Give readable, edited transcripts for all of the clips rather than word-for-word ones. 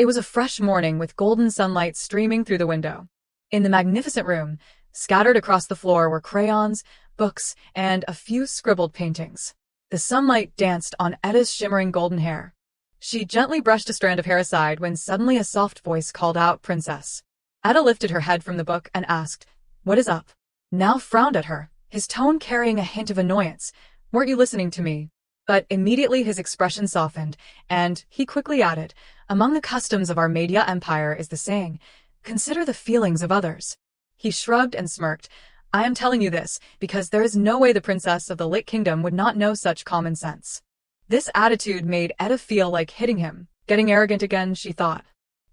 It was a fresh morning with golden sunlight streaming through the window. In the magnificent room, scattered across the floor were crayons, books, and a few scribbled paintings. The sunlight danced on Etta's shimmering golden hair. She gently brushed a strand of hair aside when suddenly a soft voice called out, "Princess." Etta lifted her head from the book and asked, "What is up?" Now frowned at her, his tone carrying a hint of annoyance. "Weren't you listening to me?" But immediately his expression softened, and he quickly added, "Among the customs of our Media Empire is the saying, 'Consider the feelings of others.'" He shrugged and smirked. "I am telling you this because there is no way the princess of the Lit Kingdom would not know such common sense." This attitude made Etta feel like hitting him. Getting arrogant again, she thought.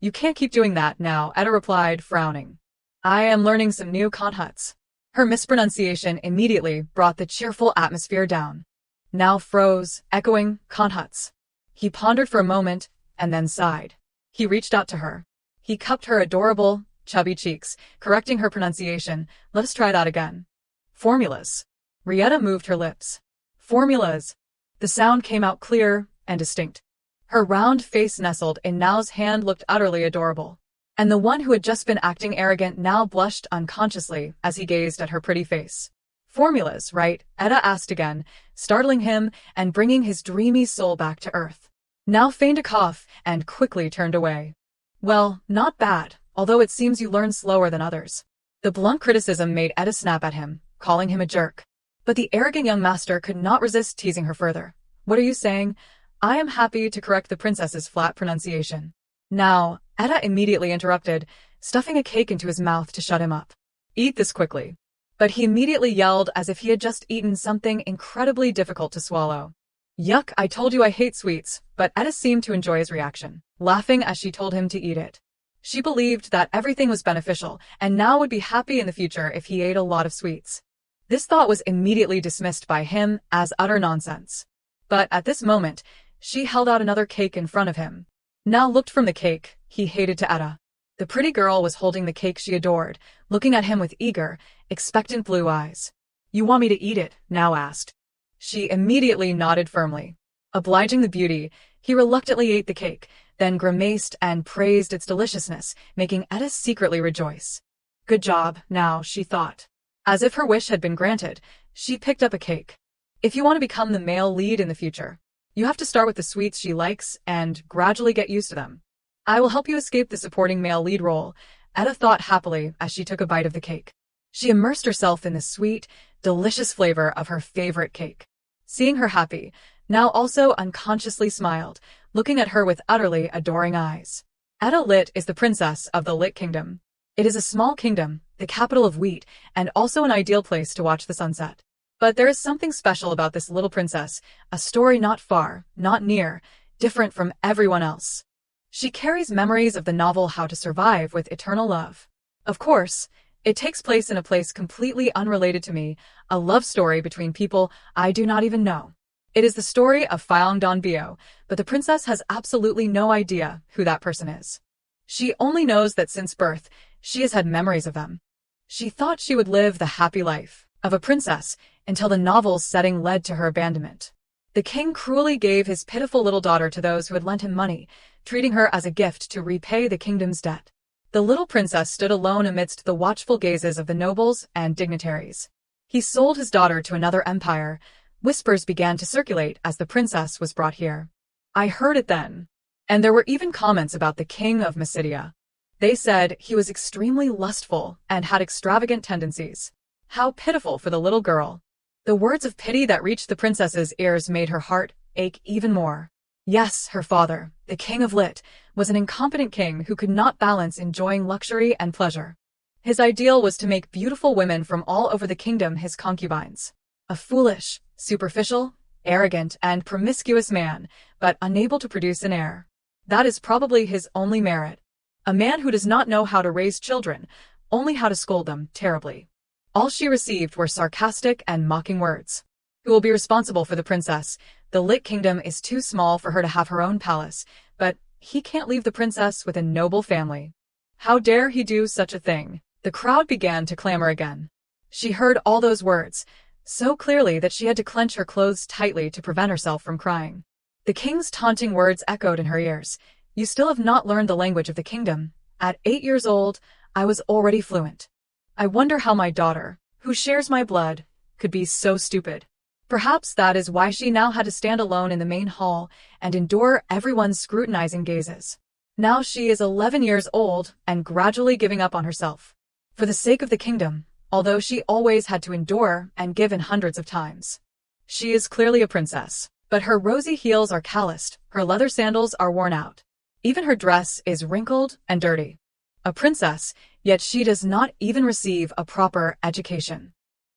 "You can't keep doing that now," Etta replied, frowning. "I am learning some new kanhuts." Her mispronunciation immediately brought the cheerful atmosphere down. Now froze, echoing, "Kanhuts." He pondered for a moment, and then sighed. He reached out to her. He cupped her adorable, chubby cheeks, correcting her pronunciation. "Let us try that again." "Formulas." Rietta moved her lips. "Formulas." The sound came out clear and distinct. Her round face nestled in Nao's hand looked utterly adorable. And the one who had just been acting arrogant now blushed unconsciously as he gazed at her pretty face. "Formulas, right?" Etta asked again, startling him and bringing his dreamy soul back to earth. Nao feigned a cough and quickly turned away. "Well, not bad, although it seems you learn slower than others." The blunt criticism made Etta snap at him, calling him a jerk. But the arrogant young master could not resist teasing her further. "What are you saying?" "I am happy to correct the princess's flat pronunciation." "Now," Etta immediately interrupted, stuffing a cake into his mouth to shut him up. "Eat this quickly." But he immediately yelled as if he had just eaten something incredibly difficult to swallow. "Yuck, I told you I hate sweets," but Etta seemed to enjoy his reaction, laughing as she told him to eat it. She believed that everything was beneficial and now would be happy in the future if he ate a lot of sweets. This thought was immediately dismissed by him as utter nonsense. But at this moment, she held out another cake in front of him. Now looked from the cake he hated to Etta. The pretty girl was holding the cake she adored, looking at him with eager, expectant blue eyes. "You want me to eat it?" Now asked. She immediately nodded firmly. Obliging the beauty, he reluctantly ate the cake, then grimaced and praised its deliciousness, making Etta secretly rejoice. "Good job, now," she thought. As if her wish had been granted, she picked up a cake. "If you want to become the male lead in the future, you have to start with the sweets she likes and gradually get used to them. I will help you escape the supporting male lead role," Etta thought happily as she took a bite of the cake. She immersed herself in the sweet, delicious flavor of her favorite cake. Seeing her happy, Now also unconsciously smiled, looking at her with utterly adoring eyes. Etta Lit is the princess of the Lit Kingdom. It is a small kingdom, the capital of wheat, and also an ideal place to watch the sunset. But there is something special about this little princess, a story not far, not near, different from everyone else. She carries memories of the novel How to Survive with Eternal Love. Of course, it takes place in a place completely unrelated to me, a love story between people I do not even know. It is the story of Fyong Don Bio, but the princess has absolutely no idea who that person is. She only knows that since birth, she has had memories of them. She thought she would live the happy life of a princess until the novel's setting led to her abandonment. The king cruelly gave his pitiful little daughter to those who had lent him money, treating her as a gift to repay the kingdom's debt. The little princess stood alone amidst the watchful gazes of the nobles and dignitaries. He sold his daughter to another empire. Whispers began to circulate as the princess was brought here. I heard it then. And there were even comments about the king of Mysidia. They said he was extremely lustful and had extravagant tendencies. How pitiful for the little girl. The words of pity that reached the princess's ears made her heart ache even more. Yes, her father, the king of Lit, was an incompetent king who could not balance enjoying luxury and pleasure. His ideal was to make beautiful women from all over the kingdom his concubines. A foolish, superficial, arrogant, and promiscuous man, but unable to produce an heir. That is probably his only merit. A man who does not know how to raise children, only how to scold them terribly. All she received were sarcastic and mocking words. Who will be responsible for the princess? The Lit Kingdom is too small for her to have her own palace, but he can't leave the princess with a noble family. How dare he do such a thing? The crowd began to clamor again. She heard all those words, so clearly that she had to clench her clothes tightly to prevent herself from crying. The king's taunting words echoed in her ears. You still have not learned the language of the kingdom. At 8 years old, I was already fluent. I wonder how my daughter, who shares my blood, could be so stupid. Perhaps that is why she now had to stand alone in the main hall and endure everyone's scrutinizing gazes. Now she is 11 years old and gradually giving up on herself. For the sake of the kingdom, although she always had to endure and give in hundreds of times. She is clearly a princess, but her rosy heels are calloused, her leather sandals are worn out. Even her dress is wrinkled and dirty. A princess, yet she does not even receive a proper education.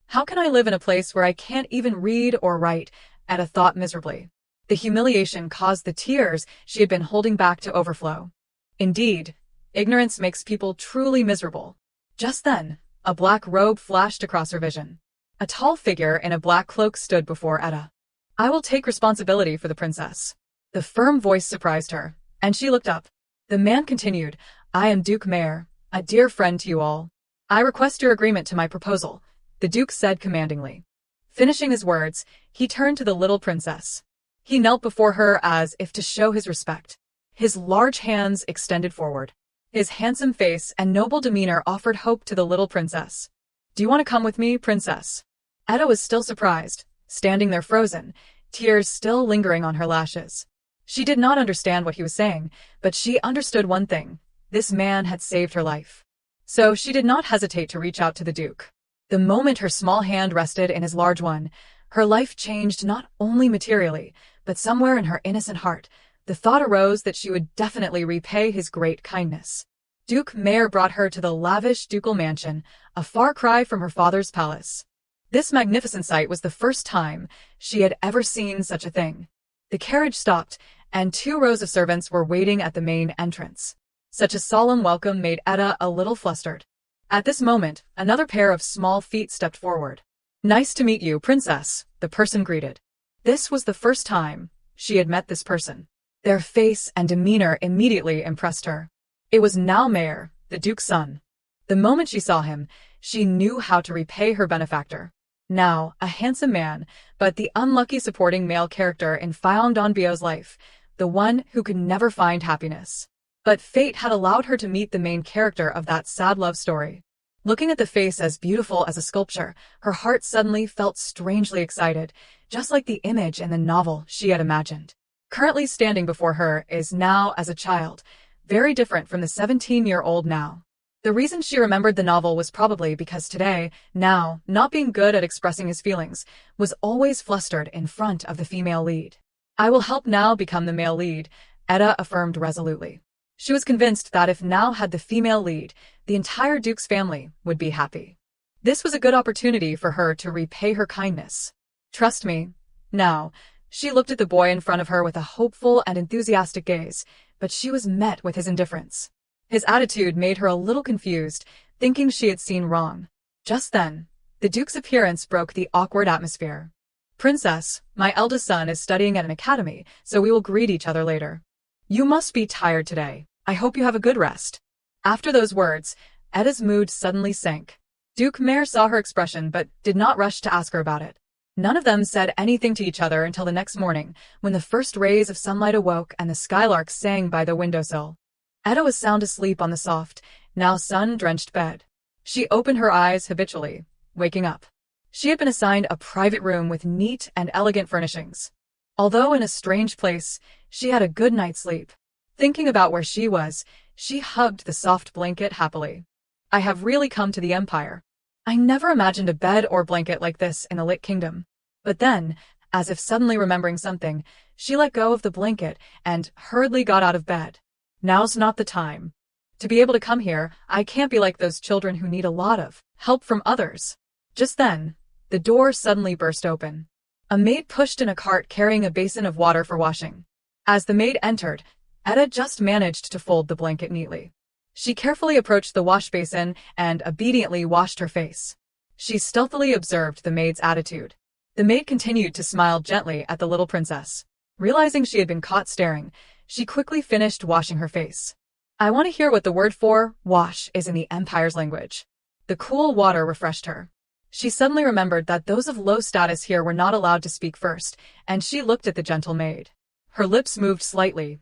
How can I live in a place where I can't even read or write? Etta thought miserably. The humiliation caused the tears she had been holding back to overflow. Indeed, ignorance makes people truly miserable. Just then, a black robe flashed across her vision. A tall figure in a black cloak stood before Etta. I will take responsibility for the princess. The firm voice surprised her, and she looked up. The man continued, I am Duke Mayor, a dear friend to you all. I request your agreement to my proposal, the Duke said commandingly. Finishing his words, he turned to the little princess. He knelt before her as if to show his respect. His large hands extended forward. His handsome face and noble demeanor offered hope to the little princess. Do you want to come with me, princess? Etta was still surprised, standing there frozen, tears still lingering on her lashes. She did not understand what he was saying, but she understood one thing. This man had saved her life. So she did not hesitate to reach out to the Duke. The moment her small hand rested in his large one, her life changed not only materially, but somewhere in her innocent heart. The thought arose that she would definitely repay his great kindness. Duke Mayor brought her to the lavish ducal mansion, a far cry from her father's palace. This magnificent sight was the first time she had ever seen such a thing. The carriage stopped, and 2 rows of servants were waiting at the main entrance. Such a solemn welcome made Etta a little flustered. At this moment, another pair of small feet stepped forward. Nice to meet you, princess, the person greeted. This was the first time she had met this person. Their face and demeanor immediately impressed her. It was now Mayor, the Duke's son. The moment she saw him, she knew how to repay her benefactor. Now, a handsome man, but the unlucky supporting male character in Fyong Donbio's life, the one who could never find happiness. But fate had allowed her to meet the main character of that sad love story. Looking at the face as beautiful as a sculpture, her heart suddenly felt strangely excited, just like the image in the novel she had imagined. Currently standing before her is now as a child, very different from the 17-year-old now. The reason she remembered the novel was probably because today, now, not being good at expressing his feelings, was always flustered in front of the female lead. I will help now become the male lead, Etta affirmed resolutely. She was convinced that if now had the female lead, the entire Duke's family would be happy. This was a good opportunity for her to repay her kindness. Trust me. Now, she looked at the boy in front of her with a hopeful and enthusiastic gaze, but she was met with his indifference. His attitude made her a little confused, thinking she had seen wrong. Just then, the Duke's appearance broke the awkward atmosphere. Princess, my eldest son is studying at an academy, so we will greet each other later. You must be tired today. I hope you have a good rest. After those words, Etta's mood suddenly sank. Duke Mayor saw her expression but did not rush to ask her about it. None of them said anything to each other until the next morning, when the first rays of sunlight awoke and the skylarks sang by the windowsill. Etta was sound asleep on the soft, now sun-drenched bed. She opened her eyes habitually, waking up. She had been assigned a private room with neat and elegant furnishings. Although in a strange place, she had a good night's sleep. Thinking about where she was, she hugged the soft blanket happily. I have really come to the Empire. I never imagined a bed or blanket like this in the Lit Kingdom. But then, as if suddenly remembering something, she let go of the blanket and hurriedly got out of bed. Now's not the time. To be able to come here, I can't be like those children who need a lot of help from others. Just then, the door suddenly burst open. A maid pushed in a cart carrying a basin of water for washing. As the maid entered, Etta just managed to fold the blanket neatly. She carefully approached the wash basin and obediently washed her face. She stealthily observed the maid's attitude. The maid continued to smile gently at the little princess. Realizing she had been caught staring, she quickly finished washing her face. I want to hear what the word for wash is in the Empire's language. The cool water refreshed her. She suddenly remembered that those of low status here were not allowed to speak first, and she looked at the gentle maid. Her lips moved slightly.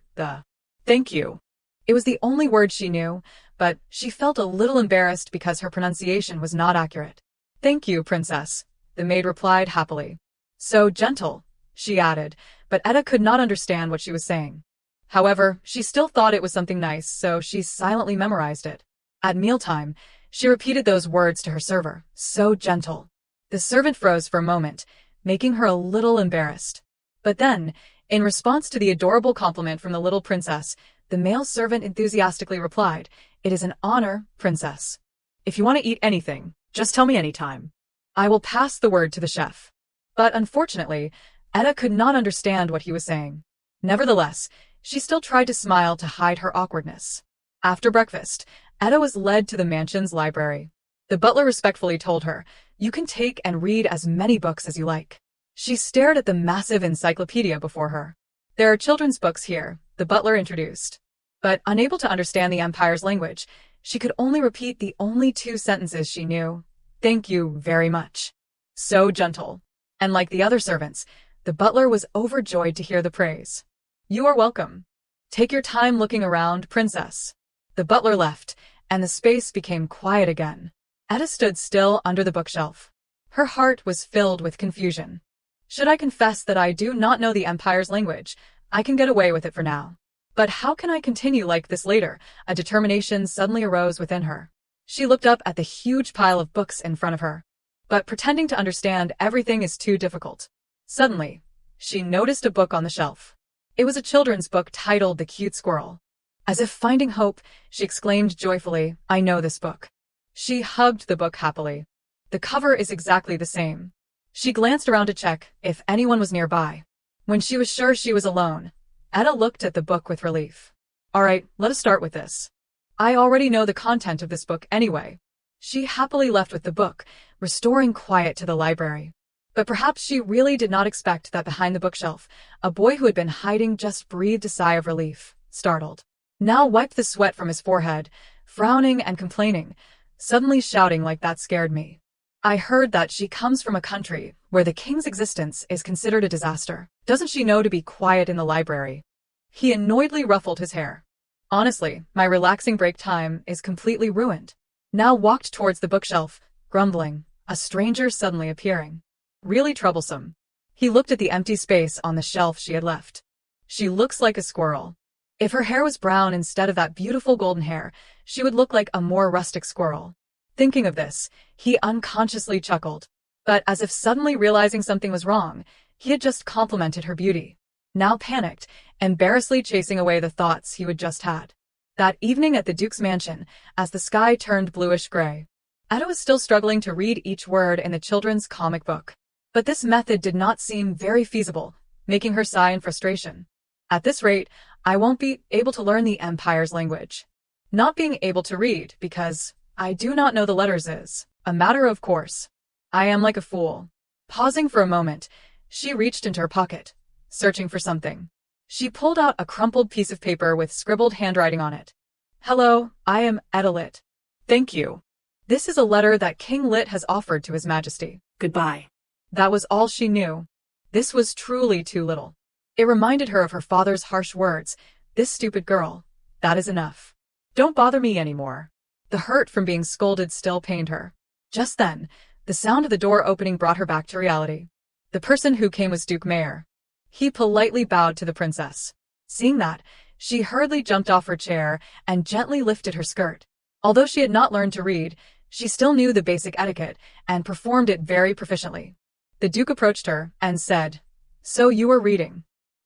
Thank you. It was the only word she knew, but she felt a little embarrassed because her pronunciation was not accurate. Thank you, princess, the maid replied happily. So gentle, she added, but Etta could not understand what she was saying. However, she still thought it was something nice, so she silently memorized it. At mealtime, she repeated those words to her server, so gentle. The servant froze for a moment, making her a little embarrassed. But then, in response to the adorable compliment from the little princess, the male servant enthusiastically replied, "It is an honor, princess. If you want to eat anything, just tell me anytime. I will pass the word to the chef." But unfortunately, Etta could not understand what he was saying. Nevertheless, she still tried to smile to hide her awkwardness. After breakfast, Etta was led to the mansion's library. The butler respectfully told her, "You can take and read as many books as you like." She stared at the massive encyclopedia before her. "There are children's books here," the butler introduced. But unable to understand the Empire's language, she could only repeat the only 2 sentences she knew. "Thank you very much." So gentle. And like the other servants, the butler was overjoyed to hear the praise. "You are welcome. Take your time looking around, princess." The butler left, and the space became quiet again. Etta stood still under the bookshelf. Her heart was filled with confusion. Should I confess that I do not know the Empire's language? I can get away with it for now. But how can I continue like this later? A determination suddenly arose within her. She looked up at the huge pile of books in front of her. But pretending to understand everything is too difficult. Suddenly, she noticed a book on the shelf. It was a children's book titled The Cute Squirrel. As if finding hope, she exclaimed joyfully, "I know this book." She hugged the book happily. The cover is exactly the same. She glanced around to check if anyone was nearby. When she was sure she was alone, Etta looked at the book with relief. "All right, let us start with this. I already know the content of this book anyway." She happily left with the book, restoring quiet to the library. But perhaps she really did not expect that behind the bookshelf, a boy who had been hiding just breathed a sigh of relief, startled. Now wiped the sweat from his forehead, frowning and complaining, suddenly shouting like that scared me. "I heard that she comes from a country where the king's existence is considered a disaster. Doesn't she know to be quiet in the library?" He annoyedly ruffled his hair. "Honestly, my relaxing break time is completely ruined." Now walked towards the bookshelf, grumbling, a stranger suddenly appearing. Really troublesome. He looked at the empty space on the shelf she had left. "She looks like a squirrel. If her hair was brown instead of that beautiful golden hair, she would look like a more rustic squirrel." Thinking of this, he unconsciously chuckled. But as if suddenly realizing something was wrong, he had just complimented her beauty. Now panicked, embarrassedly chasing away the thoughts he had just had. That evening at the Duke's mansion, as the sky turned bluish-gray, Etta was still struggling to read each word in the children's comic book. But this method did not seem very feasible, making her sigh in frustration. "At this rate, I won't be able to learn the Empire's language. Not being able to read because I do not know the letters is a matter of course. I am like a fool." Pausing for a moment, she reached into her pocket, searching for something. She pulled out a crumpled piece of paper with scribbled handwriting on it. "Hello, I am Etta Lit. Thank you. This is a letter that King Lit has offered to His Majesty. Goodbye." That was all she knew. This was truly too little. It reminded her of her father's harsh words, "This stupid girl. That is enough. Don't bother me anymore." The hurt from being scolded still pained her. Just then, the sound of the door opening brought her back to reality. The person who came was Duke Mayer. He politely bowed to the princess. Seeing that, she hurriedly jumped off her chair and gently lifted her skirt. Although she had not learned to read, she still knew the basic etiquette and performed it very proficiently. The Duke approached her and said, "So you were reading.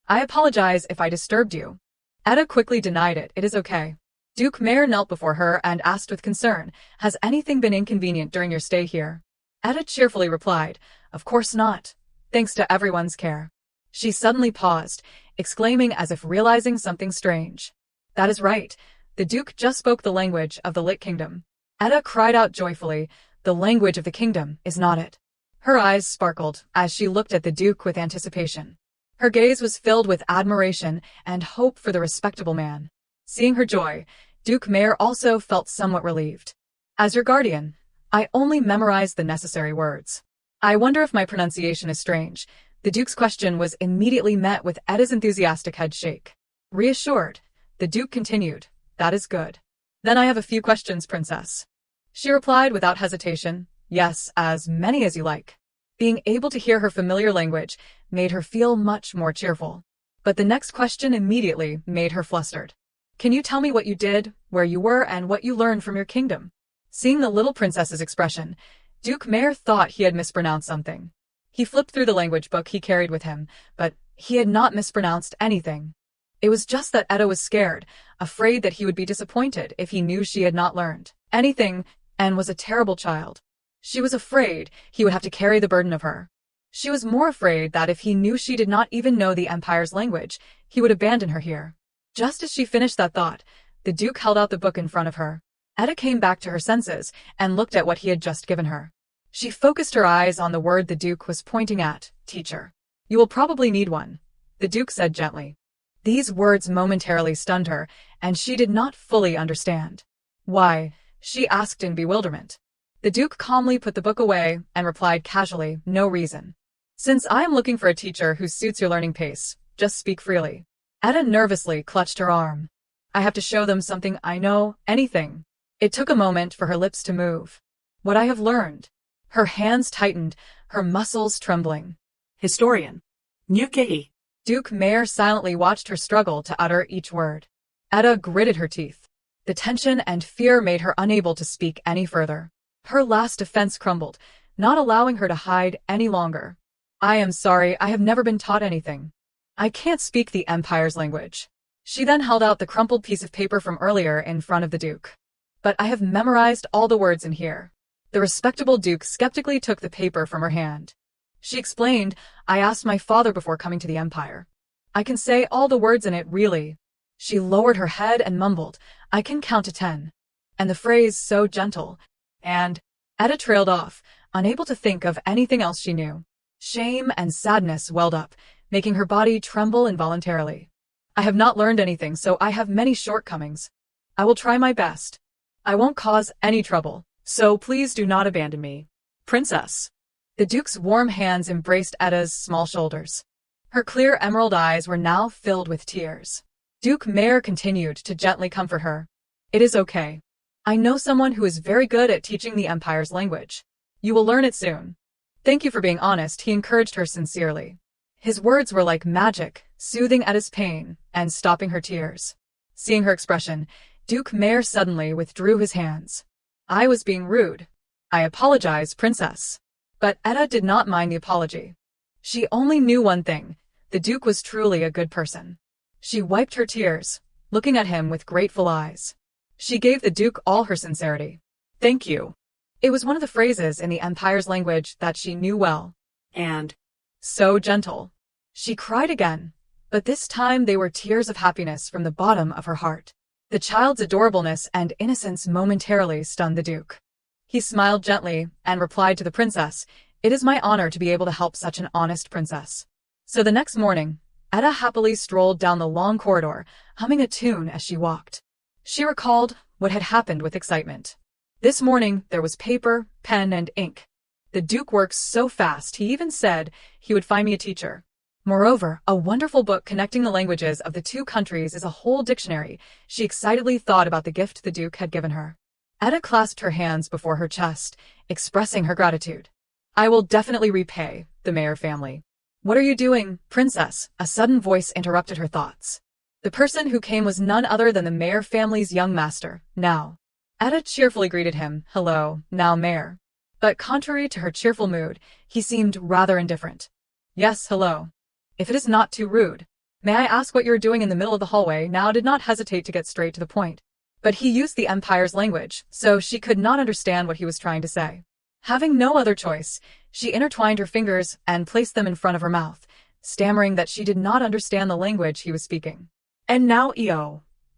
I apologize if I disturbed you." Etta quickly denied it. "It is okay." Duke Mayer knelt before her and asked with concern, "Has anything been inconvenient during your stay here?" Etta cheerfully replied, "Of course not. Thanks to everyone's care." She suddenly paused, exclaiming as if realizing something strange. "That is right. The Duke just spoke the language of the Lit Kingdom." Etta cried out joyfully, "The language of the kingdom, is not it?" Her eyes sparkled as she looked at the Duke with anticipation. Her gaze was filled with admiration and hope for the respectable man. Seeing her joy, Duke Mayer also felt somewhat relieved. "As your guardian, I only memorized the necessary words. I wonder if my pronunciation is strange." The Duke's question was immediately met with Etta's enthusiastic head shake. Reassured, The Duke continued. That is good. Then I have a few questions, Princess. She replied without hesitation. Yes, as many as you like. Being able to hear her familiar language made her feel much more cheerful. But the next question immediately made her flustered. Can you tell me what you did, where you were, and what you learned from your kingdom? Seeing the little princess's expression, Duke Mayor thought he had mispronounced something. He flipped through the language book he carried with him, but he had not mispronounced anything. It was just that Etta was scared, afraid that he would be disappointed if he knew she had not learned anything, and was a terrible child. She was afraid he would have to carry the burden of her. She was more afraid that if he knew she did not even know the Empire's language, he would abandon her here. Just as she finished that thought, the Duke held out the book in front of her. Etta came back to her senses and looked at what he had just given her. She focused her eyes on the word the Duke was pointing at, teacher. You will probably need one, the Duke said gently. These words momentarily stunned her, and she did not fully understand. Why? She asked in bewilderment. The Duke calmly put the book away and replied casually, no reason. Since I am looking for a teacher who suits your learning pace, just speak freely. Etta nervously clutched her arm. I have to show them something I know, anything. It took a moment for her lips to move. What I have learned. Her hands tightened, her muscles trembling. Historian. Nyukehi. Duke Mayor silently watched her struggle to utter each word. Etta gritted her teeth. The tension and fear made her unable to speak any further. Her last defense crumbled, not allowing her to hide any longer. I am sorry, I have never been taught anything. I can't speak the Empire's language. She then held out the crumpled piece of paper from earlier in front of the Duke. But I have memorized all the words in here. The respectable Duke skeptically took the paper from her hand. She explained, I asked my father before coming to the Empire. I can say all the words in it, really. She lowered her head and mumbled, I can count to 10. And the phrase so gentle. And Etta trailed off, unable to think of anything else she knew. Shame and sadness welled up, making her body tremble involuntarily. I have not learned anything, so I have many shortcomings. I will try my best. I won't cause any trouble, so please do not abandon me. Princess. The Duke's warm hands embraced Etta's small shoulders. Her clear emerald eyes were now filled with tears. Duke Mayor continued to gently comfort her. It is okay. I know someone who is very good at teaching the Empire's language. You will learn it soon. Thank you for being honest, he encouraged her sincerely. His words were like magic, soothing Etta's pain and stopping her tears. Seeing her expression, Duke Mayor suddenly withdrew his hands. I was being rude. I apologize, Princess. But Etta did not mind the apology. She only knew one thing. The Duke was truly a good person. She wiped her tears, looking at him with grateful eyes. She gave the Duke all her sincerity. Thank you. It was one of the phrases in the Empire's language that she knew well. And so gentle. She cried again, but this time they were tears of happiness from the bottom of her heart. The child's adorableness and innocence momentarily stunned the Duke. He smiled gently and replied to the princess, It is my honor to be able to help such an honest princess. So the next morning, Etta happily strolled down the long corridor, humming a tune as she walked. She recalled what had happened with excitement. This morning, there was paper, pen, and ink. The Duke works so fast, he even said he would find me a teacher. Moreover, a wonderful book connecting the languages of the two countries is a whole dictionary. She excitedly thought about the gift the Duke had given her. Etta clasped her hands before her chest, expressing her gratitude. I will definitely repay the Mayor family. What are you doing, Princess? A sudden voice interrupted her thoughts. The person who came was none other than the Mayor family's young master, Now. Etta cheerfully greeted him, Hello, Now Mayor. But contrary to her cheerful mood, he seemed rather indifferent. Yes, hello. If it is not too rude, may I ask what you are doing in the middle of the hallway? Now did not hesitate to get straight to the point. But he used the Empire's language, so she could not understand what he was trying to say. Having no other choice, she intertwined her fingers and placed them in front of her mouth, stammering that she did not understand the language he was speaking. And now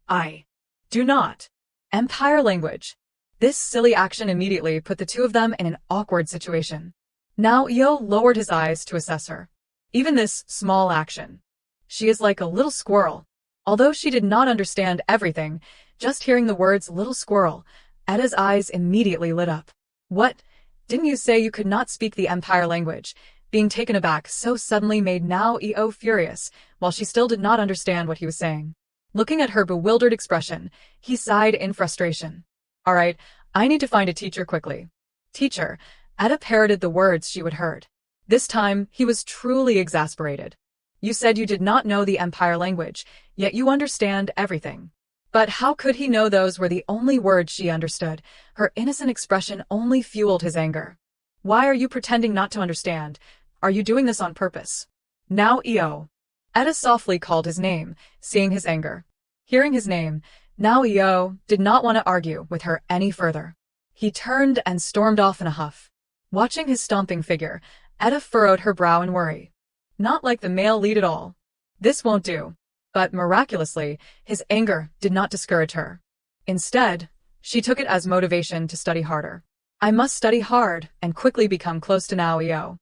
I do not. Empire language. This silly action immediately put the two of them in an awkward situation. Now lowered his eyes to assess her. Even this small action. She is like a little squirrel. Although she did not understand everything, just hearing the words little squirrel, Etta's eyes immediately lit up. What? Didn't you say you could not speak the Empire language? Being taken aback so suddenly made Now furious, while she still did not understand what he was saying. Looking at her bewildered expression, he sighed in frustration. All right, I need to find a teacher quickly. Teacher, Etta parroted the words she had heard. This time, he was truly exasperated. You said you did not know the Empire language, yet you understand everything. But how could he know those were the only words she understood? Her innocent expression only fueled his anger. Why are you pretending not to understand? Are you doing this on purpose? Now Eo. Etta softly called his name, seeing his anger. Hearing his name, Now Eo did not want to argue with her any further. He turned and stormed off in a huff. Watching his stomping figure, Etta furrowed her brow in worry. Not like the male lead at all. This won't do. But miraculously, his anger did not discourage her. Instead, she took it as motivation to study harder. I must study hard and quickly become close to Now Eo.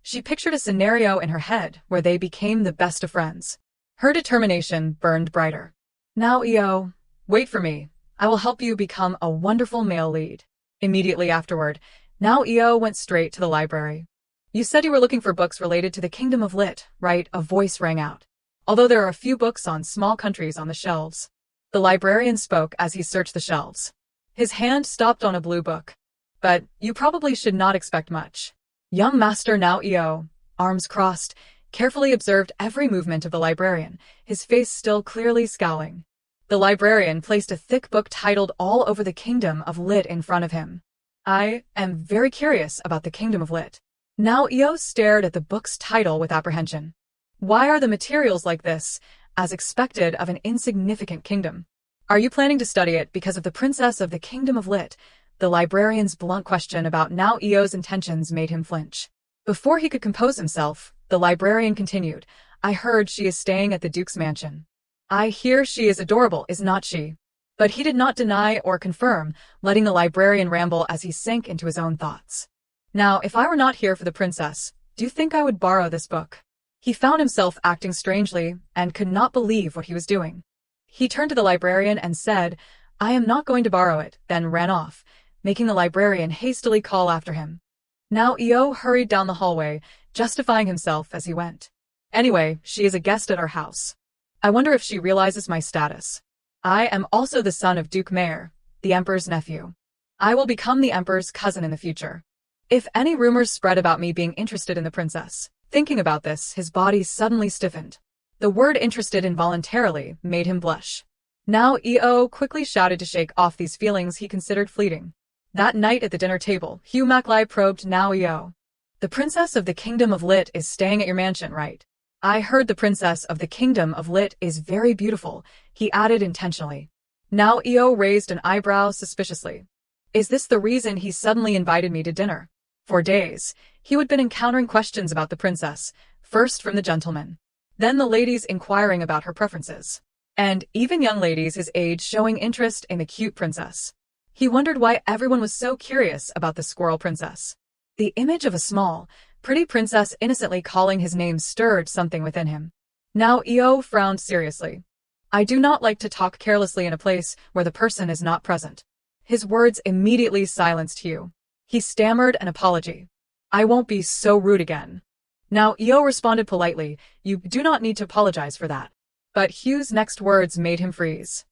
She pictured a scenario in her head where they became the best of friends. Her determination burned brighter. Now Eo, wait for me. I will help you become a wonderful male lead. Immediately afterward, Now Eo went straight to the library. You said you were looking for books related to the Kingdom of Lit, right? A voice rang out. Although there are a few books on small countries on the shelves. The librarian spoke as he searched the shelves. His hand stopped on a blue book. But you probably should not expect much. Young Master Now Eo, arms crossed, carefully observed every movement of the librarian, his face still clearly scowling. The librarian placed a thick book titled All Over the Kingdom of Lit in front of him. I am very curious about the Kingdom of Lit. Now Eo stared at the book's title with apprehension. Why are the materials like this, as expected of an insignificant kingdom? Are you planning to study it because of the princess of the Kingdom of Lit? The librarian's blunt question about Now Eo's intentions made him flinch. Before he could compose himself, the librarian continued, I heard she is staying at the Duke's mansion. I hear she is adorable, is not she? But he did not deny or confirm, letting the librarian ramble as he sank into his own thoughts. Now, if I were not here for the princess, do you think I would borrow this book? He found himself acting strangely and could not believe what he was doing. He turned to the librarian and said, I am not going to borrow it, then ran off, making the librarian hastily call after him. Now Eo hurried down the hallway, justifying himself as he went. Anyway, she is a guest at our house. I wonder if she realizes my status. I am also the son of Duke Mayer, the Emperor's nephew. I will become the Emperor's cousin in the future. If any rumors spread about me being interested in the princess. Thinking about this, his body suddenly stiffened. The word interested involuntarily made him blush. Now Eo quickly shouted to shake off these feelings he considered fleeting. That night at the dinner table, Hugh Maclay probed Now Eo. The princess of the Kingdom of Lit is staying at your mansion, right? I heard the princess of the Kingdom of Lit is very beautiful, he added intentionally. Now Eo raised an eyebrow suspiciously. Is this the reason he suddenly invited me to dinner? For days, he had been encountering questions about the princess, first from the gentlemen, then the ladies inquiring about her preferences, and even young ladies his age showing interest in the cute princess. He wondered why everyone was so curious about the squirrel princess. The image of a small, pretty princess innocently calling his name stirred something within him. Now Eo frowned seriously. I do not like to talk carelessly in a place where the person is not present. His words immediately silenced Hugh. He stammered an apology. I won't be so rude again. Now Eo responded politely, you do not need to apologize for that. But Hugh's next words made him freeze.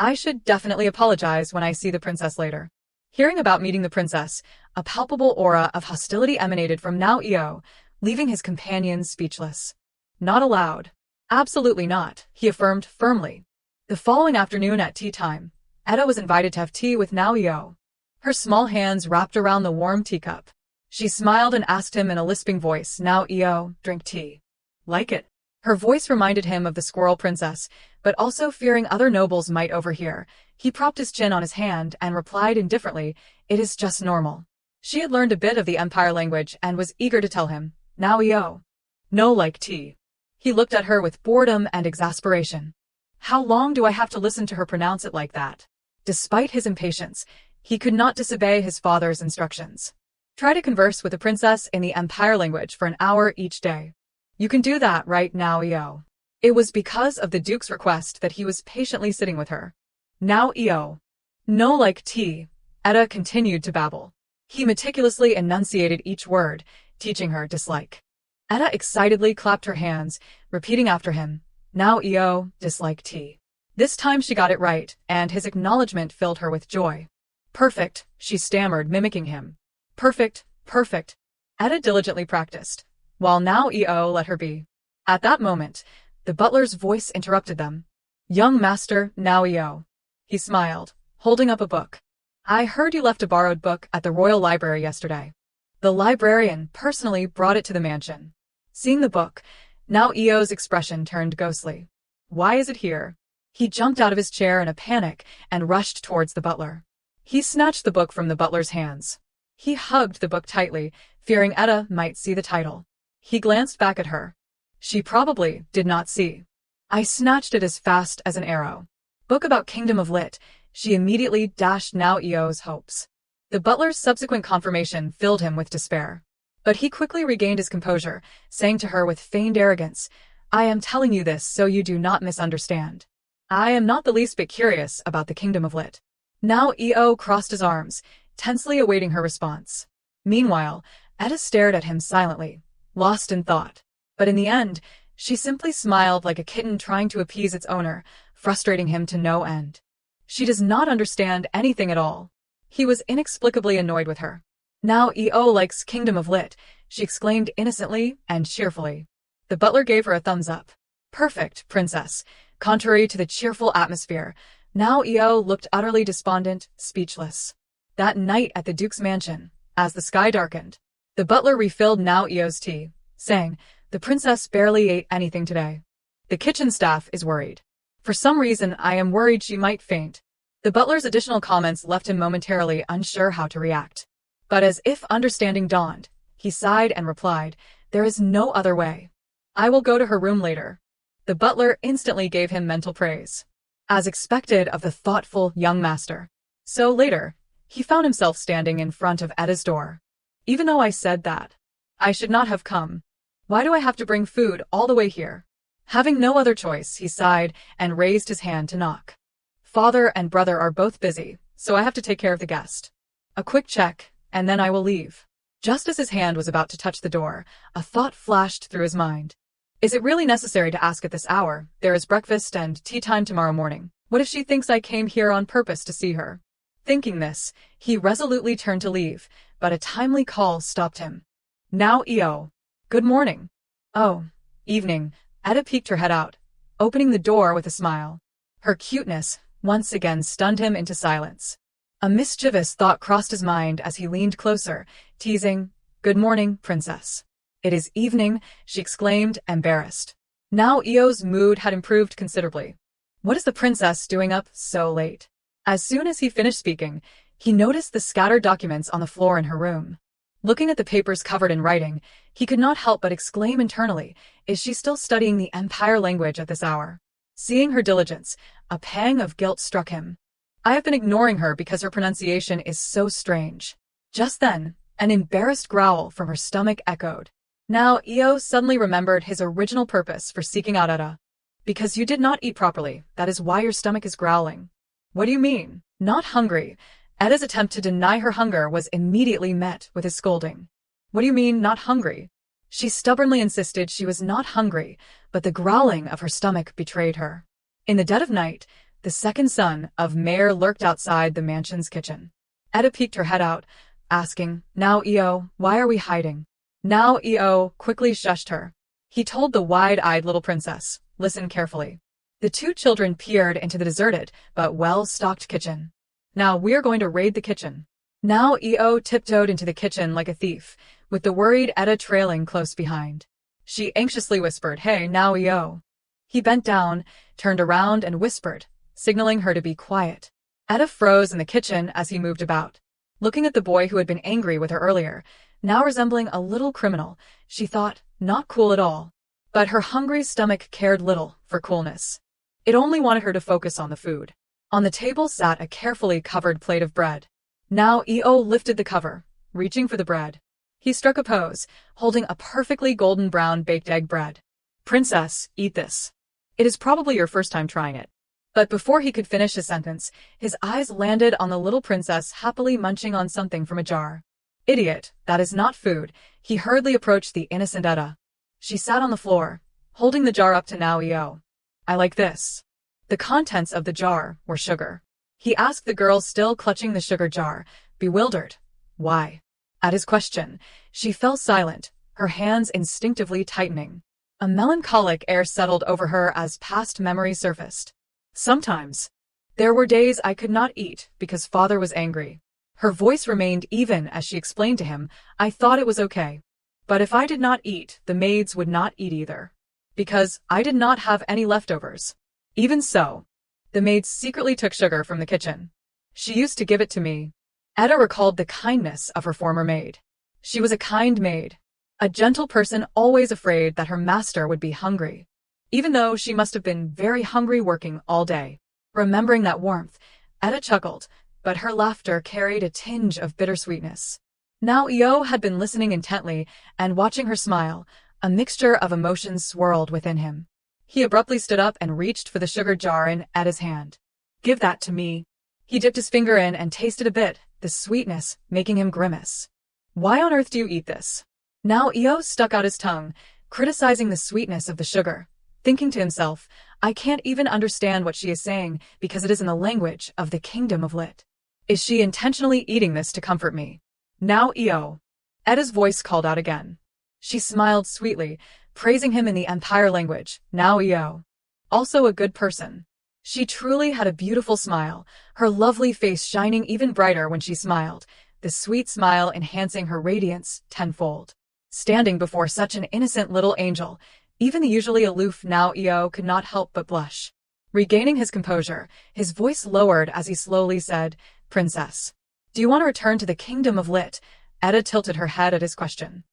I should definitely apologize when I see the princess later. Hearing about meeting the princess, a palpable aura of hostility emanated from Now Eo, leaving his companions speechless. Not allowed. Absolutely not, he affirmed firmly. The following afternoon at tea time, Etta was invited to have tea with Now Eo. Her small hands wrapped around the warm teacup. She smiled and asked him in a lisping voice, Now Eo, drink tea. Like it? Her voice reminded him of the squirrel princess, but also fearing other nobles might overhear, he propped his chin on his hand and replied indifferently, it is just normal. She had learned a bit of the Empire language and was eager to tell him, Now Eo. No like tea. He looked at her with boredom and exasperation. How long do I have to listen to her pronounce it like that? Despite his impatience, he could not disobey his father's instructions. Try to converse with the princess in the Empire language for an hour each day. You can do that right now, Eo. It was because of the Duke's request that he was patiently sitting with her. Now Eo. No like tea, Etta continued to babble. He meticulously enunciated each word, teaching her dislike. Etta excitedly clapped her hands, repeating after him, Now Eo, dislike tea. This time she got it right, and his acknowledgement filled her with joy. Perfect, she stammered, mimicking him. Perfect, perfect. Etta diligently practiced, while Now Eo let her be. At that moment, the butler's voice interrupted them. Young master, Now Eo. He smiled, holding up a book. I heard you left a borrowed book at the Royal Library yesterday. The librarian personally brought it to the mansion. Seeing the book, Now Eo's expression turned ghostly. Why is it here? He jumped out of his chair in a panic and rushed towards the butler. He snatched the book from the butler's hands. He hugged the book tightly, fearing Etta might see the title. He glanced back at her. She probably did not see. I snatched it as fast as an arrow. Book about Kingdom of Lit. She immediately dashed Now Eo's hopes. The butler's subsequent confirmation filled him with despair. But he quickly regained his composure, saying to her with feigned arrogance, I am telling you this so you do not misunderstand. I am not the least bit curious about the Kingdom of Lit. Now Eo crossed his arms, tensely awaiting her response. Meanwhile, Etta stared at him silently, lost in thought. But in the end, she simply smiled like a kitten trying to appease its owner, frustrating him to no end. She does not understand anything at all. He was inexplicably annoyed with her. Now Eo likes Kingdom of Lit, she exclaimed innocently and cheerfully. The butler gave her a thumbs up. Perfect, princess. Contrary to the cheerful atmosphere, Now Eo looked utterly despondent, speechless. That night at the Duke's mansion, as the sky darkened, the butler refilled Now Eo's tea, saying, The princess barely ate anything today. The kitchen staff is worried. For some reason, I am worried she might faint. The butler's additional comments left him momentarily unsure how to react. But as if understanding dawned, he sighed and replied, There is no other way. I will go to her room later. The butler instantly gave him mental praise, as expected of the thoughtful young master. So later, he found himself standing in front of Etta's door. Even though I said that I should not have come, why do I have to bring food all the way here? Having no other choice, he sighed and raised his hand to knock. Father and brother are both busy, so I have to take care of the guest. A quick check, and then I will leave. Just as his hand was about to touch the door, a thought flashed through his mind. Is it really necessary to ask at this hour? There is breakfast and tea time tomorrow morning. What if she thinks I came here on purpose to see her? Thinking this, he resolutely turned to leave, but a timely call stopped him. Now Eo. Good morning. Oh, evening. Etta peeked her head out, opening the door with a smile. Her cuteness once again stunned him into silence. A mischievous thought crossed his mind as he leaned closer, teasing, Good morning, princess. It is evening, she exclaimed, embarrassed. Now Eo's mood had improved considerably. What is the princess doing up so late? As soon as he finished speaking, he noticed the scattered documents on the floor in her room. Looking at the papers covered in writing, he could not help but exclaim internally, Is she still studying the Empire language at this hour? Seeing her diligence, a pang of guilt struck him. I have been ignoring her because her pronunciation is so strange. Just then, an embarrassed growl from her stomach echoed. Now Eo suddenly remembered his original purpose for seeking out Etta. Because you did not eat properly, that is why your stomach is growling. What do you mean? Not hungry. Etta's attempt to deny her hunger was immediately met with a scolding. What do you mean, not hungry? She stubbornly insisted she was not hungry, but the growling of her stomach betrayed her. In the dead of night, the second son of Mayor lurked outside the mansion's kitchen. Etta peeked her head out, asking, Now Eo, why are we hiding? Now Eo quickly shushed her. He told the wide-eyed little princess, Listen carefully. The two children peered into the deserted but well-stocked kitchen. Now we're going to raid the kitchen. Now Eo tiptoed into the kitchen like a thief, with the worried Etta trailing close behind. She anxiously whispered, Hey, now Eo. He bent down, turned around and whispered, signaling her to be quiet. Etta froze in the kitchen as he moved about. Looking at the boy who had been angry with her earlier, now resembling a little criminal, she thought, not cool at all. But her hungry stomach cared little for coolness. It only wanted her to focus on the food. On the table sat a carefully covered plate of bread. Now Eo lifted the cover, reaching for the bread. He struck a pose, holding a perfectly golden brown baked egg bread. Princess, eat this. It is probably your first time trying it. But before he could finish his sentence, his eyes landed on the little princess happily munching on something from a jar. Idiot, that is not food. He hurriedly approached the innocent Etta. She sat on the floor, holding the jar up to Now Eo. I like this. The contents of the jar were sugar. He asked the girl still clutching the sugar jar, bewildered. Why? At his question, she fell silent, her hands instinctively tightening. A melancholic air settled over her as past memories surfaced. Sometimes. There were days I could not eat because father was angry. Her voice remained even as she explained to him, I thought it was okay. But if I did not eat, the maids would not eat either. Because I did not have any leftovers. Even so, the maids secretly took sugar from the kitchen. She used to give it to me. Etta recalled the kindness of her former maid. She was a kind maid. A gentle person always afraid that her master would be hungry. Even though she must have been very hungry working all day. Remembering that warmth, Etta chuckled, but her laughter carried a tinge of bittersweetness. Now Io had been listening intently and watching her smile. A mixture of emotions swirled within him. He abruptly stood up and reached for the sugar jar in Etta's hand. Give that to me. He dipped his finger in and tasted a bit, the sweetness making him grimace. Why on earth do you eat this? Now Io stuck out his tongue, criticizing the sweetness of the sugar, thinking to himself, I can't even understand what she is saying because it is in the language of the kingdom of Lit. Is she intentionally eating this to comfort me? Now Io. Etta's voice called out again. She smiled sweetly, praising him in the Empire language, now Io. Also a good person. She truly had a beautiful smile, her lovely face shining even brighter when she smiled, the sweet smile enhancing her radiance tenfold. Standing before such an innocent little angel, even the usually aloof now Io could not help but blush. Regaining his composure, his voice lowered as he slowly said, Princess. Do you want to return to the kingdom of Lit? Etta tilted her head at his question.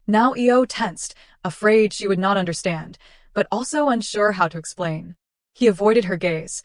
Now Io tensed, afraid she would not understand, but also unsure how to explain. He avoided her gaze,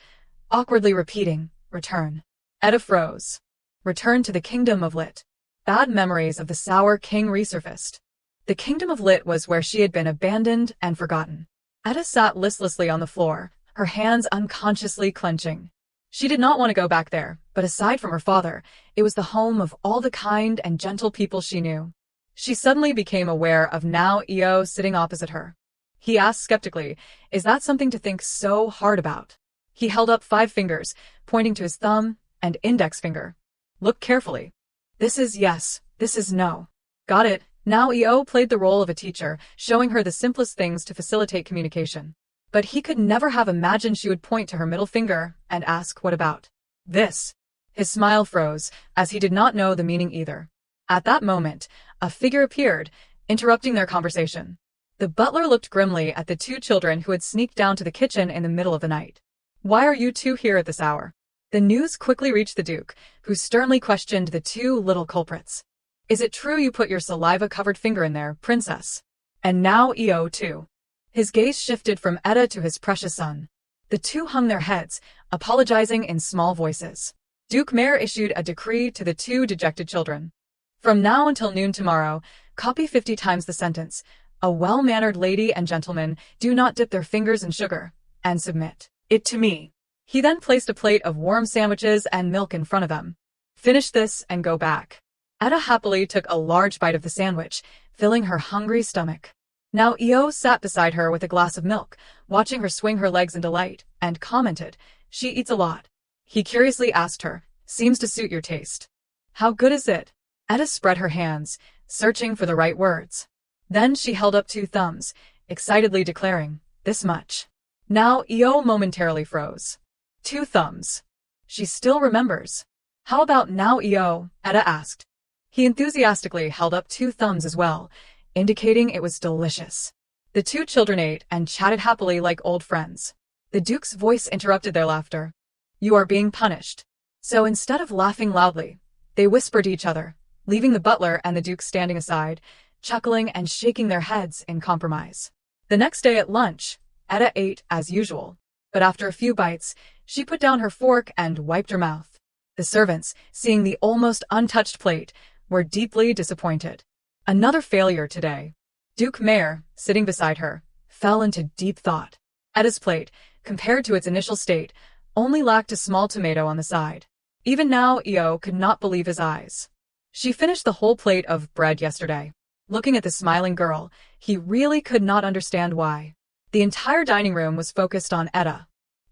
awkwardly repeating, return. Etta froze. Return to the kingdom of Lit. Bad memories of the sour king resurfaced. The kingdom of Lit was where she had been abandoned and forgotten. Etta sat listlessly on the floor, her hands unconsciously clenching. She did not want to go back there, but aside from her father, it was the home of all the kind and gentle people she knew. She suddenly became aware of now Io sitting opposite her. He asked skeptically, is that something to think so hard about? He held up 5 fingers, pointing to his thumb and index finger. Look carefully. This is yes, this is no. Got it. Now Io played the role of a teacher, showing her the simplest things to facilitate communication. But he could never have imagined she would point to her middle finger and ask, what about this? His smile froze, as he did not know the meaning either. At that moment, a figure appeared, interrupting their conversation. The butler looked grimly at the 2 children who had sneaked down to the kitchen in the middle of the night. Why are you 2 here at this hour? The news quickly reached the Duke, who sternly questioned the 2 little culprits. Is it true you put your saliva-covered finger in there, princess? And now Io too. His gaze shifted from Etta to his precious son. The 2 hung their heads, apologizing in small voices. Duke Mayor issued a decree to the 2 dejected children. From now until noon tomorrow, copy 50 times the sentence, a well-mannered lady and gentleman do not dip their fingers in sugar, and submit it to me. He then placed a plate of warm sandwiches and milk in front of them. Finish this and go back. Etta happily took a large bite of the sandwich, filling her hungry stomach. Now Io sat beside her with a glass of milk, watching her swing her legs in delight, and commented, she eats a lot. He curiously asked her, seems to suit your taste. How good is it? Etta spread her hands, searching for the right words. Then she held up 2 thumbs, excitedly declaring, this much. Now Io momentarily froze. 2 thumbs. She still remembers. How about now Io? Etta asked. He enthusiastically held up 2 thumbs as well, indicating it was delicious. The 2 children ate and chatted happily like old friends. The Duke's voice interrupted their laughter. You are being punished. So instead of laughing loudly, they whispered to each other, leaving the butler and the Duke standing aside, chuckling and shaking their heads in compromise. The next day at lunch, Etta ate as usual, but after a few bites, she put down her fork and wiped her mouth. The servants, seeing the almost untouched plate, were deeply disappointed. Another failure today. Duke Mayor, sitting beside her, fell into deep thought. Etta's plate, compared to its initial state, only lacked a small tomato on the side. Even now Io could not believe his eyes. She finished the whole plate of bread yesterday. Looking at the smiling girl, he really could not understand why. The entire dining room was focused on Etta.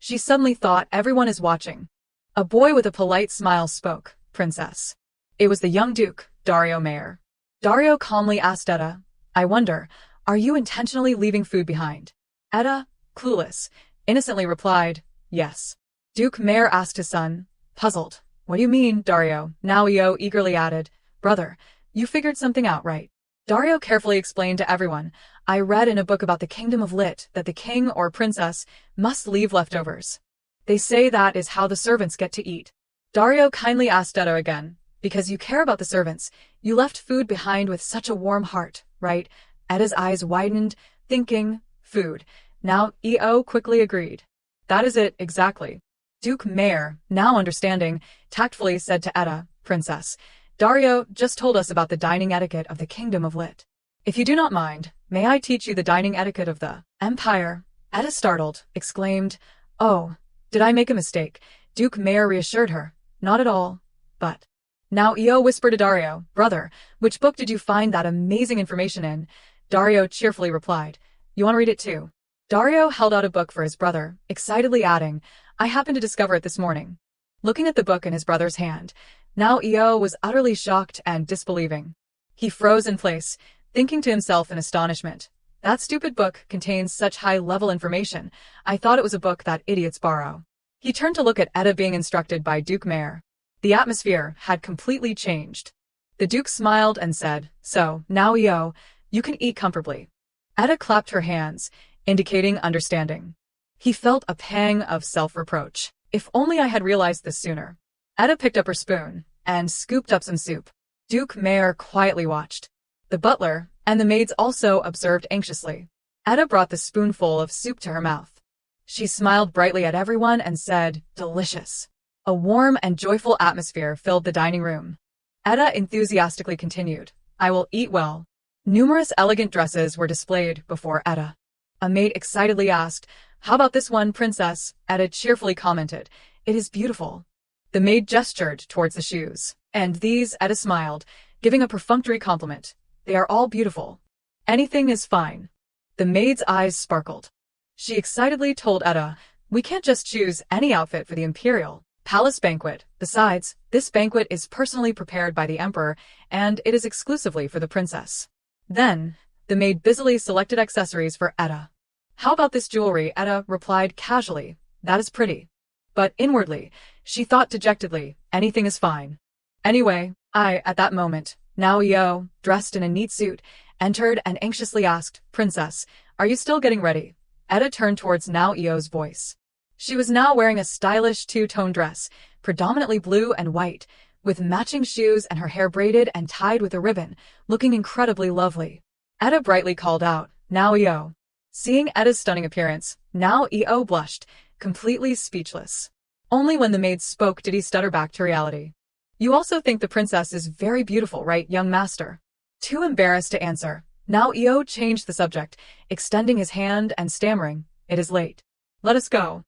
She suddenly thought everyone is watching. A boy with a polite smile spoke, "Princess." It was the young Duke, Dario Mayer. Dario calmly asked Etta, "I wonder, are you intentionally leaving food behind?" Etta, clueless, innocently replied, "Yes." Duke Mayer asked his son, puzzled, "What do you mean, Dario?" Now Io eagerly added, "Brother, you figured something out, right?" Dario carefully explained to everyone, "I read in a book about the kingdom of Lit that the king or princess must leave leftovers. They say that is how the servants get to eat." Dario kindly asked Etta again, "Because you care about the servants, you left food behind with such a warm heart, right?" Etta's eyes widened, thinking, food. Now EO quickly agreed. "That is it, exactly." Duke Mayer, now understanding, tactfully said to Etta, "Princess, Dario just told us about the dining etiquette of the Kingdom of Lit. If you do not mind, may I teach you the dining etiquette of the Empire?" Etta, startled, exclaimed, "Oh, did I make a mistake?" Duke Mayer reassured her, "Not at all, but..." Now EO whispered to Dario, "Brother, which book did you find that amazing information in?" Dario cheerfully replied, "You want to read it too?" Dario held out a book for his brother, excitedly adding, "I happened to discover it this morning." Looking at the book in his brother's hand, now EO was utterly shocked and disbelieving. He froze in place, thinking to himself in astonishment, "That stupid book contains such high-level information. I thought it was a book that idiots borrow." He turned to look at Etta being instructed by Duke Mayer. The atmosphere had completely changed. The Duke smiled and said, "So, now EO, you can eat comfortably." Etta clapped her hands, indicating understanding. He felt a pang of self-reproach. If only I had realized this sooner. Etta picked up her spoon and scooped up some soup. Duke Mayer quietly watched. The butler and the maids also observed anxiously. Etta brought the spoonful of soup to her mouth. She smiled brightly at everyone and said, "Delicious." A warm and joyful atmosphere filled the dining room. Etta enthusiastically continued, "I will eat well." Numerous elegant dresses were displayed before Etta. A maid excitedly asked, "How about this one, Princess?" Etta cheerfully commented, "It is beautiful." The maid gestured towards the shoes. "And these," Etta smiled, giving a perfunctory compliment. "They are all beautiful. Anything is fine." The maid's eyes sparkled. She excitedly told Etta, "We can't just choose any outfit for the Imperial Palace banquet. Besides, this banquet is personally prepared by the Emperor, and it is exclusively for the princess." Then, the maid busily selected accessories for Etta. "How about this jewelry?" Etta replied casually, "That is pretty." But inwardly, she thought dejectedly, "Anything is fine." Anyway, at that moment, now EO, dressed in a neat suit, entered and anxiously asked, "Princess, are you still getting ready?" Etta turned towards now EO's voice. She was now wearing a stylish two-tone dress, predominantly blue and white, with matching shoes and her hair braided and tied with a ribbon, looking incredibly lovely. Etta brightly called out, "Now EO." Seeing Etta's stunning appearance, now EO blushed, completely speechless. Only when the maid spoke did he stutter back to reality. "You also think the princess is very beautiful, right, young master?" Too embarrassed to answer, now EO changed the subject, extending his hand and stammering, "It is late. Let us go.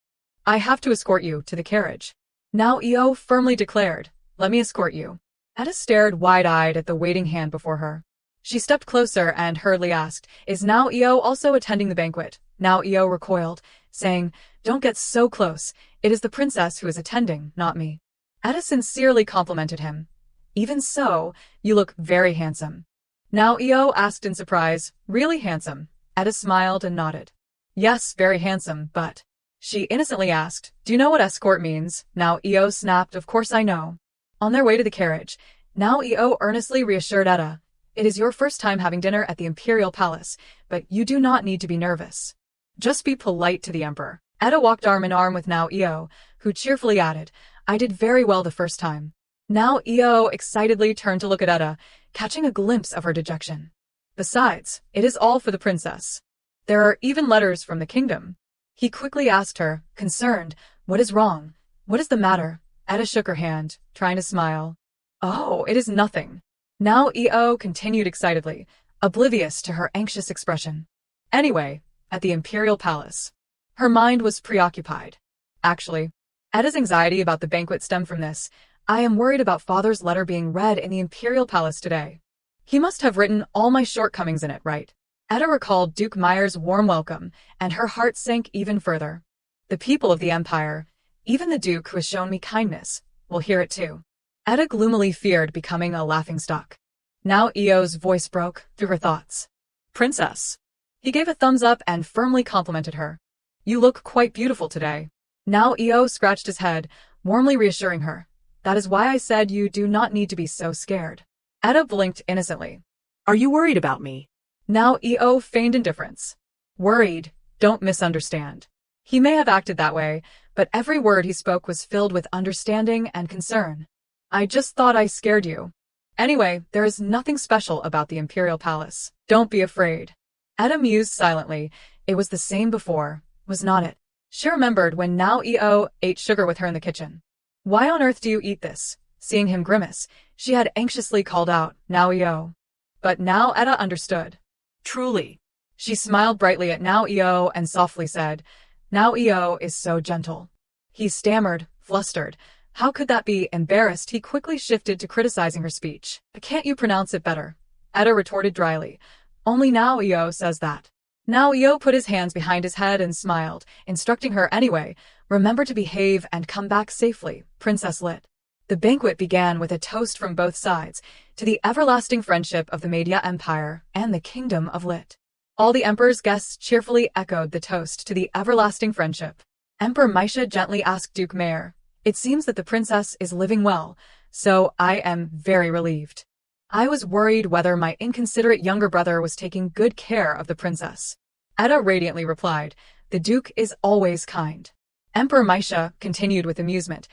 I have to escort you to the carriage." Now EO firmly declared, "Let me escort you." Etta stared wide-eyed at the waiting hand before her. She stepped closer and hurriedly asked, "Is now EO also attending the banquet?" Now EO recoiled, saying, "Don't get so close. It is the princess who is attending, not me." Etta sincerely complimented him. "Even so, you look very handsome." Now EO asked in surprise, "Really handsome?" Etta smiled and nodded. "Yes, very handsome, but..." She innocently asked, "Do you know what escort means?" Now EO snapped, "Of course I know." On their way to the carriage, now EO earnestly reassured Etta, "It is your first time having dinner at the Imperial Palace, but you do not need to be nervous. Just be polite to the Emperor." Etta walked arm in arm with now EO, who cheerfully added, "I did very well the first time." Now EO excitedly turned to look at Etta, catching a glimpse of her dejection. "Besides, it is all for the princess. There are even letters from the kingdom." He quickly asked her, concerned, "What is wrong? What is the matter?" Etta shook her hand, trying to smile. "Oh, it is nothing." Now EO continued excitedly, oblivious to her anxious expression. Anyway, at the Imperial Palace, her mind was preoccupied. Actually, Etta's anxiety about the banquet stemmed from this. "I am worried about father's letter being read in the Imperial Palace today. He must have written all my shortcomings in it, right?" Etta recalled Duke Mayer's warm welcome, and her heart sank even further. The people of the empire, even the Duke who has shown me kindness, will hear it too. Etta gloomily feared becoming a laughingstock. Now Eo's voice broke through her thoughts. Princess. He gave a thumbs up and firmly complimented her. You look quite beautiful today. Now Eo scratched his head, warmly reassuring her. That is why I said you do not need to be so scared. Etta blinked innocently. Are you worried about me? Now Eo feigned indifference. Worried, don't misunderstand. He may have acted that way, but every word he spoke was filled with understanding and concern. I just thought I scared you. Anyway, there is nothing special about the Imperial Palace. Don't be afraid. Etta mused silently. It was the same before, was not it? She remembered when Now Eo ate sugar with her in the kitchen. Why on earth do you eat this? Seeing him grimace, she had anxiously called out, Now Eo. But now Etta understood. Truly. She smiled brightly at Now Eo and softly said, Now Eo is so gentle. He stammered, flustered. How could that be? Embarrassed, he quickly shifted to criticizing her speech. Can't you pronounce it better? Etta retorted dryly. Only Now Eo says that. Now Eo put his hands behind his head and smiled, instructing her anyway, remember to behave and come back safely, Princess Lit. The banquet began with a toast from both sides to the everlasting friendship of the Media Empire and the Kingdom of Lit. All the Emperor's guests cheerfully echoed the toast to the everlasting friendship. Emperor Misha gently asked Duke Mayer, It seems that the princess is living well, so I am very relieved. I was worried whether my inconsiderate younger brother was taking good care of the princess. Etta radiantly replied, The Duke is always kind. Emperor Misha continued with amusement,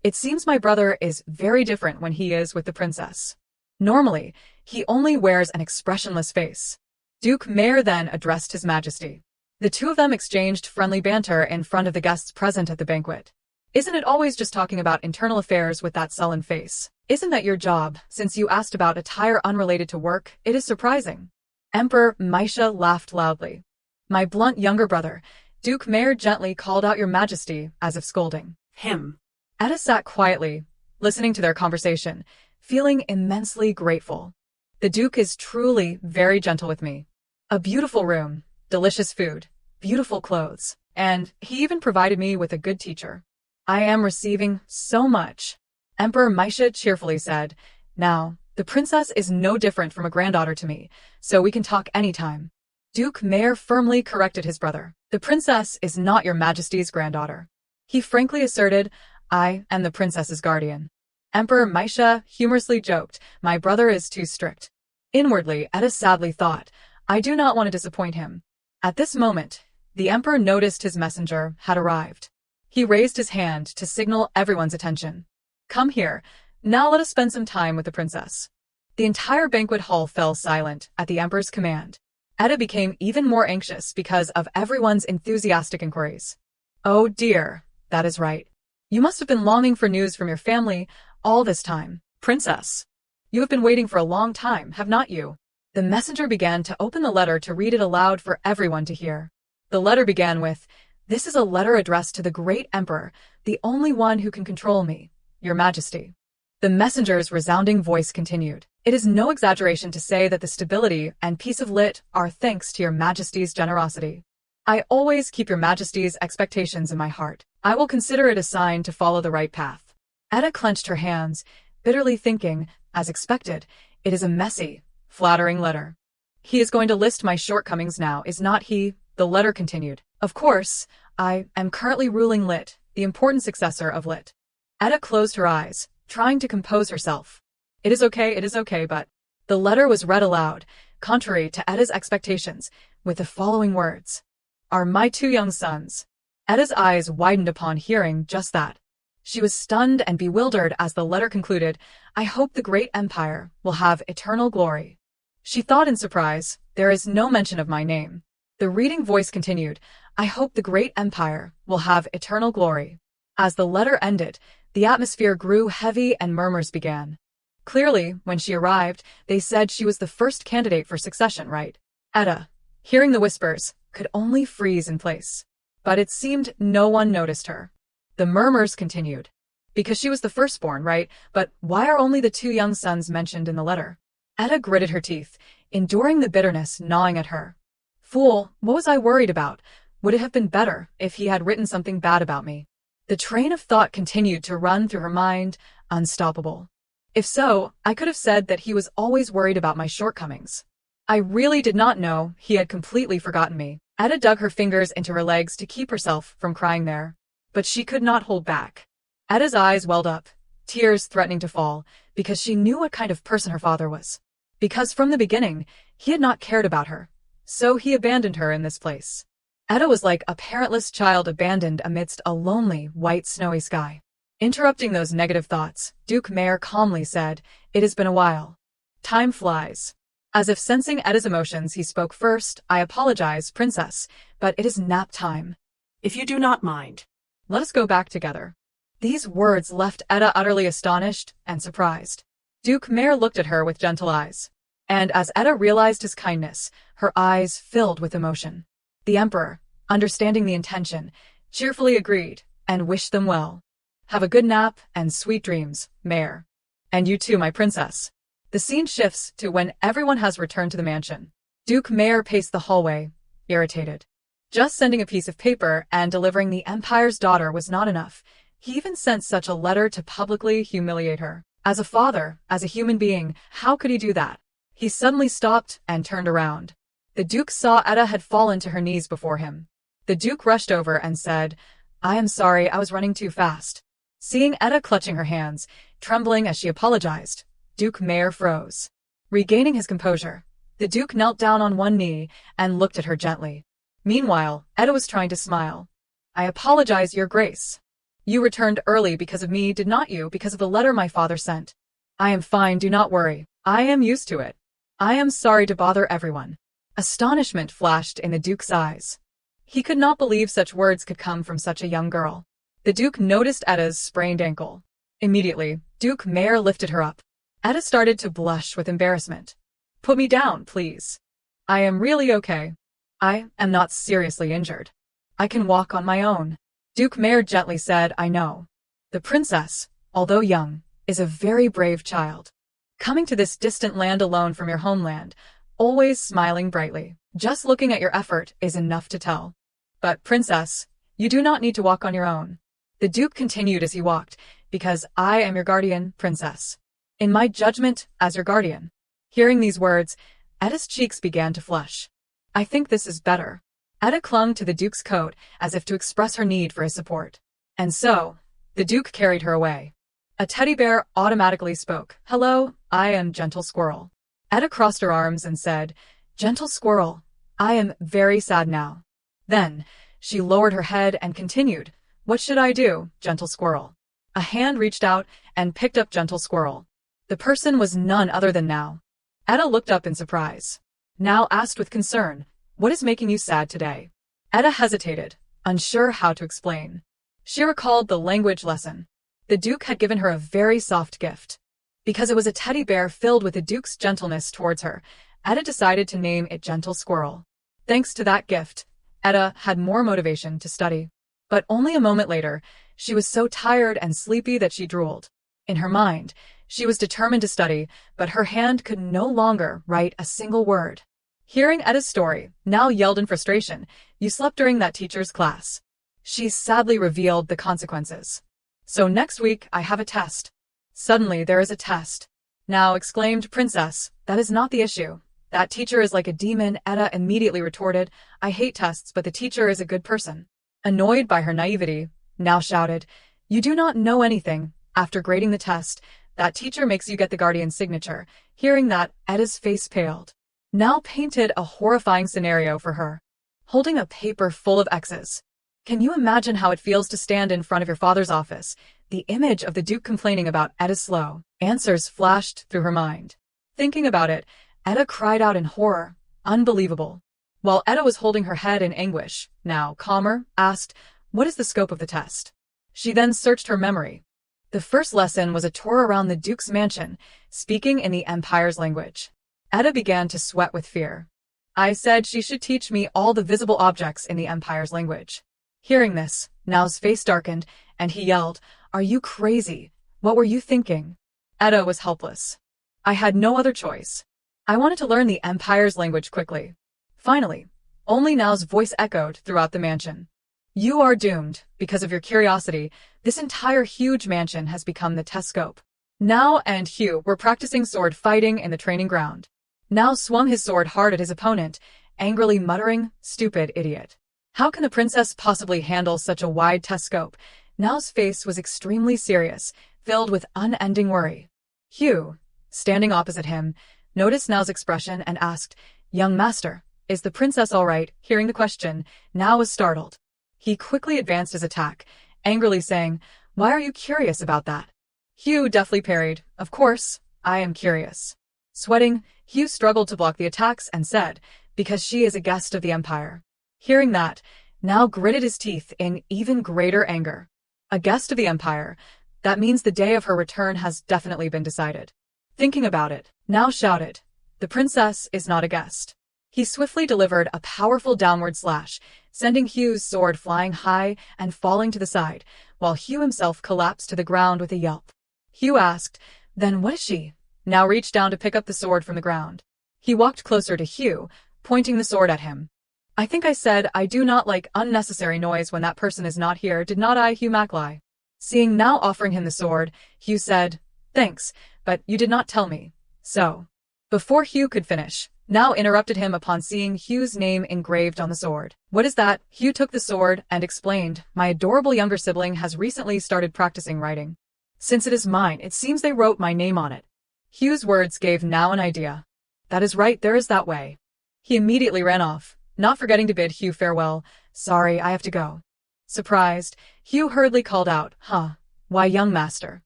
It seems my brother is very different when he is with the princess. Normally, he only wears an expressionless face. Duke Mayer then addressed His Majesty. The two of them exchanged friendly banter in front of the guests present at the banquet. Isn't it always just talking about internal affairs with that sullen face? Isn't that your job? Since you asked about attire unrelated to work, it is surprising. Emperor Misha laughed loudly. My blunt younger brother, Duke Mayer gently called out Your Majesty, as if scolding. Him. Etta sat quietly, listening to their conversation, feeling immensely grateful. The Duke is truly very gentle with me. A beautiful room, delicious food, beautiful clothes, and he even provided me with a good teacher. I am receiving so much. Emperor Misha cheerfully said, Now, the princess is no different from a granddaughter to me, so we can talk anytime. Duke Mayer firmly corrected his brother. The princess is not Your Majesty's granddaughter. He frankly asserted, I am the princess's guardian. Emperor Misha humorously joked, My brother is too strict. Inwardly, Etta sadly thought, I do not want to disappoint him. At this moment, the emperor noticed his messenger had arrived. He raised his hand to signal everyone's attention. Come here, now let us spend some time with the princess. The entire banquet hall fell silent at the emperor's command. Etta became even more anxious because of everyone's enthusiastic inquiries. Oh dear, that is right. You must have been longing for news from your family all this time, princess. You have been waiting for a long time, have not you? The messenger began to open the letter to read it aloud for everyone to hear. The letter began with, This is a letter addressed to the great emperor, the only one who can control me, Your Majesty. The messenger's resounding voice continued. It is no exaggeration to say that the stability and peace of Lit are thanks to Your Majesty's generosity. I always keep Your Majesty's expectations in my heart. I will consider it a sign to follow the right path. Etta clenched her hands, bitterly thinking, as expected, it is a messy, flattering letter. He is going to list my shortcomings now, is not he? The letter continued. Of course, I am currently ruling Lit, the important successor of Lit. Etta closed her eyes, trying to compose herself. It is okay, but... The letter was read aloud, contrary to Etta's expectations, with the following words. Are my two young sons. Etta's eyes widened upon hearing just that. She was stunned and bewildered as the letter concluded, I hope the great empire will have eternal glory. She thought in surprise, there is no mention of my name. The reading voice continued, I hope the great empire will have eternal glory. As the letter ended, the atmosphere grew heavy and murmurs began. Clearly, when she arrived, they said she was the first candidate for succession, right? Etta, hearing the whispers, could only freeze in place. But it seemed no one noticed her. The murmurs continued. Because she was the firstborn, right? But why are only the two young sons mentioned in the letter? Etta gritted her teeth, enduring the bitterness gnawing at her. Fool, what was I worried about? Would it have been better if he had written something bad about me? The train of thought continued to run through her mind, unstoppable. If so, I could have said that he was always worried about my shortcomings. I really did not know he had completely forgotten me. Etta dug her fingers into her legs to keep herself from crying there. But she could not hold back. Etta's eyes welled up, tears threatening to fall, because she knew what kind of person her father was. Because from the beginning, he had not cared about her. So he abandoned her in this place. Etta was like a parentless child abandoned amidst a lonely, white, snowy sky. Interrupting those negative thoughts, Duke Mayer calmly said, "It has been a while. Time flies." As if sensing Etta's emotions, he spoke first. "I apologize, Princess, but it is nap time. If you do not mind. Let us go back together." These words left Etta utterly astonished and surprised. Duke Mayer looked at her with gentle eyes. And as Etta realized his kindness, her eyes filled with emotion. The Emperor, understanding the intention, cheerfully agreed and wished them well. "Have a good nap and sweet dreams, Mayer. And you too, my princess." The scene shifts to when everyone has returned to the mansion. Duke Mayer paced the hallway, irritated. Just sending a piece of paper and delivering the Empire's daughter was not enough. He even sent such a letter to publicly humiliate her. As a father, as a human being, how could he do that? He suddenly stopped and turned around. The Duke saw Etta had fallen to her knees before him. The Duke rushed over and said, "I am sorry, I was running too fast." Seeing Etta clutching her hands, trembling as she apologized, Duke Mayer froze. Regaining his composure, the Duke knelt down on one knee and looked at her gently. Meanwhile, Etta was trying to smile. "I apologize, Your Grace. You returned early because of me, did not you, because of the letter my father sent?" "I am fine, do not worry. I am used to it. I am sorry to bother everyone." Astonishment flashed in the Duke's eyes. He could not believe such words could come from such a young girl. The Duke noticed Etta's sprained ankle. Immediately, Duke Mayer lifted her up. Etta started to blush with embarrassment. "Put me down, please. I am really okay. I am not seriously injured. I can walk on my own." Duke Mayer gently said, "I know. The princess, although young, is a very brave child. Coming to this distant land alone from your homeland, always smiling brightly. Just looking at your effort is enough to tell. But, princess, you do not need to walk on your own." The Duke continued as he walked, "Because I am your guardian, princess. In my judgment, as your guardian." Hearing these words, Etta's cheeks began to flush. "I think this is better." Etta clung to the Duke's coat as if to express her need for his support. And so, the Duke carried her away. A teddy bear automatically spoke. "Hello, I am Gentle Squirrel." Etta crossed her arms and said, "Gentle Squirrel, I am very sad now." Then, she lowered her head and continued, "What should I do, Gentle Squirrel?" A hand reached out and picked up Gentle Squirrel. The person was none other than Now. Etta looked up in surprise. Now asked with concern, "What is making you sad today?" Etta hesitated, unsure how to explain. She recalled the language lesson. The Duke had given her a very soft gift. Because it was a teddy bear filled with the Duke's gentleness towards her, Etta decided to name it Gentle Squirrel. Thanks to that gift, Etta had more motivation to study. But only a moment later, she was so tired and sleepy that she drooled. In her mind, she was determined to study, but her hand could no longer write a single word. Hearing Etta's story, Now yelled in frustration, "You slept during that teacher's class." She sadly revealed the consequences. "So next week I have a test." "Suddenly there is a test." Now exclaimed Princess, "That is not the issue. That teacher is like a demon." Etta immediately retorted, "I hate tests, but the teacher is a good person." Annoyed by her naivety, Now shouted, "You do not know anything. After grading the test, that teacher makes you get the guardian's signature." Hearing that, Etta's face paled. Now painted a horrifying scenario for her. Holding a paper full of X's. Can you imagine how it feels to stand in front of your father's office? The image of the Duke complaining about Etta's slow answers flashed through her mind. Thinking about it, Etta cried out in horror. Unbelievable. While Etta was holding her head in anguish, Now, calmer, asked, "What is the scope of the test?" She then searched her memory. The first lesson was a tour around the Duke's mansion, speaking in the Empire's language. Etta began to sweat with fear. "I said she should teach me all the visible objects in the Empire's language." Hearing this, Now's face darkened, and he yelled, "Are you crazy? What were you thinking?" Etta was helpless. "I had no other choice. I wanted to learn the Empire's language quickly." Finally, Only Nao's voice echoed throughout the mansion. You are doomed. Because of your curiosity, this entire huge mansion has become the test scope. Nao and Hugh were practicing sword fighting in the training ground. Nao swung his sword hard at his opponent, angrily muttering, "Stupid idiot. How can the princess possibly handle such a wide test scope?" Nao's face was extremely serious, filled with unending worry. Hugh, standing opposite him, noticed Nao's expression and asked, "Young master, is the princess all right?" Hearing the question, Nao was startled. He quickly advanced his attack, angrily saying, "Why are you curious about that?" Hugh deftly parried, "Of course, I am curious." Sweating, Hugh struggled to block the attacks and said, "Because she is a guest of the Empire." Hearing that, Nao gritted his teeth in even greater anger. A guest of the Empire? That means the day of her return has definitely been decided. Thinking about it, Nao shouted, "The princess is not a guest." He swiftly delivered a powerful downward slash, sending Hugh's sword flying high and falling to the side, while Hugh himself collapsed to the ground with a yelp. Hugh asked, "Then what is she?" Nao reached down to pick up the sword from the ground. He walked closer to Hugh, pointing the sword at him. "I think I said I do not like unnecessary noise when that person is not here, did not I, Hugh Mackley?" Seeing Nao offering him the sword, Hugh said, "Thanks, but you did not tell me, so." Before Hugh could finish, Nao interrupted him upon seeing Hugh's name engraved on the sword. "What is that?" Hugh took the sword and explained, "My adorable younger sibling has recently started practicing writing. Since it is mine, it seems they wrote my name on it." Hugh's words gave Nao an idea. "That is right, there is that way." He immediately ran off, not forgetting to bid Hugh farewell. "Sorry, I have to go." Surprised, Hugh hurriedly called out, "Huh? Why, young master?"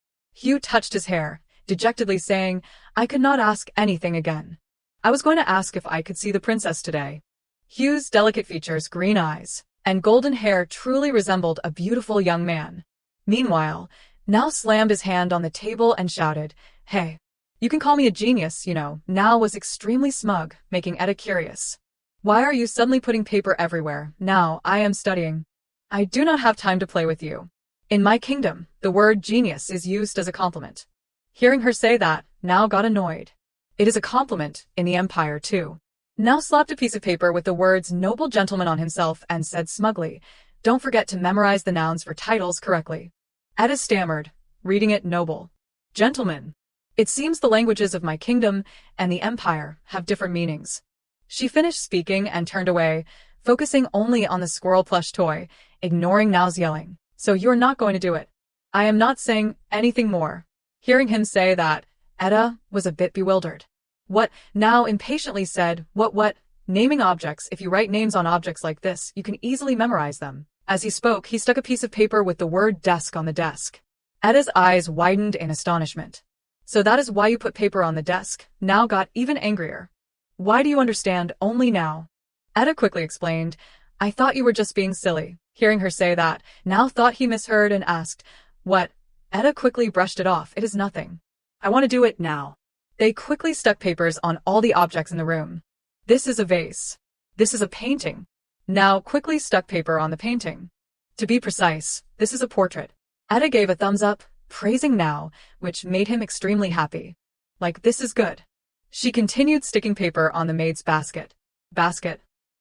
Hugh touched his hair, dejectedly saying, "I could not ask anything again. I was going to ask if I could see the princess today." Hugh's delicate features, green eyes, and golden hair truly resembled a beautiful young man. Meanwhile, Nao slammed his hand on the table and shouted, "Hey, you can call me a genius, you know." Nao was extremely smug, making Etta curious. "Why are you suddenly putting paper everywhere?" "Now, I am studying. I do not have time to play with you. In my kingdom, the word genius is used as a compliment." Hearing her say that, Nao got annoyed. It is a compliment in the Empire, too. Nao slapped a piece of paper with the words "noble gentleman" on himself and said smugly, "Don't forget to memorize the nouns for titles correctly." Etta stammered, reading it "noble gentleman." "It seems the languages of my kingdom and the Empire have different meanings." She finished speaking and turned away, focusing only on the squirrel plush toy, ignoring Nao's yelling. "So you're not going to do it?" "I am not saying anything more." Hearing him say that, Etta was a bit bewildered. "What?" Nao impatiently said, What? Naming objects. If you write names on objects like this, you can easily memorize them." As he spoke, he stuck a piece of paper with the word desk on the desk. Etta's eyes widened in astonishment. "So that is why you put paper on the desk?" Nao got even angrier. "Why do you understand only now?" Etta quickly explained, "I thought you were just being silly." Hearing her say that, Nao thought he misheard and asked, "What?" Etta quickly brushed it off. "It is nothing. I want to do it now." They quickly stuck papers on all the objects in the room. "This is a vase. This is a painting." Nao quickly stuck paper on the painting. "To be precise, this is a portrait." Etta gave a thumbs up, praising Nao, which made him extremely happy. "Like, this is good." She continued sticking paper on the maid's basket. "Basket."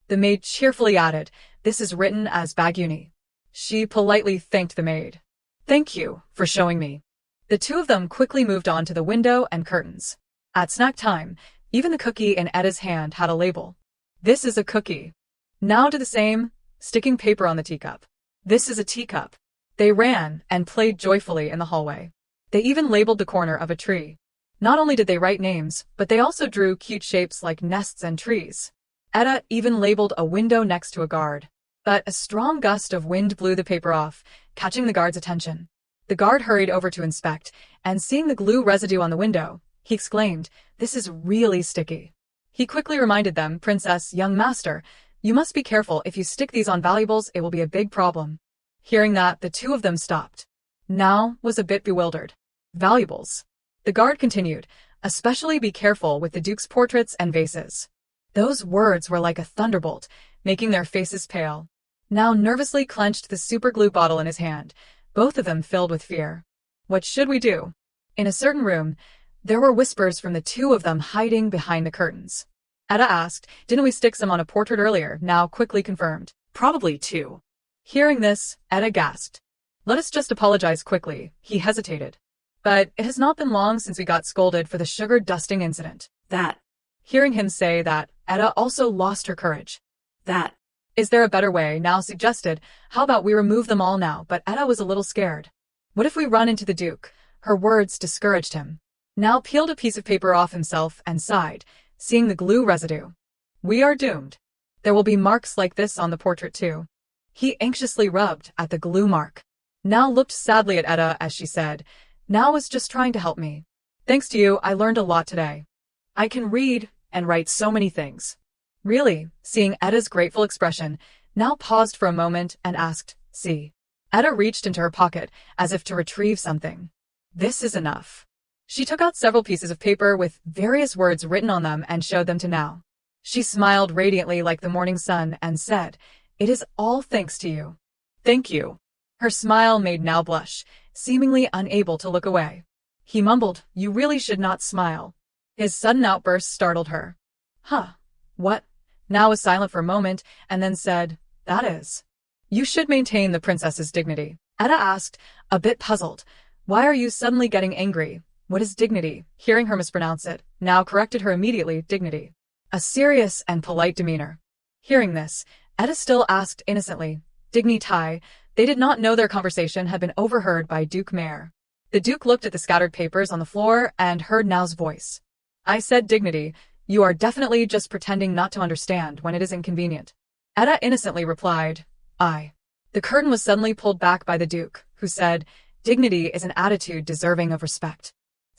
The maid cheerfully added, "This is written as Baguni." She politely thanked the maid. "Thank you for showing me." The two of them quickly moved on to the window and curtains. At snack time, even the cookie in Etta's hand had a label. "This is a cookie." Now do the same, sticking paper on the teacup. "This is a teacup." They ran and played joyfully in the hallway. They even labeled the corner of a tree. Not only did they write names, but they also drew cute shapes like nests and trees. Etta even labeled a window next to a guard. But a strong gust of wind blew the paper off, catching the guard's attention. The guard hurried over to inspect, and seeing the glue residue on the window, he exclaimed, "This is really sticky." He quickly reminded them, "Princess, young master, you must be careful. If you stick these on valuables, it will be a big problem." Hearing that, the two of them stopped. Nao was a bit bewildered. "Valuables?" The guard continued, "Especially be careful with the Duke's portraits and vases." Those words were like a thunderbolt, making their faces pale. Nao nervously clenched the superglue bottle in his hand, both of them filled with fear. What should we do? In a certain room, there were whispers from the two of them hiding behind the curtains. Etta asked. Didn't we stick some on a portrait earlier? Now quickly confirmed. Probably 2. Hearing this, Etta gasped. Let us just apologize quickly. He hesitated. But it has not been long since we got scolded for the sugar dusting incident. That. Hearing him say that, Etta also lost her courage. That. Is there a better way? Now suggested. How about we remove them all now? But Etta was a little scared. What if we run into the Duke? Her words discouraged him. Now peeled a piece of paper off himself and sighed, seeing the glue residue. We are doomed. There will be marks like this on the portrait too. He anxiously rubbed at the glue mark. Now looked sadly at Etta as she said, Now was just trying to help me. Thanks to you, I learned a lot today. I can read and write so many things. Really, seeing Etta's grateful expression, now paused for a moment and asked, See. Etta reached into her pocket as if to retrieve something. This is enough. She took out several pieces of paper with various words written on them and showed them to Now. She smiled radiantly like the morning sun and said, It is all thanks to you. Thank you. Her smile made Now blush, seemingly unable to look away. He mumbled, You really should not smile. His sudden outburst startled her. Huh. What? Now was silent for a moment and then said, That is. You should maintain the princess's dignity. Etta asked, a bit puzzled. Why are you suddenly getting angry? What is dignity? Hearing her mispronounce it, Now corrected her immediately, dignity. A serious and polite demeanor. Hearing this, Etta still asked innocently, Dignity. They did not know their conversation had been overheard by Duke Mayor. The Duke looked at the scattered papers on the floor and heard Now's voice. I said dignity. You are definitely just pretending not to understand when it is inconvenient. Etta innocently replied, I. The curtain was suddenly pulled back by the Duke, who said, Dignity is an attitude deserving of respect.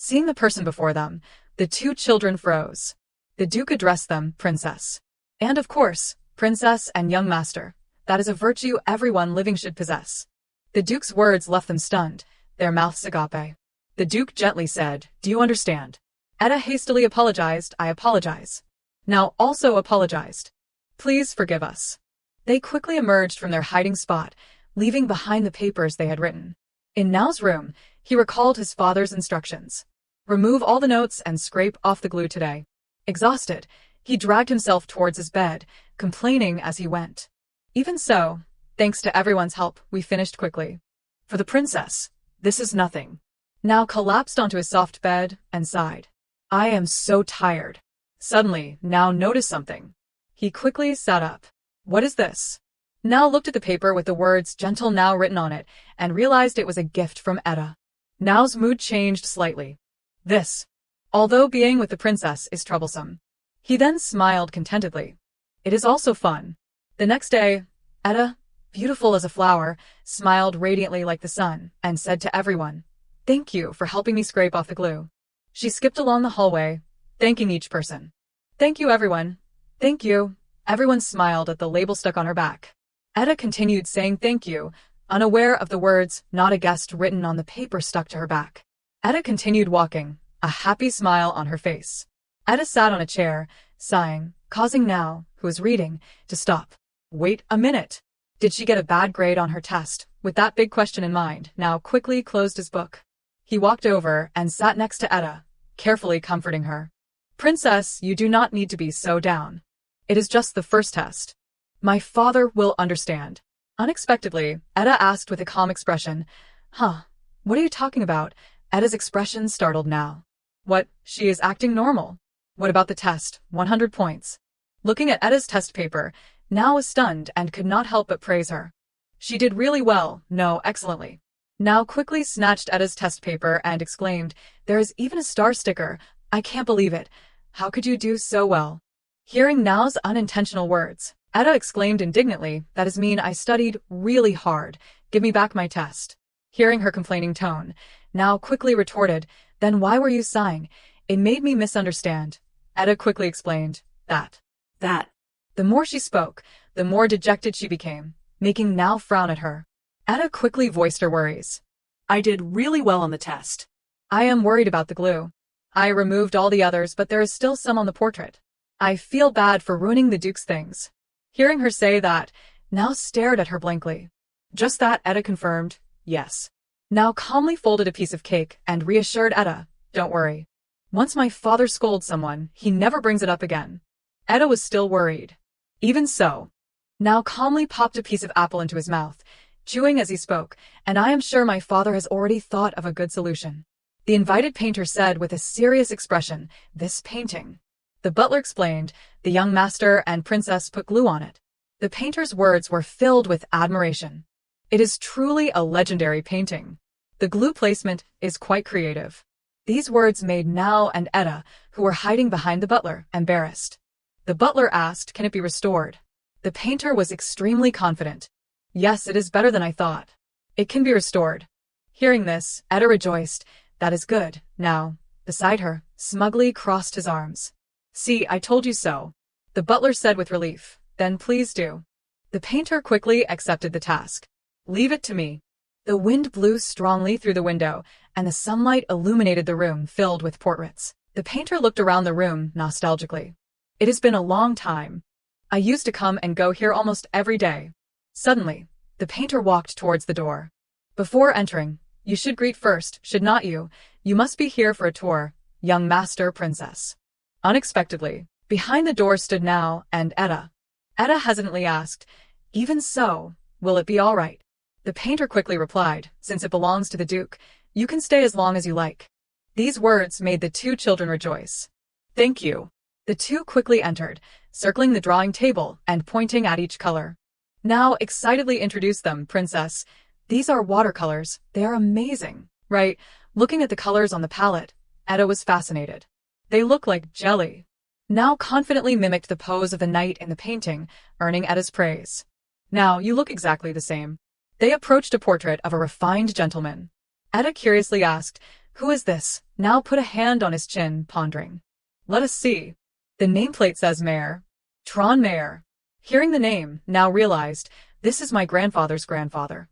Seeing the person before them, the two children froze. The Duke addressed them, Princess. And of course, Princess and young master. That is a virtue everyone living should possess. The Duke's words left them stunned, their mouths agape. The Duke gently said, Do you understand? Etta hastily apologized, I apologize. Now also apologized. Please forgive us. They quickly emerged from their hiding spot, leaving behind the papers they had written. In Now's room, he recalled his father's instructions. Remove all the notes and scrape off the glue today. Exhausted, he dragged himself towards his bed, complaining as he went. Even so, thanks to everyone's help, we finished quickly. For the princess, this is nothing. Now collapsed onto his soft bed and sighed. I am so tired. Suddenly, Now noticed something. He quickly sat up. What is this? Now looked at the paper with the words Gentle Now written on it and realized it was a gift from Etta. Now's mood changed slightly. This. Although being with the princess is troublesome. He then smiled contentedly. It is also fun. The next day, Etta, beautiful as a flower, smiled radiantly like the sun and said to everyone, Thank you for helping me scrape off the glue. She skipped along the hallway, thanking each person. Thank you, everyone. Thank you. Everyone smiled at the label stuck on her back. Etta continued saying thank you, unaware of the words, not a guest written on the paper stuck to her back. Etta continued walking, a happy smile on her face. Etta sat on a chair, sighing, causing Now, who was reading, to stop. Wait a minute. Did she get a bad grade on her test? With that big question in mind, Now quickly closed his book. He walked over and sat next to Etta, carefully comforting her. Princess, you do not need to be so down. It is just the first test. My father will understand. Unexpectedly, Etta asked with a calm expression, Huh, what are you talking about? Etta's expression startled Now. What, she is acting normal. What about the test? 100 points. Looking at Etta's test paper, Now was stunned and could not help but praise her. She did really well, no, excellently. Now quickly snatched Etta's test paper and exclaimed, There is even a star sticker. I can't believe it. How could you do so well? Hearing Now's unintentional words, Etta exclaimed indignantly, That is mean. I studied really hard. Give me back my test. Hearing her complaining tone, Now quickly retorted, Then why were you sighing? It made me misunderstand. Etta quickly explained, That. The more she spoke, the more dejected she became, making Now frown at her. Etta quickly voiced her worries. I did really well on the test. I am worried about the glue. I removed all the others, but there is still some on the portrait. I feel bad for ruining the Duke's things. Hearing her say that, Now stared at her blankly. Just that, Etta confirmed, yes. Now calmly folded a piece of cake and reassured Etta, Don't worry. Once my father scolds someone, he never brings it up again. Eda was still worried. Even so, now calmly popped a piece of apple into his mouth, chewing as he spoke, and I am sure my father has already thought of a good solution. The invited painter said with a serious expression, "This painting." The butler explained, the young master and princess put glue on it. The painter's words were filled with admiration. It is truly a legendary painting. The glue placement is quite creative. These words made Now and Eda, who were hiding behind the butler, embarrassed. The butler asked, can it be restored? The painter was extremely confident. Yes, it is better than I thought. It can be restored. Hearing this, Eda rejoiced. That is good. Now, beside her, smugly crossed his arms. See, I told you so. The butler said with relief. Then please do. The painter quickly accepted the task. Leave it to me. The wind blew strongly through the window, and the sunlight illuminated the room filled with portraits. The painter looked around the room nostalgically. It has been a long time. I used to come and go here almost every day. Suddenly, the painter walked towards the door. Before entering, you should greet first, should not you? You must be here for a tour, young master princess. Unexpectedly, behind the door stood Now and Eda. Eda hesitantly asked, even so, will it be all right? The painter quickly replied, since it belongs to the Duke, you can stay as long as you like. These words made the two children rejoice. Thank you. The two quickly entered, circling the drawing table and pointing at each color. Now excitedly introduced them, Princess. These are watercolors. They are amazing. Right, looking at the colors on the palette, Eda was fascinated. They look like jelly. Now confidently mimicked the pose of the knight in the painting, earning Eda's praise. Now you look exactly the same. They approached a portrait of a refined gentleman. Eda curiously asked, who is this? Now put a hand on his chin, pondering. Let us see. The nameplate says Mayor. Tron Mayor. Hearing the name, Now realized, this is my grandfather's grandfather.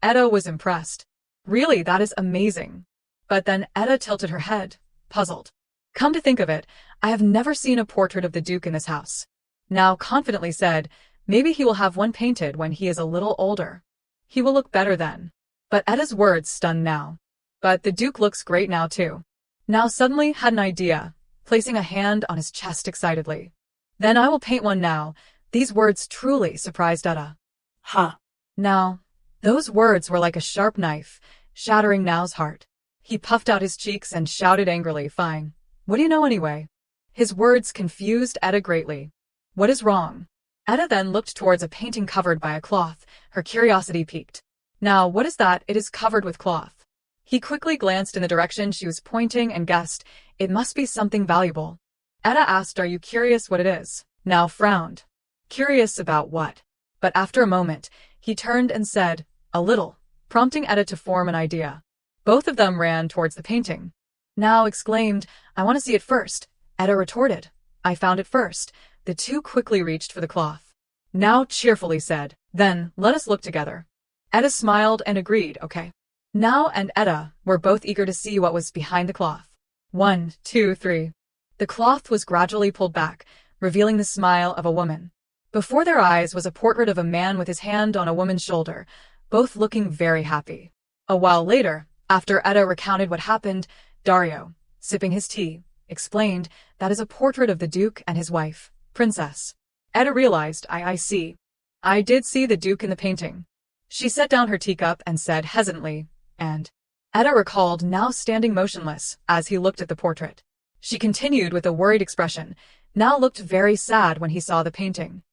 Eda was impressed. Really, that is amazing. But then Eda tilted her head, puzzled. Come to think of it, I have never seen a portrait of the Duke in this house. Now confidently said, maybe he will have one painted when he is a little older. He will look better then. But Eda's words stunned Now. But the Duke looks great now too. Now suddenly had an idea, placing a hand on his chest excitedly. Then I will paint one now. These words truly surprised Eda. Huh. Now, those words were like a sharp knife, shattering Now's heart. He puffed out his cheeks and shouted angrily, fine. What do you know anyway? His words confused Eda greatly. What is wrong? Eda then looked towards a painting covered by a cloth, her curiosity piqued. Now, what is that? It is covered with cloth. He quickly glanced in the direction she was pointing and guessed, it must be something valuable. Eda asked, are you curious what it is? Now frowned. Curious about what? But after a moment, he turned and said, a little, prompting Eda to form an idea. Both of them ran towards the painting. Now exclaimed, I want to see it first. Eda retorted, I found it first. The two quickly reached for the cloth. Now cheerfully said, then, let us look together. Eda smiled and agreed, okay. Now and Eda were both eager to see what was behind the cloth. 1, 2, 3. The cloth was gradually pulled back, revealing the smile of a woman. Before their eyes was a portrait of a man with his hand on a woman's shoulder, both looking very happy. A while later, after Eda recounted what happened, Dario, sipping his tea, explained, that is a portrait of the Duke and his wife, Princess. Eda realized, I see. I did see the Duke in the painting. She set down her teacup and said hesitantly, and Eda recalled Now standing motionless as he looked at the portrait. She continued with a worried expression, Now looked very sad when he saw the painting.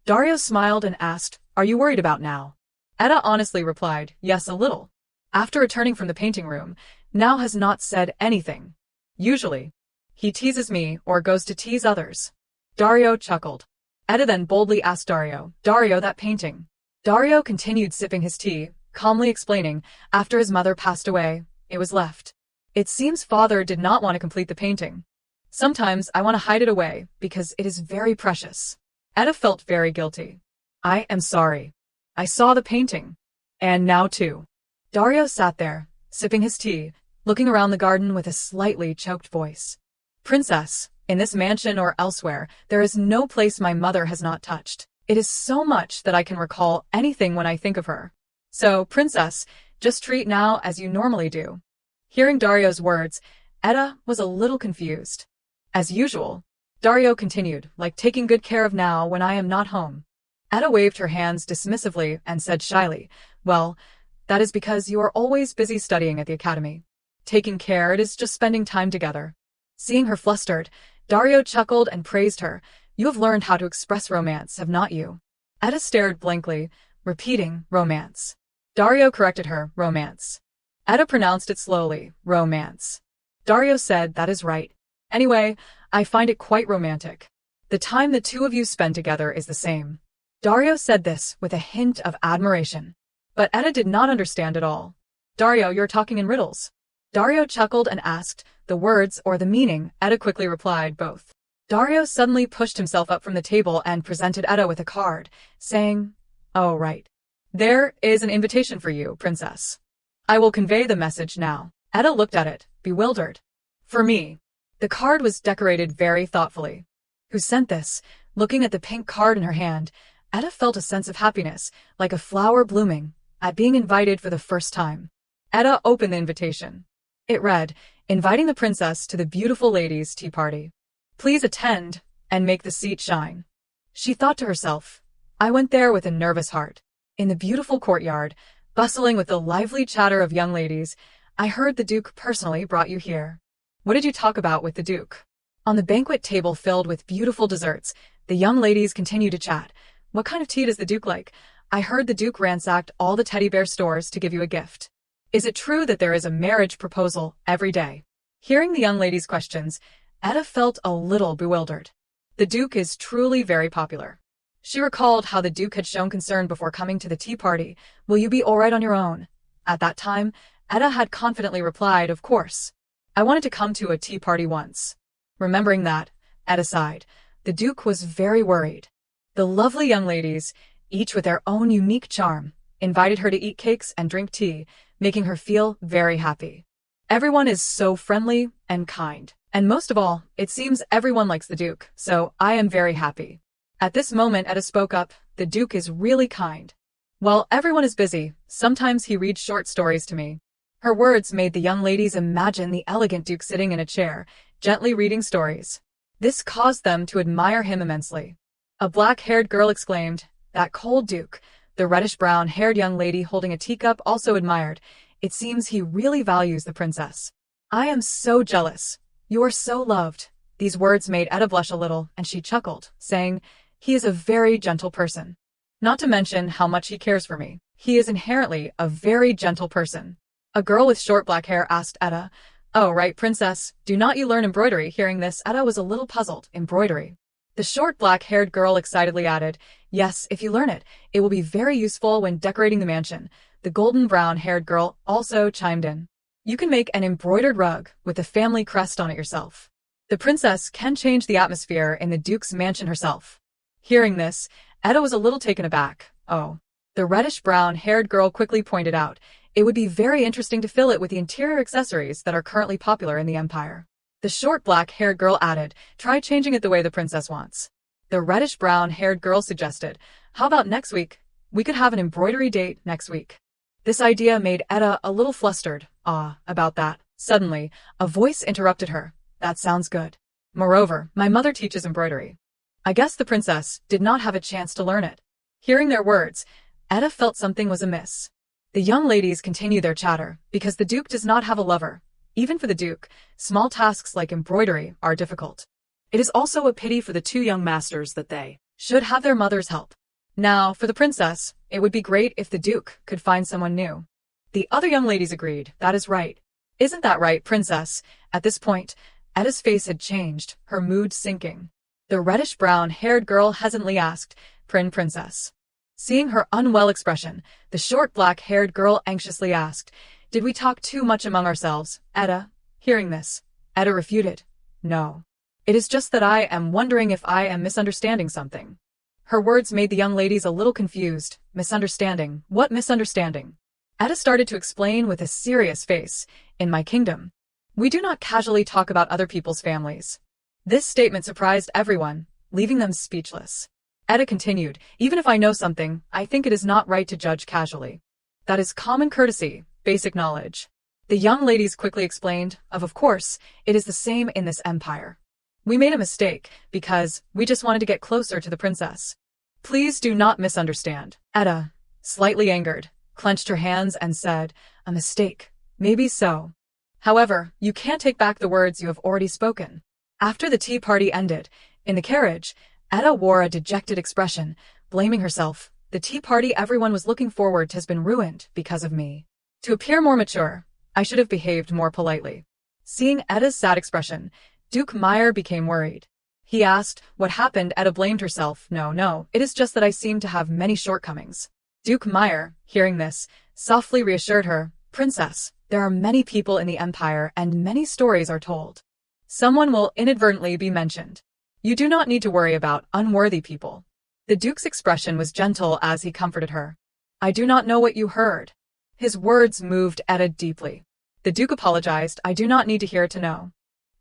Dario smiled and asked, are you worried about Now? Eda honestly replied, yes, a little. After returning from the painting room, Now has not said anything. Usually, he teases me or goes to tease others. Dario chuckled. Eda then boldly asked Dario, that painting. Dario continued sipping his tea, calmly explaining, after his mother passed away, it was left. It seems father did not want to complete the painting. Sometimes I want to hide it away because it is very precious. Eda felt very guilty. I am sorry. I saw the painting. And now too. Dario sat there, sipping his tea, looking around the garden with a slightly choked voice. Princess, in this mansion or elsewhere, there is no place my mother has not touched. It is so much that I can recall anything when I think of her. So, Princess, just treat Now as you normally do. Hearing Dario's words, Eda was a little confused. As usual, Dario continued, like taking good care of now when I am not home. Etta waved her hands dismissively and said shyly, well, that is because you are always busy studying at the academy. Taking care, it is just spending time together. Seeing her flustered, Dario chuckled and praised her. You have learned how to express romance, have not you? Etta stared blankly, repeating, romance. Dario corrected her, romance. Etta pronounced it slowly, romance. Dario said, that is right. Anyway, I find it quite romantic. The time the two of you spend together is the same. Dario said this with a hint of admiration. But Etta did not understand at all. Dario, you're talking in riddles. Dario chuckled and asked, the words or the meaning? Etta quickly replied, both. Dario suddenly pushed himself up from the table and presented Etta with a card, saying, oh right. There is an invitation for you, princess. I will convey the message now. Etta looked at it, bewildered. For me. The card was decorated very thoughtfully. Who sent this? Looking at the pink card in her hand, Etta felt a sense of happiness, like a flower blooming, at being invited for the first time. Etta opened the invitation. It read, inviting the princess to the beautiful ladies' tea party. Please attend and make the seat shine. She thought to herself, I went there with a nervous heart. In the beautiful courtyard, bustling with the lively chatter of young ladies, I heard the Duke personally brought you here. What did you talk about with the Duke? On the banquet table filled with beautiful desserts, the young ladies continued to chat. What kind of tea does the Duke like? I heard the Duke ransacked all the teddy bear stores to give you a gift. Is it true that there is a marriage proposal every day? Hearing the young ladies' questions, Etta felt a little bewildered. The Duke is truly very popular. She recalled how the Duke had shown concern before coming to the tea party. Will you be all right on your own? At that time, Etta had confidently replied, of course. I wanted to come to a tea party once. Remembering that, Etta sighed. The Duke was very worried. The lovely young ladies, each with their own unique charm, invited her to eat cakes and drink tea, making her feel very happy. Everyone is so friendly and kind. And most of all, it seems everyone likes the Duke, so I am very happy. At this moment, Etta spoke up, the Duke is really kind. While everyone is busy, sometimes he reads short stories to me. Her words made the young ladies imagine the elegant Duke sitting in a chair, gently reading stories. This caused them to admire him immensely. A black-haired girl exclaimed, that cold Duke. The reddish-brown-haired young lady holding a teacup also admired. It seems he really values the princess. I am so jealous. You are so loved. These words made Etta blush a little, and she chuckled, saying, he is a very gentle person. Not to mention how much he cares for me. He is inherently a very gentle person. A girl with short black hair asked Etta, oh right, princess, do not you learn embroidery? Hearing this, Etta was a little puzzled. Embroidery. The short black-haired girl excitedly added, yes, if you learn it, it will be very useful when decorating the mansion. The golden brown-haired girl also chimed in. You can make an embroidered rug with the family crest on it yourself. The princess can change the atmosphere in the Duke's mansion herself. Hearing this, Etta was a little taken aback. Oh. The reddish-brown-haired girl quickly pointed out, it would be very interesting to fill it with the interior accessories that are currently popular in the empire. The short black-haired girl added, try changing it the way the princess wants. The reddish-brown-haired girl suggested, how about next week? We could have an embroidery date next week. This idea made Etta a little flustered. About that. Suddenly, a voice interrupted her. That sounds good. Moreover, my mother teaches embroidery. I guess the princess did not have a chance to learn it. Hearing their words, Etta felt something was amiss. The young ladies continued their chatter, because the Duke does not have a lover. Even for the Duke, small tasks like embroidery are difficult. It is also a pity for the two young masters that they should have their mother's help. Now, for the princess, it would be great if the Duke could find someone new. The other young ladies agreed, that is right. Isn't that right, princess? At this point, Etta's face had changed, her mood sinking. The reddish-brown-haired girl hesitantly asked, Princess. Seeing her unwell expression, the short black-haired girl anxiously asked, did we talk too much among ourselves, Etta? Hearing this, Etta refuted, no. It is just that I am wondering if I am misunderstanding something. Her words made the young ladies a little confused. Misunderstanding? What misunderstanding? Etta started to explain with a serious face. In my kingdom, we do not casually talk about other people's families. This statement surprised everyone, leaving them speechless. Etta continued, even if I know something, I think it is not right to judge casually. That is common courtesy, basic knowledge. The young ladies quickly explained, of course, it is the same in this empire. We made a mistake because we just wanted to get closer to the princess. Please do not misunderstand. Etta, slightly angered, clenched her hands and said, a mistake. Maybe so. However, you can't take back the words you have already spoken. After the tea party ended, in the carriage, Etta wore a dejected expression, blaming herself. The tea party everyone was looking forward to has been ruined because of me. To appear more mature, I should have behaved more politely. Seeing Etta's sad expression, Duke Meyer became worried. He asked, what happened? Etta blamed herself. No, it is just that I seem to have many shortcomings. Duke Meyer, hearing this, softly reassured her, Princess, there are many people in the Empire and many stories are told. Someone will inadvertently be mentioned. You do not need to worry about unworthy people. The Duke's expression was gentle as he comforted her. I do not know what you heard. His words moved Etta deeply. The Duke apologized. I do not need to hear to know.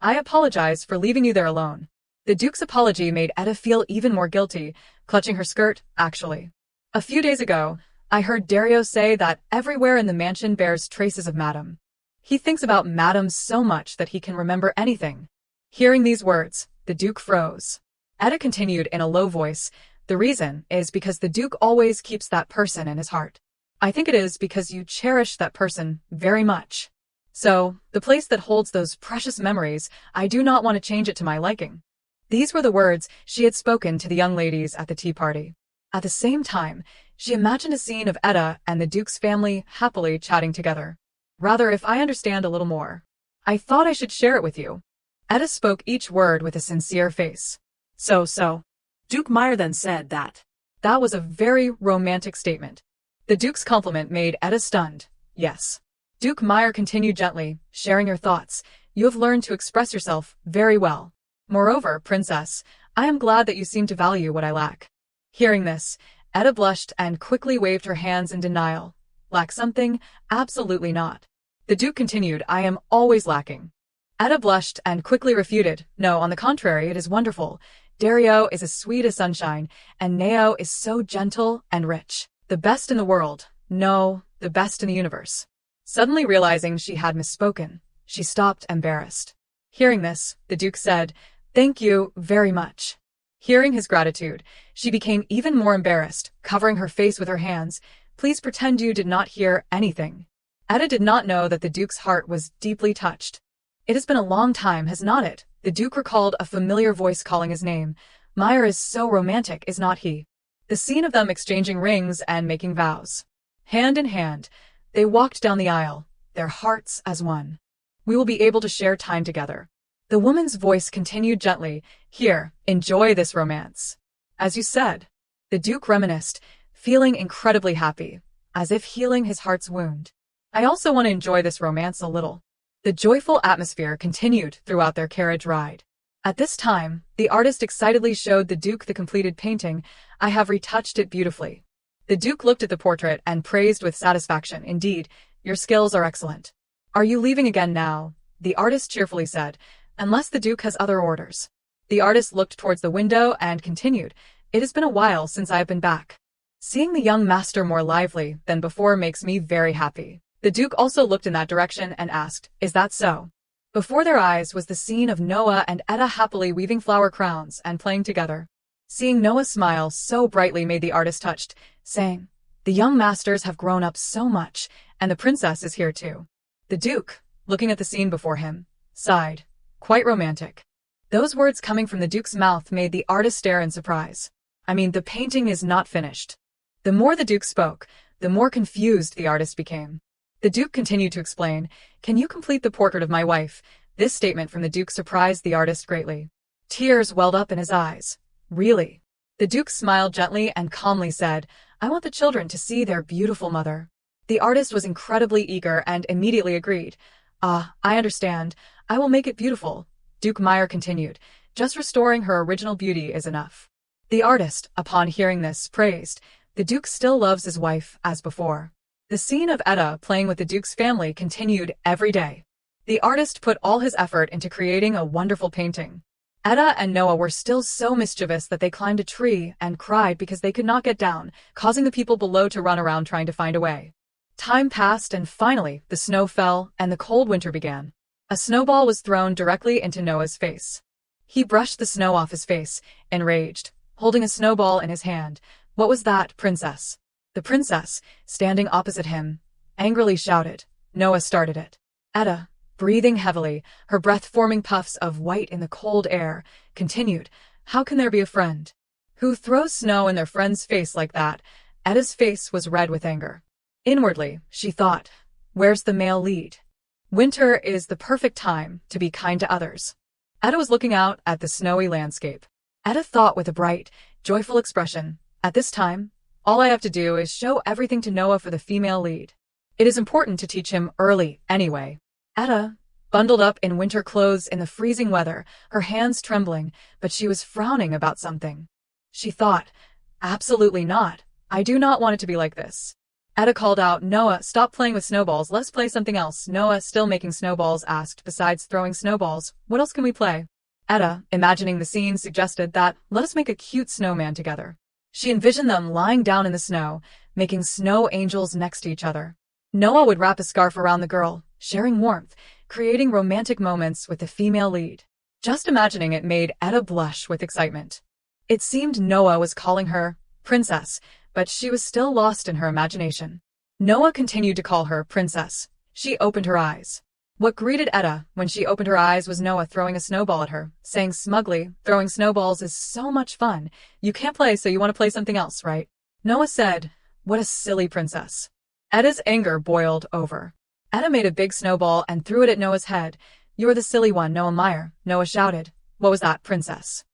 I apologize for leaving you there alone. The Duke's apology made Etta feel even more guilty, clutching her skirt, actually. A few days ago, I heard Dario say that everywhere in the mansion bears traces of Madame. He thinks about Madame so much that he can remember anything. Hearing these words, the Duke froze. Etta continued in a low voice, the reason is because the Duke always keeps that person in his heart. I think it is because you cherish that person very much. So, the place that holds those precious memories, I do not want to change it to my liking. These were the words she had spoken to the young ladies at the tea party. At the same time, she imagined a scene of Etta and the Duke's family happily chatting together. Rather, if I understand a little more. I thought I should share it with you. Etta spoke each word with a sincere face. So. Duke Meyer then said that. That was a very romantic statement. The Duke's compliment made Etta stunned. Yes. Duke Meyer continued gently, sharing her thoughts. You have learned to express yourself very well. Moreover, Princess, I am glad that you seem to value what I lack. Hearing this, Etta blushed and quickly waved her hands in denial. Lack something? Absolutely not. The Duke continued, I am always lacking. Etta blushed and quickly refuted, no, on the contrary, it is wonderful. Dario is as sweet as sunshine, and Neo is so gentle and rich. The best in the world. No, the best in the universe. Suddenly realizing she had misspoken, she stopped embarrassed. Hearing this, the Duke said, Thank you very much. Hearing his gratitude, she became even more embarrassed, covering her face with her hands. Please pretend you did not hear anything. Etta did not know that the Duke's heart was deeply touched. It has been a long time, has not it? The Duke recalled a familiar voice calling his name. Meyer is so romantic, is not he? The scene of them exchanging rings and making vows. Hand in hand, they walked down the aisle, their hearts as one. We will be able to share time together. The woman's voice continued gently, Here, enjoy this romance. As you said. The Duke reminisced, feeling incredibly happy, as if healing his heart's wound. I also want to enjoy this romance a little. The joyful atmosphere continued throughout their carriage ride. At this time, the artist excitedly showed the Duke the completed painting. I have retouched it beautifully. The Duke looked at the portrait and praised with satisfaction. Indeed, your skills are excellent. Are you leaving again now? The artist cheerfully said, unless the Duke has other orders. The artist looked towards the window and continued, It has been a while since I have been back. Seeing the young master more lively than before makes me very happy. The Duke also looked in that direction and asked, Is that so? Before their eyes was the scene of Noah and Etta happily weaving flower crowns and playing together. Seeing Noah smile so brightly made the artist touched, saying, The young masters have grown up so much, and the princess is here too. The Duke, looking at the scene before him, sighed. Quite romantic. Those words coming from the Duke's mouth made the artist stare in surprise. I mean, the painting is not finished. The more the Duke spoke, the more confused the artist became. The Duke continued to explain, Can you complete the portrait of my wife? This statement from the Duke surprised the artist greatly. Tears welled up in his eyes. Really? The Duke smiled gently and calmly said, I want the children to see their beautiful mother. The artist was incredibly eager and immediately agreed. Ah, I understand. I will make it beautiful. Duke Meyer continued, Just restoring her original beauty is enough. The artist, upon hearing this, praised, The Duke still loves his wife as before. The scene of Etta playing with the Duke's family continued every day. The artist put all his effort into creating a wonderful painting. Etta and Noah were still so mischievous that they climbed a tree and cried because they could not get down, causing the people below to run around trying to find a way. Time passed and finally the snow fell and the cold winter began. A snowball was thrown directly into Noah's face. He brushed the snow off his face, enraged, holding a snowball in his hand. What was that, princess? The princess, standing opposite him, angrily shouted. Noah started it. Etta, breathing heavily, her breath forming puffs of white in the cold air, continued. How can there be a friend who throws snow in their friend's face like that? Etta's face was red with anger. Inwardly, she thought, where's the male lead? Winter is the perfect time to be kind to others. Etta was looking out at the snowy landscape. Etta thought with a bright, joyful expression, at this time, all I have to do is show everything to Noah for the female lead. It is important to teach him early, anyway. Etta, bundled up in winter clothes in the freezing weather, her hands trembling, but she was frowning about something. She thought, absolutely not. I do not want it to be like this. Etta called out, Noah, stop playing with snowballs, let's play something else. Noah, still making snowballs, asked, besides throwing snowballs, what else can we play? Etta, imagining the scene, suggested that, let us make a cute snowman together. She envisioned them lying down in the snow, making snow angels next to each other. Noah would wrap a scarf around the girl, sharing warmth, creating romantic moments with the female lead. Just imagining it made Etta blush with excitement. It seemed Noah was calling her princess, but she was still lost in her imagination. Noah continued to call her princess. She opened her eyes. What greeted Etta when she opened her eyes was Noah throwing a snowball at her, saying smugly, throwing snowballs is so much fun. You can't play, so you want to play something else, right? Noah said, what a silly princess. Etta's anger boiled over. Etta made a big snowball and threw it at Noah's head. You're the silly one, Noah Meyer, Noah shouted. What was that, princess?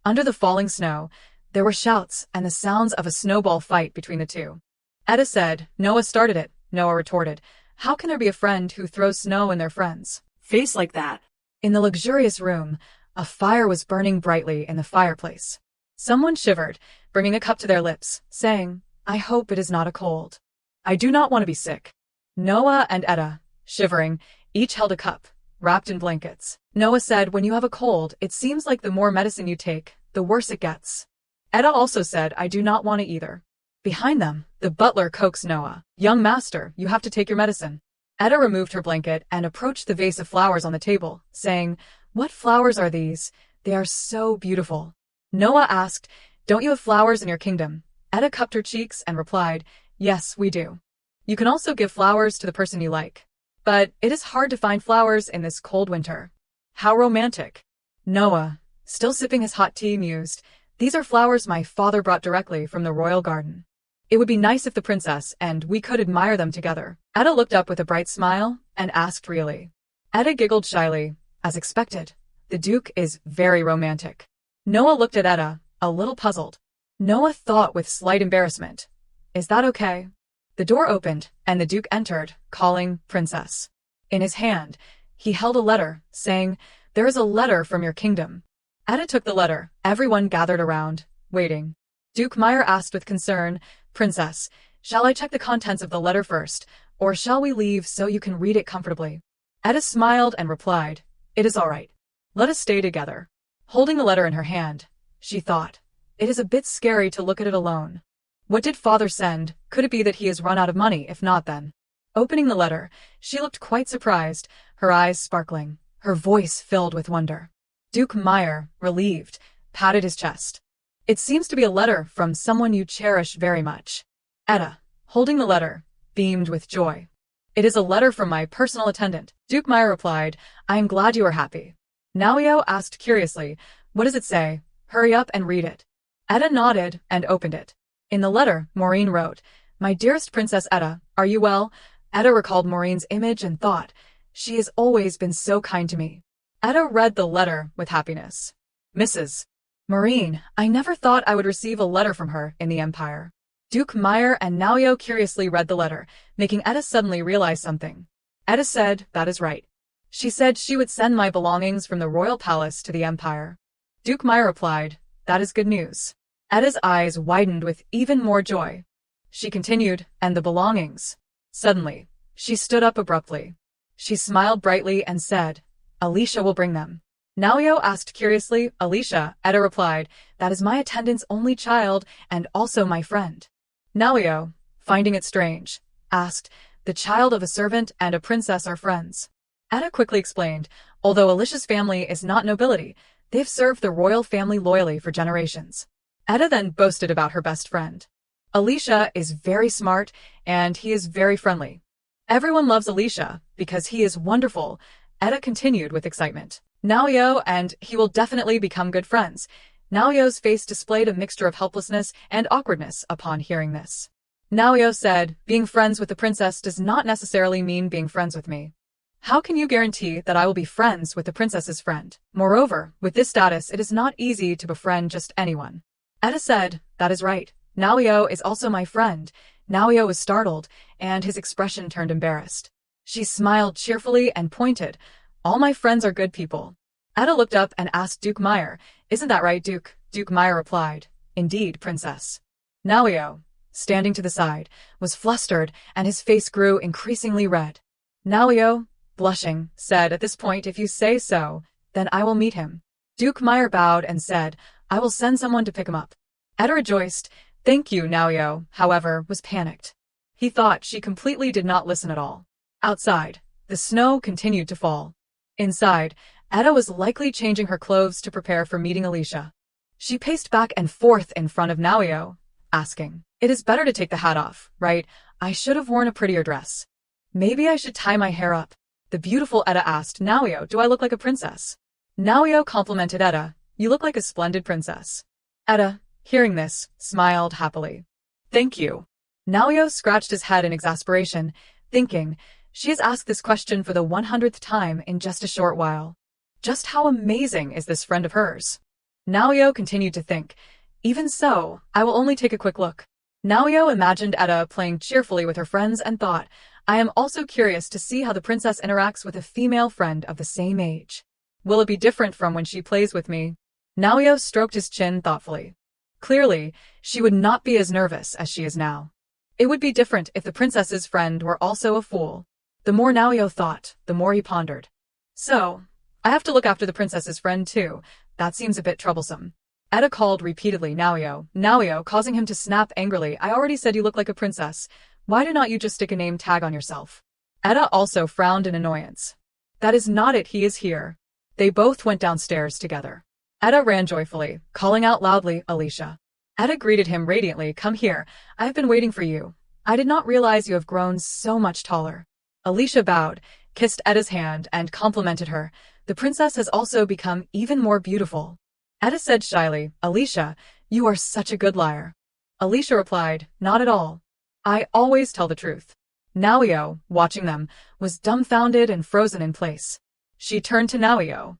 Under the falling snow, there were shouts and the sounds of a snowball fight between the two. Etta said, Noah started it. Noah retorted, how can there be a friend who throws snow in their friend's face like that? In the luxurious room, a fire was burning brightly in the fireplace. Someone shivered, bringing a cup to their lips, saying, I hope it is not a cold. I do not want to be sick. Noah and Etta, shivering, each held a cup, wrapped in blankets. Noah said, when you have a cold, it seems like the more medicine you take, the worse it gets. Etta also said, I do not want to either. Behind them, the butler coaxed Noah. Young master, you have to take your medicine. Etta removed her blanket and approached the vase of flowers on the table, saying, what flowers are these? They are so beautiful. Noah asked, don't you have flowers in your kingdom? Etta cupped her cheeks and replied, yes, we do. You can also give flowers to the person you like. But it is hard to find flowers in this cold winter. How romantic. Noah, still sipping his hot tea, mused, these are flowers my father brought directly from the royal garden. It would be nice if the princess and we could admire them together. Etta looked up with a bright smile and asked really. Etta giggled shyly, as expected. The Duke is very romantic. Noah looked at Etta, a little puzzled. Noah thought with slight embarrassment. Is that okay? The door opened, and the Duke entered, calling, Princess. In his hand, he held a letter, saying, there is a letter from your kingdom. Etta took the letter. Everyone gathered around, waiting. Duke Meyer asked with concern, Princess, shall I check the contents of the letter first, or shall we leave so you can read it comfortably? Etta smiled and replied, it is all right. Let us stay together. Holding the letter in her hand, she thought, it is a bit scary to look at it alone. What did father send? Could it be that he has run out of money? If not, then. Opening the letter, she looked quite surprised, her eyes sparkling, her voice filled with wonder. Duke Meyer, relieved, patted his chest. It seems to be a letter from someone you cherish very much. Etta, holding the letter, beamed with joy. It is a letter from my personal attendant. Duke Meyer replied, I am glad you are happy. Naoyo asked curiously, what does it say? Hurry up and read it. Etta nodded and opened it. In the letter, Maureen wrote, my dearest Princess Etta, are you well? Etta recalled Maureen's image and thought, she has always been so kind to me. Etta read the letter with happiness. Mrs. Maureen, I never thought I would receive a letter from her in the Empire. Duke Meyer and Naoyo curiously read the letter, making Etta suddenly realize something. Etta said, that is right. She said she would send my belongings from the royal palace to the Empire. Duke Meyer replied, that is good news. Etta's eyes widened with even more joy. She continued, and the belongings. Suddenly, she stood up abruptly. She smiled brightly and said, Alicia will bring them. Naoyo asked curiously, Alicia, Etta replied, that is my attendant's only child and also my friend. Naoyo, finding it strange, asked, the child of a servant and a princess are friends. Etta quickly explained, although Alicia's family is not nobility, They've served the royal family loyally for generations. Etta then boasted about her best friend. Alicia is very smart, and he is very friendly. Everyone loves Alicia because he is wonderful, Etta continued with excitement. Naoyo and he will definitely become good friends. Naoyo's face displayed a mixture of helplessness and awkwardness upon hearing this. Naoyo said, being friends with the princess does not necessarily mean being friends with me. How can you guarantee that I will be friends with the princess's friend? Moreover, with this status, it is not easy to befriend just anyone. Etta said, that is right. Naoyo is also my friend. Naoyo was startled, and his expression turned embarrassed. She smiled cheerfully and pointed. All my friends are good people. Etta looked up and asked Duke Meyer, isn't that right, Duke? Duke Meyer replied, indeed, princess. Naoyo, standing to the side, was flustered, and his face grew increasingly red. Naoyo, blushing, said, at this point, if you say so, then I will meet him. Duke Meyer bowed and said, I will send someone to pick him up. Etta rejoiced, thank you, Naoyo, however, was panicked. He thought she completely did not listen at all. Outside, the snow continued to fall. Inside, Etta was likely changing her clothes to prepare for meeting Alicia. She paced back and forth in front of Naoyo, asking, it is better to take the hat off, right? I should have worn a prettier dress. Maybe I should tie my hair up. The beautiful Etta asked, Naoyo, do I look like a princess? Naoyo complimented Etta, you look like a splendid princess. Etta, hearing this, smiled happily. Thank you. Naoyo scratched his head in exasperation, thinking, she has asked this question for the 100th time in just a short while. Just how amazing is this friend of hers? Naoyo continued to think, even so, I will only take a quick look. Naoyo imagined Etta playing cheerfully with her friends and thought, I am also curious to see how the princess interacts with a female friend of the same age. Will it be different from when she plays with me? Naoyo stroked his chin thoughtfully. Clearly, she would not be as nervous as she is now. It would be different if the princess's friend were also a fool. The more Naoyo thought, the more he pondered. So, I have to look after the princess's friend too. That seems a bit troublesome. Etta called repeatedly, Naoyo, Naoyo, causing him to snap angrily. I already said you look like a princess. Why do not you just stick a name tag on yourself? Etta also frowned in annoyance. That is not it, he is here. They both went downstairs together. Etta ran joyfully, calling out loudly, Alicia. Etta greeted him radiantly, come here, I have been waiting for you. I did not realize you have grown so much taller. Alicia bowed, kissed Etta's hand, and complimented her. The princess has also become even more beautiful. Etta said shyly, Alicia, you are such a good liar. Alicia replied, not at all. I always tell the truth. Naoyo, watching them, was dumbfounded and frozen in place. She turned to Naoyo.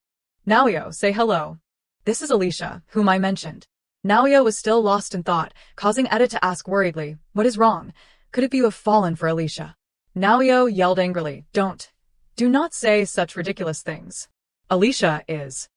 Naoyo, say hello. This is Alicia, whom I mentioned. Naoyo was still lost in thought, causing Etta to ask worriedly, what is wrong? Could it be you have fallen for Alicia? Naoyo yelled angrily, do not say such ridiculous things. Alicia is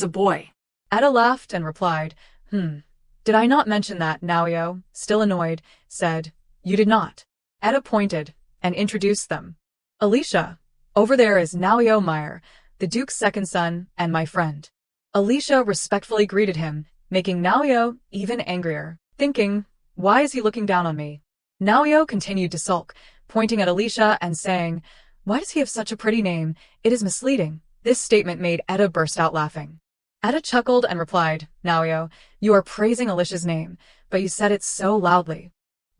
a boy. Etta laughed and replied, Did I not mention that? Naoyo, still annoyed, said, you did not. Etta pointed and introduced them. Alicia, over there is Naoyo Meyer, the Duke's second son, and my friend. Alicia respectfully greeted him, making Naoyo even angrier, thinking, why is he looking down on me? Naoyo continued to sulk, pointing at Alicia and saying, why does he have such a pretty name? It is misleading. This statement made Etta burst out laughing. Etta chuckled and replied, Naoyo, you are praising Alicia's name, but you said it so loudly.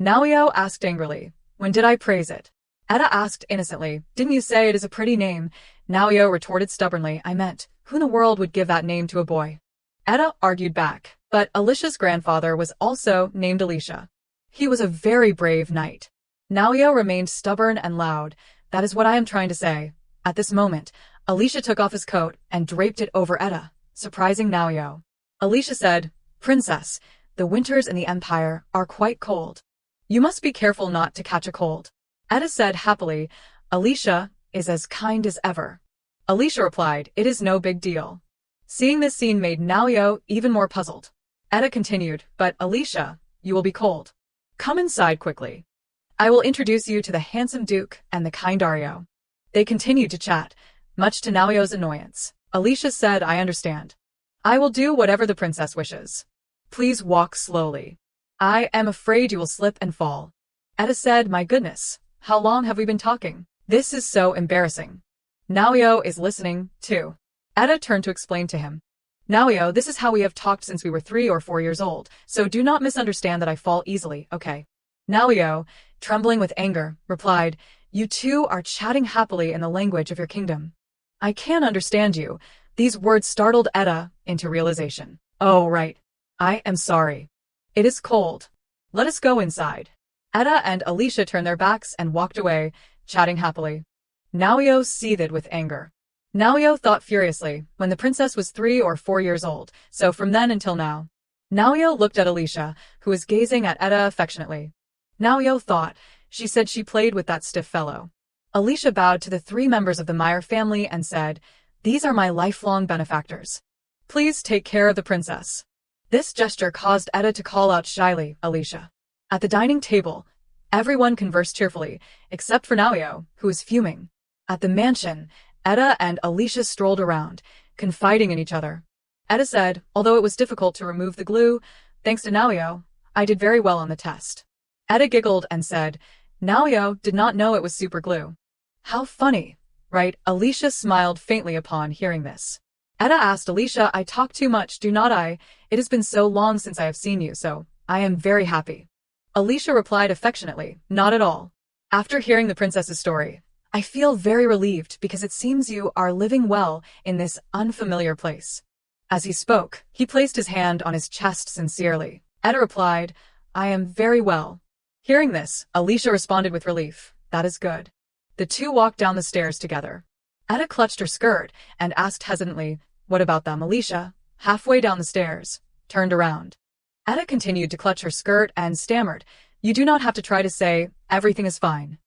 Naoyo asked angrily, when did I praise it? Etta asked innocently, didn't you say it is a pretty name? Naoyo retorted stubbornly, I meant, who in the world would give that name to a boy? Etta argued back, but Alicia's grandfather was also named Alicia. He was a very brave knight. Naoyo remained stubborn and loud, that is what I am trying to say. At this moment, Alicia took off his coat and draped it over Etta, surprising Naoyo. Alicia said, Princess, the winters in the Empire are quite cold. You must be careful not to catch a cold. Etta said happily, Alicia is as kind as ever. Alicia replied, it is no big deal. Seeing this scene made Naoyo even more puzzled. Etta continued, but Alicia, you will be cold. Come inside quickly. I will introduce you to the handsome Duke and the kind Dario. They continued to chat, much to Naoyo's annoyance. Alicia said, I understand. I will do whatever the princess wishes. Please walk slowly. I am afraid you will slip and fall. Etta said, my goodness, how long have we been talking? This is so embarrassing. Naoyo is listening, too. Etta turned to explain to him. Naoyo, this is how we have talked since we were 3 or 4 years old, so do not misunderstand that I fall easily, okay? Naoyo, trembling with anger, replied, you two are chatting happily in the language of your kingdom. I can't understand you. These words startled Etta into realization. Oh, right. I am sorry. It is cold. Let us go inside. Etta and Alicia turned their backs and walked away, chatting happily. Naoyo seethed with anger. Naoyo thought furiously when the princess was 3 or 4 years old, so from then until now. Naoyo looked at Alicia, who was gazing at Etta affectionately. Naoyo thought, she said she played with that stiff fellow. Alicia bowed to the 3 members of the Meyer family and said, these are my lifelong benefactors. Please take care of the princess. This gesture caused Etta to call out shyly, Alicia. At the dining table, everyone conversed cheerfully, except for Naoyo, who was fuming. At the mansion, Etta and Alicia strolled around, confiding in each other. Etta said, although it was difficult to remove the glue, thanks to Naoyo, I did very well on the test. Etta giggled and said, Naoyo did not know it was super glue. How funny, right? Alicia smiled faintly upon hearing this. Etta asked Alicia, I talk too much, do not I? It has been so long since I have seen you, so I am very happy. Alicia replied affectionately, not at all. After hearing the princess's story, I feel very relieved because it seems you are living well in this unfamiliar place. As he spoke, he placed his hand on his chest sincerely. Etta replied, I am very well. Hearing this, Alicia responded with relief, that is good. The two walked down the stairs together. Etta clutched her skirt and asked hesitantly, what about them? Alicia, halfway down the stairs, turned around. Etta continued to clutch her skirt and stammered, you do not have to try to say, everything is fine.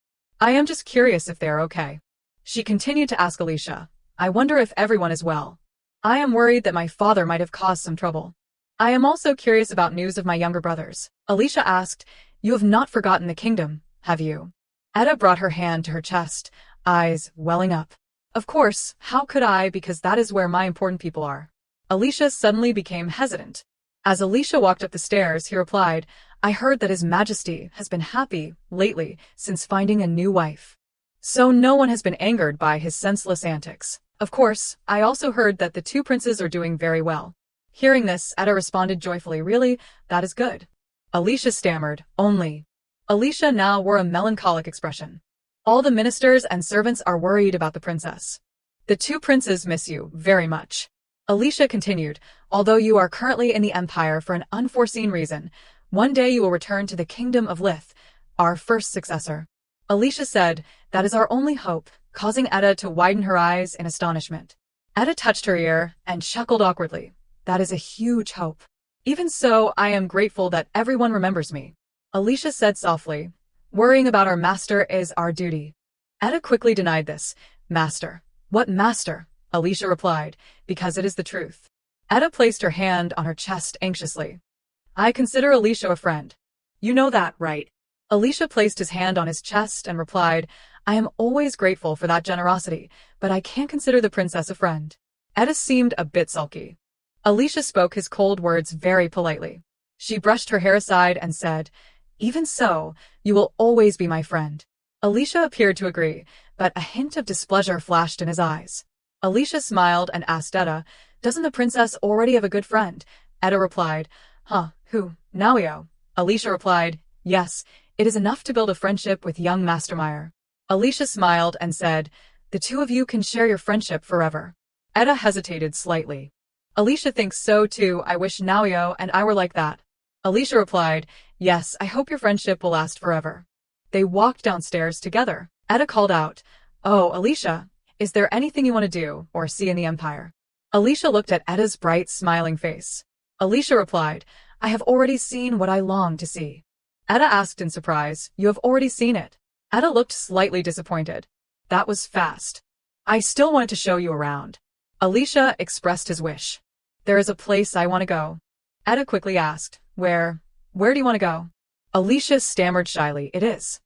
I am just curious if they are okay. She continued to ask Alicia, I wonder if everyone is well. I am worried that my father might have caused some trouble. I am also curious about news of my younger brothers. Alicia asked, you have not forgotten the kingdom, have you? Etta brought her hand to her chest, eyes welling up. Of course, how could I, because that is where my important people are. Alicia suddenly became hesitant. As Alicia walked up the stairs, he replied, I heard that His Majesty has been happy lately since finding a new wife. So no one has been angered by his senseless antics. Of course, I also heard that the 2 princes are doing very well. Hearing this, Etta responded joyfully, really, that is good. Alicia stammered, only. Alicia now wore a melancholic expression. All the ministers and servants are worried about the princess. The 2 princes miss you very much. Alicia continued, although you are currently in the Empire for an unforeseen reason, one day you will return to the kingdom of Lith, our first successor. Alicia said, that is our only hope, causing Etta to widen her eyes in astonishment. Etta touched her ear and chuckled awkwardly. That is a huge hope. Even so, I am grateful that everyone remembers me. Alicia said softly, worrying about our master is our duty. Etta quickly denied this. Master. What master? Alicia replied, because it is the truth. Etta placed her hand on her chest anxiously. I consider Alicia a friend. You know that, right? Alicia placed his hand on his chest and replied, I am always grateful for that generosity, but I can't consider the princess a friend. Etta seemed a bit sulky. Alicia spoke his cold words very politely. She brushed her hair aside and said, even so, you will always be my friend. Alicia appeared to agree, but a hint of displeasure flashed in his eyes. Alicia smiled and asked Etta, doesn't the princess already have a good friend? Etta replied, who? Naoyo. Alicia replied, yes, it is enough to build a friendship with young Master Meyer. Alicia smiled and said, the 2 of you can share your friendship forever. Etta hesitated slightly. Alicia thinks so too, I wish Naoyo and I were like that. Alicia replied, yes, I hope your friendship will last forever. They walked downstairs together. Etta called out, oh, Alicia, is there anything you want to do or see in the Empire? Alicia looked at Etta's bright, smiling face. Alicia replied, I have already seen what I long to see. Etta asked in surprise, you have already seen it? Etta looked slightly disappointed. That was fast. I still wanted to show you around. Alicia expressed his wish. There is a place I want to go. Etta quickly asked, where do you want to go? Alicia stammered shyly, it is.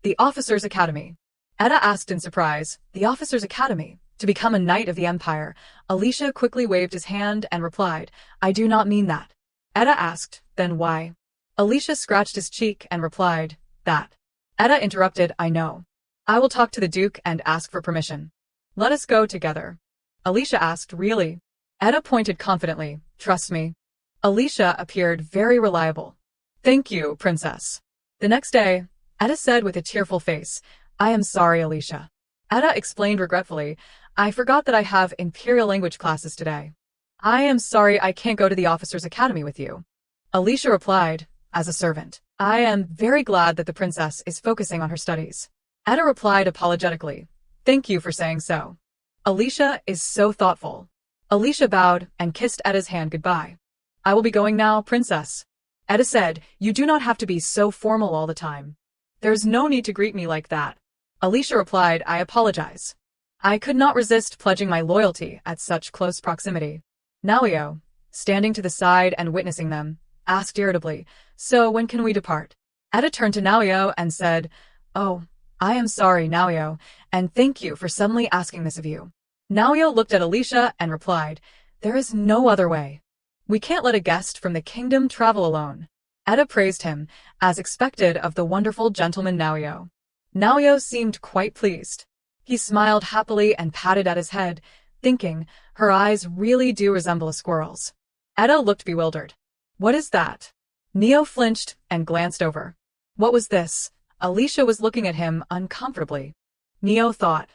The Officers' Academy. Etta asked in surprise, the Officers' Academy, to become a knight of the Empire. Alicia quickly waved his hand and replied, I do not mean that. Etta asked, then why? Alicia scratched his cheek and replied, that. Etta interrupted, I know. I will talk to the Duke and ask for permission. Let us go together. Alicia asked, really? Etta pointed confidently. Trust me. Alicia appeared very reliable. Thank you, Princess. The next day, Etta said with a tearful face, I am sorry, Alicia. Etta explained regretfully, I forgot that I have Imperial language classes today. I am sorry I can't go to the Officers' Academy with you. Alicia replied, as a servant. I am very glad that the princess is focusing on her studies. Etta replied apologetically, Thank you for saying so. Alicia is so thoughtful. Alicia bowed and kissed Etta's hand goodbye. I will be going now, Princess. Etta said, You do not have to be so formal all the time. There's no need to greet me like that. Alicia replied, I apologize. I could not resist pledging my loyalty at such close proximity. Naoyo, standing to the side and witnessing them, asked irritably, So when can we depart? Etta turned to Naoyo and said, Oh, I am sorry, Naoyo, and thank you for suddenly asking this of you. Naoyo looked at Alicia and replied, There is no other way. We can't let a guest from the kingdom travel alone. Etta praised him, as expected of the wonderful gentleman Naoyo. Naoyo seemed quite pleased. He smiled happily and patted Etta's head, thinking, her eyes really do resemble a squirrel's. Etta looked bewildered. What is that? Neo flinched and glanced over. What was this? Alicia was looking at him uncomfortably. Neo thought,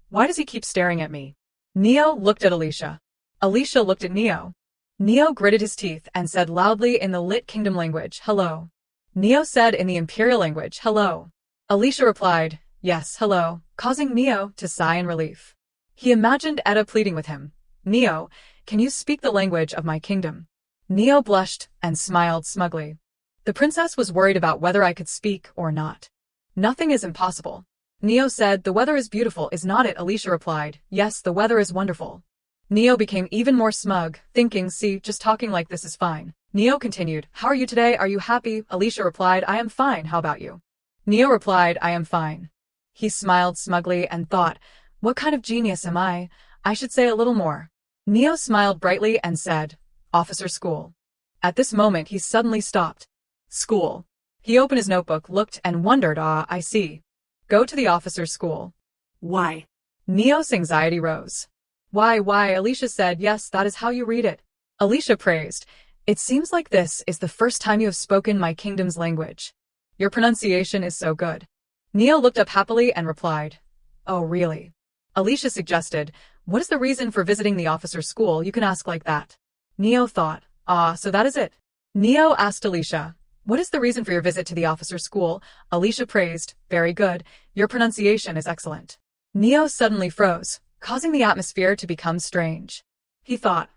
Why does he keep staring at me? Neo looked at Alicia. Alicia looked at Neo. Neo gritted his teeth and said loudly in the Lit Kingdom language, Hello. Neo said in the Imperial language, Hello. Alicia replied, Yes, hello, causing Neo to sigh in relief. He imagined Etta pleading with him. Neo, can you speak the language of my kingdom? Neo blushed and smiled smugly. The princess was worried about whether I could speak or not. Nothing is impossible. Neo said, The weather is beautiful, is not it? Alicia replied, Yes, the weather is wonderful. Neo became even more smug, thinking, See, just talking like this is fine. Neo continued, How are you today? Are you happy? Alicia replied, I am fine, how about you? Neo replied, I am fine. He smiled smugly and thought, What kind of genius am I? I should say a little more. Neo smiled brightly and said, Officer School. At this moment he suddenly stopped. School. He opened his notebook, looked, and wondered, I see. Go to the officer's school. Why? Neo's anxiety rose. Why, Alicia said, Yes, that is how you read it. Alicia praised, It seems like this is the first time you have spoken my kingdom's language. Your pronunciation is so good. Neo looked up happily and replied, Oh, really? Alicia suggested, What is the reason for visiting the officer's school? You can ask like that. Neo thought, So that is it. Neo asked Alicia, What is the reason for your visit to the officer's school? Alicia praised, Very good. Your pronunciation is excellent. Neo suddenly froze, causing the atmosphere to become strange. He thought,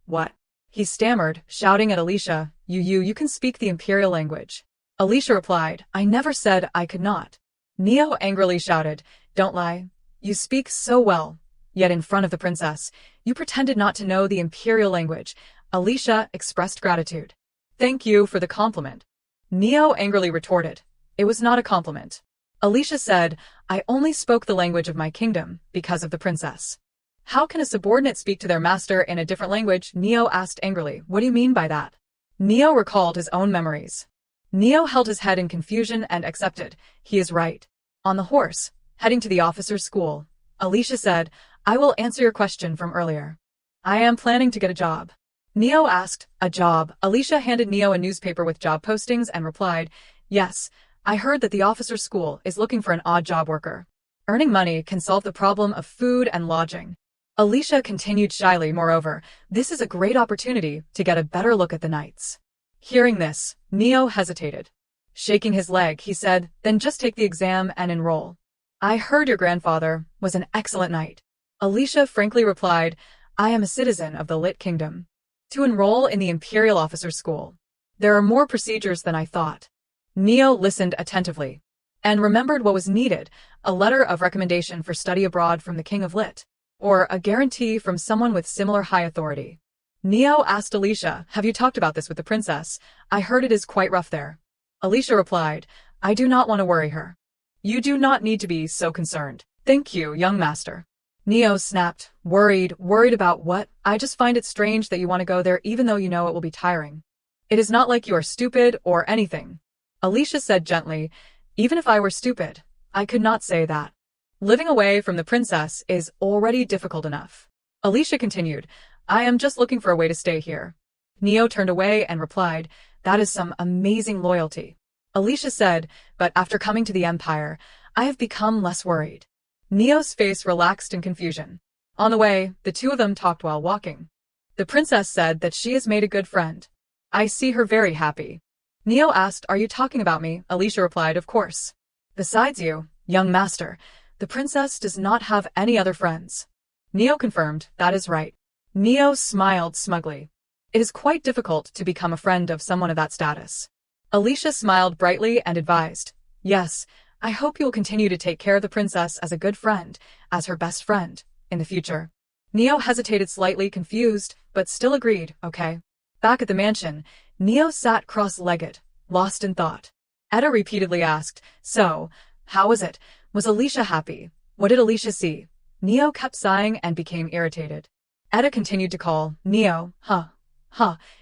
What? He stammered, shouting at Alicia, You can speak the Imperial language. Alicia replied, I never said I could not. Neo angrily shouted, Don't lie. You speak so well. Yet in front of the princess, you pretended not to know the Imperial language. Alicia expressed gratitude. Thank you for the compliment. Neo angrily retorted, It was not a compliment. Alicia said, I only spoke the language of my kingdom because of the princess. How can a subordinate speak to their master in a different language? Neo asked angrily. What do you mean by that? Neo recalled his own memories. Neo held his head in confusion and accepted. He is right. On the horse, heading to the officer's school, Alicia said, I will answer your question from earlier. I am planning to get a job. Neo asked, A job? Alicia handed Neo a newspaper with job postings and replied, Yes, I heard that the officer's school is looking for an odd job worker. Earning money can solve the problem of food and lodging. Alicia continued shyly, moreover, this is a great opportunity to get a better look at the knights. Hearing this, Neo hesitated. Shaking his leg, he said, Then just take the exam and enroll. I heard your grandfather was an excellent knight. Alicia frankly replied, I am a citizen of the Lit Kingdom. To enroll in the Imperial Officer's School, there are more procedures than I thought. Neo listened attentively and remembered what was needed, a letter of recommendation for study abroad from the King of Lit, or a guarantee from someone with similar high authority. Neo asked Alicia, Have you talked about this with the princess? I heard it is quite rough there. Alicia replied, I do not want to worry her. You do not need to be so concerned. Thank you, young master. Neo snapped, worried about what? I just find it strange that you want to go there even though you know it will be tiring. It is not like you are stupid or anything. Alicia said gently, Even if I were stupid, I could not say that. Living away from the princess is already difficult enough. Alicia continued, I am just looking for a way to stay here. Neo turned away and replied, that is some amazing loyalty. Alicia said, but after coming to the Empire, I have become less worried. Neo's face relaxed in confusion. On the way, the two of them talked while walking. The princess said that she has made a good friend. I see her very happy. Neo asked, are you talking about me? Alicia replied, of course. Besides you, young master, the princess does not have any other friends. Neo confirmed, that is right. Neo smiled smugly. It is quite difficult to become a friend of someone of that status. Alicia smiled brightly and advised, yes, I hope you will continue to take care of the princess as a good friend, as her best friend, in the future. Neo hesitated slightly confused, but still agreed, okay. Back at the mansion, Neo sat cross-legged, lost in thought. Etta repeatedly asked, so, how was it? Was Alicia happy? What did Alicia see? Neo kept sighing and became irritated. Etta continued to call, Neo, huh,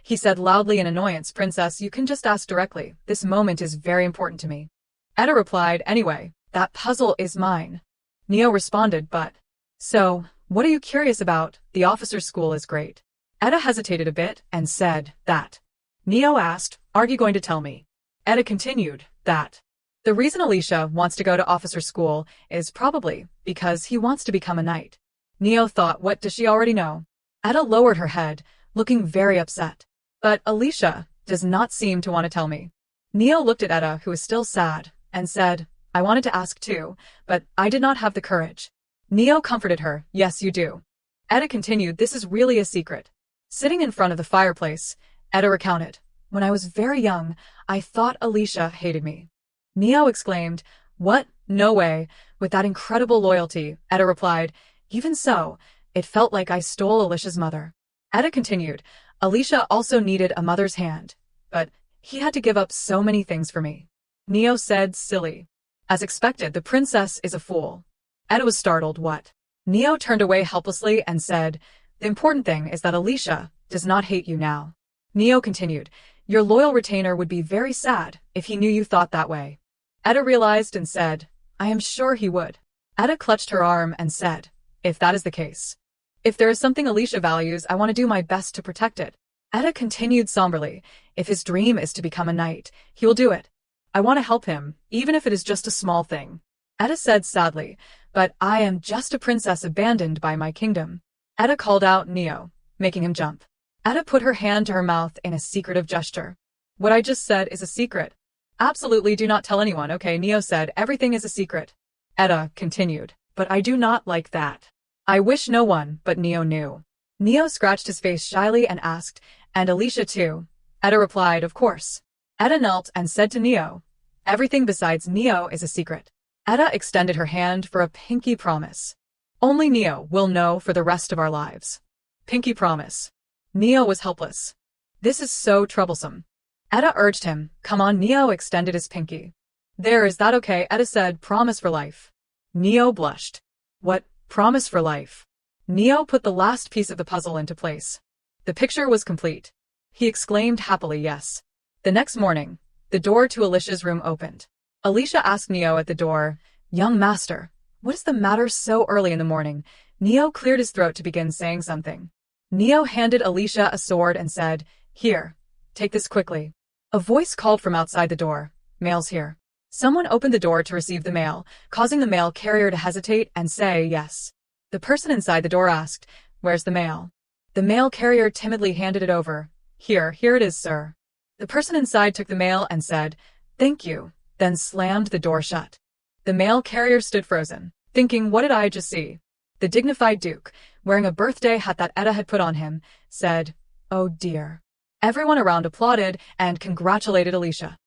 he said loudly in annoyance, princess, you can just ask directly. This moment is very important to me. Etta replied, anyway, that puzzle is mine. Neo responded, but, so, what are you curious about? The officer's school is great. Etta hesitated a bit and said, that. Neo asked, aren't you going to tell me? Etta continued, that. The reason Alicia wants to go to officer school is probably because he wants to become a knight. Neo thought, what does she already know? Etta lowered her head, looking very upset. But Alicia does not seem to want to tell me. Neo looked at Etta, who was still sad, and said, I wanted to ask too, but I did not have the courage. Neo comforted her, yes you do. Etta continued, this is really a secret. Sitting in front of the fireplace, Etta recounted, when I was very young, I thought Alicia hated me. Neo exclaimed, what? No way. With that incredible loyalty, Etta replied, even so, it felt like I stole Alicia's mother. Etta continued, Alicia also needed a mother's hand, but he had to give up so many things for me. Neo said, silly. As expected, the princess is a fool. Etta was startled, what? Neo turned away helplessly and said, the important thing is that Alicia does not hate you now. Neo continued, your loyal retainer would be very sad if he knew you thought that way. Etta realized and said, I am sure he would. Etta clutched her arm and said, if that is the case. If there is something Alicia values, I want to do my best to protect it. Etta continued somberly, if his dream is to become a knight, he will do it. I want to help him, even if it is just a small thing. Etta said sadly, but I am just a princess abandoned by my kingdom. Etta called out Neo, making him jump. Etta put her hand to her mouth in a secretive gesture. What I just said is a secret. Absolutely do not tell anyone, okay? Neo said, everything is a secret. Etta continued, but I do not like that. I wish no one but Neo knew. Neo scratched his face shyly and asked, and Alicia too? Etta replied, of course. Etta knelt and said to Neo, everything besides Neo is a secret. Etta extended her hand for a pinky promise. Only Neo will know for the rest of our lives. Pinky promise. Neo was helpless. This is so troublesome. Etta urged him, come on. Neo extended his pinky. There, is that okay? Etta said, promise for life. Neo blushed. What, promise for life? Neo put the last piece of the puzzle into place. The picture was complete. He exclaimed happily, yes. The next morning, the door to Alicia's room opened. Alicia asked Neo at the door, young master, what is the matter so early in the morning? Neo cleared his throat to begin saying something. Neo handed Alicia a sword and said, here, take this quickly. A voice called from outside the door, mail's here. Someone opened the door to receive the mail, causing the mail carrier to hesitate and say yes. The person inside the door asked, where's the mail? The mail carrier timidly handed it over. Here it is, sir. The person inside took the mail and said, thank you, then slammed the door shut. The mail carrier stood frozen, thinking, what did I just see? The dignified Duke, wearing a birthday hat that Etta had put on him, said, oh dear. Everyone around applauded and congratulated Alicia.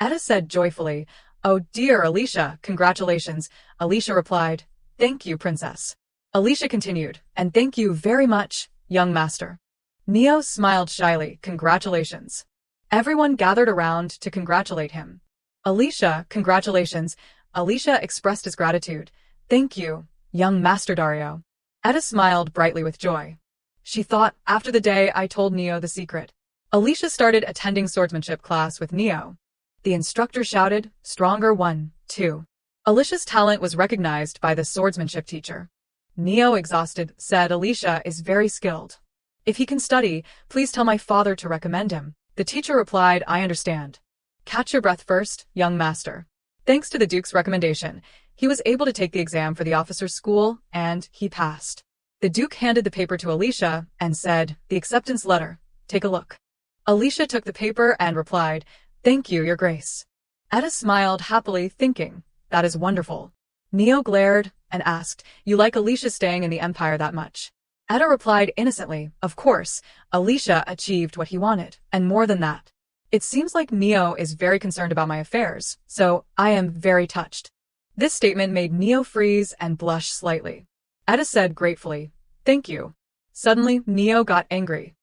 Etta said joyfully, oh dear Alicia, congratulations. Alicia replied, thank you, princess. Alicia continued, and thank you very much, young master. Neo smiled shyly, congratulations. Everyone gathered around to congratulate him. Alicia, congratulations. Alicia expressed his gratitude. Thank you, young Master Dario. Etta smiled brightly with joy. She thought, after the day I told Neo the secret. Alicia started attending swordsmanship class with Neo. The instructor shouted, stronger 1, 2. Alicia's talent was recognized by the swordsmanship teacher. Neo, exhausted, said Alicia is very skilled. If he can study, please tell my father to recommend him. The teacher replied, I understand. Catch your breath first, young master. Thanks to the Duke's recommendation, he was able to take the exam for the officer's school, and he passed. The Duke handed the paper to Alicia and said, the acceptance letter. Take a look. Alicia took the paper and replied, Thank you, Your Grace. Etta smiled happily, thinking, That is wonderful. Neo glared and asked, You like Alicia staying in the Empire that much? Etta replied innocently, Of course, Alicia achieved what he wanted, and more than that. It seems like Neo is very concerned about my affairs, so I am very touched. This statement made Neo freeze and blush slightly. Etta said gratefully, Thank you. Suddenly, Neo got angry.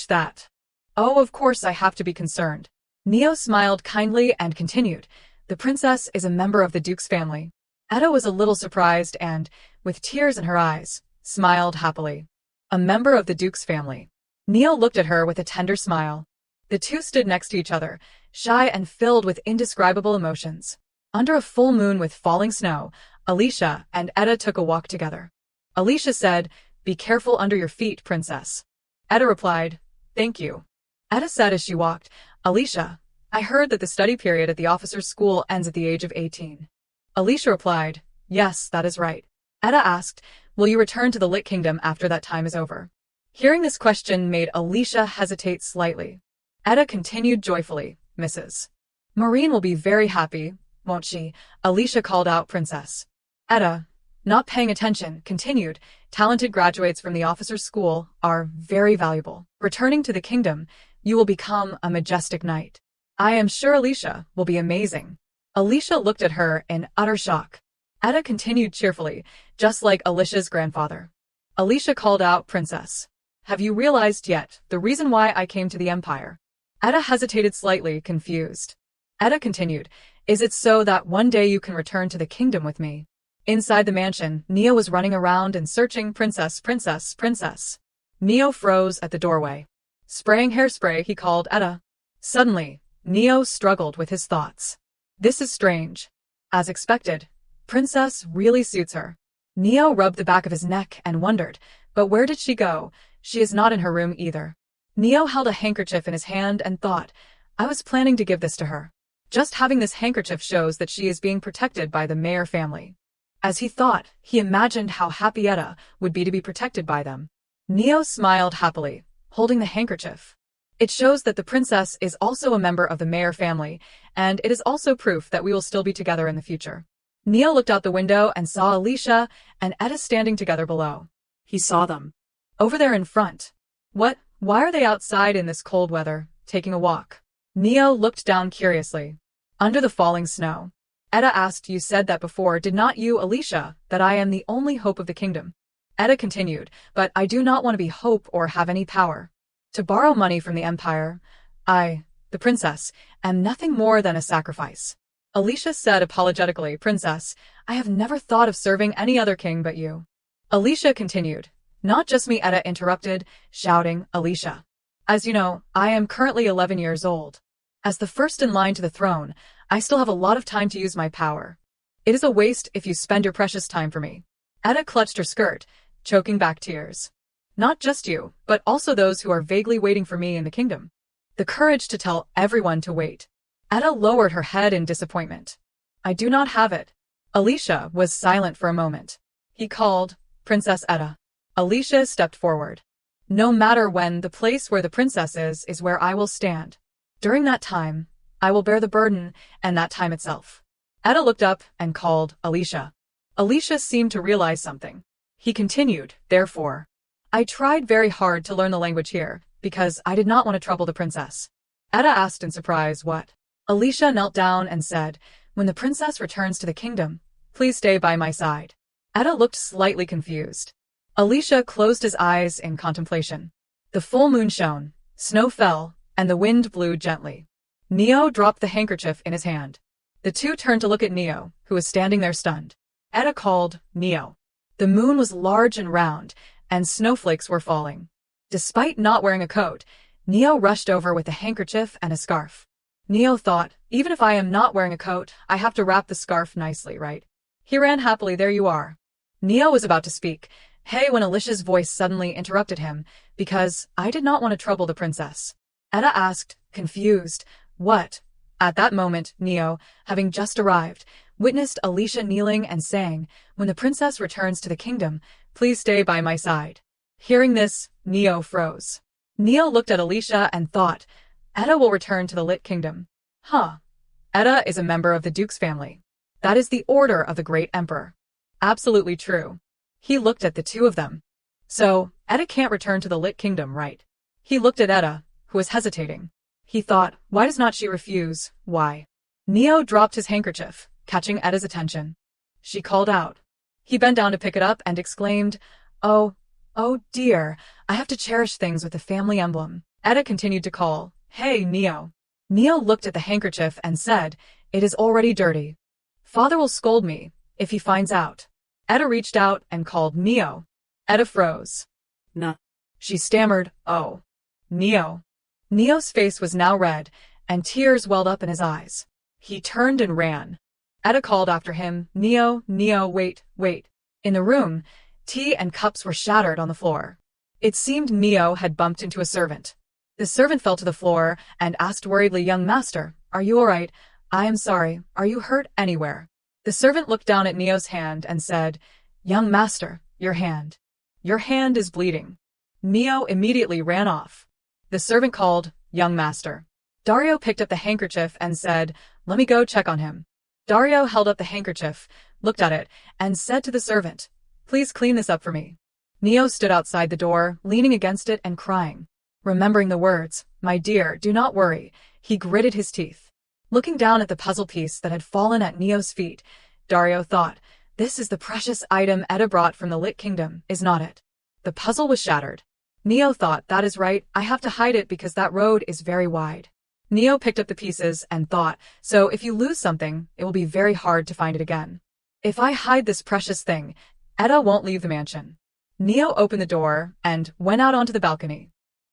That. Oh, of course I have to be concerned. Neo smiled kindly and continued, The princess is a member of the Duke's family. Etta was a little surprised and, with tears in her eyes, smiled happily. A member of the Duke's family. Neo looked at her with a tender smile. The two stood next to each other, shy and filled with indescribable emotions. Under a full moon with falling snow, Alicia and Etta took a walk together. Alicia said, Be careful under your feet, princess. Etta replied, Thank you. Etta said as she walked, Alicia, I heard that the study period at the officer's school ends at the age of 18. Alicia replied, Yes, that is right. Etta asked, Will you return to the Lit Kingdom after that time is over? Hearing this question made Alicia hesitate slightly. Etta continued joyfully, Mrs. Marine will be very happy, won't she? Alicia called out Princess. Etta, not paying attention, continued, Talented graduates from the officer's school are very valuable. Returning to the kingdom, you will become a majestic knight. I am sure Alicia will be amazing. Alicia looked at her in utter shock. Etta continued cheerfully, just like Alicia's grandfather. Alicia called out, Princess. Have you realized yet the reason why I came to the Empire? Etta hesitated slightly, confused. Etta continued, Is it so that one day you can return to the kingdom with me? Inside the mansion, Neo was running around and searching Princess, Princess, Princess. Neo froze at the doorway. Spraying hairspray, he called Etta. Suddenly, Neo struggled with his thoughts. This is strange. As expected, Princess really suits her. Neo rubbed the back of his neck and wondered, but where did she go? She is not in her room either. Neo held a handkerchief in his hand and thought, I was planning to give this to her. Just having this handkerchief shows that she is being protected by the Mayor family. As he thought, he imagined how happy Etta would be to be protected by them. Neo smiled happily, holding the handkerchief. It shows that the princess is also a member of the Mayor family, and it is also proof that we will still be together in the future. Neo looked out the window and saw Alicia and Etta standing together below. He saw them. Over there in front. What? Why are they outside in this cold weather, taking a walk? Neo looked down curiously. Under the falling snow. Etta asked, You said that before, did not you, Alicia, that I am the only hope of the kingdom? Etta continued, But I do not want to be hope or have any power. To borrow money from the Empire, I, the princess, am nothing more than a sacrifice. Alicia said apologetically, Princess, I have never thought of serving any other king but you. Alicia continued, Not just me, Etta interrupted, shouting, Alicia. As you know, I am currently 11 years old. As the first in line to the throne, I still have a lot of time to use my power. It is a waste if you spend your precious time for me. Etta clutched her skirt, choking back tears. Not just you, but also those who are vaguely waiting for me in the kingdom. The courage to tell everyone to wait. Etta lowered her head in disappointment. I do not have it. Alicia was silent for a moment. He called, Princess Etta. Alicia stepped forward. No matter when, the place where the princess is where I will stand. During that time, I will bear the burden, and that time itself. Etta looked up and called, Alicia. Alicia seemed to realize something. He continued, Therefore, I tried very hard to learn the language here, because I did not want to trouble the princess. Etta asked in surprise, What? Alicia knelt down and said, When the princess returns to the kingdom, please stay by my side. Etta looked slightly confused. Alicia closed his eyes in contemplation. The full moon shone, snow fell, and the wind blew gently. Neo dropped the handkerchief in his hand. The two turned to look at Neo, who was standing there stunned. Etta called, Neo. The moon was large and round, and snowflakes were falling. Despite not wearing a coat, Neo rushed over with a handkerchief and a scarf. Neo thought, even if I am not wearing a coat, I have to wrap the scarf nicely, right? He ran happily, There you are. Neo was about to speak, Hey, when Alicia's voice suddenly interrupted him, because I did not want to trouble the princess. Etta asked, confused, what? At that moment, Neo, having just arrived, witnessed Alicia kneeling and saying, when the princess returns to the kingdom, please stay by my side. Hearing this, Neo froze. Neo looked at Alicia and thought, Etta will return to the Lit Kingdom. Huh. Etta is a member of the Duke's family. That is the order of the great emperor. Absolutely true. He looked at the two of them. So, Etta can't return to the Lit Kingdom, right? He looked at Etta, who was hesitating. He thought, why does not she refuse, why? Neo dropped his handkerchief, catching Etta's attention. She called out. He bent down to pick it up and exclaimed, oh dear, I have to cherish things with the family emblem. Etta continued to call, hey, Neo. Neo looked at the handkerchief and said, it is already dirty. Father will scold me, if he finds out. Etta reached out and called Neo. Etta froze. Nah. She stammered, oh. Neo. Neo's face was now red, and tears welled up in his eyes. He turned and ran. Etta called after him, Neo, wait. In the room, tea and cups were shattered on the floor. It seemed Neo had bumped into a servant. The servant fell to the floor and asked worriedly, young master, are you all right? I am sorry, are you hurt anywhere? The servant looked down at Neo's hand and said, young master, your hand. Your hand is bleeding. Neo immediately ran off. The servant called, young master. Dario picked up the handkerchief and said, let me go check on him. Dario held up the handkerchief, looked at it, and said to the servant, please clean this up for me. Neo stood outside the door, leaning against it and crying. Remembering the words, my dear, do not worry, he gritted his teeth. Looking down at the puzzle piece that had fallen at Neo's feet, Dario thought, this is the precious item Etta brought from the Lit Kingdom, is not it? The puzzle was shattered. Neo thought, that is right, I have to hide it because that road is very wide. Neo picked up the pieces and thought, so if you lose something, it will be very hard to find it again. If I hide this precious thing, Etta won't leave the mansion. Neo opened the door and went out onto the balcony.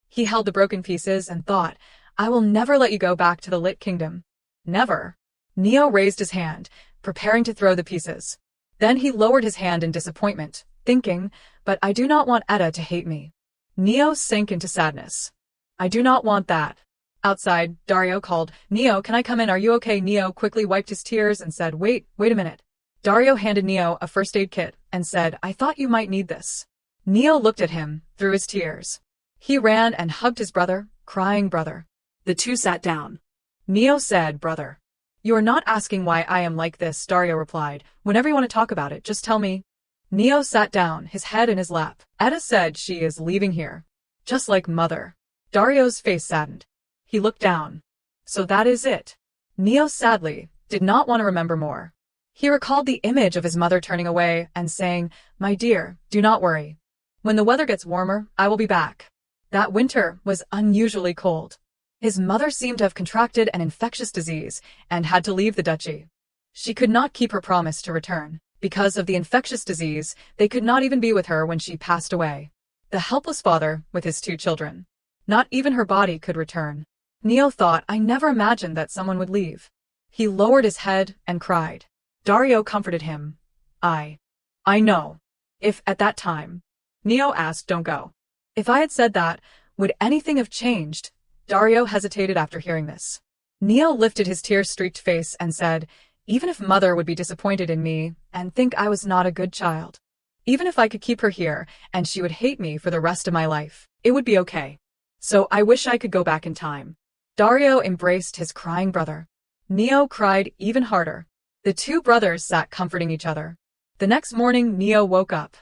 He held the broken pieces and thought, I will never let you go back to the Lit Kingdom. Never. Neo raised his hand, preparing to throw the pieces. Then he lowered his hand in disappointment, thinking, but I do not want Etta to hate me. Neo sank into sadness. I do not want that. Outside, Dario called, Neo, can I come in? Are you okay? Neo quickly wiped his tears and said, wait a minute. Dario handed Neo a first aid kit and said, I thought you might need this. Neo looked at him, through his tears. He ran and hugged his brother, crying, brother. The two sat down. Neo said, brother. You are not asking why I am like this, Dario replied. Whenever you want to talk about it, just tell me. Neo sat down, his head in his lap. Etta said she is leaving here. Just like mother. Dario's face saddened. He looked down. So that is it. Neo sadly did not want to remember more. He recalled the image of his mother turning away and saying, my dear, do not worry. When the weather gets warmer, I will be back. That winter was unusually cold. His mother seemed to have contracted an infectious disease and had to leave the duchy. She could not keep her promise to return. Because of the infectious disease, they could not even be with her when she passed away. The helpless father with his two children. Not even her body could return. Neo thought, I never imagined that someone would leave. He lowered his head and cried. Dario comforted him. I know. If at that time. Neo asked, don't go. If I had said that, would anything have changed? Dario hesitated after hearing this. Neo lifted his tear-streaked face and said, even if mother would be disappointed in me and think I was not a good child. Even if I could keep her here and she would hate me for the rest of my life, it would be okay. So I wish I could go back in time. Dario embraced his crying brother. Neo cried even harder. The two brothers sat comforting each other. The next morning, Neo woke up.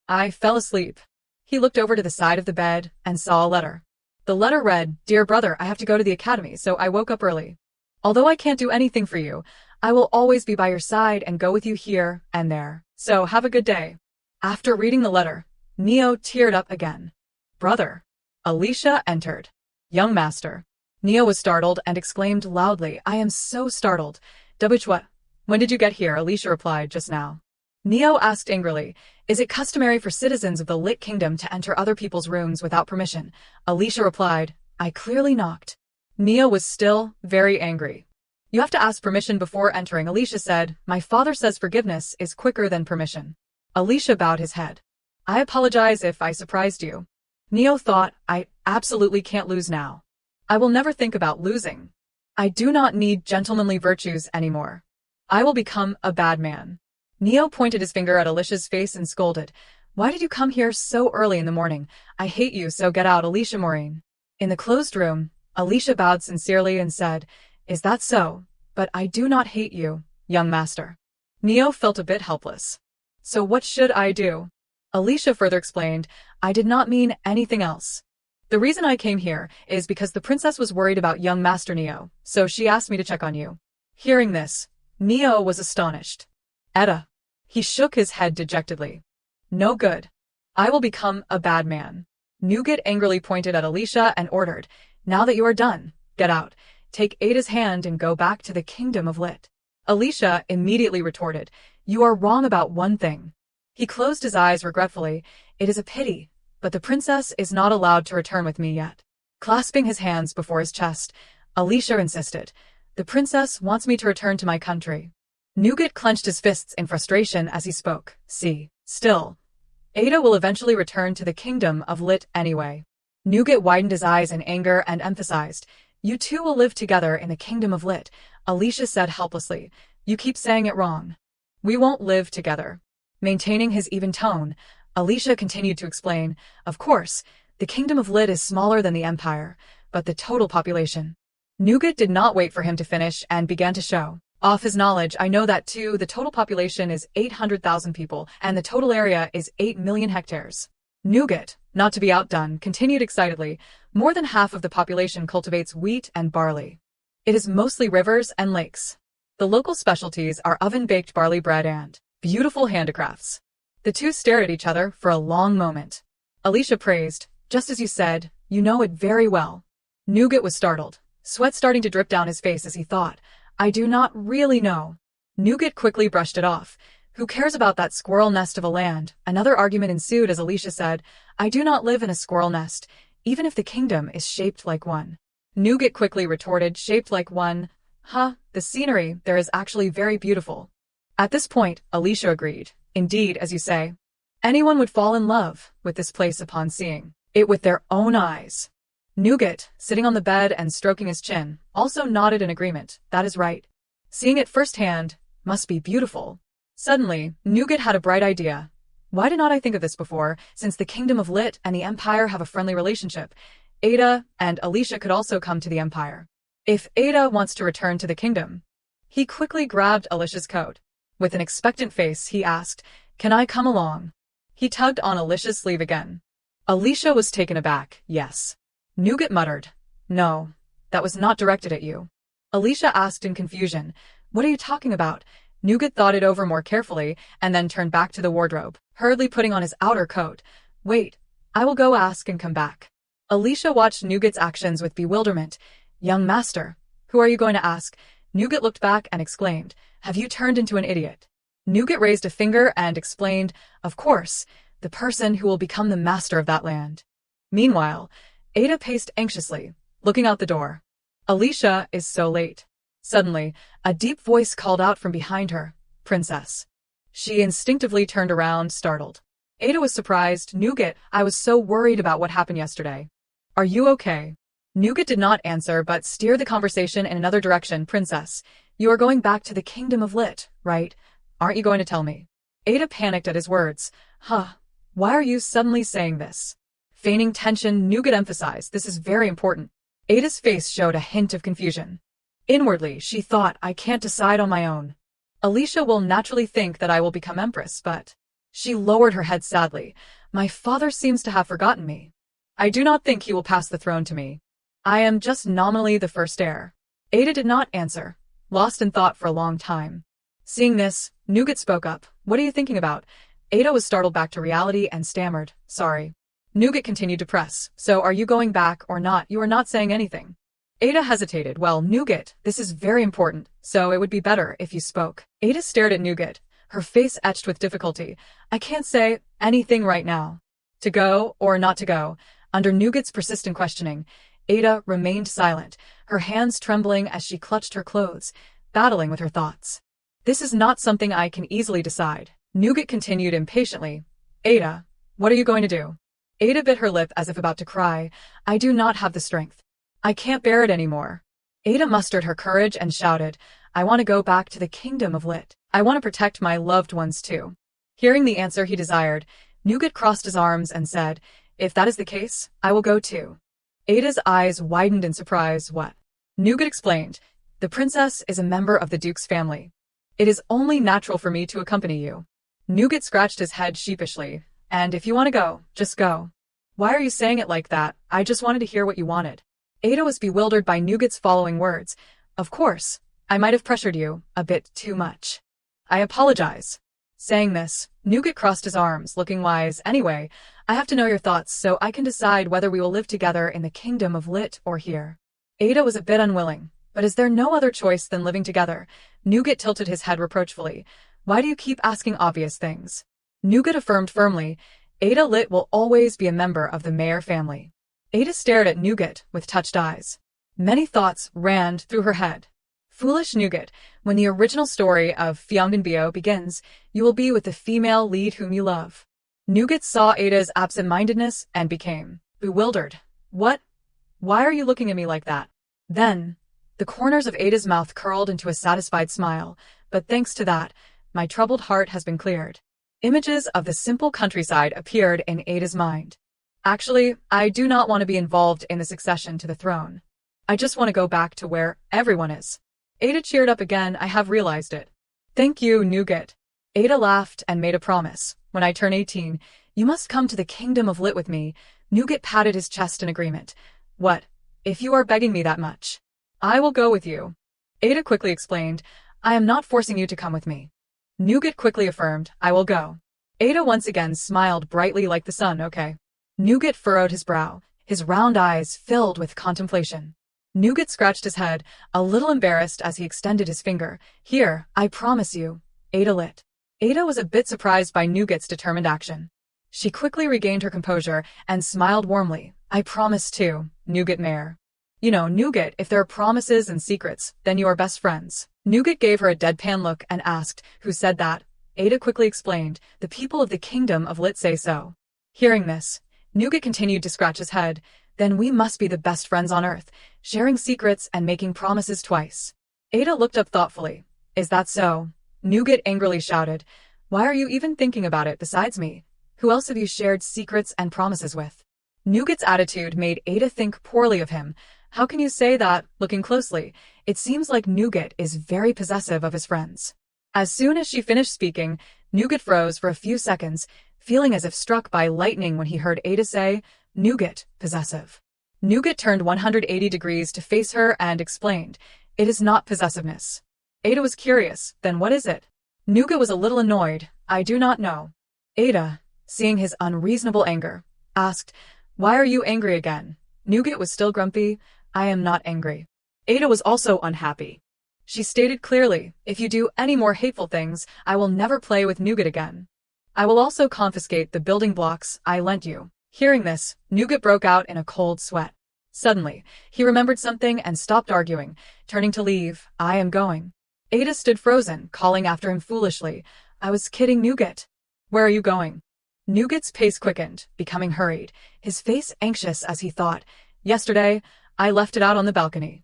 I fell asleep. He looked over to the side of the bed and saw a letter. The letter read, Dear brother, I have to go to the academy, so I woke up early. Although I can't do anything for you, I will always be by your side and go with you here and there. So have a good day. After reading the letter, Neo teared up again. Brother. Alicia entered. Young master. Neo was startled and exclaimed loudly, I am so startled. What? When did you get here? Alicia replied, just now. Neo asked angrily, is it customary for citizens of the Lit Kingdom to enter other people's rooms without permission? Alicia replied, I clearly knocked. Neo was still very angry. You have to ask permission before entering, Alicia said. My father says forgiveness is quicker than permission. Alicia bowed his head. I apologize if I surprised you. Neo thought, I absolutely can't lose now. I will never think about losing. I do not need gentlemanly virtues anymore. I will become a bad man. Neo pointed his finger at Alicia's face and scolded, Why did you come here so early in the morning? I hate you, so get out, Alicia Maureen. In the closed room, Alicia bowed sincerely and said, Is that so? But I do not hate you, young master. Neo felt a bit helpless. So what should I do? Alicia further explained, I did not mean anything else. The reason I came here is because the princess was worried about young Master Neo, so she asked me to check on you. Hearing this, Neo was astonished. Etta. He shook his head dejectedly. No good. I will become a bad man. Nougat angrily pointed at Alicia and ordered, Now that you are done, get out. Take Ada's hand and go back to the kingdom of Lit. Alicia immediately retorted, You are wrong about one thing. He closed his eyes regretfully. It is a pity, but the princess is not allowed to return with me yet. Clasping his hands before his chest, Alicia insisted, The princess wants me to return to my country. Nougat clenched his fists in frustration as he spoke. See, still. Ada will eventually return to the kingdom of Lit anyway. Nougat widened his eyes in anger and emphasized, You two will live together in the kingdom of Lit. Alicia said helplessly, You keep saying it wrong. We won't live together. Maintaining his even tone, Alicia continued to explain, Of course, the kingdom of Lit is smaller than the empire, but the total population. Nougat did not wait for him to finish and began to show off his knowledge. I know that too. The total population is 800,000 people, and the total area is 8 million hectares. Nougat, not to be outdone, continued excitedly, More than half of the population cultivates wheat and barley. It is mostly rivers and lakes. The local specialties are oven-baked barley bread and beautiful handicrafts. The two stared at each other for a long moment. Alicia praised, Just as you said, you know it very well. Nougat was startled, sweat starting to drip down his face as he thought, I do not really know. Nougat quickly brushed it off. Who cares about that squirrel nest of a land? Another argument ensued as Alicia said, I do not live in a squirrel nest, even if the kingdom is shaped like one. Nougat quickly retorted, Shaped like one? Huh, the scenery there is actually very beautiful. At this point, Alicia agreed. Indeed, as you say. Anyone would fall in love with this place upon seeing it with their own eyes. Nougat, sitting on the bed and stroking his chin, also nodded in agreement. That is right. Seeing it firsthand must be beautiful. Suddenly, Nougat had a bright idea. Why did not I think of this before? Since the kingdom of Lit and the empire have a friendly relationship, Ada and Alicia could also come to the empire. If Ada wants to return to the kingdom. He quickly grabbed Alicia's coat. With an expectant face, he asked, Can I come along? He tugged on Alicia's sleeve again. Alicia was taken aback. Yes. Nougat muttered, No, that was not directed at you. Alicia asked in confusion, What are you talking about? Nougat thought it over more carefully and then turned back to the wardrobe, hurriedly putting on his outer coat. Wait, I will go ask and come back. Alicia watched Nougat's actions with bewilderment. Young master, who are you going to ask? Nougat looked back and exclaimed, Have you turned into an idiot? Nougat raised a finger and explained, Of course, the person who will become the master of that land. Meanwhile, Ada paced anxiously, looking out the door. Alicia is so late. Suddenly, a deep voice called out from behind her, Princess. She instinctively turned around, startled. Ada was surprised. Nougat, I was so worried about what happened yesterday. Are you okay? Nougat did not answer but steered the conversation in another direction. Princess, you are going back to the kingdom of Lit, right? Aren't you going to tell me? Ada panicked at his words. Why are you suddenly saying this? Feigning tension, Nougat emphasized, This is very important. Ada's face showed a hint of confusion. Inwardly, she thought, I can't decide on my own. Alicia will naturally think that I will become empress, but... She lowered her head sadly. My father seems to have forgotten me. I do not think he will pass the throne to me. I am just nominally the first heir. Ada did not answer, lost in thought for a long time. Seeing this, Nougat spoke up. What are you thinking about? Ada was startled back to reality and stammered, Sorry. Nougat continued to press. So are you going back or not? You are not saying anything. Ada hesitated. Well, Nougat, this is very important, so it would be better if you spoke. Ada stared at Nougat, her face etched with difficulty. I can't say anything right now. To go or not to go? Under Nougat's persistent questioning, Ada remained silent, her hands trembling as she clutched her clothes, battling with her thoughts. This is not something I can easily decide. Nougat continued impatiently. Ada, What are you going to do? Ada bit her lip as if about to cry. I do not have the strength. I can't bear it anymore. Ada mustered her courage and shouted, I want to go back to the kingdom of Lit. I want to protect my loved ones too. Hearing the answer he desired, Nougat crossed his arms and said, If that is the case, I will go too. Ada's eyes widened in surprise. What? Nougat explained, The princess is a member of the Duke's family. It is only natural for me to accompany you. Nougat scratched his head sheepishly, and if you want to go, just go. Why are you saying it like that? I just wanted to hear what you wanted. Ada was bewildered by Nougat's following words. Of course, I might have pressured you a bit too much. I apologize. Saying this, Nougat crossed his arms, looking wise. Anyway, I have to know your thoughts so I can decide whether we will live together in the kingdom of Lit or here. Ada was a bit unwilling, but is there no other choice than living together? Nougat tilted his head reproachfully. Why do you keep asking obvious things? Nougat affirmed firmly, Ada Lit will always be a member of the Mayor family. Ada stared at Nougat with touched eyes. Many thoughts ran through her head. Foolish Nougat, when the original story of Fyeongnambyo begins, you will be with the female lead whom you love. Nougat saw Ada's absent-mindedness and became bewildered. What? Why are you looking at me like that? Then, the corners of Ada's mouth curled into a satisfied smile, but thanks to that, my troubled heart has been cleared. Images of the simple countryside appeared in Ada's mind. Actually, I do not want to be involved in the succession to the throne. I just want to go back to where everyone is. Ada cheered up again. I have realized it. Thank you, Nougat. Ada laughed and made a promise. When I turn 18, you must come to the kingdom of Lit with me. Nougat patted his chest in agreement. What? If you are begging me that much, I will go with you. Ada quickly explained, I am not forcing you to come with me. Nougat quickly affirmed, I will go. Ada once again smiled brightly like the sun. Okay. Nougat furrowed his brow, his round eyes filled with contemplation. Nougat scratched his head, a little embarrassed as he extended his finger. Here, I promise you. Ada Lit. Ada was a bit surprised by Nougat's determined action. She quickly regained her composure and smiled warmly. I promise too, Nougat Mayor. You know, Nougat, if there are promises and secrets, then you are best friends. Nougat gave her a deadpan look and asked, Who said that? Ada quickly explained, The people of the kingdom of Lit say so. Hearing this, Nougat continued to scratch his head. Then we must be the best friends on earth, sharing secrets and making promises twice. Ada looked up thoughtfully. Is that so? Nougat angrily shouted. Why are you even thinking about it besides me? Who else have you shared secrets and promises with? Nougat's attitude made Ada think poorly of him. How can you say that? Looking closely, it seems like Nougat is very possessive of his friends. As soon as she finished speaking, Nougat froze for a few seconds, feeling as if struck by lightning when he heard Ada say, Nougat, possessive. Nougat turned 180 degrees to face her and explained, It is not possessiveness. Ada was curious, then what is it? Nougat was a little annoyed, I do not know. Ada, seeing his unreasonable anger, asked, Why are you angry again? Nougat was still grumpy, I am not angry. Ada was also unhappy. She stated clearly, If you do any more hateful things, I will never play with Nougat again. I will also confiscate the building blocks I lent you. Hearing this, Nougat broke out in a cold sweat. Suddenly, he remembered something and stopped arguing, turning to leave. I am going. Ada stood frozen, calling after him foolishly. I was kidding, Nougat. Where are you going? Nougat's pace quickened, becoming hurried, his face anxious as he thought, Yesterday, I left it out on the balcony.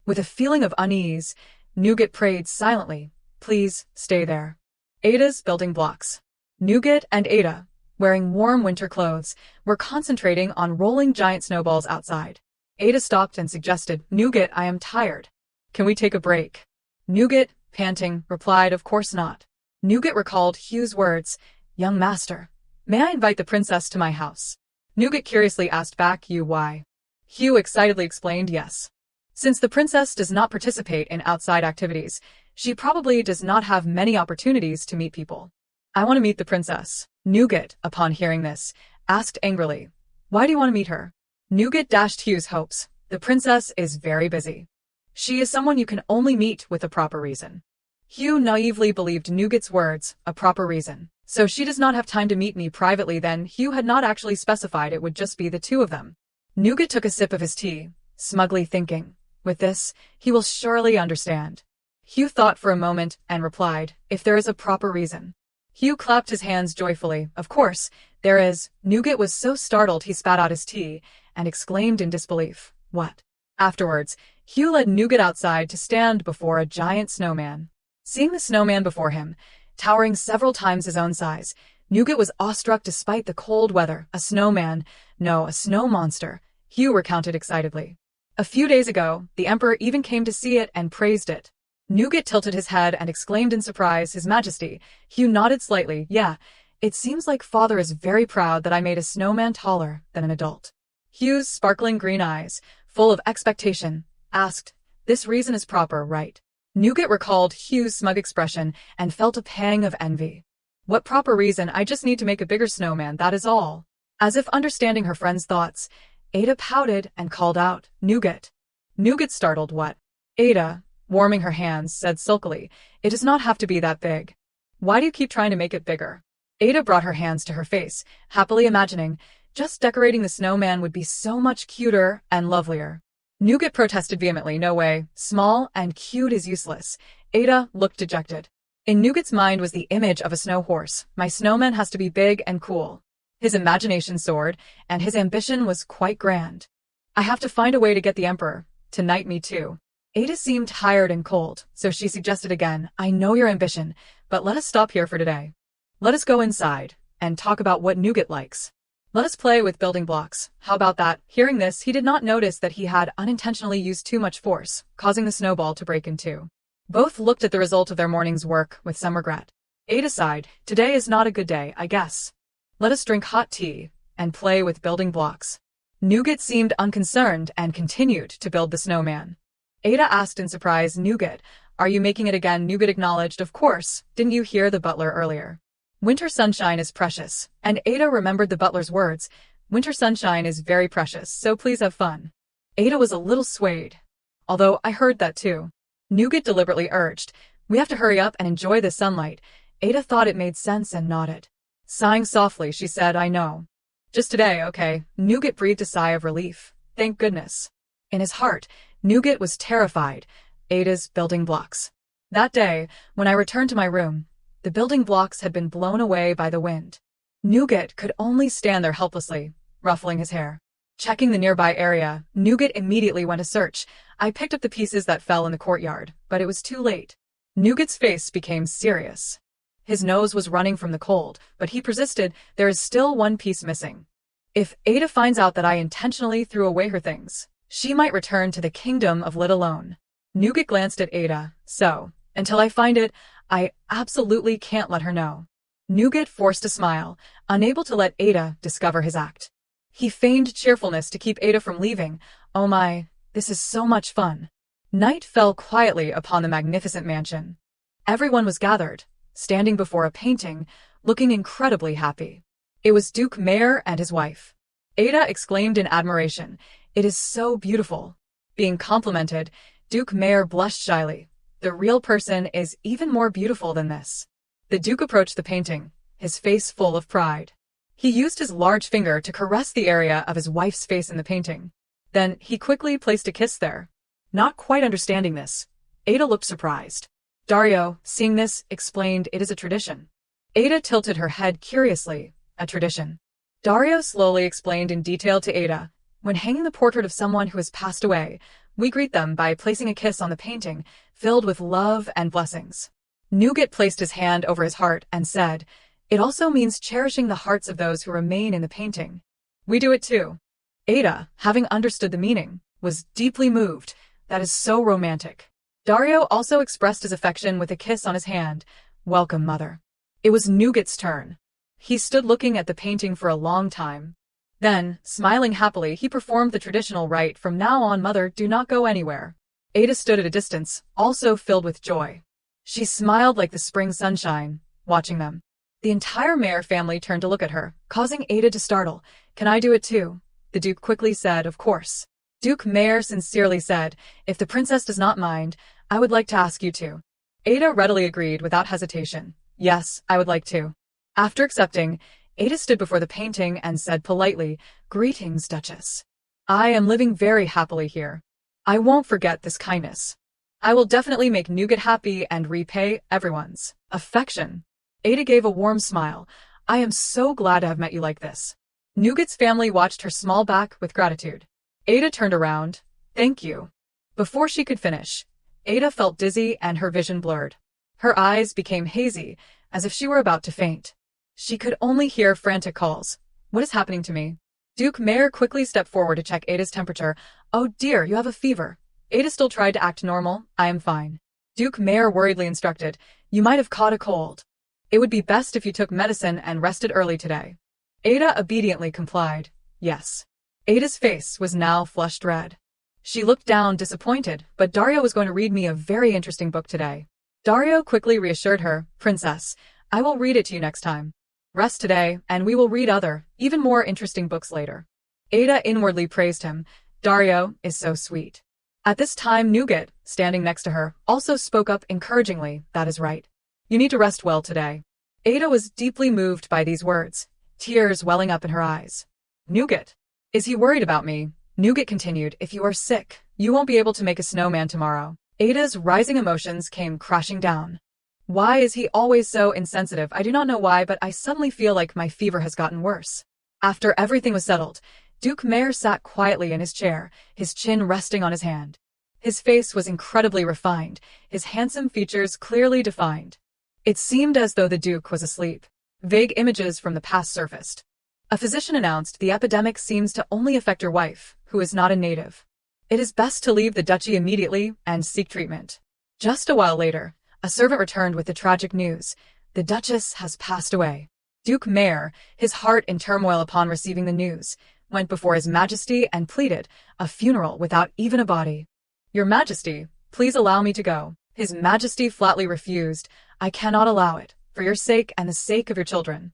With a feeling of unease, Nougat prayed silently, Please, stay there. Ada's building blocks. Nougat and Ada, wearing warm winter clothes, were concentrating on rolling giant snowballs outside. Ada stopped and suggested, Nougat, I am tired. Can we take a break? Nougat, panting, replied, Of course not. Nougat recalled Hugh's words, Young master, may I invite the princess to my house? Nougat curiously asked back, You why? Hugh excitedly explained, Yes. Since the princess does not participate in outside activities, she probably does not have many opportunities to meet people. I want to meet the princess. Nougat, upon hearing this, asked angrily, Why do you want to meet her? Nougat dashed Hugh's hopes. The princess is very busy. She is someone you can only meet with a proper reason. Hugh naively believed Nougat's words, a proper reason. So she does not have time to meet me privately. Then Hugh had not actually specified it would just be the two of them. Nougat took a sip of his tea, smugly thinking, With this, he will surely understand. Hugh thought for a moment and replied, If there is a proper reason. Hugh clapped his hands joyfully. Of course, There is. Nougat was so startled he spat out his tea and exclaimed in disbelief. What? Afterwards, Hugh led Nougat outside to stand before a giant snowman. Seeing the snowman before him, towering several times his own size, Nougat was awestruck despite the cold weather. A snowman, no, a snow monster, Hugh recounted excitedly. A few days ago, the Emperor even came to see it and praised it. Nougat tilted his head and exclaimed in surprise, His Majesty. Hugh nodded slightly. Yeah, it seems like Father is very proud that I made a snowman taller than an adult. Hugh's sparkling green eyes, full of expectation, asked, This reason is proper, right? Nougat recalled Hugh's smug expression and felt a pang of envy. What proper reason? I just need to make a bigger snowman, that is all. As if understanding her friend's thoughts, Ada pouted and called out, Nougat. Nougat startled. What? Ada, warming her hands, said sulkily, It does not have to be that big. Why do you keep trying to make it bigger? Ada brought her hands to her face, happily imagining, just decorating the snowman would be so much cuter and lovelier. Nougat protested vehemently. No way, small and cute is useless. Ada looked dejected. In Nougat's mind was the image of a snow horse. My snowman has to be big and cool. His imagination soared, and his ambition was quite grand. I have to find a way to get the Emperor to knight me too. Ada seemed tired and cold, so she suggested again, I know your ambition, but let us stop here for today. Let us go inside and talk about what Nougat likes. Let us play with building blocks. How about that? Hearing this, he did not notice that he had unintentionally used too much force, causing the snowball to break in two. Both looked at the result of their morning's work with some regret. Ada sighed, Today is not a good day, I guess. Let us drink hot tea and play with building blocks. Nougat seemed unconcerned and continued to build the snowman. Ada asked in surprise, Nougat, are you making it again? Nougat acknowledged, Of course, didn't you hear the butler earlier? Winter sunshine is precious, and Ada remembered the butler's words, Winter sunshine is very precious, so please have fun. Ada was a little swayed. Although I heard that too. Nougat deliberately urged, We have to hurry up and enjoy the sunlight. Ada thought it made sense and nodded. Sighing softly, she said, I know. Just today, okay. Nougat breathed a sigh of relief. Thank goodness. In his heart, Nougat was terrified. Ada's building blocks. That day, when I returned to my room, the building blocks had been blown away by the wind. Nougat could only stand there helplessly, ruffling his hair. Checking the nearby area, Nougat immediately went to search. I picked up the pieces that fell in the courtyard, but it was too late. Nougat's face became serious. His nose was running from the cold, but he persisted, There is still one piece missing. If Ada finds out that I intentionally threw away her things, she might return to the kingdom of Lit alone. Nougat glanced at Ada. So, until I find it, I absolutely can't let her know. Nougat forced a smile, unable to let Ada discover his act. He feigned cheerfulness to keep Ada from leaving. Oh my, this is so much fun. Night fell quietly upon the magnificent mansion. Everyone was gathered, standing before a painting, looking incredibly happy. It was Duke Mayer and his wife. Ada exclaimed in admiration, It is so beautiful. Being complimented, Duke Mayer blushed shyly. The real person is even more beautiful than this. The Duke approached the painting, his face full of pride. He used his large finger to caress the area of his wife's face in the painting. Then he quickly placed a kiss there. Not quite understanding this, Ada looked surprised. Dario, seeing this, explained, It is a tradition. Ada tilted her head curiously. A tradition. Dario slowly explained in detail to Ada, When hanging the portrait of someone who has passed away, we greet them by placing a kiss on the painting, filled with love and blessings. Nougat placed his hand over his heart and said, It also means cherishing the hearts of those who remain in the painting. We do it too. Ada, having understood the meaning, was deeply moved. That is so romantic. Dario also expressed his affection with a kiss on his hand. Welcome, mother. It was Nougat's turn. He stood looking at the painting for a long time. Then, smiling happily, he performed the traditional rite. From now on, mother, do not go anywhere. Ada stood at a distance, also filled with joy. She smiled like the spring sunshine, watching them. The entire Mayer family turned to look at her, causing Ada to startle. Can I do it too? The Duke quickly said, Of course. Duke Mayer sincerely said, If the princess does not mind, I would like to ask you to. Ada readily agreed without hesitation. Yes, I would like to. After accepting, Ada stood before the painting and said politely, Greetings, Duchess. I am living very happily here. I won't forget this kindness. I will definitely make Nougat happy and repay everyone's affection. Ada gave a warm smile. I am so glad to have met you like this. Nougat's family watched her smile back with gratitude. Ada turned around. Thank you. Before she could finish, Ada felt dizzy and her vision blurred. Her eyes became hazy, as if she were about to faint. She could only hear frantic calls. What is happening to me? Duke Mayor quickly stepped forward to check Ada's temperature. Oh dear, you have a fever. Ada still tried to act normal. I am fine. Duke Mayor worriedly instructed. You might have caught a cold. It would be best if you took medicine and rested early today. Ada obediently complied. Yes. Ada's face was now flushed red. She looked down disappointed, but Dario was going to read me a very interesting book today. Dario quickly reassured her, Princess, I will read it to you next time. Rest today, and we will read other, even more interesting books later. Ada inwardly praised him. Dario is so sweet. At this time, Nougat, standing next to her, also spoke up encouragingly. That is right. You need to rest well today. Ada was deeply moved by these words, tears welling up in her eyes. Nougat. Is he worried about me? Nougat continued, if you are sick, you won't be able to make a snowman tomorrow. Ada's rising emotions came crashing down. Why is he always so insensitive? I do not know why, but I suddenly feel like my fever has gotten worse. After everything was settled, Duke Mayor sat quietly in his chair, his chin resting on his hand. His face was incredibly refined, his handsome features clearly defined. It seemed as though the Duke was asleep. Vague images from the past surfaced. A physician announced the epidemic seems to only affect your wife, who is not a native. It is best to leave the duchy immediately and seek treatment. Just a while later, a servant returned with the tragic news. The Duchess has passed away. Duke Mayor, his heart in turmoil upon receiving the news, went before His Majesty and pleaded, a funeral without even a body. Your Majesty, please allow me to go. His Majesty flatly refused. I cannot allow it, for your sake and the sake of your children.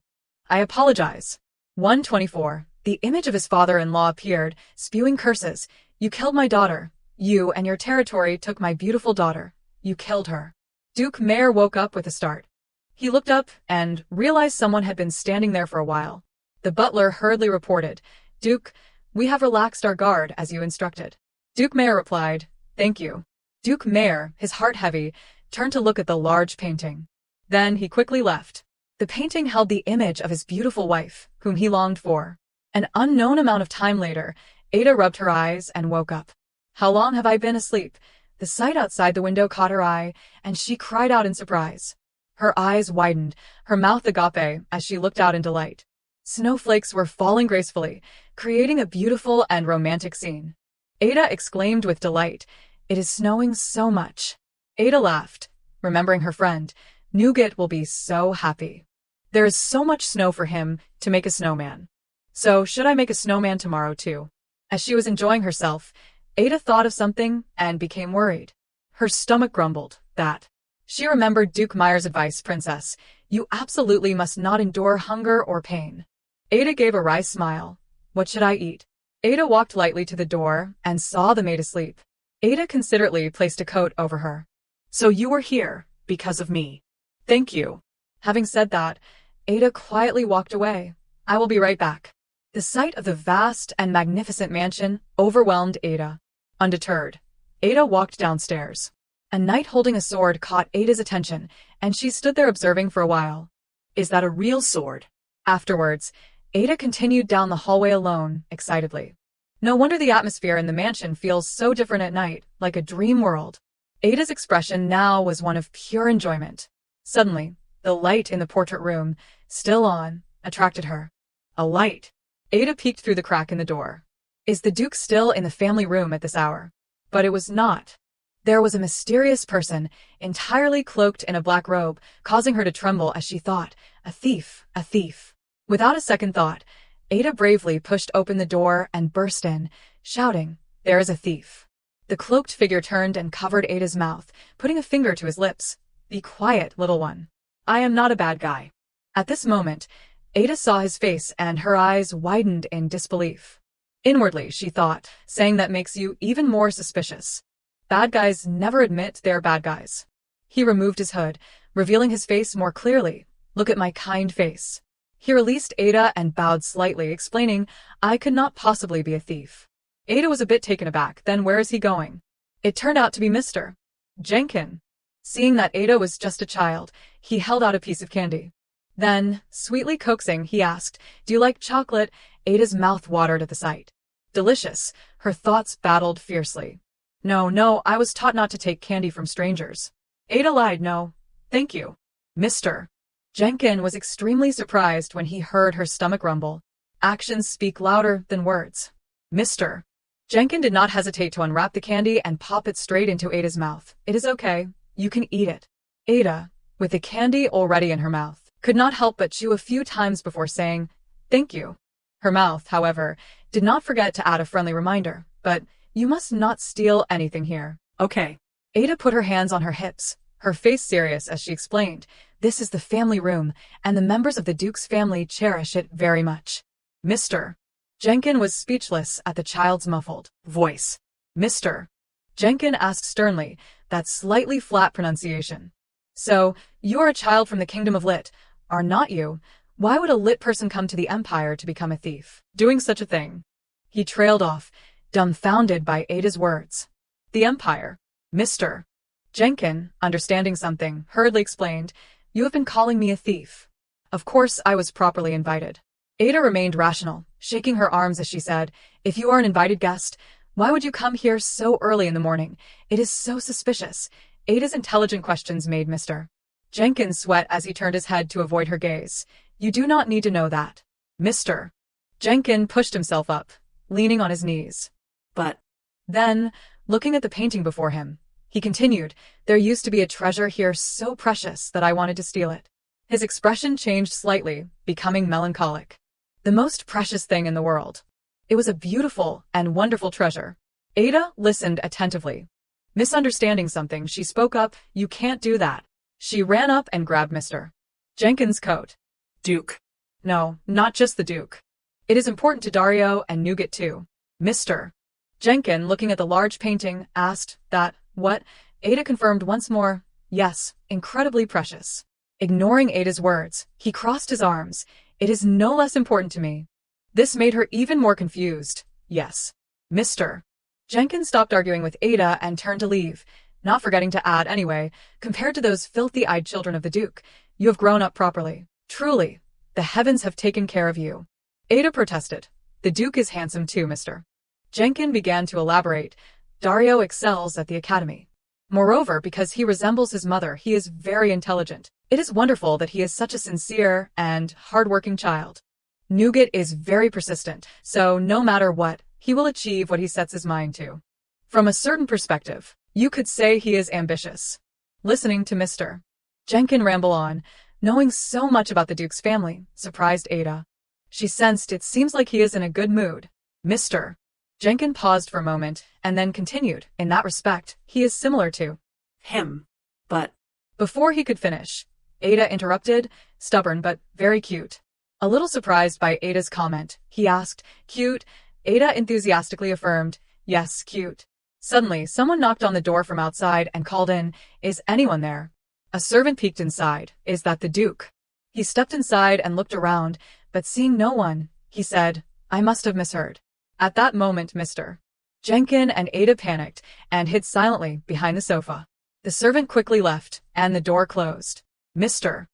I apologize. 124. The image of his father-in-law appeared, spewing curses. You killed my daughter. You and your territory took my beautiful daughter. You killed her. Duke Mayor woke up with a start. He looked up and realized someone had been standing there for a while. The butler hurriedly reported, Duke, we have relaxed our guard as you instructed. Duke Mayor replied, thank you. Duke Mayor, his heart heavy, turned to look at the large painting. Then he quickly left. The painting held the image of his beautiful wife, whom he longed for. An unknown amount of time later, Ada rubbed her eyes and woke up. How long have I been asleep? The sight outside the window caught her eye, and she cried out in surprise. Her eyes widened, her mouth agape, as she looked out in delight. Snowflakes were falling gracefully, creating a beautiful and romantic scene. Ada exclaimed with delight, it is snowing so much. Ada laughed, remembering her friend. Nougat will be so happy. There is so much snow for him to make a snowman. So should I make a snowman tomorrow too? As she was enjoying herself, Ada thought of something and became worried. Her stomach grumbled, that. She remembered Duke Meyer's advice, Princess. You absolutely must not endure hunger or pain. Ada gave a wry smile. What should I eat? Ada walked lightly to the door and saw the maid asleep. Ada considerately placed a coat over her. So you were here, because of me. Thank you. Having said that, Ada quietly walked away. I will be right back. The sight of the vast and magnificent mansion overwhelmed Ada. Undeterred, Ada walked downstairs. A knight holding a sword caught Ada's attention, and she stood there observing for a while. Is that a real sword? Afterwards, Ada continued down the hallway alone, excitedly. No wonder the atmosphere in the mansion feels so different at night, like a dream world. Ada's expression now was one of pure enjoyment. Suddenly, the light in the portrait room, still on, attracted her. A light. Ada peeked through the crack in the door. Is the Duke still in the family room at this hour? But it was not. There was a mysterious person, entirely cloaked in a black robe, causing her to tremble as she thought, a thief, a thief. Without a second thought, Ada bravely pushed open the door and burst in, shouting, there is a thief. The cloaked figure turned and covered Ada's mouth, putting a finger to his lips. Be quiet, little one. I am not a bad guy. At this moment, Ada saw his face and her eyes widened in disbelief. Inwardly, she thought, saying that makes you even more suspicious. Bad guys never admit they're bad guys. He removed his hood, revealing his face more clearly. Look at my kind face. He released Ada and bowed slightly, explaining, I could not possibly be a thief. Ada was a bit taken aback. Then where is he going? It turned out to be Mr. Jenkin. Seeing that Ada was just a child, he held out a piece of candy. Then, sweetly coaxing, he asked, "Do you like chocolate?" Ada's mouth watered at the sight. Delicious, her thoughts battled fiercely. No, no, I was taught not to take candy from strangers. Ada lied, no. Thank you. Mr. Jenkin was extremely surprised when he heard her stomach rumble. Actions speak louder than words. Mr. Jenkin did not hesitate to unwrap the candy and pop it straight into Ada's mouth. It is okay. You can eat it. Ada, with the candy already in her mouth, could not help but chew a few times before saying, "Thank you." Her mouth, however, did not forget to add a friendly reminder, "But you must not steal anything here." Okay. Ada put her hands on her hips, her face serious as she explained, "This is the family room, and the members of the Duke's family cherish it very much." Mr. Jenkin was speechless at the child's muffled voice. Mr. Jenkin asked sternly, that slightly flat pronunciation. "So, you're a child from the kingdom of Lit, are not you? Why would a Lit person come to the Empire to become a thief, doing such a thing?" He trailed off, dumbfounded by Ada's words. "The Empire." Mr. Jenkin, understanding something, hurriedly explained, "You have been calling me a thief. Of course I was properly invited." Ada remained rational, shaking her arms as she said, "If you are an invited guest, why would you come here so early in the morning? It is so suspicious." Ada's intelligent questions made Mr. Jenkin sweat as he turned his head to avoid her gaze. "You do not need to know that." Mr. Jenkin pushed himself up, leaning on his knees. But Then, looking at the painting before him, he continued, "There used to be a treasure here so precious that I wanted to steal it." His expression changed slightly, becoming melancholic. The most precious thing in the world. It was a beautiful and wonderful treasure. Ada listened attentively. Misunderstanding something, she spoke up, "You can't do that." She ran up and grabbed Mr. Jenkin's coat. Duke. "No, not just the Duke. It is important to Dario and Nougat too." Mr. Jenkin, looking at the large painting, asked, "That, what?" Ada confirmed once more, "Yes, incredibly precious." Ignoring Ada's words, he crossed his arms. "It is no less important to me." This made her even more confused. "Yes." Mr. Jenkin stopped arguing with Ada and turned to leave, not forgetting to add, "Anyway, compared to those filthy-eyed children of the Duke, you have grown up properly. Truly, the heavens have taken care of you." Ada protested. "The Duke is handsome too, Mr. Jenkin began to elaborate. "Dario excels at the academy. Moreover, because he resembles his mother, he is very intelligent. It is wonderful that he is such a sincere and hard-working child. Nougat is very persistent, so no matter what, he will achieve what he sets his mind to. From a certain perspective, you could say he is ambitious." Listening to Mr. Jenkin ramble on, knowing so much about the Duke's family, surprised Ada. She sensed it seems like he is in a good mood. Mr. Jenkin paused for a moment, and then continued, "In that respect, he is similar to Him. But Before he could finish, Ada interrupted, "Stubborn but very cute." A little surprised by Ada's comment, he asked, "Cute?" Ada enthusiastically affirmed, "Yes, cute." Suddenly, someone knocked on the door from outside and called in, "Is anyone there?" A servant peeked inside. "Is that the Duke?" He stepped inside and looked around, but seeing no one, he said, "I must have misheard." At that moment, Mr. Jenkin and Ada panicked and hid silently behind the sofa. The servant quickly left, and the door closed. Mr.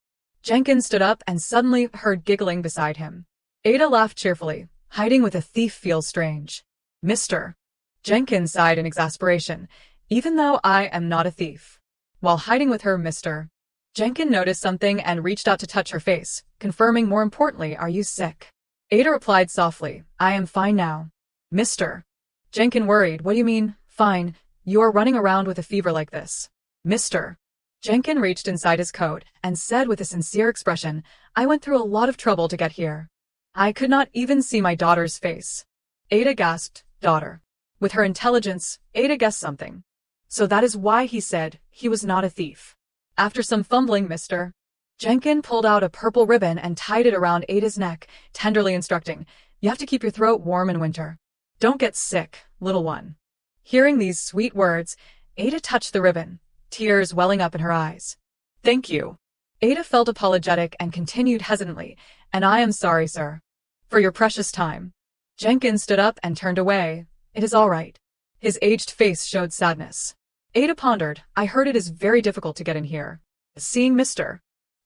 Jenkin stood up and suddenly heard giggling beside him. Ada laughed cheerfully. "Hiding with a thief feels strange." Mr. Jenkin sighed in exasperation, "Even though I am not a thief." While hiding with her, Mr. Jenkin noticed something and reached out to touch her face, confirming more importantly, "Are you sick?" Ada replied softly, "I am fine now." Mr. Jenkin worried, "What do you mean, fine? You are running around with a fever like this." Mr. Jenkin reached inside his coat and said with a sincere expression, "I went through a lot of trouble to get here. I could not even see my daughter's face." Ada gasped, "Daughter." With her intelligence, Ada guessed something. So that is why he said he was not a thief. After some fumbling, Mr. Jenkin pulled out a purple ribbon and tied it around Ada's neck, tenderly instructing, "You have to keep your throat warm in winter. Don't get sick, little one." Hearing these sweet words, Ada touched the ribbon, tears welling up in her eyes. "Thank you." Ada felt apologetic and continued hesitantly, "And I am sorry, sir, for your precious time." Jenkin stood up and turned away. "It is all right." His aged face showed sadness. Ada pondered, "I heard it is very difficult to get in here." Seeing Mr.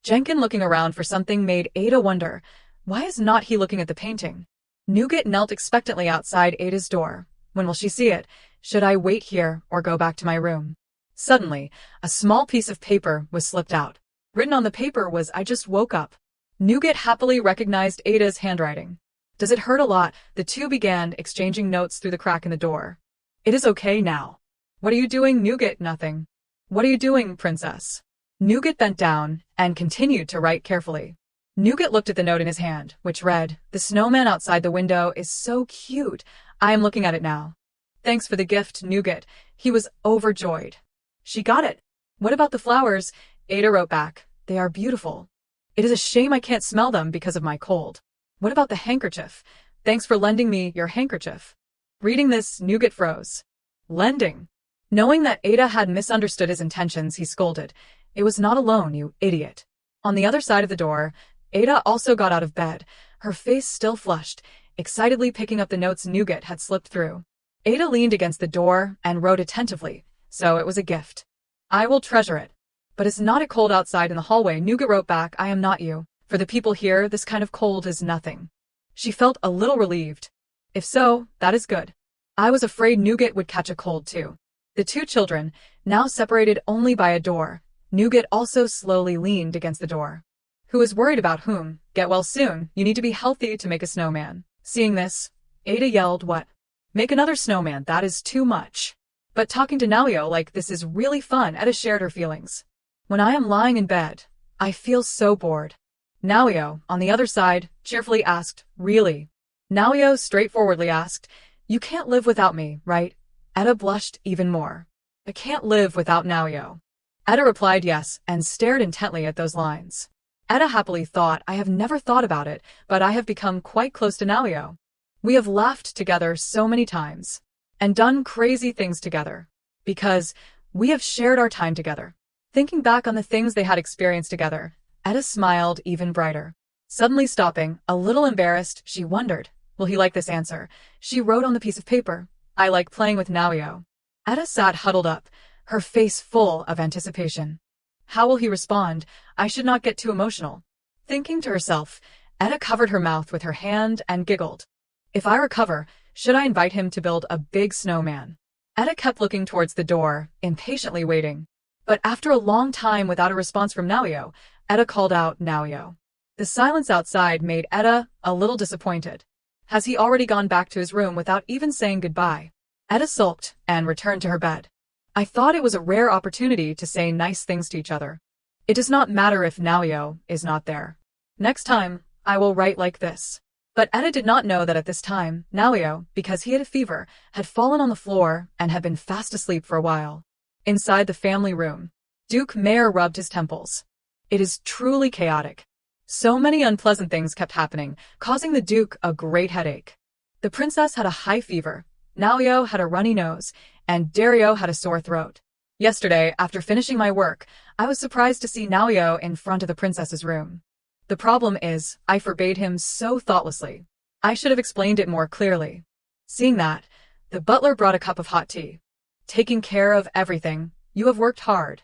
Jenkin looking around for something made Ada wonder, why is not he looking at the painting? Nougat knelt expectantly outside Ada's door. When will she see it? Should I wait here or go back to my room? Suddenly, a small piece of paper was slipped out. Written on the paper was, "I just woke up." Nougat happily recognized Ada's handwriting. "Does it hurt a lot?" The two began exchanging notes through the crack in the door. "It is okay now." "What are you doing, Nougat?" "Nothing." "What are you doing, princess?" Nougat bent down and continued to write carefully. Nougat looked at the note in his hand, which read, "The snowman outside the window is so cute. I am looking at it now." "Thanks for the gift, Nougat." He was overjoyed. "She got it." "What about the flowers?" Ada wrote back, "They are beautiful. It is a shame I can't smell them because of my cold." "What about the handkerchief?" "Thanks for lending me your handkerchief." Reading this, Nougat froze. Lending. Knowing that Ada had misunderstood his intentions, he scolded, "It was not alone, you idiot." On the other side of the door, Ada also got out of bed, her face still flushed, excitedly picking up the notes Nougat had slipped through. Ada leaned against the door and wrote attentively, "So it was a gift. I will treasure it. But it's not cold outside." In the hallway, Nougat wrote back, "I am not you. For the people here, this kind of cold is nothing." She felt a little relieved. If so, that is good. I was afraid Nougat would catch a cold too. The two children, now separated only by a door, Nougat also slowly leaned against the door. "Who is worried about whom? Get well soon. You need to be healthy to make a snowman." Seeing this, Ada yelled, "What? Make another snowman? That is too much." But talking to Naoyo like this is really fun. Ada shared her feelings. "When I am lying in bed, I feel so bored." Naoyo, on the other side, cheerfully asked, "Really?" Naoyo straightforwardly asked, "You can't live without me, right?" Ada blushed even more. "I can't live without Naoyo." Ada replied yes and stared intently at those lines. Ada happily thought, "I have never thought about it, but I have become quite close to Naoyo. We have laughed together so many times and done crazy things together because we have shared our time together." Thinking back on the things they had experienced together, Ada smiled even brighter. Suddenly stopping, a little embarrassed, she wondered, will he like this answer? She wrote on the piece of paper, "I like playing with Naoyo." Ada sat huddled up, her face full of anticipation. How will he respond? I should not get too emotional. Thinking to herself, Ada covered her mouth with her hand and giggled. If I recover, should I invite him to build a big snowman? Ada kept looking towards the door, impatiently waiting. But after a long time without a response from Naoyo, Ada called out, "Naoyo." The silence outside made Ada a little disappointed. Has he already gone back to his room without even saying goodbye? Ada sulked and returned to her bed. I thought it was a rare opportunity to say nice things to each other. It does not matter if Naoyo is not there. Next time, I will write like this. But Ada did not know that at this time, Naoyo, because he had a fever, had fallen on the floor and had been fast asleep for a while. Inside the family room, Duke Mayor rubbed his temples. It is truly chaotic. So many unpleasant things kept happening, causing the Duke a great headache. The princess had a high fever, Naoyo had a runny nose, and Dario had a sore throat. Yesterday, after finishing my work, I was surprised to see Naoyo in front of the princess's room. The problem is, I forbade him so thoughtlessly. I should have explained it more clearly. Seeing that, the butler brought a cup of hot tea. Taking care of everything, you have worked hard.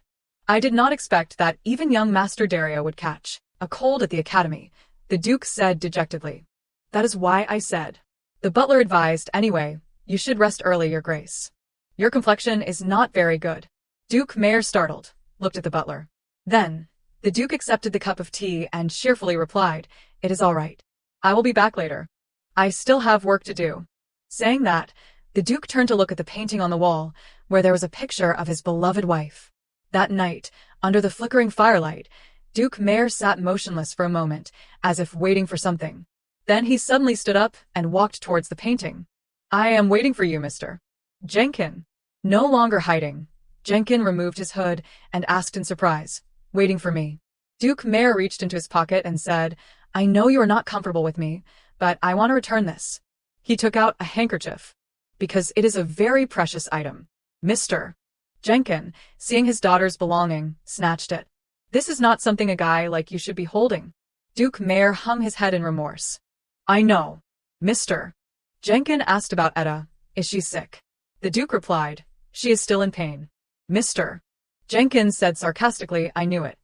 I did not expect that even young Master Dario would catch a cold at the academy, the Duke said dejectedly. That is why I said. The butler advised, anyway, you should rest early, Your Grace. Your complexion is not very good. Duke Mayor startled, looked at the butler. Then, the Duke accepted the cup of tea and cheerfully replied, It is all right. I will be back later. I still have work to do. Saying that, the Duke turned to look at the painting on the wall, where there was a picture of his beloved wife. That night, under the flickering firelight, Duke Mayor sat motionless for a moment, as if waiting for something. Then he suddenly stood up and walked towards the painting. I am waiting for you, Mr. Jenkin. No longer hiding, Jenkin removed his hood and asked in surprise, Waiting for me? Duke Mayor reached into his pocket and said, I know you are not comfortable with me, but I want to return this. He took out a handkerchief. Because it is a very precious item. Mr. Jenkin, seeing his daughter's belonging, snatched it. This is not something a guy like you should be holding. Duke Mayor hung his head in remorse. I know. Mr. Jenkin asked about Etta. Is she sick? The Duke replied, She is still in pain. Mr. Jenkin said sarcastically, I knew it.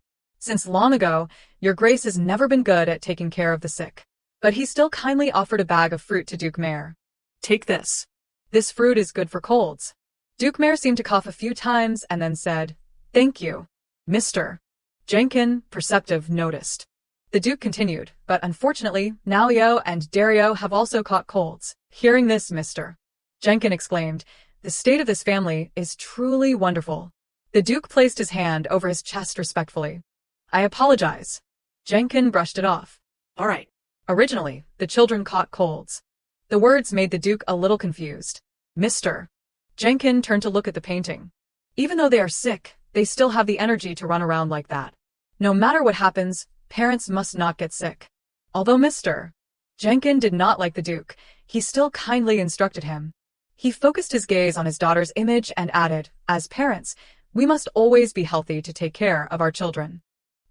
Since long ago, your grace has never been good at taking care of the sick. But he still kindly offered a bag of fruit to Duke Mayor. Take this. This fruit is good for colds. Duke Mayor seemed to cough a few times and then said, Thank you, Mr. Jenkin, perceptive, noticed. The Duke continued, but unfortunately, Nalio and Dario have also caught colds. Hearing this, Mr. Jenkin exclaimed, The state of this family is truly wonderful. The Duke placed his hand over his chest respectfully. I apologize. Jenkin brushed it off. All right. Originally, the children caught colds. The words made the Duke a little confused. Mr. Jenkin turned to look at the painting. Even though they are sick, they still have the energy to run around like that. No matter what happens, parents must not get sick. Although Mr. Jenkin did not like the Duke, he still kindly instructed him. He focused his gaze on his daughter's image and added, As parents, we must always be healthy to take care of our children.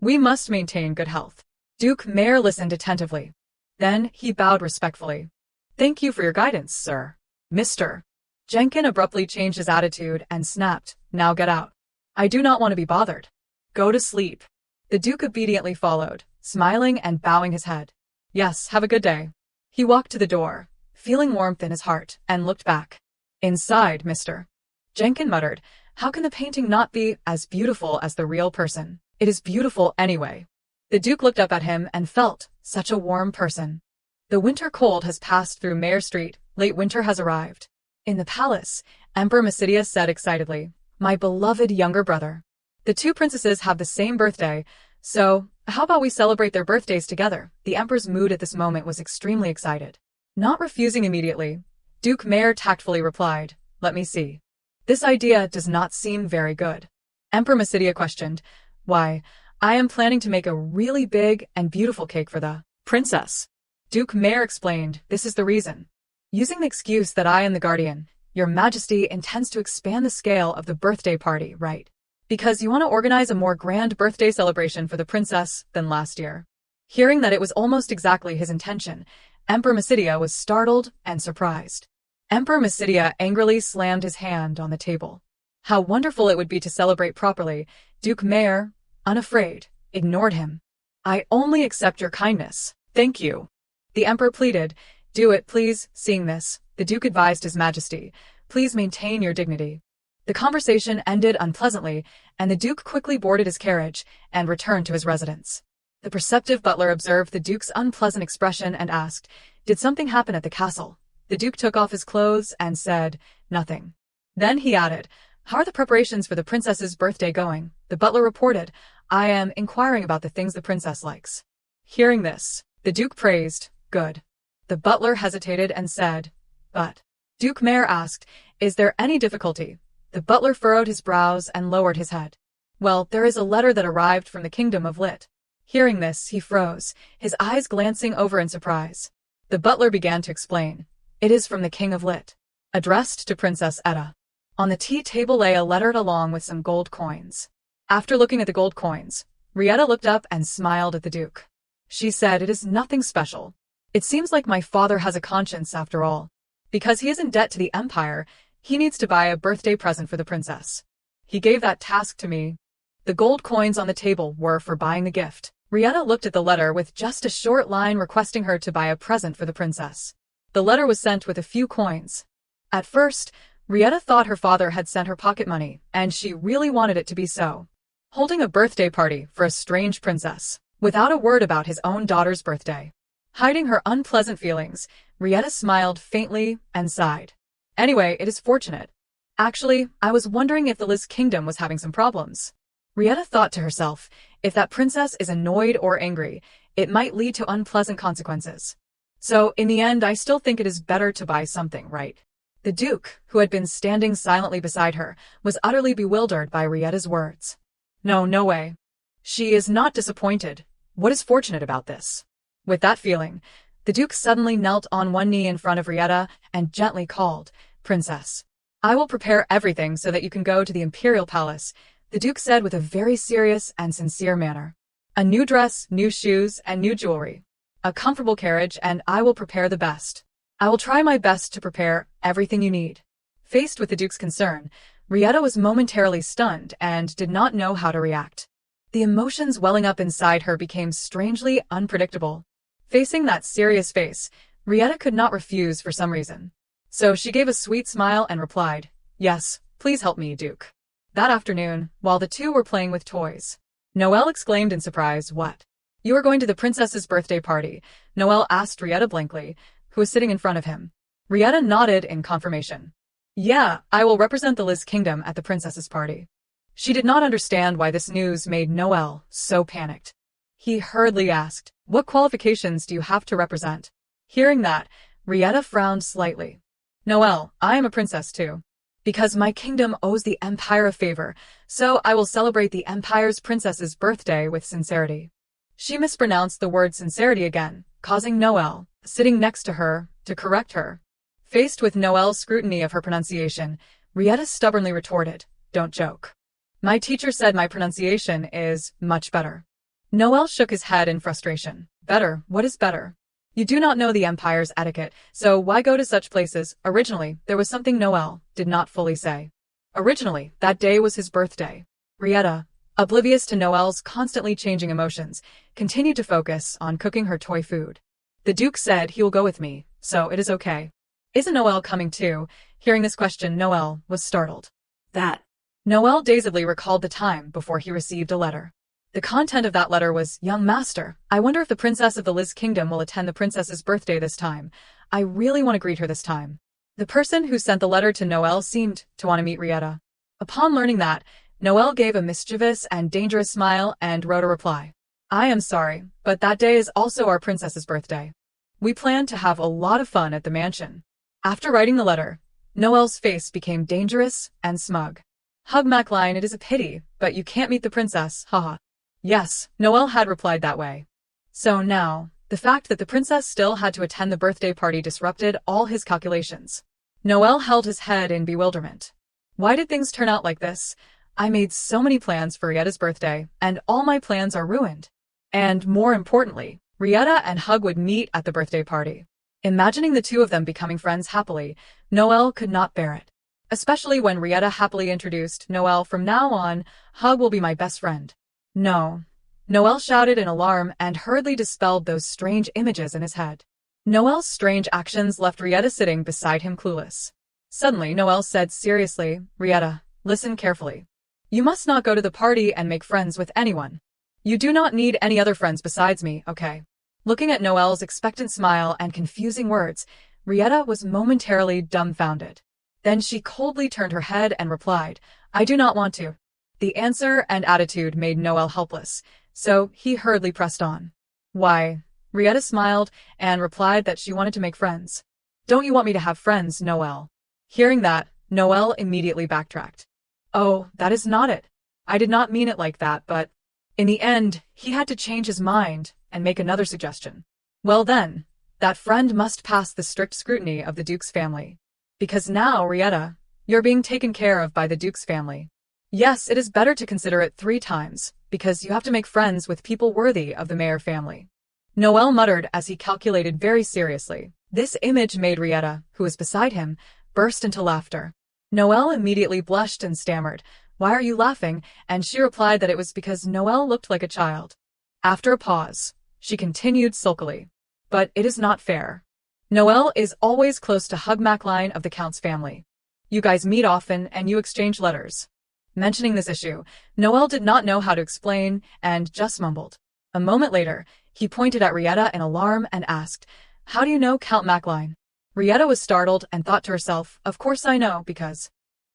We must maintain good health. Duke Mayor listened attentively. Then he bowed respectfully. Thank you for your guidance, sir. Mr. Jenkin abruptly changed his attitude and snapped, Now get out. I do not want to be bothered. Go to sleep. The Duke obediently followed, smiling and bowing his head. Yes, have a good day. He walked to the door, feeling warmth in his heart, and looked back. Inside, Mr. Jenkin muttered, How can the painting not be as beautiful as the real person? It is beautiful anyway. The Duke looked up at him and felt such a warm person. The winter cold has passed through Mayor Street, late winter has arrived. In the palace, Emperor Masidia said excitedly, My beloved younger brother. The two princesses have the same birthday, so how about we celebrate their birthdays together? The Emperor's mood at this moment was extremely excited. Not refusing immediately, Duke Mayor tactfully replied, Let me see. This idea does not seem very good. Emperor Masidia questioned, Why, I am planning to make a really big and beautiful cake for the princess. Duke Mayor explained, This is the reason. Using the excuse that I am the guardian, Your Majesty intends to expand the scale of the birthday party, right? Because you want to organize a more grand birthday celebration for the princess than last year. Hearing that it was almost exactly his intention, Emperor Masidia was startled and surprised. Emperor Masidia angrily slammed his hand on the table. How wonderful it would be to celebrate properly. Duke Mayor, unafraid, ignored him. I only accept your kindness. Thank you. The Emperor pleaded, Do it, please. Seeing this, the Duke advised His Majesty, Please maintain your dignity. The conversation ended unpleasantly, and the Duke quickly boarded his carriage and returned to his residence. The perceptive butler observed the Duke's unpleasant expression and asked, Did something happen at the castle? The Duke took off his clothes and said, Nothing. Then he added, How are the preparations for the princess's birthday going? The butler reported, I am inquiring about the things the princess likes. Hearing this, the Duke praised, Good. The butler hesitated and said, But. Duke Mayor asked, Is there any difficulty? The butler furrowed his brows and lowered his head. Well, there is a letter that arrived from the kingdom of Lit. Hearing this, he froze, his eyes glancing over in surprise. The butler began to explain. It is from the king of Lit. Addressed to Princess Etta. On the tea table lay a letter along with some gold coins. After looking at the gold coins, Rietta looked up and smiled at the Duke. She said, It is nothing special. It seems like my father has a conscience after all. Because he is in debt to the Empire, he needs to buy a birthday present for the princess. He gave that task to me. The gold coins on the table were for buying the gift. Rietta looked at the letter with just a short line requesting her to buy a present for the princess. The letter was sent with a few coins. At first, Rietta thought her father had sent her pocket money, and she really wanted it to be so. Holding a birthday party for a strange princess, without a word about his own daughter's birthday. Hiding her unpleasant feelings, Rietta smiled faintly and sighed. Anyway, it is fortunate. Actually, I was wondering if the Liz kingdom was having some problems. Rietta thought to herself, if that princess is annoyed or angry, it might lead to unpleasant consequences. So, in the end, I still think it is better to buy something, right? The Duke, who had been standing silently beside her, was utterly bewildered by Rietta's words. No way. She is not disappointed. What is fortunate about this? With that feeling, the Duke suddenly knelt on one knee in front of Rietta and gently called, Princess. I will prepare everything so that you can go to the Imperial Palace, the Duke said with a very serious and sincere manner. A new dress, new shoes, and new jewelry. A comfortable carriage, and I will prepare the best. I will try my best to prepare everything you need. Faced with the Duke's concern, Rietta was momentarily stunned and did not know how to react. The emotions welling up inside her became strangely unpredictable. Facing that serious face, Rieta could not refuse for some reason. So she gave a sweet smile and replied, "Yes, please help me, Duke." That afternoon, while the two were playing with toys, Noelle exclaimed in surprise, "What? You are going to the princess's birthday party?" Noelle asked Rieta blankly, who was sitting in front of him. Rieta nodded in confirmation. "Yeah, I will represent the Liz Kingdom at the princess's party." She did not understand why this news made Noelle so panicked. He hurriedly asked, "What qualifications do you have to represent?" Hearing that, Rieta frowned slightly. "Noelle, I am a princess too. Because my kingdom owes the Empire a favor, so I will celebrate the Empire's princess's birthday with sincerity." She mispronounced the word sincerity again, causing Noelle, sitting next to her, to correct her. Faced with Noelle's scrutiny of her pronunciation, Rieta stubbornly retorted, "Don't joke. My teacher said my pronunciation is much better." Noelle shook his head in frustration. "Better? What is better? You do not know the Empire's etiquette, so why go to such places?" Originally, there was something Noelle did not fully say. Originally, that day was his birthday. Rieta, oblivious to Noelle's constantly changing emotions, continued to focus on cooking her toy food. "The Duke said he will go with me, so it is okay. Isn't Noelle coming too?" Hearing this question, Noelle was startled. That. Noelle dazedly recalled the time before he received a letter. The content of that letter was, "Young master, I wonder if the princess of the Liz Kingdom will attend the princess's birthday this time. I really want to greet her this time." The person who sent the letter to Noelle seemed to want to meet Rieta. Upon learning that, Noelle gave a mischievous and dangerous smile and wrote a reply. "I am sorry, but that day is also our princess's birthday. We plan to have a lot of fun at the mansion." After writing the letter, Noelle's face became dangerous and smug. "Hug Macline, it is a pity, but you can't meet the princess, haha." Yes, Noelle had replied that way. So now, the fact that the princess still had to attend the birthday party disrupted all his calculations. Noelle held his head in bewilderment. Why did things turn out like this? I made so many plans for Rieta's birthday, and all my plans are ruined. And more importantly, Rieta and Hug would meet at the birthday party. Imagining the two of them becoming friends happily, Noelle could not bear it. Especially when Rieta happily introduced, "Noelle, from now on, Hug will be my best friend." "No." Noelle shouted in alarm and hurriedly dispelled those strange images in his head. Noelle's strange actions left Rieta sitting beside him clueless. Suddenly, Noelle said seriously, "Rieta, listen carefully. You must not go to the party and make friends with anyone. You do not need any other friends besides me, okay?" Looking at Noelle's expectant smile and confusing words, Rieta was momentarily dumbfounded. Then she coldly turned her head and replied, "I do not want to." The answer and attitude made Noelle helpless, so he hurriedly pressed on. "Why?" Rieta smiled and replied that she wanted to make friends. "Don't you want me to have friends, Noelle?" Hearing that, Noelle immediately backtracked. "Oh, that is not it. I did not mean it like that, but..." In the end, he had to change his mind and make another suggestion. "Well then, that friend must pass the strict scrutiny of the Duke's family. Because now, Rieta, you're being taken care of by the Duke's family. Yes, it is better to consider it 3 times, because you have to make friends with people worthy of the Mayer family." Noelle muttered as he calculated very seriously. This image made Rieta, who was beside him, burst into laughter. Noelle immediately blushed and stammered, "Why are you laughing?" And she replied that it was because Noelle looked like a child. After a pause, she continued sulkily, "But it is not fair. Noelle is always close to Hug Macline of the Count's family. You guys meet often and you exchange letters." Mentioning this issue, Noelle did not know how to explain and just mumbled. A moment later, he pointed at Rieta in alarm and asked, "How do you know Count Macline?" Rieta was startled and thought to herself, "Of course I know, because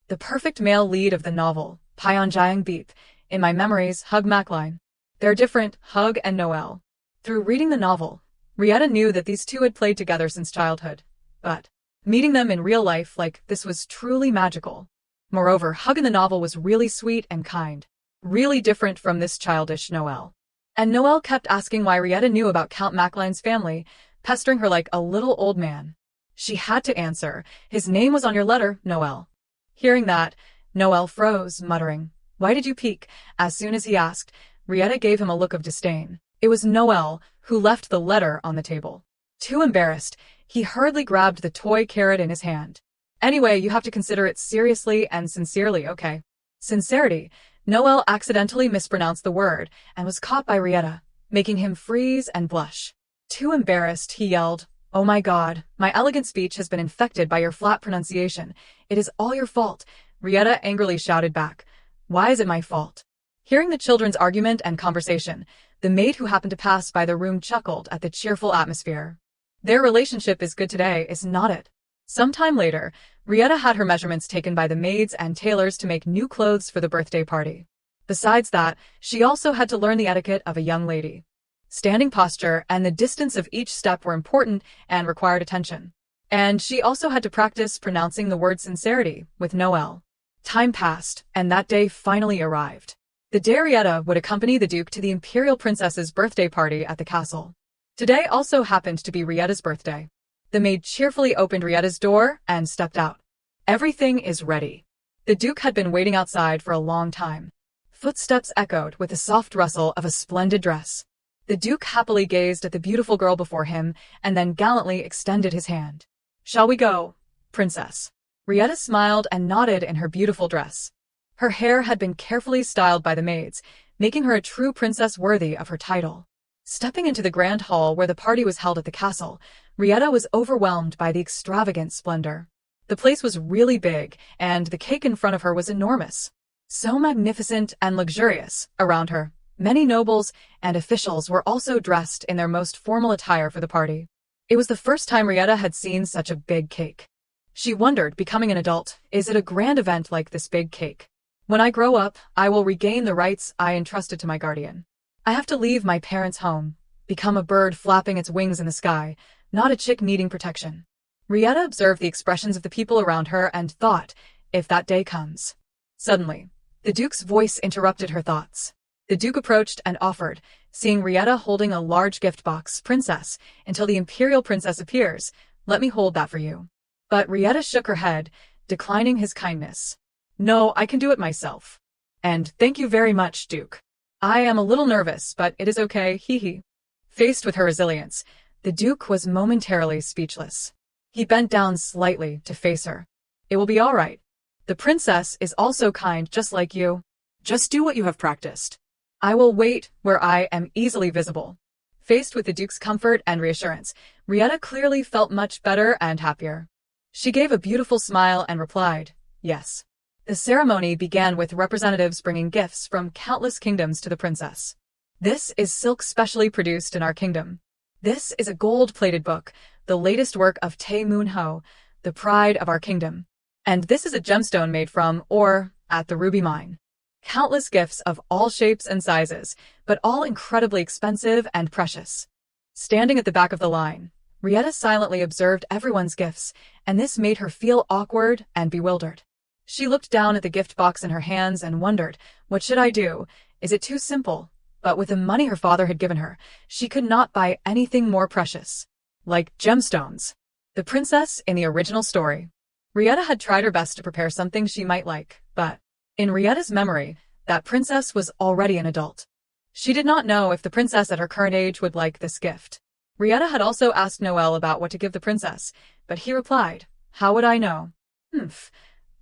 the perfect male lead of the novel, Pyeonjang Beep, in my memories, Hug Macline. They're different, Hug and Noelle." Through reading the novel, Rieta knew that these two had played together since childhood, but meeting them in real life like this was truly magical. Moreover, Hug in the novel was really sweet and kind, really different from this childish Noelle. And Noelle kept asking why Rieta knew about Count Macline's family, pestering her like a little old man. She had to answer, "His name was on your letter, Noelle." Hearing that, Noelle froze, muttering, "Why did you peek?" As soon as he asked, Rieta gave him a look of disdain. It was Noelle who left the letter on the table. Too embarrassed, he hurriedly grabbed the toy carrot in his hand. "Anyway, you have to consider it seriously and sincerely, okay?" Sincerity, Noel accidentally mispronounced the word and was caught by Rietta, making him freeze and blush. Too embarrassed, he yelled, "Oh my God, my elegant speech has been infected by your flat pronunciation. It is all your fault," Rietta angrily shouted back. "Why is it my fault?" Hearing the children's argument and conversation, the maid who happened to pass by the room chuckled at the cheerful atmosphere. Their relationship is good today, is not it? Sometime later, Rietta had her measurements taken by the maids and tailors to make new clothes for the birthday party. Besides that, she also had to learn the etiquette of a young lady. Standing posture and the distance of each step were important and required attention. And she also had to practice pronouncing the word sincerity with Noel. Time passed, and that day finally arrived. The day Rietta would accompany the Duke to the Imperial Princess's birthday party at the castle. Today also happened to be Rietta's birthday. The maid cheerfully opened Rietta's door and stepped out. "Everything is ready." The Duke had been waiting outside for a long time. Footsteps echoed with the soft rustle of a splendid dress. The Duke happily gazed at the beautiful girl before him and then gallantly extended his hand. "Shall we go, Princess?" Rietta smiled and nodded in her beautiful dress. Her hair had been carefully styled by the maids, making her a true princess worthy of her title. Stepping into the grand hall where the party was held at the castle, Rietta was overwhelmed by the extravagant splendor. The place was really big, and the cake in front of her was enormous. So magnificent and luxurious around her. Many nobles and officials were also dressed in their most formal attire for the party. It was the first time Rietta had seen such a big cake. She wondered, becoming an adult, is it a grand event like this big cake? When I grow up, I will regain the rights I entrusted to my guardian. I have to leave my parents' home, become a bird flapping its wings in the sky, not a chick needing protection. Rietta observed the expressions of the people around her and thought, if that day comes. Suddenly, the Duke's voice interrupted her thoughts. The Duke approached and offered, seeing Rietta holding a large gift box. "Princess, until the Imperial Princess appears, let me hold that for you." But Rietta shook her head, declining his kindness. "No, I can do it myself. And thank you very much, Duke. I am a little nervous, but it is okay, hee. Faced with her resilience, the Duke was momentarily speechless. He bent down slightly to face her. "It will be all right. The princess is also kind, just like you. Just do what you have practiced. I will wait where I am easily visible." Faced with the Duke's comfort and reassurance, Rietta clearly felt much better and happier. She gave a beautiful smile and replied, "Yes." The ceremony began with representatives bringing gifts from countless kingdoms to the princess. "This is silk specially produced in our kingdom. This is a gold-plated book, the latest work of Tae Moon-ho, the pride of our kingdom. And this is a gemstone made from ore at the ruby mine." Countless gifts of all shapes and sizes, but all incredibly expensive and precious. Standing at the back of the line, Rietta silently observed everyone's gifts, and this made her feel awkward and bewildered. She looked down at the gift box in her hands and wondered, what should I do? Is it too simple? But with the money her father had given her, she could not buy anything more precious. Like gemstones. The princess in the original story. Rietta had tried her best to prepare something she might like, but in Rietta's memory, that princess was already an adult. She did not know if the princess at her current age would like this gift. Rietta had also asked Noel about what to give the princess, but he replied, "How would I know?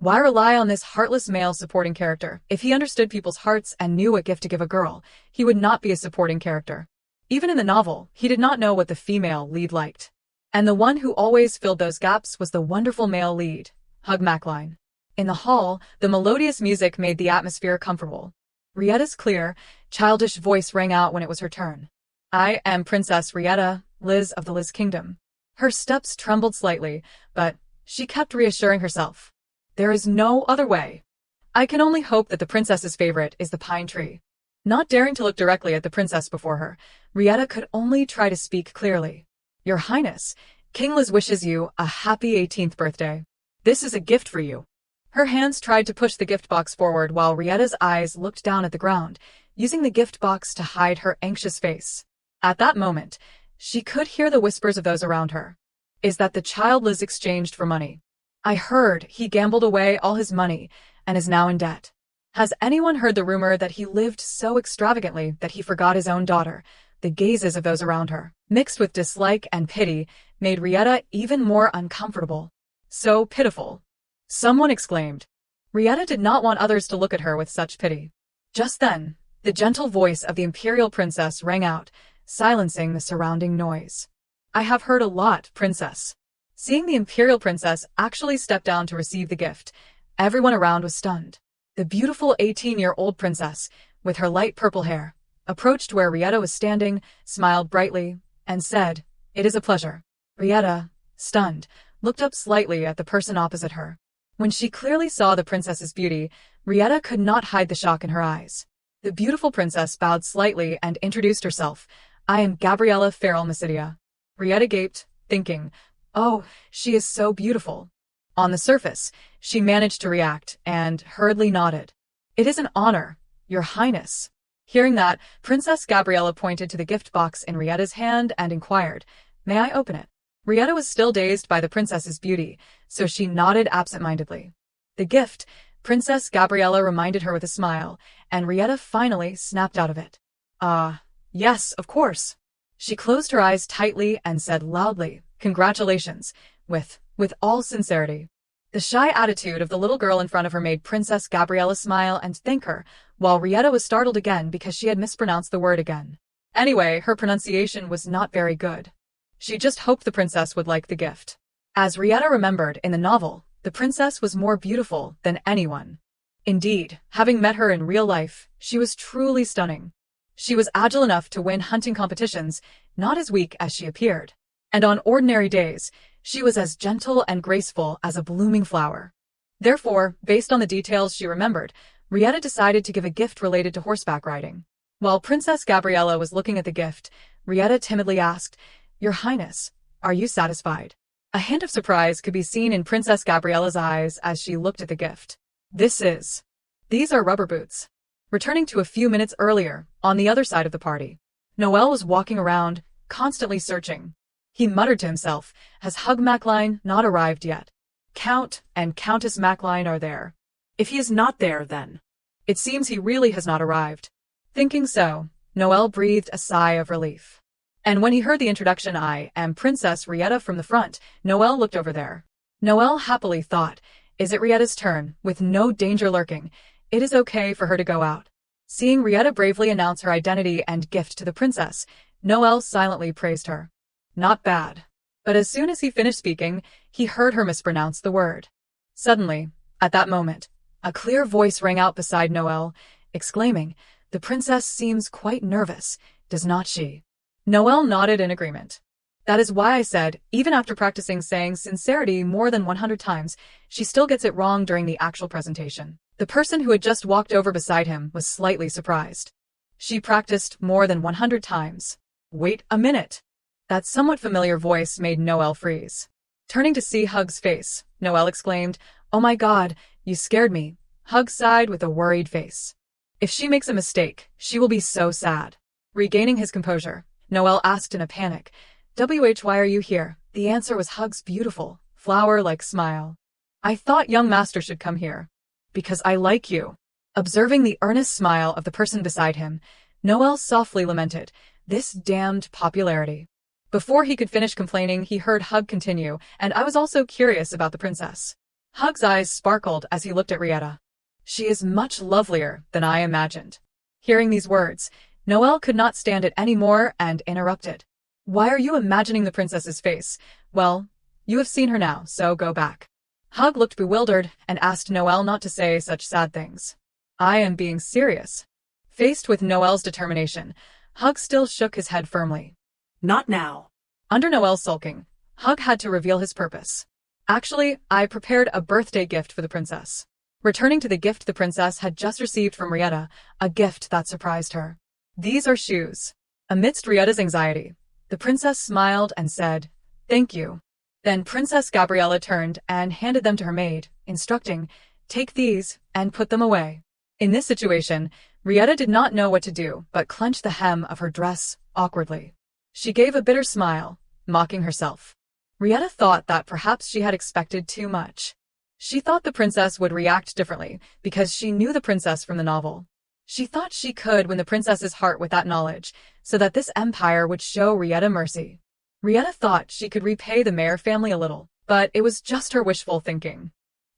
Why rely on this heartless male supporting character? If he understood people's hearts and knew what gift to give a girl, he would not be a supporting character." Even in the novel, he did not know what the female lead liked. And the one who always filled those gaps was the wonderful male lead, Hugh Macline. In the hall, the melodious music made the atmosphere comfortable. Rietta's clear, childish voice rang out when it was her turn. "I am Princess Rietta, Liz of the Liz Kingdom." Her steps trembled slightly, but she kept reassuring herself. There is no other way. I can only hope that the princess's favorite is the pine tree. Not daring to look directly at the princess before her, Rietta could only try to speak clearly. "Your Highness, King Liz wishes you a happy 18th birthday. This is a gift for you." Her hands tried to push the gift box forward while Rietta's eyes looked down at the ground, using the gift box to hide her anxious face. At that moment, she could hear the whispers of those around her. "Is that the child Liz exchanged for money? I heard he gambled away all his money and is now in debt. Has anyone heard the rumor that he lived so extravagantly that he forgot his own daughter?" The gazes of those around her, mixed with dislike and pity, made Rietta even more uncomfortable. "So pitiful," someone exclaimed. Rietta did not want others to look at her with such pity. Just then, the gentle voice of the imperial princess rang out, silencing the surrounding noise. I have heard a lot, princess. Seeing the imperial princess actually step down to receive the gift, everyone around was stunned. The beautiful 18-year-old princess, with her light purple hair, approached where Rieta was standing, smiled brightly, and said, "It is a pleasure." Rieta, stunned, looked up slightly at the person opposite her. When she clearly saw the princess's beauty, Rieta could not hide the shock in her eyes. The beautiful princess bowed slightly and introduced herself. "I am Gabriella Farrell Massidia." Rieta gaped, thinking, "Oh, she is so beautiful." On the surface, she managed to react and hurriedly nodded. "It is an honor, Your Highness." Hearing that, Princess Gabriella pointed to the gift box in Rieta's hand and inquired, "May I open it?" Rieta was still dazed by the princess's beauty, so she nodded absent-mindedly. The gift, Princess Gabriella reminded her with a smile, and Rieta finally snapped out of it. Yes, of course." She closed her eyes tightly and said loudly, "Congratulations," with all sincerity. The shy attitude of the little girl in front of her made Princess Gabriella smile and thank her, while Rieta was startled again because she had mispronounced the word again. Anyway, her pronunciation was not very good. She just hoped the princess would like the gift. As Rieta remembered in the novel, the princess was more beautiful than anyone. Indeed, having met her in real life, she was truly stunning. She was agile enough to win hunting competitions, not as weak as she appeared. And on ordinary days, she was as gentle and graceful as a blooming flower. Therefore, based on the details she remembered, Rieta decided to give a gift related to horseback riding. While Princess Gabriella was looking at the gift, Rieta timidly asked, "Your Highness, are you satisfied?" A hint of surprise could be seen in Princess Gabriella's eyes as she looked at the gift. These are rubber boots." Returning to a few minutes earlier, on the other side of the party, Noel was walking around, constantly searching. He muttered to himself, "Has Hug Mackline not arrived yet? Count and Countess Mackline are there. If he is not there, then it seems he really has not arrived." Thinking so, Noel breathed a sigh of relief. And when he heard the introduction, "I am Princess Rieta," from the front, Noel looked over there. Noel happily thought, "Is it Rieta's turn? With no danger lurking, it is okay for her to go out." Seeing Rieta bravely announce her identity and gift to the princess, Noel silently praised her. Not bad. But as soon as he finished speaking, he heard her mispronounce the word. Suddenly, at that moment, a clear voice rang out beside Noel, exclaiming, "The princess seems quite nervous, does not she?" Noel nodded in agreement. "That is why I said, even after practicing saying sincerity more than 100 times, she still gets it wrong during the actual presentation." The person who had just walked over beside him was slightly surprised. "She practiced more than 100 times. Wait a minute." That somewhat familiar voice made Noel freeze. Turning to see Hug's face, Noel exclaimed, "Oh my God, you scared me." Hug sighed with a worried face. "If she makes a mistake, she will be so sad." Regaining his composure, Noel asked in a panic, "Why are you here?" The answer was Hug's beautiful, flower-like smile. "I thought young master should come here. Because I like you." Observing the earnest smile of the person beside him, Noel softly lamented, "This damned popularity." Before he could finish complaining, he heard Hug continue, "And I was also curious about the princess." Hug's eyes sparkled as he looked at Rieta. "She is much lovelier than I imagined." Hearing these words, Noel could not stand it anymore and interrupted. "Why are you imagining the princess's face? Well, you have seen her now, so go back." Hug looked bewildered and asked Noel not to say such sad things. "I am being serious." Faced with Noel's determination, Hug still shook his head firmly. Not now. Under Noel's sulking, Hug had to reveal his purpose. "Actually, I prepared a birthday gift for the princess." Returning to the gift the princess had just received from Rieta, a gift that surprised her. "These are shoes." Amidst Rieta's anxiety, the princess smiled and said, "Thank you." Then Princess Gabriella turned and handed them to her maid, instructing, "Take these and put them away." In this situation, Rieta did not know what to do but clenched the hem of her dress awkwardly. She gave a bitter smile, mocking herself. Rieta thought that perhaps she had expected too much. She thought the princess would react differently because she knew the princess from the novel. She thought she could win the princess's heart with that knowledge, so that this empire would show Rieta mercy. Rieta thought she could repay the Mayer family a little, but it was just her wishful thinking.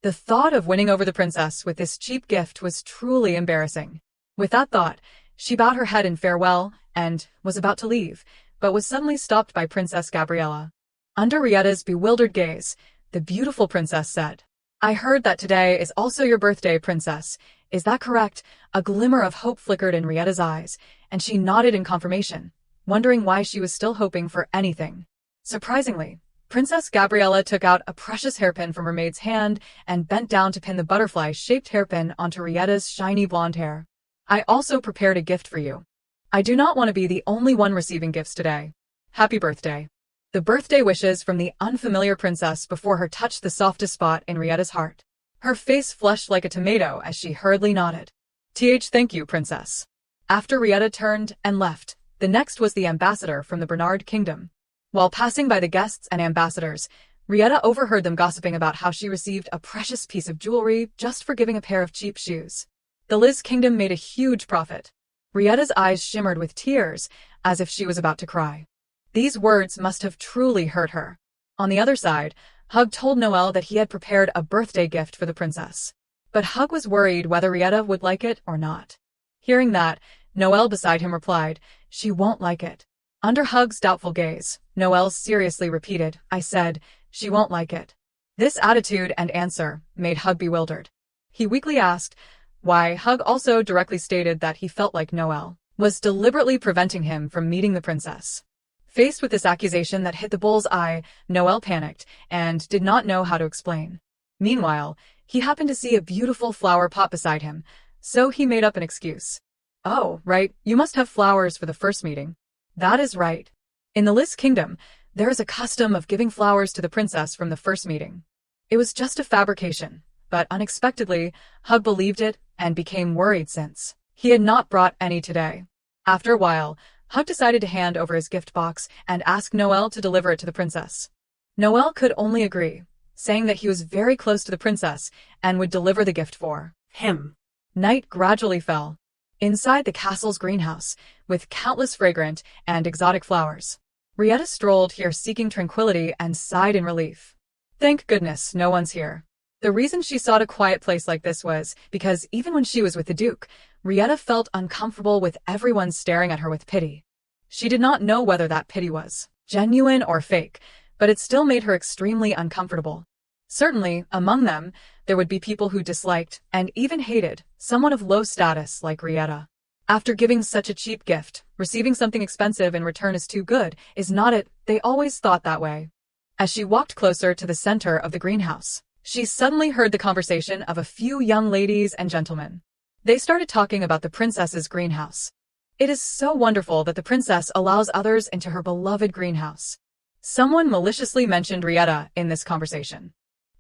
The thought of winning over the princess with this cheap gift was truly embarrassing. With that thought, she bowed her head in farewell and was about to leave, but was suddenly stopped by Princess Gabriella. Under Rietta's bewildered gaze, the beautiful princess said, "I heard that today is also your birthday, princess. Is that correct?" A glimmer of hope flickered in Rietta's eyes, and she nodded in confirmation, wondering why she was still hoping for anything. Surprisingly, Princess Gabriella took out a precious hairpin from her maid's hand and bent down to pin the butterfly-shaped hairpin onto Rietta's shiny blonde hair. "I also prepared a gift for you. I do not want to be the only one receiving gifts today. Happy birthday." The birthday wishes from the unfamiliar princess before her touched the softest spot in Rietta's heart. Her face flushed like a tomato as she hurriedly nodded. Thank you, princess." After Rietta turned and left, the next was the ambassador from the Bernard Kingdom. While passing by the guests and ambassadors, Rietta overheard them gossiping about how she received a precious piece of jewelry just for giving a pair of cheap shoes. The Liz Kingdom made a huge profit. Rietta's eyes shimmered with tears, as if she was about to cry. These words must have truly hurt her. On the other side, Hug told Noelle that he had prepared a birthday gift for the princess. But Hug was worried whether Rietta would like it or not. Hearing that, Noelle beside him replied, "She won't like it." Under Hug's doubtful gaze, Noelle seriously repeated, "I said, she won't like it." This attitude and answer made Hug bewildered. He weakly asked why. Hug also directly stated that he felt like Noelle was deliberately preventing him from meeting the princess. Faced with this accusation that hit the bull's eye, Noelle panicked and did not know how to explain. Meanwhile, he happened to see a beautiful flower pot beside him, so he made up an excuse. "Oh, right, you must have flowers for the first meeting." "That is right. In the Liz Kingdom, there is a custom of giving flowers to the princess from the first meeting." It was just a fabrication, but unexpectedly, Hug believed it and became worried since he had not brought any today. After a while, Hug decided to hand over his gift box and ask Noelle to deliver it to the princess. Noelle could only agree, saying that he was very close to the princess and would deliver the gift for him. Night gradually fell. Inside the castle's greenhouse, with countless fragrant and exotic flowers, Rietta strolled here seeking tranquility and sighed in relief. Thank goodness no one's here. The reason she sought a quiet place like this was because even when she was with the Duke, Rietta felt uncomfortable with everyone staring at her with pity. She did not know whether that pity was genuine or fake, but it still made her extremely uncomfortable. Certainly, among them, there would be people who disliked and even hated someone of low status like Rietta. After giving such a cheap gift, receiving something expensive in return is too good, is not it? They always thought that way. As she walked closer to the center of the greenhouse, she suddenly heard the conversation of a few young ladies and gentlemen. They started talking about the princess's greenhouse. It is so wonderful that the princess allows others into her beloved greenhouse. Someone maliciously mentioned Rietta in this conversation.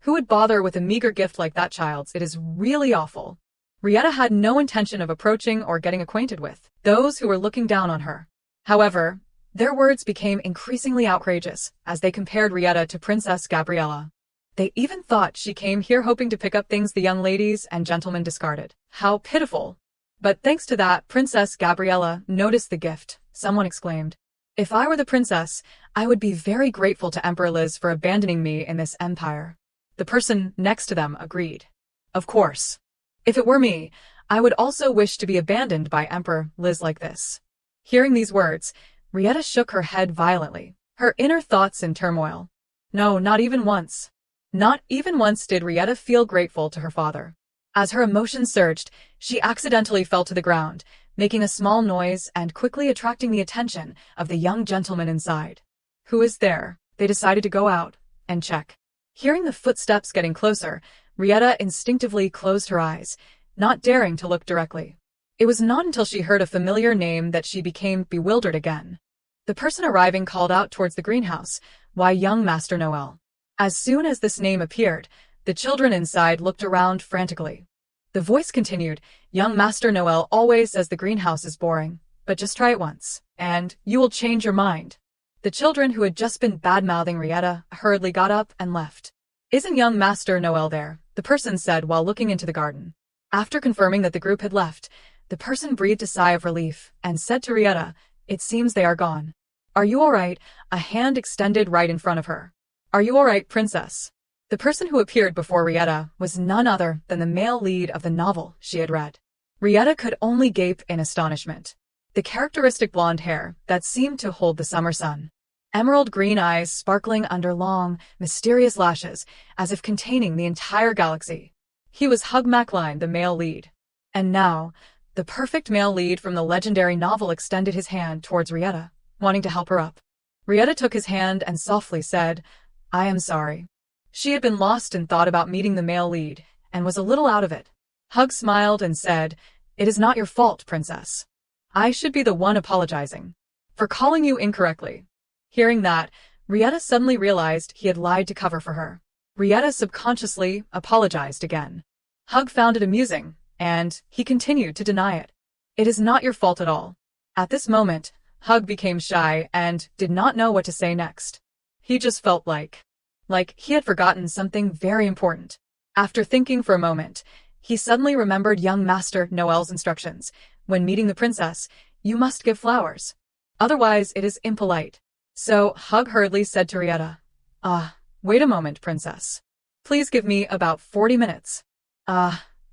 Who would bother with a meager gift like that child's? It is really awful. Rietta had no intention of approaching or getting acquainted with those who were looking down on her. However, their words became increasingly outrageous as they compared Rietta to Princess Gabriella. They even thought she came here hoping to pick up things the young ladies and gentlemen discarded. How pitiful! But thanks to that, Princess Gabriella noticed the gift. Someone exclaimed, "If I were the princess, I would be very grateful to Emperor Liz for abandoning me in this empire." The person next to them agreed. Of course. If it were me, I would also wish to be abandoned by Emperor Liz like this. Hearing these words, Rietta shook her head violently, her inner thoughts in turmoil. No, not even once. Not even once did Rietta feel grateful to her father. As her emotions surged, she accidentally fell to the ground, making a small noise and quickly attracting the attention of the young gentleman inside. Who is there? They decided to go out and check. Hearing the footsteps getting closer, Rietta instinctively closed her eyes, not daring to look directly. It was not until she heard a familiar name that she became bewildered again. The person arriving called out towards the greenhouse, "Why, young Master Noel." As soon as this name appeared, the children inside looked around frantically. The voice continued, "Young Master Noel always says the greenhouse is boring, but just try it once, and you will change your mind." The children who had just been bad-mouthing Rietta hurriedly got up and left. "Isn't young Master Noel there?" the person said while looking into the garden. After confirming that the group had left, the person breathed a sigh of relief and said to Rietta, "It seems they are gone." "Are you all right?" A hand extended right in front of her. "Are you all right, princess?" The person who appeared before Rietta was none other than the male lead of the novel she had read. Rieta could only gape in astonishment. The characteristic blonde hair that seemed to hold the summer sun. Emerald green eyes sparkling under long, mysterious lashes, as if containing the entire galaxy. He was Hugh Macline, the male lead. And now, the perfect male lead from the legendary novel extended his hand towards Rieta, wanting to help her up. Rieta took his hand and softly said, "I am sorry." She had been lost in thought about meeting the male lead, and was a little out of it. Hugh smiled and said, "It is not your fault, princess. I should be the one apologizing for calling you incorrectly." Hearing that, Rieta suddenly realized he had lied to cover for her. Rieta subconsciously apologized again. Hugh found it amusing, and he continued to deny it. "It is not your fault at all." At this moment, Hugh became shy and did not know what to say next. He just felt like he had forgotten something very important. After thinking for a moment, he suddenly remembered young Master Noel's instructions. When meeting the princess, you must give flowers. Otherwise, it is impolite. So, Hugh hurriedly said to Rieta, Wait a moment, princess. Please give me about 40 minutes.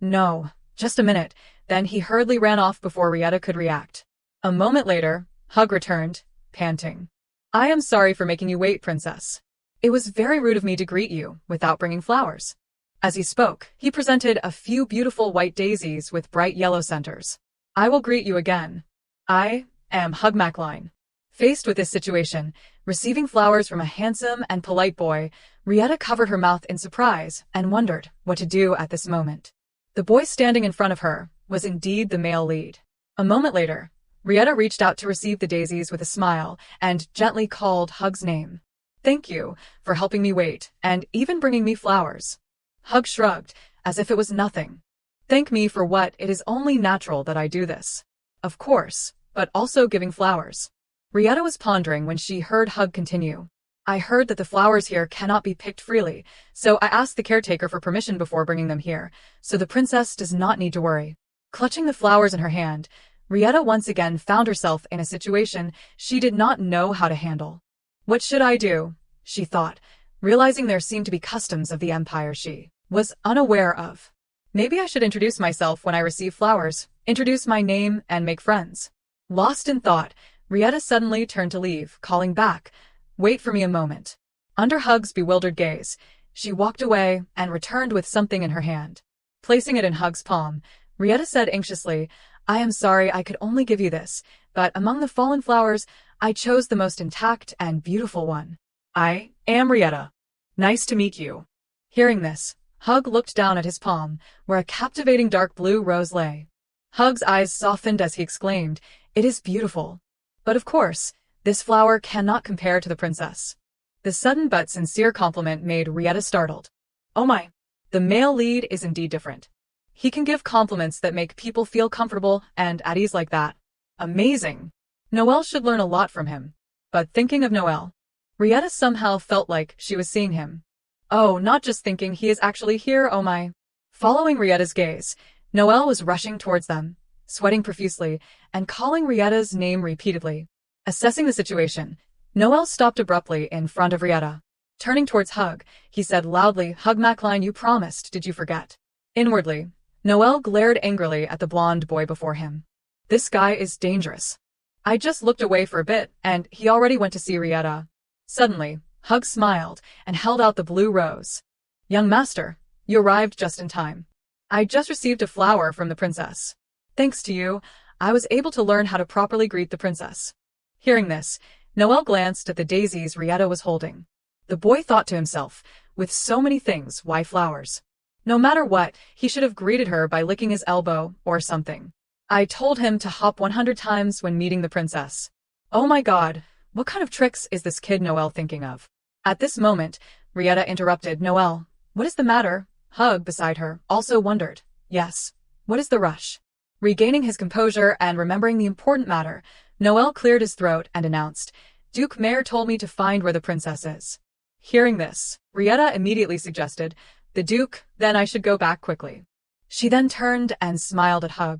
No, just a minute." Then he hurriedly ran off before Rieta could react. A moment later, Hugh returned, panting. "I am sorry for making you wait, princess. It was very rude of me to greet you without bringing flowers." As he spoke, he presented a few beautiful white daisies with bright yellow centers. "I will greet you again. I am Hugh Macline." Faced with this situation, receiving flowers from a handsome and polite boy, Rieta covered her mouth in surprise and wondered what to do at this moment. The boy standing in front of her was indeed the male lead. A moment later, Rieta reached out to receive the daisies with a smile and gently called Hugh's name. "Thank you for helping me wait and even bringing me flowers." Hugh shrugged, as if it was nothing. "Thank me for what? It is only natural that I do this. Of course, but also giving flowers." Rieta was pondering when she heard Hugh continue. "I heard that the flowers here cannot be picked freely, so I asked the caretaker for permission before bringing them here, so the princess does not need to worry." Clutching the flowers in her hand, Rieta once again found herself in a situation she did not know how to handle. "What should I do?" she thought, realizing there seemed to be customs of the empire she was unaware of. "Maybe I should introduce myself when I receive flowers, introduce my name, and make friends." Lost in thought, Rieta suddenly turned to leave, calling back, "Wait for me a moment." Under Hugh's bewildered gaze, she walked away and returned with something in her hand. Placing it in Hugh's palm, Rieta said anxiously, "I am sorry I could only give you this, but among the fallen flowers, I chose the most intact and beautiful one. I am Rieta. Nice to meet you." Hearing this, Hugh looked down at his palm, where a captivating dark blue rose lay. Hugh's eyes softened as he exclaimed, "It is beautiful. But of course, this flower cannot compare to the princess." The sudden but sincere compliment made Rieta startled. "Oh my, the male lead is indeed different. He can give compliments that make people feel comfortable and at ease like that. Amazing. Noel should learn a lot from him." But thinking of Noel, Rieta somehow felt like she was seeing him. Oh, not just thinking, he is actually here, oh my. Following Rieta's gaze, Noel was rushing towards them, sweating profusely, and calling Rieta's name repeatedly. Assessing the situation, Noel stopped abruptly in front of Rieta. Turning towards Hugh, he said loudly, "Hugh Macline, you promised, did you forget?" Inwardly, Noel glared angrily at the blonde boy before him. This guy is dangerous. I just looked away for a bit, and he already went to see Rieta. Suddenly, Hugh smiled and held out the blue rose. "Young master, you arrived just in time. I just received a flower from the princess. Thanks to you, I was able to learn how to properly greet the princess." Hearing this, Noel glanced at the daisies Rieta was holding. The boy thought to himself, with so many things, why flowers? No matter what, he should have greeted her by licking his elbow or something. "I told him to hop 100 times when meeting the princess." Oh my god, what kind of tricks is this kid Noel thinking of? At this moment, Rieta interrupted. "Noel, what is the matter?" Hugh, beside her, also wondered. "Yes, what is the rush?" Regaining his composure and remembering the important matter, Noel cleared his throat and announced, "Duke Mayor told me to find where the princess is." Hearing this, Rieta immediately suggested, "The Duke, then I should go back quickly." She then turned and smiled at Hugh.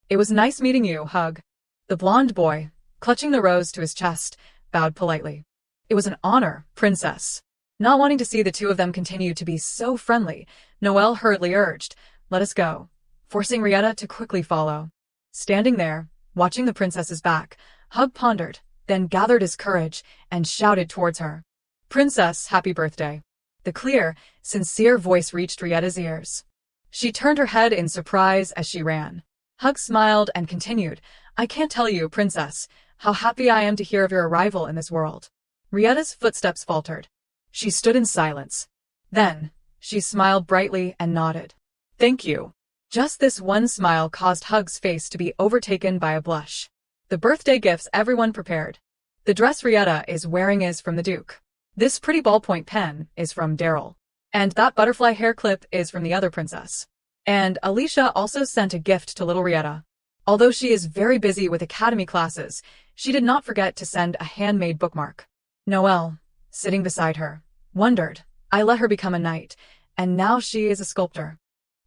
"It was nice meeting you, Hugh." The blonde boy, clutching the rose to his chest, bowed politely. "It was an honor, princess." Not wanting to see the two of them continue to be so friendly, Noel hurriedly urged, "Let us go. forcing Rietta to quickly follow. Standing there, watching the princess's back, Hug pondered, then gathered his courage and shouted towards her. "Princess, happy birthday." The clear, sincere voice reached Rietta's ears. She turned her head in surprise as she ran. Hug smiled and continued, "I can't tell you, princess, how happy I am to hear of your arrival in this world." Rietta's footsteps faltered. She stood in silence. Then, she smiled brightly and nodded. "Thank you." Just this one smile caused Hug's face to be overtaken by a blush. The birthday gifts everyone prepared. The dress Rietta is wearing is from the Duke. This pretty ballpoint pen is from Daryl. And that butterfly hair clip is from the other princess. And Alicia also sent a gift to little Rietta. Although she is very busy with academy classes, she did not forget to send a handmade bookmark. Noelle, sitting beside her, wondered, I let her become a knight, and now she is a sculptor.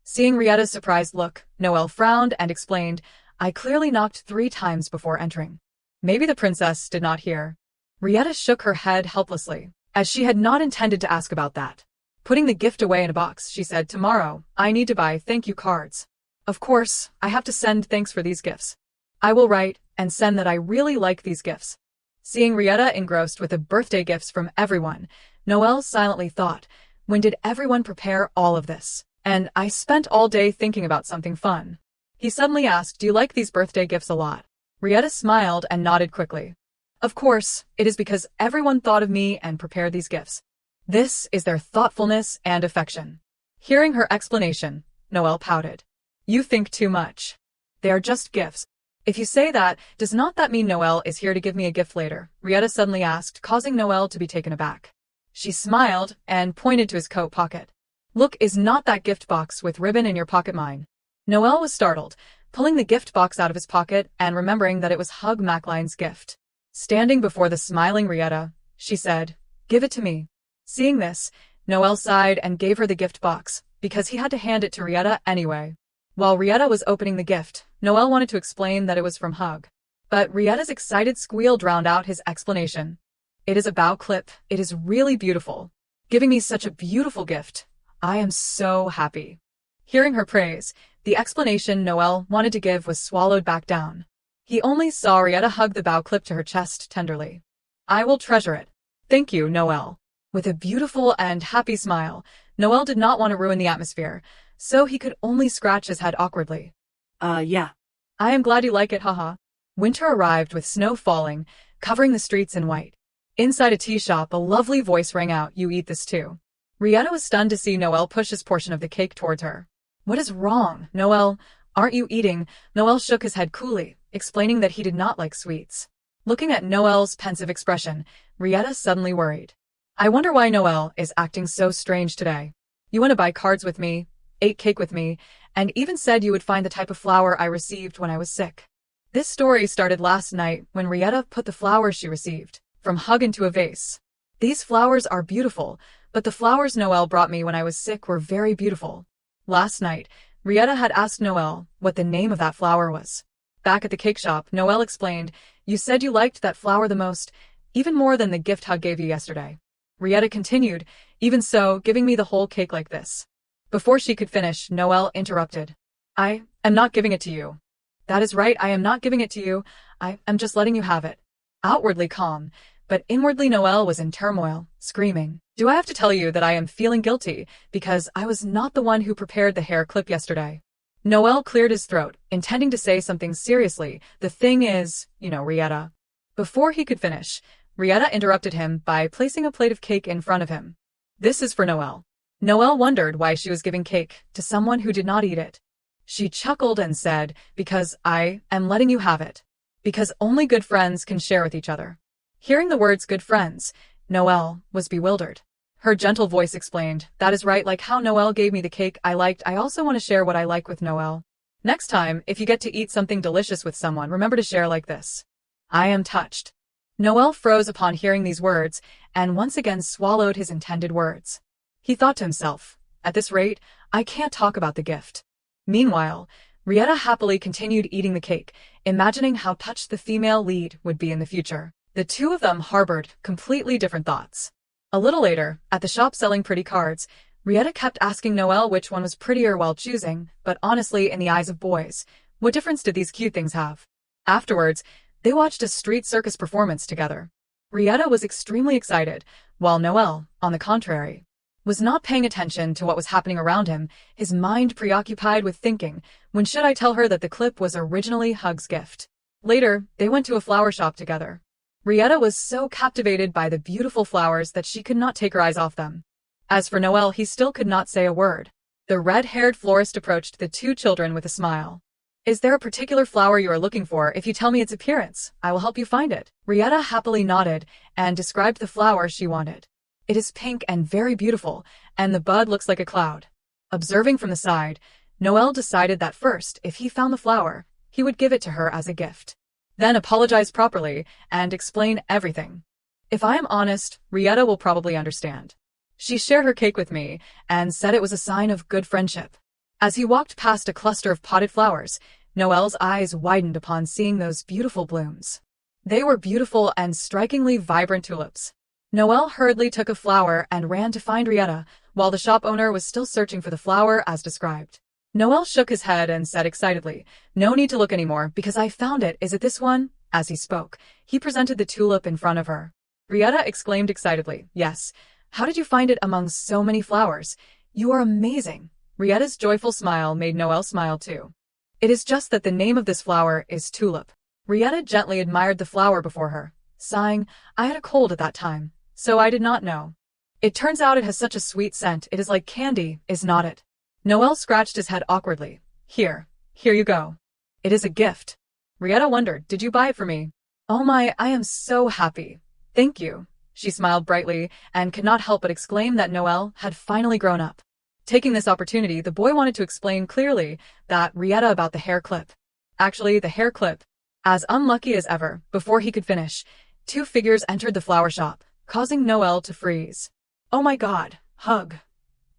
Seeing Rietta's surprised look, Noelle frowned and explained, I clearly knocked 3 times before entering. Maybe the princess did not hear. Rietta shook her head helplessly, as she had not intended to ask about that. Putting the gift away in a box, she said, tomorrow, I need to buy thank you cards. Of course, I have to send thanks for these gifts. I will write and send that I really like these gifts. Seeing Rietta engrossed with the birthday gifts from everyone, Noelle silently thought, when did everyone prepare all of this? And I spent all day thinking about something fun. He suddenly asked, do you like these birthday gifts a lot? Rietta smiled and nodded quickly. Of course, it is because everyone thought of me and prepared these gifts. This is their thoughtfulness and affection. Hearing her explanation, Noelle pouted. You think too much. They are just gifts. If you say that, does not that mean Noelle is here to give me a gift later? Rietta suddenly asked, causing Noelle to be taken aback. She smiled and pointed to his coat pocket. Look, is not that gift box with ribbon in your pocket mine? Noelle was startled, pulling the gift box out of his pocket and remembering that it was Hug Macline's gift. Standing before the smiling Rietta, she said, give it to me. Seeing this, Noelle sighed and gave her the gift box, because he had to hand it to Rietta anyway. While Rietta was opening the gift, Noelle wanted to explain that it was from Hug. But Rietta's excited squeal drowned out his explanation. It is a bow clip. It is really beautiful. Giving me such a beautiful gift. I am so happy. Hearing her praise, the explanation Noelle wanted to give was swallowed back down. He only saw Rietta hug the bow clip to her chest tenderly. I will treasure it. Thank you, Noelle. With a beautiful and happy smile, Noelle did not want to ruin the atmosphere, so he could only scratch his head awkwardly. Yeah. I am glad you like it, haha. Winter arrived with snow falling, covering the streets in white. Inside a tea shop, a lovely voice rang out, you eat this too. Rietta was stunned to see Noelle push his portion of the cake towards her. What is wrong, Noelle? Aren't you eating? Noelle shook his head coolly, explaining that he did not like sweets. Looking at Noelle's pensive expression, Rietta suddenly worried. I wonder why Noelle is acting so strange today. You want to buy cards with me, ate cake with me, and even said you would find the type of flower I received when I was sick. This story started last night when Rietta put the flowers she received from Hug into a vase. These flowers are beautiful, but the flowers Noelle brought me when I was sick were very beautiful. Last night, Rietta had asked Noelle what the name of that flower was. Back at the cake shop, Noelle explained, you said you liked that flower the most, even more than the gift Hug gave you yesterday. Rietta continued, even so, giving me the whole cake like this. Before she could finish, Noelle interrupted. I am not giving it to you. That is right, I am not giving it to you. I am just letting you have it. Outwardly calm, but inwardly Noelle was in turmoil, screaming. Do I have to tell you that I am feeling guilty because I was not the one who prepared the hair clip yesterday? Noelle cleared his throat, intending to say something seriously. The thing is, Rietta. Before he could finish, Rietta interrupted him by placing a plate of cake in front of him. This is for Noelle. Noelle wondered why she was giving cake to someone who did not eat it. She chuckled and said, because I am letting you have it. Because only good friends can share with each other. Hearing the words good friends, Noelle was bewildered. Her gentle voice explained, that is right, like how Noelle gave me the cake I liked, I also want to share what I like with Noelle. Next time, if you get to eat something delicious with someone, remember to share like this. I am touched. Noelle froze upon hearing these words, and once again swallowed his intended words. He thought to himself, at this rate, I can't talk about the gift. Meanwhile, Rietta happily continued eating the cake, imagining how touched the female lead would be in the future. The two of them harbored completely different thoughts. A little later, at the shop selling pretty cards, Rietta kept asking Noelle which one was prettier while choosing, but honestly, in the eyes of boys, what difference did these cute things have? Afterwards, they watched a street circus performance together. Rietta was extremely excited, while Noelle, on the contrary, was not paying attention to what was happening around him, his mind preoccupied with thinking, when should I tell her that the clip was originally Hug's gift? Later, they went to a flower shop together. Rietta was so captivated by the beautiful flowers that she could not take her eyes off them. As for Noelle, he still could not say a word. The red-haired florist approached the two children with a smile. Is there a particular flower you are looking for? If you tell me its appearance, I will help you find it. Rietta happily nodded and described the flower she wanted. It is pink and very beautiful, and the bud looks like a cloud. Observing from the side, Noelle decided that first, if he found the flower, he would give it to her as a gift. Then apologize properly and explain everything. If I am honest, Rietta will probably understand. She shared her cake with me and said it was a sign of good friendship. As he walked past a cluster of potted flowers, Noelle's eyes widened upon seeing those beautiful blooms. They were beautiful and strikingly vibrant tulips. Noelle hurriedly took a flower and ran to find Rietta, while the shop owner was still searching for the flower as described. Noelle shook his head and said excitedly, "No need to look anymore, because I found it. Is it this one?" As he spoke, he presented the tulip in front of her. Rietta exclaimed excitedly, "Yes. How did you find it among so many flowers? You are amazing." Rietta's joyful smile made Noelle smile too. "It is just that the name of this flower is tulip." Rietta gently admired the flower before her, sighing, "I had a cold at that time, so I did not know. It turns out it has such a sweet scent, it is like candy, is not it?" Noelle scratched his head awkwardly. Here you go. It is a gift." Rietta wondered, "Did you buy it for me?" "Oh my, I am so happy. Thank you." She smiled brightly and could not help but exclaim that Noelle had finally grown up. Taking this opportunity, the boy wanted to explain clearly that Rietta about the hair clip. Actually, the hair clip. As unlucky as ever, before he could finish, two figures entered the flower shop, causing Noelle to freeze. Oh my god, Hug.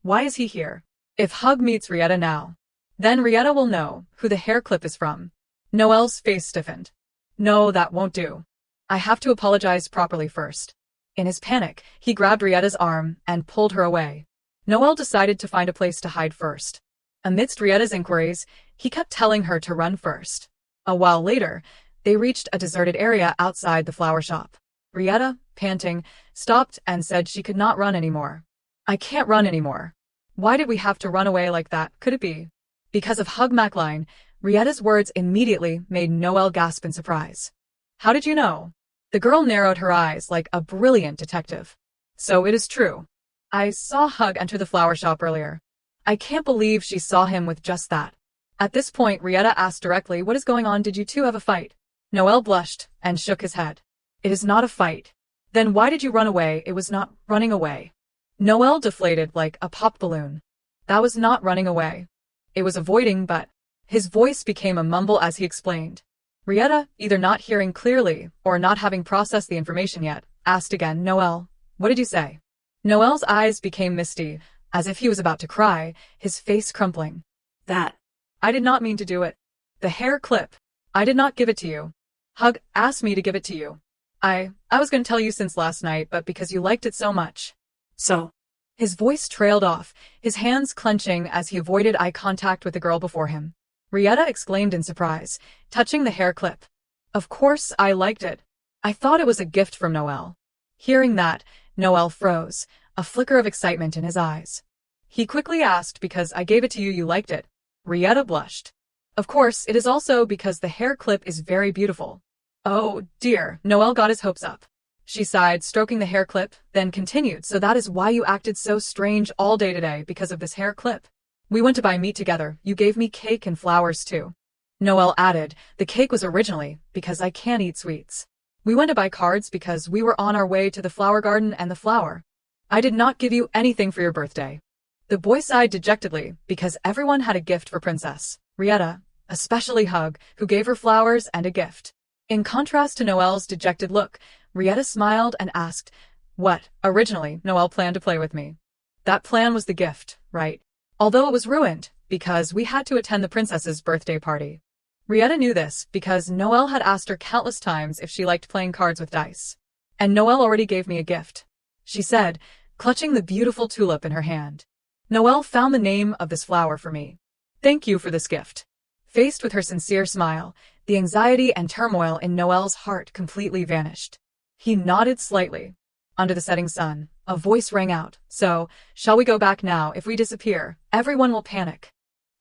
Why is he here? If Hug meets Rietta now, then Rietta will know who the hair clip is from. Noelle's face stiffened. No, that won't do. I have to apologize properly first. In his panic, he grabbed Rietta's arm and pulled her away. Noelle decided to find a place to hide first. Amidst Rietta's inquiries, he kept telling her to run first. A while later, they reached a deserted area outside the flower shop. Rietta, panting, stopped and said she could not run anymore. "I can't run anymore. Why did we have to run away like that? Could it be because of Hug Macline?" Rietta's words immediately made Noelle gasp in surprise. "How did you know?" The girl narrowed her eyes like a brilliant detective. "So it is true. I saw Hug enter the flower shop earlier. I can't believe she saw him with just that." At this point, Rietta asked directly, "What is going on? Did you two have a fight?" Noelle blushed and shook his head. "It is not a fight." "Then why did you run away?" "It was not running away." Noelle deflated like a popped balloon. "That was not running away. It was avoiding, but..." His voice became a mumble as he explained. Rietta, either not hearing clearly or not having processed the information yet, asked again, "Noelle, what did you say?" Noelle's eyes became misty, as if he was about to cry, his face crumpling. That. "I did not mean to do it. The hair clip. I did not give it to you. Hug asked me to give it to you. I was going to tell you since last night, but because you liked it so much." So. His voice trailed off, his hands clenching as he avoided eye contact with the girl before him. Rietta exclaimed in surprise, touching the hair clip. "Of course I liked it. I thought it was a gift from Noelle." Hearing that, Noelle froze, a flicker of excitement in his eyes. He quickly asked, "Because I gave it to you, you liked it?" Rietta blushed. "Of course, it is also because the hair clip is very beautiful." "Oh, dear." Noelle got his hopes up. She sighed, stroking the hair clip, then continued, "So that is why you acted so strange all day today, because of this hair clip. We went to buy meat together. You gave me cake and flowers too." Noelle added, "The cake was originally because I can't eat sweets. We went to buy cards because we were on our way to the flower garden and the flower. I did not give you anything for your birthday." The boy sighed dejectedly because everyone had a gift for Princess Rietta, especially Hug, who gave her flowers and a gift. In contrast to Noelle's dejected look, Rietta smiled and asked, "What? Originally, Noelle planned to play with me. That plan was the gift, right? Although it was ruined, because we had to attend the princess's birthday party." Rietta knew this because Noelle had asked her countless times if she liked playing cards with dice. "And Noelle already gave me a gift," she said, clutching the beautiful tulip in her hand. Noelle found the name of this flower for me. Thank you for this gift. Faced with her sincere smile, the anxiety and turmoil in Noelle's heart completely vanished. He nodded slightly. Under the setting sun, a voice rang out. So, shall we go back now? If we disappear, everyone will panic.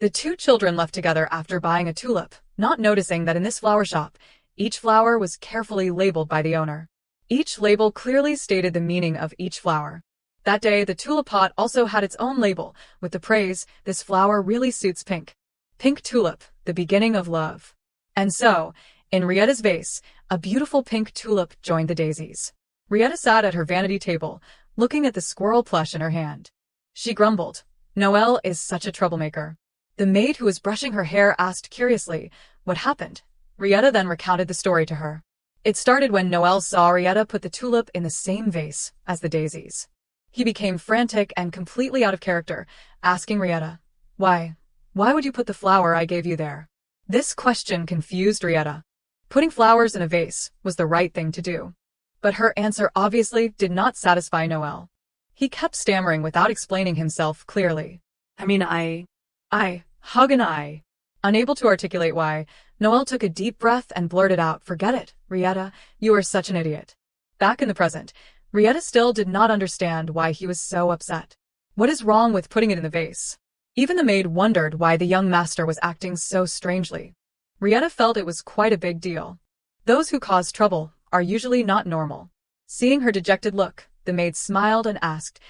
The two children left together after buying a tulip, not noticing that in this flower shop, each flower was carefully labeled by the owner. Each label clearly stated the meaning of each flower. That day, the tulip pot also had its own label, with the praise, "This flower really suits pink. Pink tulip, the beginning of love." And so, in Rietta's vase, a beautiful pink tulip joined the daisies. Rietta sat at her vanity table, looking at the squirrel plush in her hand. She grumbled, "Noelle is such a troublemaker." The maid who was brushing her hair asked curiously, "What happened?" Rietta then recounted the story to her. It started when Noelle saw Rietta put the tulip in the same vase as the daisies. He became frantic and completely out of character, asking Rietta, Why would you put the flower I gave you there?" This question confused Rietta. Putting flowers in a vase was the right thing to do. But her answer obviously did not satisfy Noelle. He kept stammering without explaining himself clearly. Hug and I. Unable to articulate why, Noelle took a deep breath and blurted out, "Forget it, Rietta, you are such an idiot." Back in the present, Rietta still did not understand why he was so upset. What is wrong with putting it in the vase? Even the maid wondered why the young master was acting so strangely. Rietta felt it was quite a big deal. Those who cause trouble are usually not normal. Seeing her dejected look, the maid smiled and asked,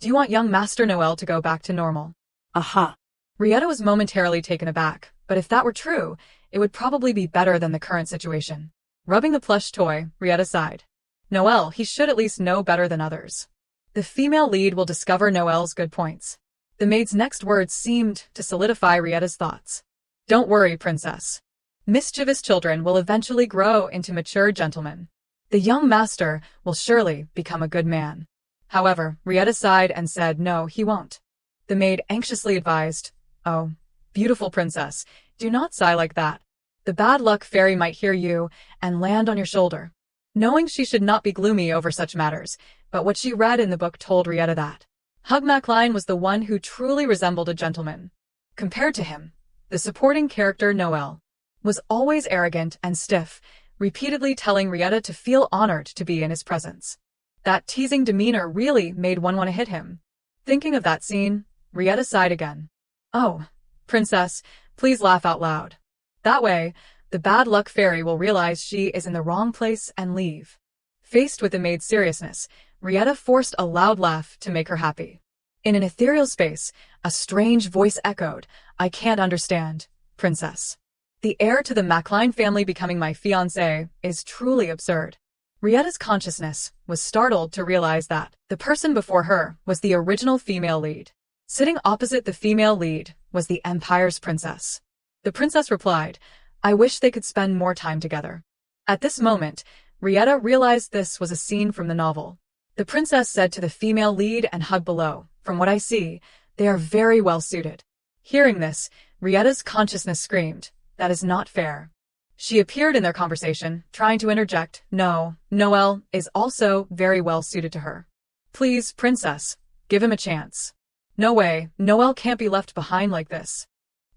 "Do you want young Master Noelle to go back to normal?" Aha. Rietta was momentarily taken aback, but if that were true, it would probably be better than the current situation. Rubbing the plush toy, Rietta sighed. Noelle, he should at least know better than others. The female lead will discover Noelle's good points. The maid's next words seemed to solidify Rietta's thoughts. Don't worry, princess. Mischievous children will eventually grow into mature gentlemen. The young master will surely become a good man. However, Rietta sighed and said no, he won't. The maid anxiously advised, "Oh, beautiful princess, do not sigh like that. The bad luck fairy might hear you and land on your shoulder." Knowing she should not be gloomy over such matters, but what she read in the book told Rietta that Hugh MacLean was the one who truly resembled a gentleman. Compared to him, the supporting character Noelle was always arrogant and stiff, repeatedly telling Rietta to feel honored to be in his presence. That teasing demeanor really made one want to hit him. Thinking of that scene, Rietta sighed again. "Oh, princess, please laugh out loud. That way, the bad luck fairy will realize she is in the wrong place and leave." Faced with the maid's seriousness, Rietta forced a loud laugh to make her happy. In an ethereal space, a strange voice echoed, "I can't understand, princess. The heir to the MacLean family becoming my fiancé is truly absurd." Rietta's consciousness was startled to realize that the person before her was the original female lead. Sitting opposite the female lead was the Empire's princess. The princess replied, "I wish they could spend more time together." At this moment, Rietta realized this was a scene from the novel. The princess said to the female lead and Hug below, "From what I see, they are very well suited." Hearing this, Rietta's consciousness screamed, "That is not fair." She appeared in their conversation, trying to interject, "No, Noelle is also very well suited to her. Please, princess, give him a chance. No way, Noelle can't be left behind like this.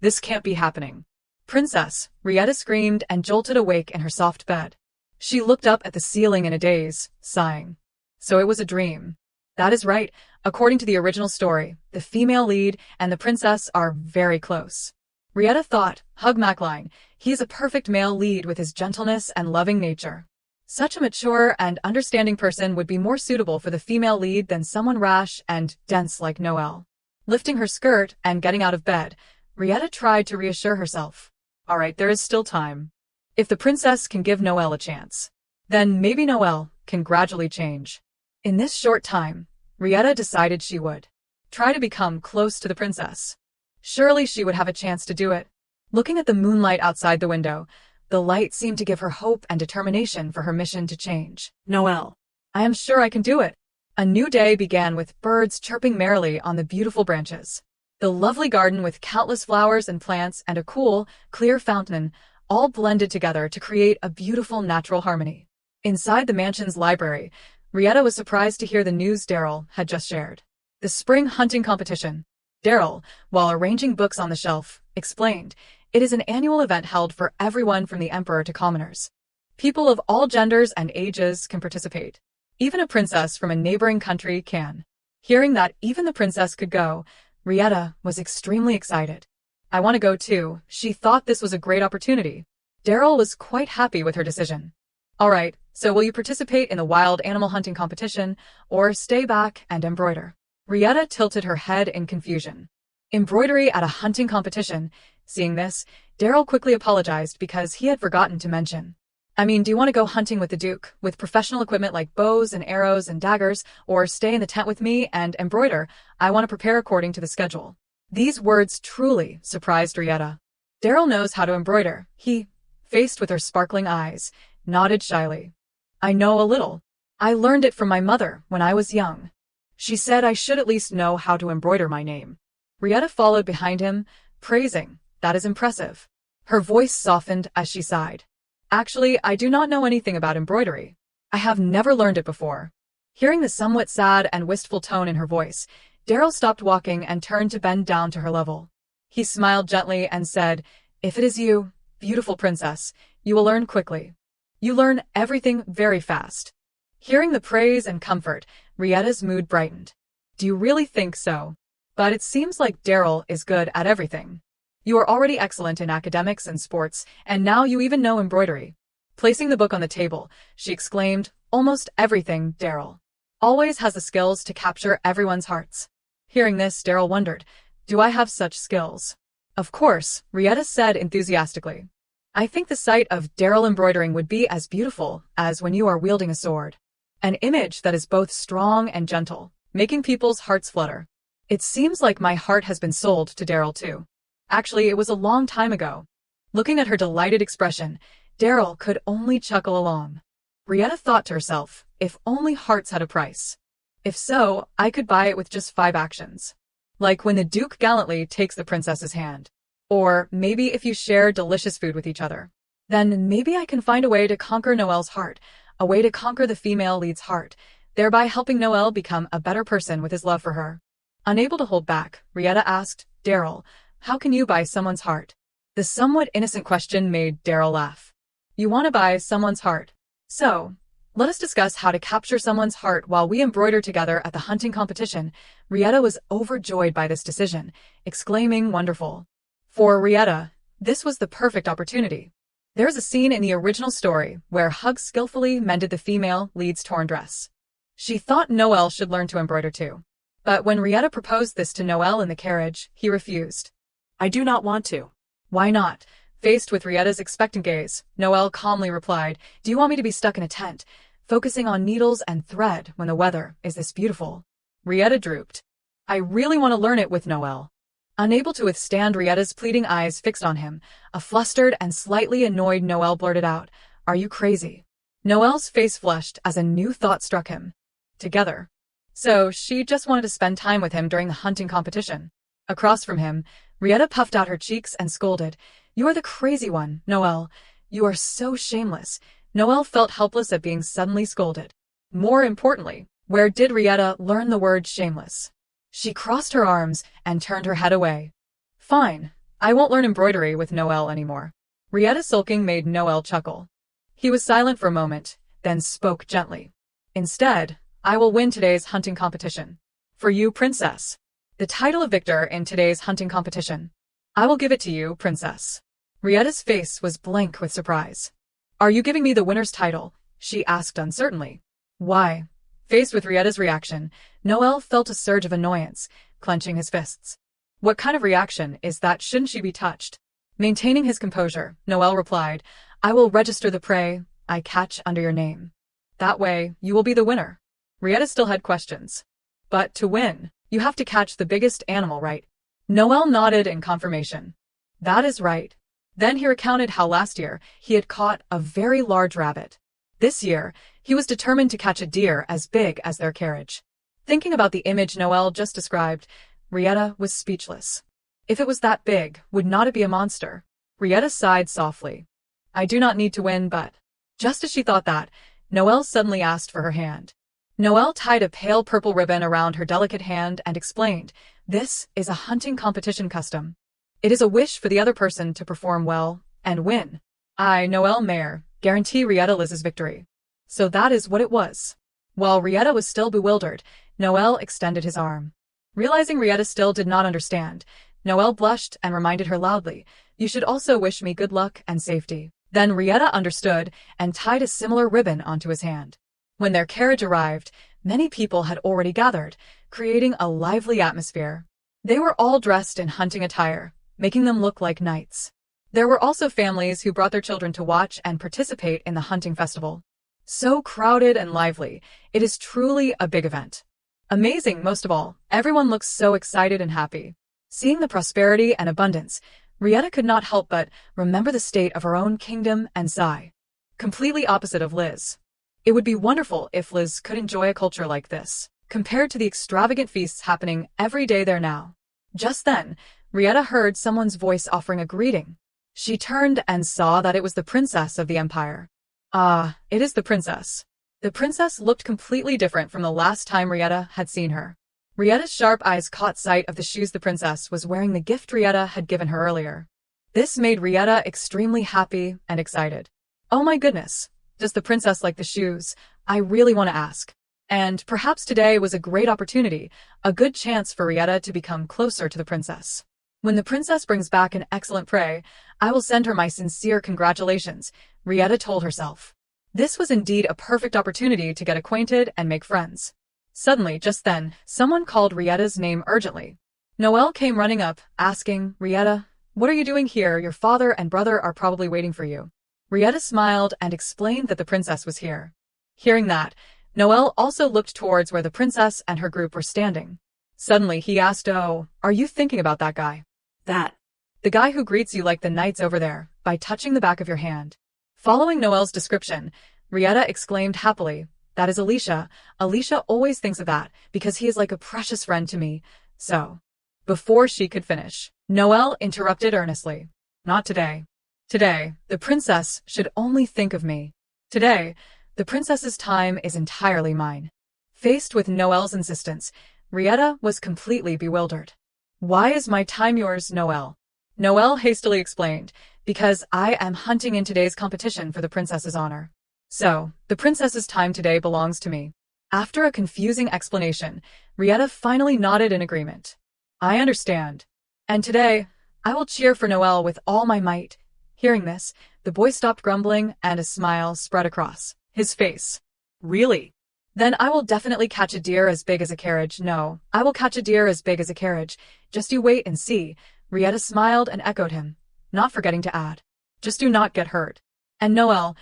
This can't be happening." "Princess," Rietta screamed and jolted awake in her soft bed. She looked up at the ceiling in a daze, sighing. So it was a dream. That is right. According to the original story, the female lead and the princess are very close. Rietta thought, Hugh MacLean, he is a perfect male lead with his gentleness and loving nature. Such a mature and understanding person would be more suitable for the female lead than someone rash and dense like Noelle. Lifting her skirt and getting out of bed, Rietta tried to reassure herself. All right, there is still time. If the princess can give Noelle a chance, then maybe Noelle can gradually change. In this short time, Rietta decided she would try to become close to the princess. Surely she would have a chance to do it. Looking at the moonlight outside the window, the light seemed to give her hope and determination for her mission to change. Noelle. I am sure I can do it. A new day began with birds chirping merrily on the beautiful branches. The lovely garden with countless flowers and plants and a cool, clear fountain all blended together to create a beautiful natural harmony. Inside the mansion's library, Rietta was surprised to hear the news Daryl had just shared. The spring hunting competition. Daryl, while arranging books on the shelf, explained, "It is an annual event held for everyone from the Emperor to commoners. People of all genders and ages can participate. Even a princess from a neighboring country can." Hearing that even the princess could go, Rieta was extremely excited. "I want to go too." She thought this was a great opportunity. Daryl was quite happy with her decision. "All right, so will you participate in the wild animal hunting competition, or stay back and embroider?" Rieta tilted her head in confusion. Embroidery at a hunting competition. Seeing this, Daryl quickly apologized because he had forgotten to mention. "I mean, do you want to go hunting with the Duke, with professional equipment like bows and arrows and daggers, or stay in the tent with me and embroider? I want to prepare according to the schedule." These words truly surprised Rieta. Daryl knows how to embroider. He, faced with her sparkling eyes, nodded shyly. "I know a little. I learned it from my mother when I was young. She said I should at least know how to embroider my name." Rieta followed behind him, praising, "That is impressive." Her voice softened as she sighed. "Actually, I do not know anything about embroidery. I have never learned it before." Hearing the somewhat sad and wistful tone in her voice, Daryl stopped walking and turned to bend down to her level. He smiled gently and said, "If it is you, beautiful princess, you will learn quickly. You learn everything very fast." Hearing the praise and comfort, Rieta's mood brightened. "Do you really think so? But it seems like Daryl is good at everything. You are already excellent in academics and sports, and now you even know embroidery." Placing the book on the table, she exclaimed, "Almost everything, Daryl. Always has the skills to capture everyone's hearts." Hearing this, Daryl wondered, "Do I have such skills?" "Of course," Rieta said enthusiastically. "I think the sight of Daryl embroidering would be as beautiful as when you are wielding a sword. An image that is both strong and gentle, making people's hearts flutter. It seems like my heart has been sold to Daryl too. Actually, it was a long time ago." Looking at her delighted expression, Daryl could only chuckle along. Rieta thought to herself, if only hearts had a price. If so, I could buy it with just 5 actions. Like when the Duke gallantly takes the princess's hand. Or maybe if you share delicious food with each other. Then maybe I can find a way to conquer Noel's heart, a way to conquer the female lead's heart, thereby helping Noel become a better person with his love for her. Unable to hold back, Rieta asked, "Daryl, how can you buy someone's heart?" The somewhat innocent question made Daryl laugh. "You want to buy someone's heart? So, let us discuss how to capture someone's heart while we embroider together at the hunting competition." Rieta was overjoyed by this decision, exclaiming, "Wonderful." For Rieta, this was the perfect opportunity. There is a scene in the original story where Hug skillfully mended the female lead's torn dress. She thought Noel should learn to embroider too. But when Rieta proposed this to Noel in the carriage, he refused. I do not want to. "Why not?" Faced with Rieta's expectant gaze, Noel calmly replied, "Do you want me to be stuck in a tent, focusing on needles and thread when the weather is this beautiful?" Rieta drooped. "I really want to learn it with Noel." Unable to withstand Rieta's pleading eyes fixed on him, a flustered and slightly annoyed Noel blurted out, "Are you crazy?" Noel's face flushed as a new thought struck him. Together. So she just wanted to spend time with him during the hunting competition. Across from him, Rieta puffed out her cheeks and scolded, "You are the crazy one, Noel. You are so shameless." Noel felt helpless at being suddenly scolded. More importantly, where did Rieta learn the word shameless? She crossed her arms and turned her head away. "Fine, I won't learn embroidery with Noel anymore." Rieta's sulking made Noel chuckle. He was silent for a moment, then spoke gently. "Instead, I will win today's hunting competition. For you, princess. The title of victor in today's hunting competition. I will give it to you, princess." Rieta's face was blank with surprise. "Are you giving me the winner's title?" she asked uncertainly. "Why?" Faced with Rieta's reaction, Noel felt a surge of annoyance, clenching his fists. What kind of reaction is that? Shouldn't she be touched? Maintaining his composure, Noel replied, "I will register the prey I catch under your name. That way, you will be the winner." Rieta still had questions. "But to win, you have to catch the biggest animal, right?" Noel nodded in confirmation. "That is right." Then he recounted how last year he had caught a very large rabbit. This year, he was determined to catch a deer as big as their carriage. Thinking about the image Noel just described, Rieta was speechless. If it was that big, would not it be a monster? Rieta sighed softly. "I do not need to win, but..." Just as she thought that, Noel suddenly asked for her hand. Noel tied a pale purple ribbon around her delicate hand and explained, This is a hunting competition custom. It is a wish for the other person to perform well and win. I, Noel Mayer, guarantee Rietta Liz's victory. So that is what it was. While Rietta was still bewildered, Noel extended his arm. Realizing Rietta still did not understand, Noel blushed and reminded her loudly, "You should also wish me good luck and safety." Then Rietta understood and tied a similar ribbon onto his hand. When their carriage arrived, many people had already gathered, creating a lively atmosphere. They were all dressed in hunting attire, making them look like knights. There were also families who brought their children to watch and participate in the hunting festival. So crowded and lively, it is truly a big event. Amazing, most of all, everyone looks so excited and happy. Seeing the prosperity and abundance, Rietta could not help but remember the state of her own kingdom and sigh. Completely opposite of Liz. It would be wonderful if Liz could enjoy a culture like this, compared to the extravagant feasts happening every day there now. Just then, Rietta heard someone's voice offering a greeting. She turned and saw that it was the princess of the empire. Ah, it is the princess. The princess looked completely different from the last time Rietta had seen her. Rietta's sharp eyes caught sight of the shoes the princess was wearing, the gift Rietta had given her earlier. This made Rietta extremely happy and excited. Oh my goodness, does the princess like the shoes? I really want to ask. And perhaps today was a great opportunity, a good chance for Rietta to become closer to the princess. When the princess brings back an excellent prey, I will send her my sincere congratulations, Rietta told herself. This was indeed a perfect opportunity to get acquainted and make friends. Suddenly, just then, someone called Rietta's name urgently. Noel came running up, asking, "Rietta, what are you doing here? Your father and brother are probably waiting for you." Rietta smiled and explained that the princess was here. Hearing that, Noel also looked towards where the princess and her group were standing. Suddenly, he asked, "Oh, are you thinking about that guy?" That. "The guy who greets you like the knights over there, by touching the back of your hand." Following Noel's description, Rietta exclaimed happily, "That is Alicia. Alicia always thinks of that, because he is like a precious friend to me, so." Before she could finish, Noel interrupted earnestly. "Not today. Today, the princess should only think of me. Today, the princess's time is entirely mine." Faced with Noel's insistence, Rietta was completely bewildered. "Why is my time yours, Noel?" Noel hastily explained, "Because I am hunting in today's competition for the princess's honor. So, the princess's time today belongs to me." After a confusing explanation, Rietta finally nodded in agreement. "I understand. And today, I will cheer for Noel with all my might." Hearing this, the boy stopped grumbling and a smile spread across his face. "Really? Then I will definitely catch a deer as big as a carriage. No, I will catch a deer as big as a carriage. Just you wait and see." Rietta smiled and echoed him, not forgetting to add, "Just do not get hurt. And Noel,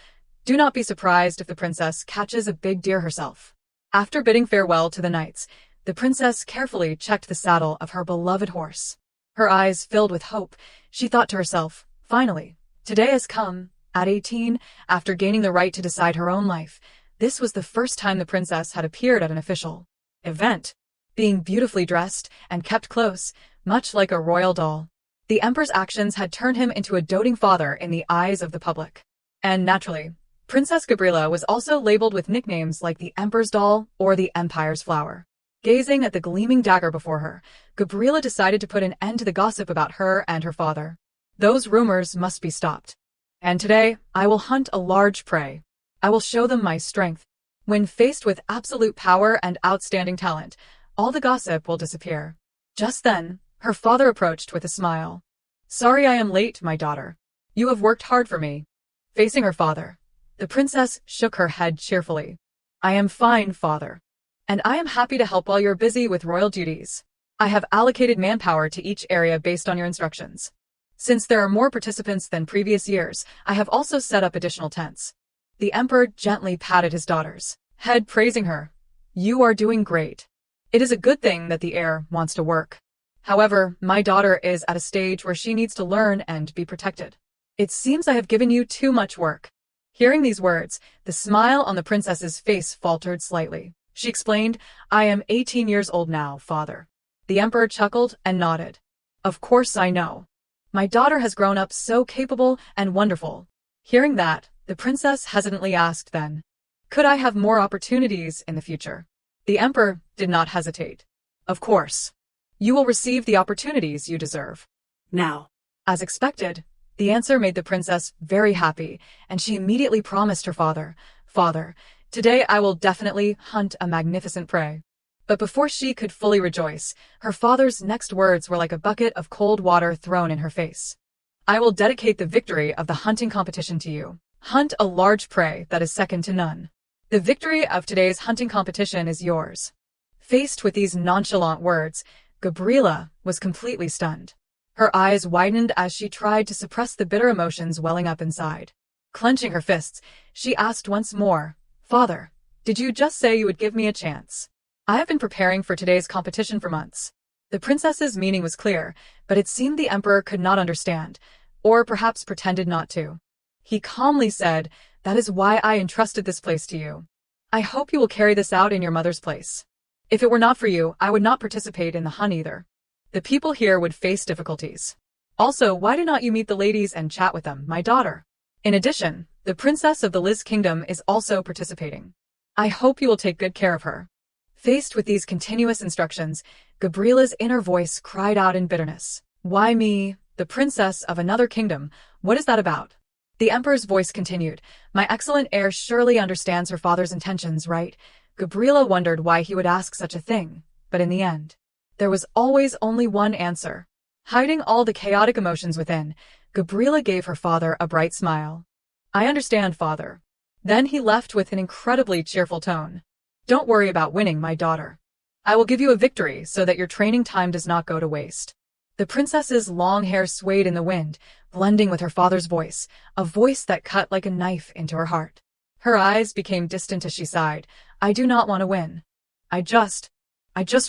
do not be surprised if the princess catches a big deer herself." After bidding farewell to the knights, the princess carefully checked the saddle of her beloved horse. Her eyes filled with hope. She thought to herself, "Finally, today has come." At 18, after gaining the right to decide her own life, this was the first time the princess had appeared at an official event, being beautifully dressed and kept close, much like a royal doll. The emperor's actions had turned him into a doting father in the eyes of the public. And naturally, Princess Gabriela was also labeled with nicknames like the Emperor's Doll or the Empire's Flower. Gazing at the gleaming dagger before her, Gabriela decided to put an end to the gossip about her and her father. Those rumors must be stopped. And today, I will hunt a large prey. I will show them my strength. When faced with absolute power and outstanding talent, all the gossip will disappear. Just then, her father approached with a smile. "Sorry I am late, my daughter. You have worked hard for me." Facing her father, the princess shook her head cheerfully. "I am fine, father. And I am happy to help while you're busy with royal duties. I have allocated manpower to each area based on your instructions. Since there are more participants than previous years, I have also set up additional tents." The emperor gently patted his daughter's head, praising her. "You are doing great. It is a good thing that the heir wants to work. However, my daughter is at a stage where she needs to learn and be protected. It seems I have given you too much work." Hearing these words, the smile on the princess's face faltered slightly. She explained, "I am 18 years old now, father." The emperor chuckled and nodded. "Of course I know. My daughter has grown up so capable and wonderful." Hearing that, the princess hesitantly asked then, "Could I have more opportunities in the future?" The emperor did not hesitate. "Of course. You will receive the opportunities you deserve. Now. As expected, the answer made the princess very happy, and she immediately promised her father, "Father, today I will definitely hunt a magnificent prey." But before she could fully rejoice, her father's next words were like a bucket of cold water thrown in her face. "I will dedicate the victory of the hunting competition to you. Hunt a large prey that is second to none. The victory of today's hunting competition is yours." Faced with these nonchalant words, Gabriela was completely stunned. Her eyes widened as she tried to suppress the bitter emotions welling up inside. Clenching her fists, she asked once more, "Father, did you just say you would give me a chance? I have been preparing for today's competition for months." The princess's meaning was clear, but it seemed the emperor could not understand, or perhaps pretended not to. He calmly said, "That is why I entrusted this place to you. I hope you will carry this out in your mother's place. If it were not for you, I would not participate in the hunt either. The people here would face difficulties. Also, why do not you meet the ladies and chat with them, my daughter? In addition, the princess of the Liz kingdom is also participating. I hope you will take good care of her." Faced with these continuous instructions, Gabriela's inner voice cried out in bitterness. "Why me, the princess of another kingdom? What is that about?" The emperor's voice continued, "My excellent heir surely understands her father's intentions, right?" Gabriela wondered why he would ask such a thing, but in the end, there was always only one answer. Hiding all the chaotic emotions within, Gabriela gave her father a bright smile. "I understand, father." Then he left with an incredibly cheerful tone. "Don't worry about winning, my daughter. I will give you a victory so that your training time does not go to waste." The princess's long hair swayed in the wind, blending with her father's voice, a voice that cut like a knife into her heart. Her eyes became distant as she sighed. "I do not want to win. I just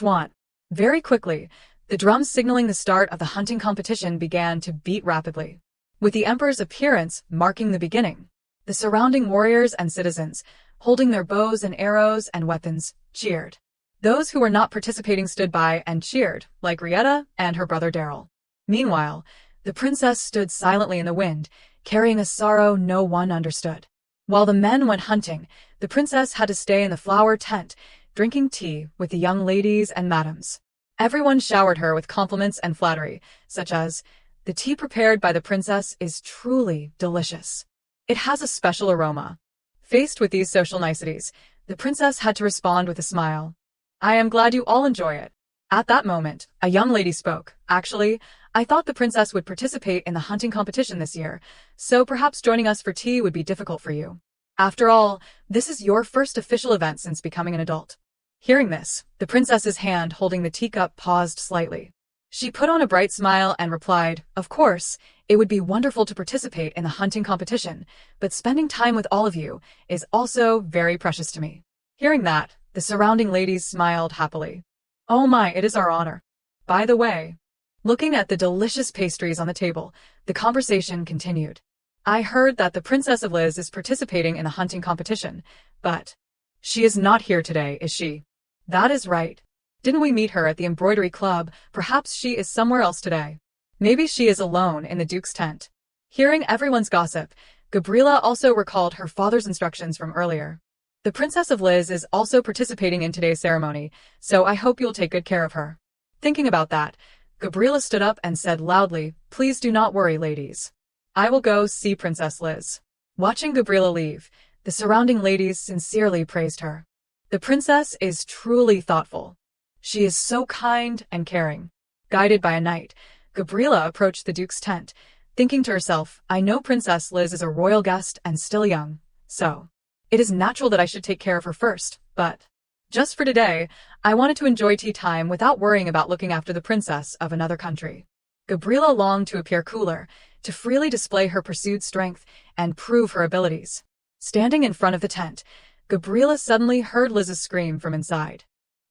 want." Very quickly, the drums signaling the start of the hunting competition began to beat rapidly. With the emperor's appearance marking the beginning, the surrounding warriors and citizens, holding their bows and arrows and weapons, cheered. Those who were not participating stood by and cheered, like Rietta and her brother Daryl. Meanwhile, the princess stood silently in the wind, carrying a sorrow no one understood. While the men went hunting, the princess had to stay in the flower tent, drinking tea with the young ladies and madams. Everyone showered her with compliments and flattery, such as, "The tea prepared by the princess is truly delicious. It has a special aroma." Faced with these social niceties, the princess had to respond with a smile. "I am glad you all enjoy it." At that moment, a young lady spoke. "Actually, I thought the princess would participate in the hunting competition this year, so perhaps joining us for tea would be difficult for you. After all, this is your first official event since becoming an adult." Hearing this, the princess's hand holding the teacup paused slightly. She put on a bright smile and replied, "Of course, it would be wonderful to participate in the hunting competition, but spending time with all of you is also very precious to me." Hearing that, the surrounding ladies smiled happily. "Oh my, it is our honor. By the way," looking at the delicious pastries on the table, the conversation continued. "I heard that the Princess of Liz is participating in the hunting competition, but she is not here today, is she?" "That is right. Didn't we meet her at the embroidery club? Perhaps she is somewhere else today. Maybe she is alone in the Duke's tent." Hearing everyone's gossip, Gabriela also recalled her father's instructions from earlier. "The Princess of Liz is also participating in today's ceremony, so I hope you'll take good care of her." Thinking about that, Gabriela stood up and said loudly, "Please do not worry, ladies. I will go see Princess Liz." Watching Gabriela leave, the surrounding ladies sincerely praised her. The princess is truly thoughtful. She is so kind and caring. Guided by a knight, Gabriela approached the Duke's tent, thinking to herself, "I know Princess Liz is a royal guest and still young, so it is natural that I should take care of her first, but just for today, I wanted to enjoy tea time without worrying about looking after the princess of another country." Gabriela longed to appear cooler, to freely display her pursued strength and prove her abilities. Standing in front of the tent, Gabriela suddenly heard Liz's scream from inside.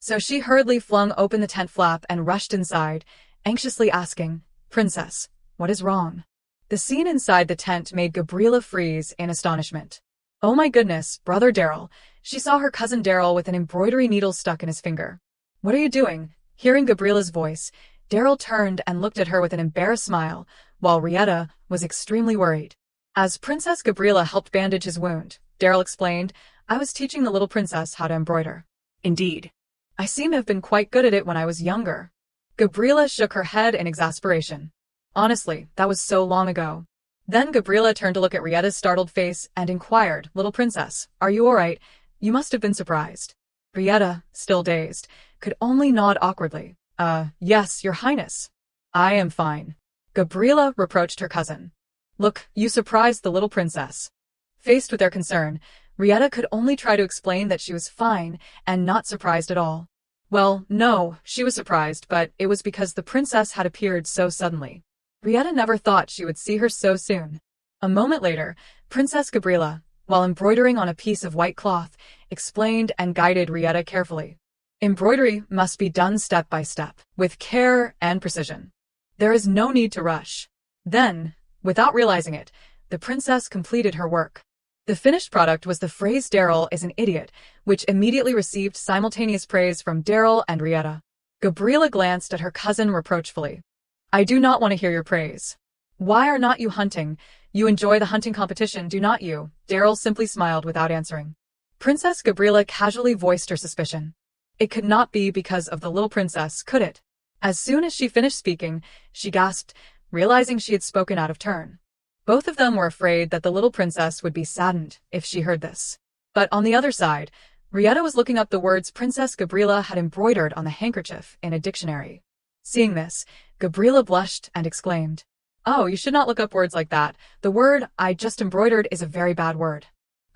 So she hurriedly flung open the tent flap and rushed inside, anxiously asking, "Princess, what is wrong?" The scene inside the tent made Gabriela freeze in astonishment. Oh my goodness, brother Daryl. She saw her cousin Daryl with an embroidery needle stuck in his finger. "What are you doing?" Hearing Gabriela's voice, Daryl turned and looked at her with an embarrassed smile, while Rietta was extremely worried. As Princess Gabriela helped bandage his wound, Daryl explained, "I was teaching the little princess how to embroider." Indeed. "I seem to have been quite good at it when I was younger." Gabriela shook her head in exasperation. Honestly, that was so long ago. Then Gabriela turned to look at Rietta's startled face and inquired, "Little princess, are you all right? You must have been surprised." Rietta, still dazed, could only nod awkwardly. Yes, your highness. I am fine." Gabriela reproached her cousin. "Look, you surprised the little princess." Faced with their concern, Rietta could only try to explain that she was fine and not surprised at all. Well, no, she was surprised, but it was because the princess had appeared so suddenly. Rietta never thought she would see her so soon. A moment later, Princess Gabriela, while embroidering on a piece of white cloth, explained and guided Rietta carefully. Embroidery must be done step by step, with care and precision. There is no need to rush. Then, without realizing it, the princess completed her work. The finished product was the phrase "Daryl is an idiot," which immediately received simultaneous praise from Daryl and Rietta. Gabriela glanced at her cousin reproachfully. "I do not want to hear your praise. Why are not you hunting? You enjoy the hunting competition, do not you?" Daryl simply smiled without answering. Princess Gabriela casually voiced her suspicion. It could not be because of the little princess, could it? As soon as she finished speaking, she gasped, realizing she had spoken out of turn. Both of them were afraid that the little princess would be saddened if she heard this. But on the other side, Rietta was looking up the words Princess Gabriela had embroidered on the handkerchief in a dictionary. Seeing this, Gabriela blushed and exclaimed, "Oh, you should not look up words like that. The word I just embroidered is a very bad word.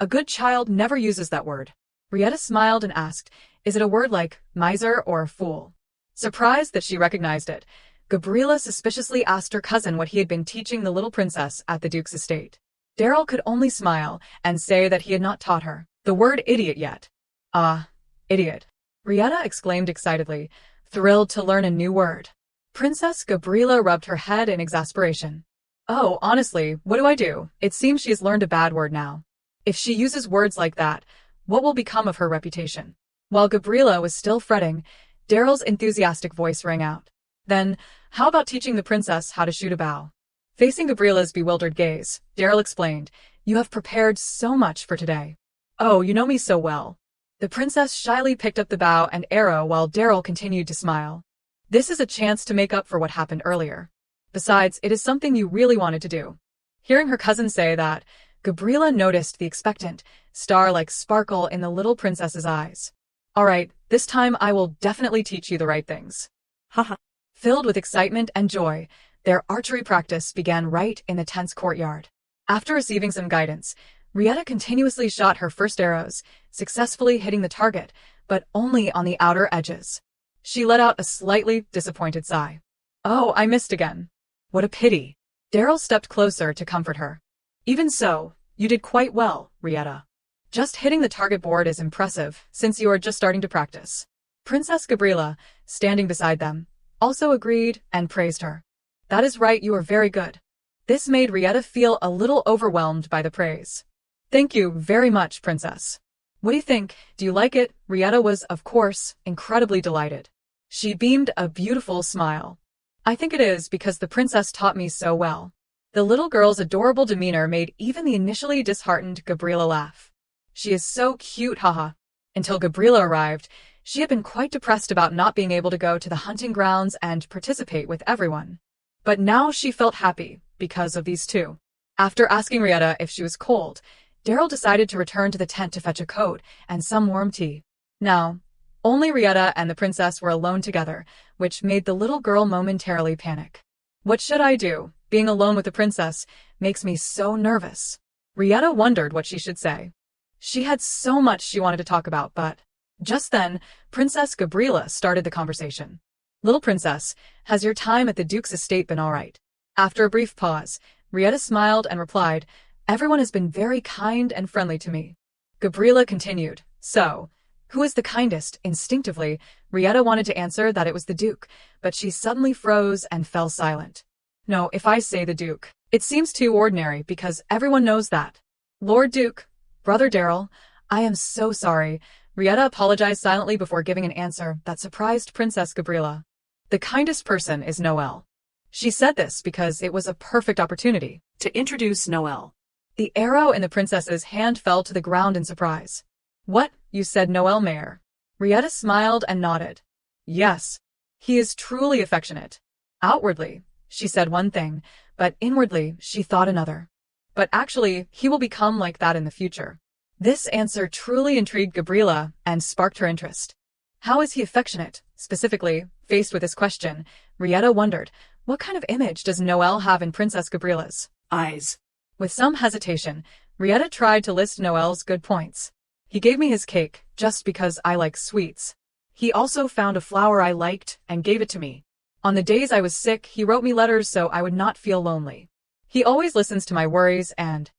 A good child never uses that word." Rietta smiled and asked, "Is it a word like miser or fool?" Surprised that she recognized it, Gabriela suspiciously asked her cousin what he had been teaching the little princess at the Duke's estate. Daryl could only smile and say that he had not taught her the word idiot yet. "Ah, idiot," Rietta exclaimed excitedly, thrilled to learn a new word. Princess Gabriela rubbed her head in exasperation. "Oh, honestly, what do I do? It seems she has learned a bad word now. If she uses words like that, what will become of her reputation?" While Gabriela was still fretting, Daryl's enthusiastic voice rang out. "Then, how about teaching the princess how to shoot a bow?" Facing Gabriela's bewildered gaze, Daryl explained, "You have prepared so much for today." "Oh, you know me so well." The princess shyly picked up the bow and arrow while Daryl continued to smile. "This is a chance to make up for what happened earlier. Besides, it is something you really wanted to do." Hearing her cousin say that, Gabriela noticed the expectant, star-like sparkle in the little princess's eyes. "All right, this time I will definitely teach you the right things." Haha. Filled with excitement and joy, their archery practice began right in the tent's courtyard. After receiving some guidance, Rietta continuously shot her first arrows, successfully hitting the target, but only on the outer edges. She let out a slightly disappointed sigh. "Oh, I missed again. What a pity." Daryl stepped closer to comfort her. "Even so, you did quite well, Rietta. Just hitting the target board is impressive, since you are just starting to practice." Princess Gabriela, standing beside them, also agreed and praised her. "That is right, you are very good." This made Rietta feel a little overwhelmed by the praise. "Thank you very much, princess. What do you think? Do you like it?" Rietta was, of course, incredibly delighted. She beamed a beautiful smile. "I think it is because the princess taught me so well." The little girl's adorable demeanor made even the initially disheartened Gabriela laugh. "She is so cute, haha." Until Gabriela arrived, she had been quite depressed about not being able to go to the hunting grounds and participate with everyone. But now she felt happy because of these two. After asking Rietta if she was cold, Daryl decided to return to the tent to fetch a coat and some warm tea. Now, only Rietta and the princess were alone together, which made the little girl momentarily panic. "What should I do? Being alone with the princess makes me so nervous." Rietta wondered what she should say. She had so much she wanted to talk about, but just then, Princess Gabriela started the conversation. "Little princess, has your time at the Duke's estate been all right?" After a brief pause, Rietta smiled and replied, "Everyone has been very kind and friendly to me." Gabriela continued, "So, who is the kindest?" Instinctively, Rietta wanted to answer that it was the Duke, but she suddenly froze and fell silent. "No, if I say the Duke, it seems too ordinary because everyone knows that." "Lord Duke, Brother Daryl, I am so sorry." Rietta apologized silently before giving an answer that surprised Princess Gabriela. "The kindest person is Noelle." She said this because it was a perfect opportunity To introduce Noelle. The arrow in the princess's hand fell to the ground in surprise. "What, you said Noelle Mayer?" Rietta smiled and nodded. "Yes." He is truly affectionate. Outwardly, she said one thing, but inwardly she thought another. But actually, he will become like that in the future. This answer truly intrigued Gabriela and sparked her interest. How is he affectionate? Specifically, faced with this question, Rieta wondered, what kind of image does Noel have in Princess Gabriela's eyes? With some hesitation, Rieta tried to list Noel's good points. He gave me his cake, just because I like sweets. He also found a flower I liked and gave it to me. On the days I was sick, he wrote me letters so I would not feel lonely. He always listens to my worries and,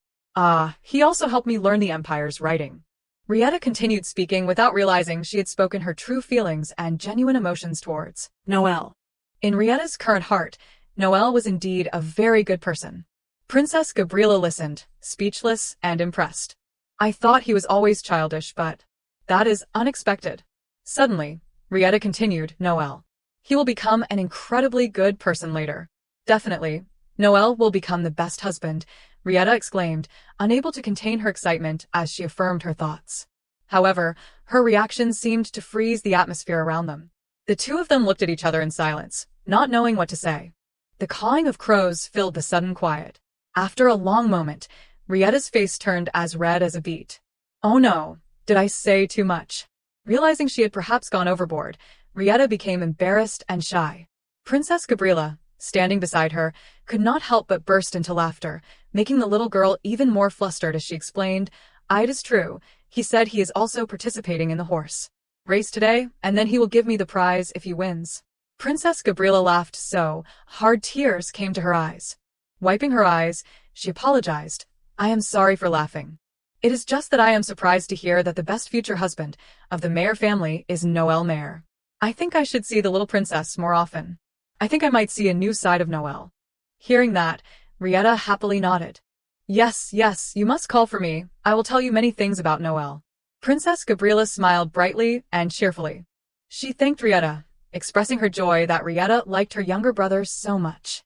he also helped me learn the Empire's writing. Rieta continued speaking without realizing she had spoken her true feelings and genuine emotions towards Noel. In Rieta's current heart, Noel was indeed a very good person. Princess Gabriela listened, speechless and impressed. I thought he was always childish, but that is unexpected. Suddenly, Rieta continued, Noel. He will become an incredibly good person later. Definitely, Noel will become the best husband, Rieta exclaimed, unable to contain her excitement as she affirmed her thoughts. However, her reaction seemed to freeze the atmosphere around them. The two of them looked at each other in silence, not knowing what to say. The cawing of crows filled the sudden quiet. After a long moment, Rieta's face turned as red as a beet. Oh no, did I say too much? Realizing she had perhaps gone overboard, Rieta became embarrassed and shy. Princess Gabriela, standing beside her, could not help but burst into laughter, making the little girl even more flustered as she explained, it is true, he said he is also participating in the horse race today, and then he will give me the prize if he wins. Princess Gabriela laughed so hard tears came to her eyes. Wiping her eyes, she apologized. I am sorry for laughing. It is just that I am surprised to hear that the best future husband of the Mayer family is Noel Mayer. I think I should see the little princess more often. I think I might see a new side of Noel. Hearing that, Rieta happily nodded. Yes, yes, you must call for me. I will tell you many things about Noel. Princess Gabriela smiled brightly and cheerfully. She thanked Rieta, expressing her joy that Rieta liked her younger brother so much.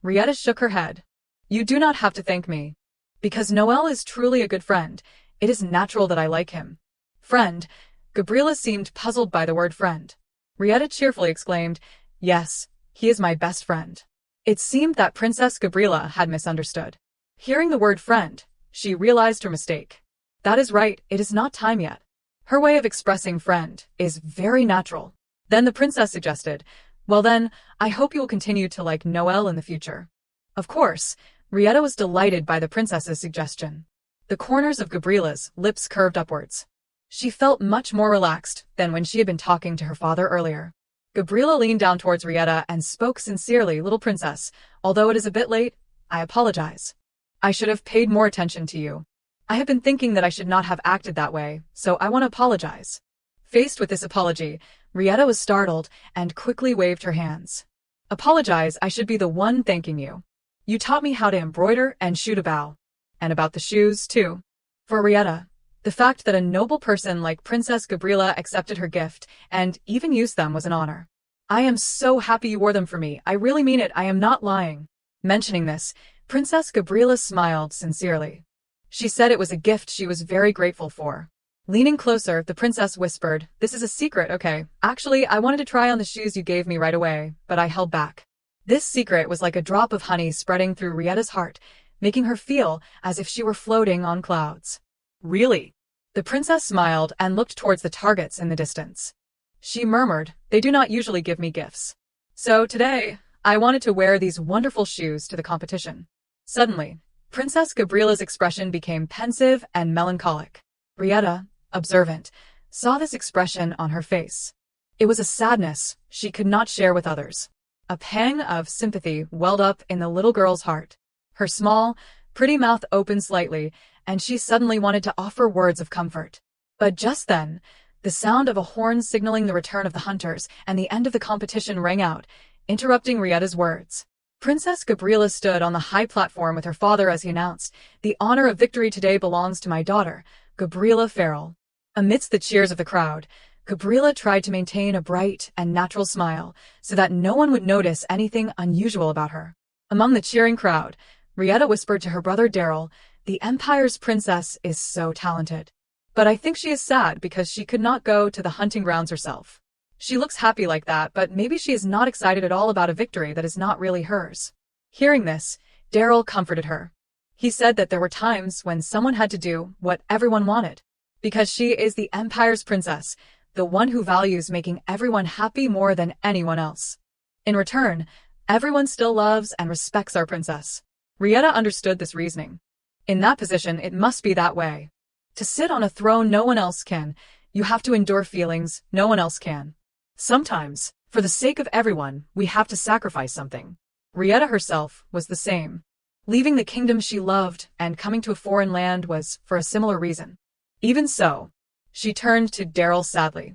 Rieta shook her head. You do not have to thank me. Because Noel is truly a good friend, it is natural that I like him. Friend? Gabriela seemed puzzled by the word friend. Rieta cheerfully exclaimed, Yes, he is my best friend. It seemed that Princess Gabriela had misunderstood. Hearing the word friend, she realized her mistake. That is right, it is not time yet. Her way of expressing friend is very natural. Then the princess suggested, Well then, I hope you will continue to like Noel in the future. Of course, Rieta was delighted by the princess's suggestion. The corners of Gabriela's lips curved upwards. She felt much more relaxed than when she had been talking to her father earlier. Gabriela leaned down towards Rieta and spoke sincerely, Little princess, although it is a bit late, I apologize. I should have paid more attention to you. I have been thinking that I should not have acted that way, so I want to apologize. Faced with this apology, Rieta was startled and quickly waved her hands. Apologize, I should be the one thanking you. You taught me how to embroider and shoot a bow. And about the shoes, too. For Rieta, the fact that a noble person like Princess Gabriela accepted her gift and even used them was an honor. I am so happy you wore them for me. I really mean it. I am not lying. Mentioning this, Princess Gabriela smiled sincerely. She said it was a gift she was very grateful for. Leaning closer, the princess whispered, This is a secret, okay? Actually, I wanted to try on the shoes you gave me right away, but I held back. This secret was like a drop of honey spreading through Rieta's heart, making her feel as if she were floating on clouds. Really? The princess smiled and looked towards the targets in the distance. She murmured, They do not usually give me gifts. So today, I wanted to wear these wonderful shoes to the competition. Suddenly, Princess Gabriela's expression became pensive and melancholic. Rieta, observant, saw this expression on her face. It was a sadness she could not share with others. A pang of sympathy welled up in the little girl's heart. Her small, pretty mouth opened slightly, and she suddenly wanted to offer words of comfort. But just then, the sound of a horn signaling the return of the hunters and the end of the competition rang out, interrupting Rieta's words. Princess Gabriela stood on the high platform with her father as he announced, The honor of victory today belongs to my daughter, Gabriela Farrell. Amidst the cheers of the crowd, Gabriela tried to maintain a bright and natural smile so that no one would notice anything unusual about her. Among the cheering crowd, Rieta whispered to her brother Daryl, The Empire's princess is so talented. But I think she is sad because she could not go to the hunting grounds herself. She looks happy like that, but maybe she is not excited at all about a victory that is not really hers. Hearing this, Daryl comforted her. He said that there were times when someone had to do what everyone wanted. Because she is the Empire's princess, the one who values making everyone happy more than anyone else. In return, everyone still loves and respects our princess. Rieta understood this reasoning. In that position, it must be that way. To sit on a throne no one else can, you have to endure feelings no one else can. Sometimes, for the sake of everyone, we have to sacrifice something. Rieta herself was the same. Leaving the kingdom she loved and coming to a foreign land was for a similar reason. Even so, she turned to Daryl sadly.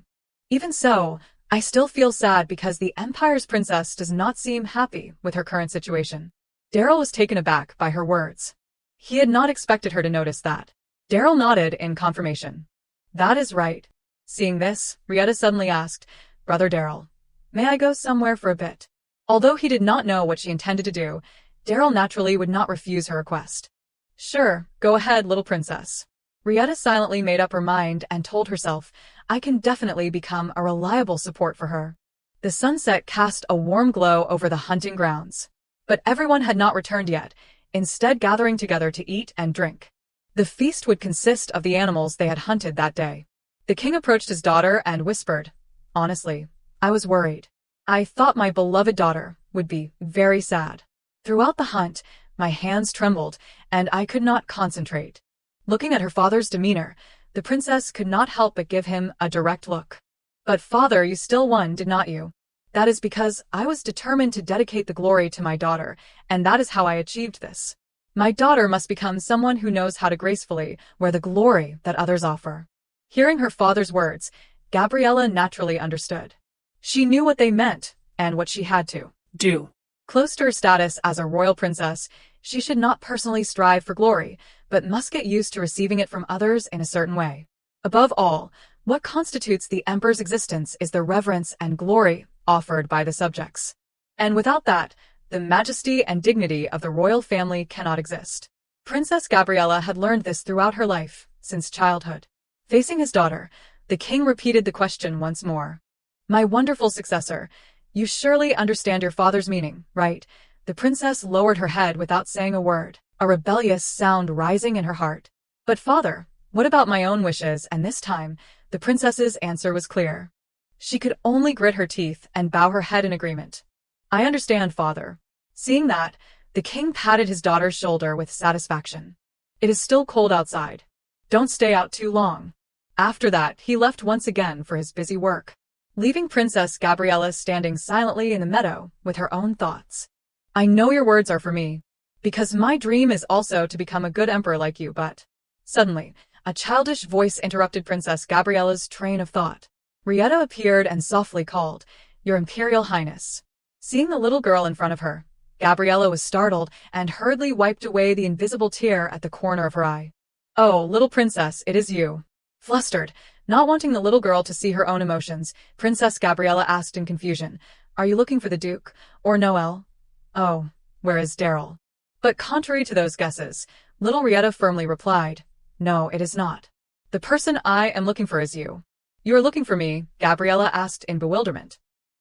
Even so, I still feel sad because the Empire's princess does not seem happy with her current situation. Daryl was taken aback by her words. He had not expected her to notice that. Daryl nodded in confirmation. That is right. Seeing this, Rieta suddenly asked, Brother Daryl, may I go somewhere for a bit? Although he did not know what she intended to do, Daryl naturally would not refuse her request. Sure, go ahead, little princess. Rieta silently made up her mind and told herself, I can definitely become a reliable support for her. The sunset cast a warm glow over the hunting grounds. But everyone had not returned yet, instead gathering together to eat and drink. The feast would consist of the animals they had hunted that day. The king approached his daughter and whispered, Honestly, I was worried. I thought my beloved daughter would be very sad. Throughout the hunt, my hands trembled, and I could not concentrate. Looking at her father's demeanor, the princess could not help but give him a direct look. But father, you still won, did not you? That is because I was determined to dedicate the glory to my daughter, and that is how I achieved this. My daughter must become someone who knows how to gracefully wear the glory that others offer. Hearing her father's words, Gabriella naturally understood. She knew what they meant and what she had to do. Close to her status as a royal princess, she should not personally strive for glory, but must get used to receiving it from others in a certain way. Above all, what constitutes the emperor's existence is the reverence and glory offered by the subjects. And without that, the majesty and dignity of the royal family cannot exist. Princess Gabriella had learned this throughout her life, since childhood. Facing his daughter, the king repeated the question once more. My wonderful successor, you surely understand your father's meaning, right? The princess lowered her head without saying a word, a rebellious sound rising in her heart. But father, what about my own wishes? And this time, the princess's answer was clear. She could only grit her teeth and bow her head in agreement. I understand, father. Seeing that, the king patted his daughter's shoulder with satisfaction. It is still cold outside. Don't stay out too long. After that, he left once again for his busy work, leaving Princess Gabriella standing silently in the meadow with her own thoughts. I know your words are for me, because my dream is also to become a good emperor like you, but... Suddenly, a childish voice interrupted Princess Gabriella's train of thought. Rieta appeared and softly called, Your Imperial Highness. Seeing the little girl in front of her, Gabriella was startled and hurriedly wiped away the invisible tear at the corner of her eye. Oh, little princess, it is you. Flustered, not wanting the little girl to see her own emotions, Princess Gabriella asked in confusion, Are you looking for the Duke, or Noel? Oh, where is Daryl? But contrary to those guesses, little Rieta firmly replied, No, it is not. The person I am looking for is you. You are looking for me? Gabriella asked in bewilderment.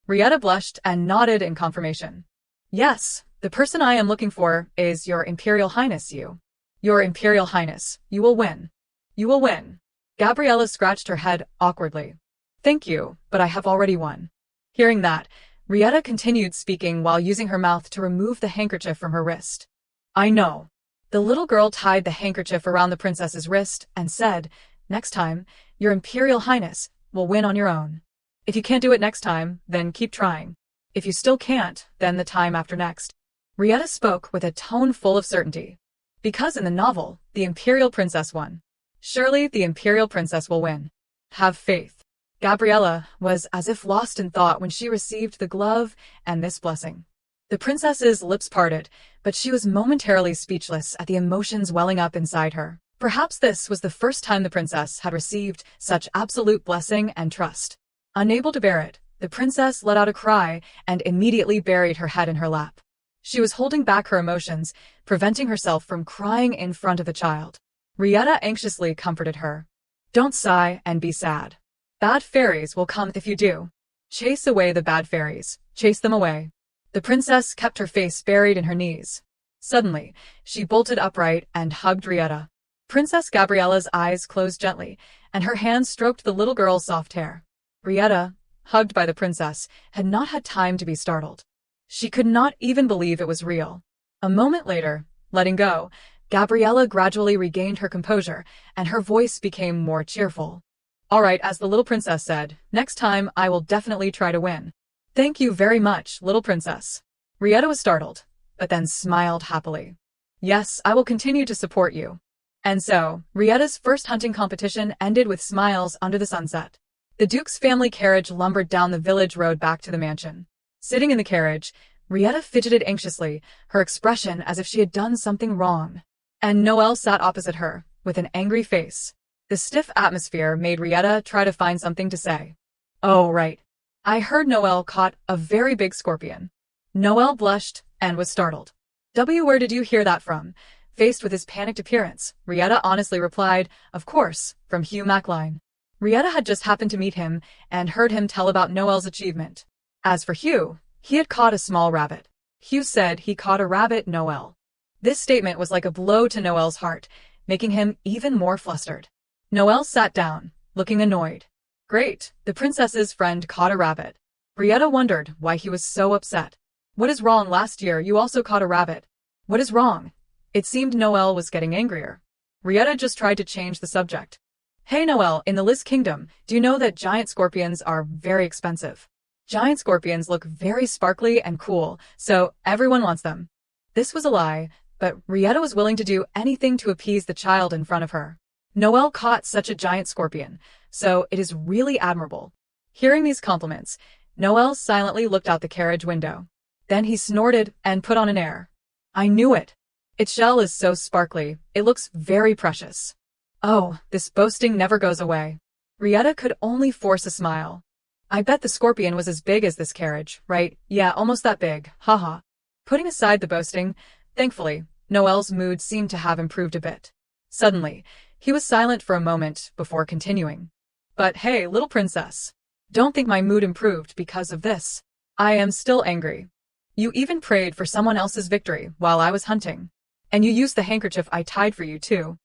Rieta blushed and nodded in confirmation. Yes, the person I am looking for is your Imperial Highness, you. Your Imperial Highness, you will win. You will win. Gabriella scratched her head awkwardly. Thank you, but I have already won. Hearing that, Rieta continued speaking while using her mouth to remove the handkerchief from her wrist. I know. The little girl tied the handkerchief around the princess's wrist and said, Next time, your Imperial Highness will win on your own. If you can't do it next time, then keep trying. If you still can't, then the time after next. Rieta spoke with a tone full of certainty. Because in the novel, the Imperial Princess won. Surely the Imperial Princess will win. Have faith. Gabriella was as if lost in thought when she received the glove and this blessing. The princess's lips parted, but she was momentarily speechless at the emotions welling up inside her. Perhaps this was the first time the princess had received such absolute blessing and trust. Unable to bear it, the princess let out a cry and immediately buried her head in her lap. She was holding back her emotions, preventing herself from crying in front of the child. Rieta anxiously comforted her. Don't sigh and be sad. Bad fairies will come if you do. Chase away the bad fairies. Chase them away. The princess kept her face buried in her knees. Suddenly, she bolted upright and hugged Rietta. Princess Gabriella's eyes closed gently, and her hand stroked the little girl's soft hair. Rietta, hugged by the princess, had not had time to be startled. She could not even believe it was real. A moment later, letting go, Gabriella gradually regained her composure, and her voice became more cheerful. All right, as the little princess said, next time I will definitely try to win. Thank you very much, little princess. Rietta was startled, but then smiled happily. Yes, I will continue to support you. And so, Rietta's first hunting competition ended with smiles under the sunset. The Duke's family carriage lumbered down the village road back to the mansion. Sitting in the carriage, Rietta fidgeted anxiously, her expression as if she had done something wrong. And Noelle sat opposite her, with an angry face. The stiff atmosphere made Rietta try to find something to say. Oh, right. I heard Noelle caught a very big scorpion. Noelle blushed and was startled. Where did you hear that from? Faced with his panicked appearance, Rietta honestly replied, of course, from Hugh Macline. Rietta had just happened to meet him and heard him tell about Noelle's achievement. As for Hugh, he had caught a small rabbit. Hugh said he caught a rabbit, Noelle. This statement was like a blow to Noelle's heart, making him even more flustered. Noelle sat down, looking annoyed. Great, the princess's friend caught a rabbit. Rietta wondered why he was so upset. What is wrong? Last year you also caught a rabbit. What is wrong? It seemed Noelle was getting angrier. Rietta just tried to change the subject. Hey Noelle, in the Liz Kingdom, do you know that giant scorpions are very expensive? Giant scorpions look very sparkly and cool, so everyone wants them. This was a lie, but Rietta was willing to do anything to appease the child in front of her. Noelle caught such a giant scorpion, so it is really admirable. Hearing these compliments, Noelle silently looked out the carriage window. Then he snorted and put on an air. I knew it. Its shell is so sparkly, it looks very precious. Oh, this boasting never goes away. Rietta could only force a smile. I bet the scorpion was as big as this carriage, right? Yeah, almost that big, haha. Putting aside the boasting, thankfully, Noelle's mood seemed to have improved a bit. Suddenly, he was silent for a moment before continuing. But hey, little princess. Don't think my mood improved because of this. I am still angry. You even prayed for someone else's victory while I was hunting. And you used the handkerchief I tied for you too.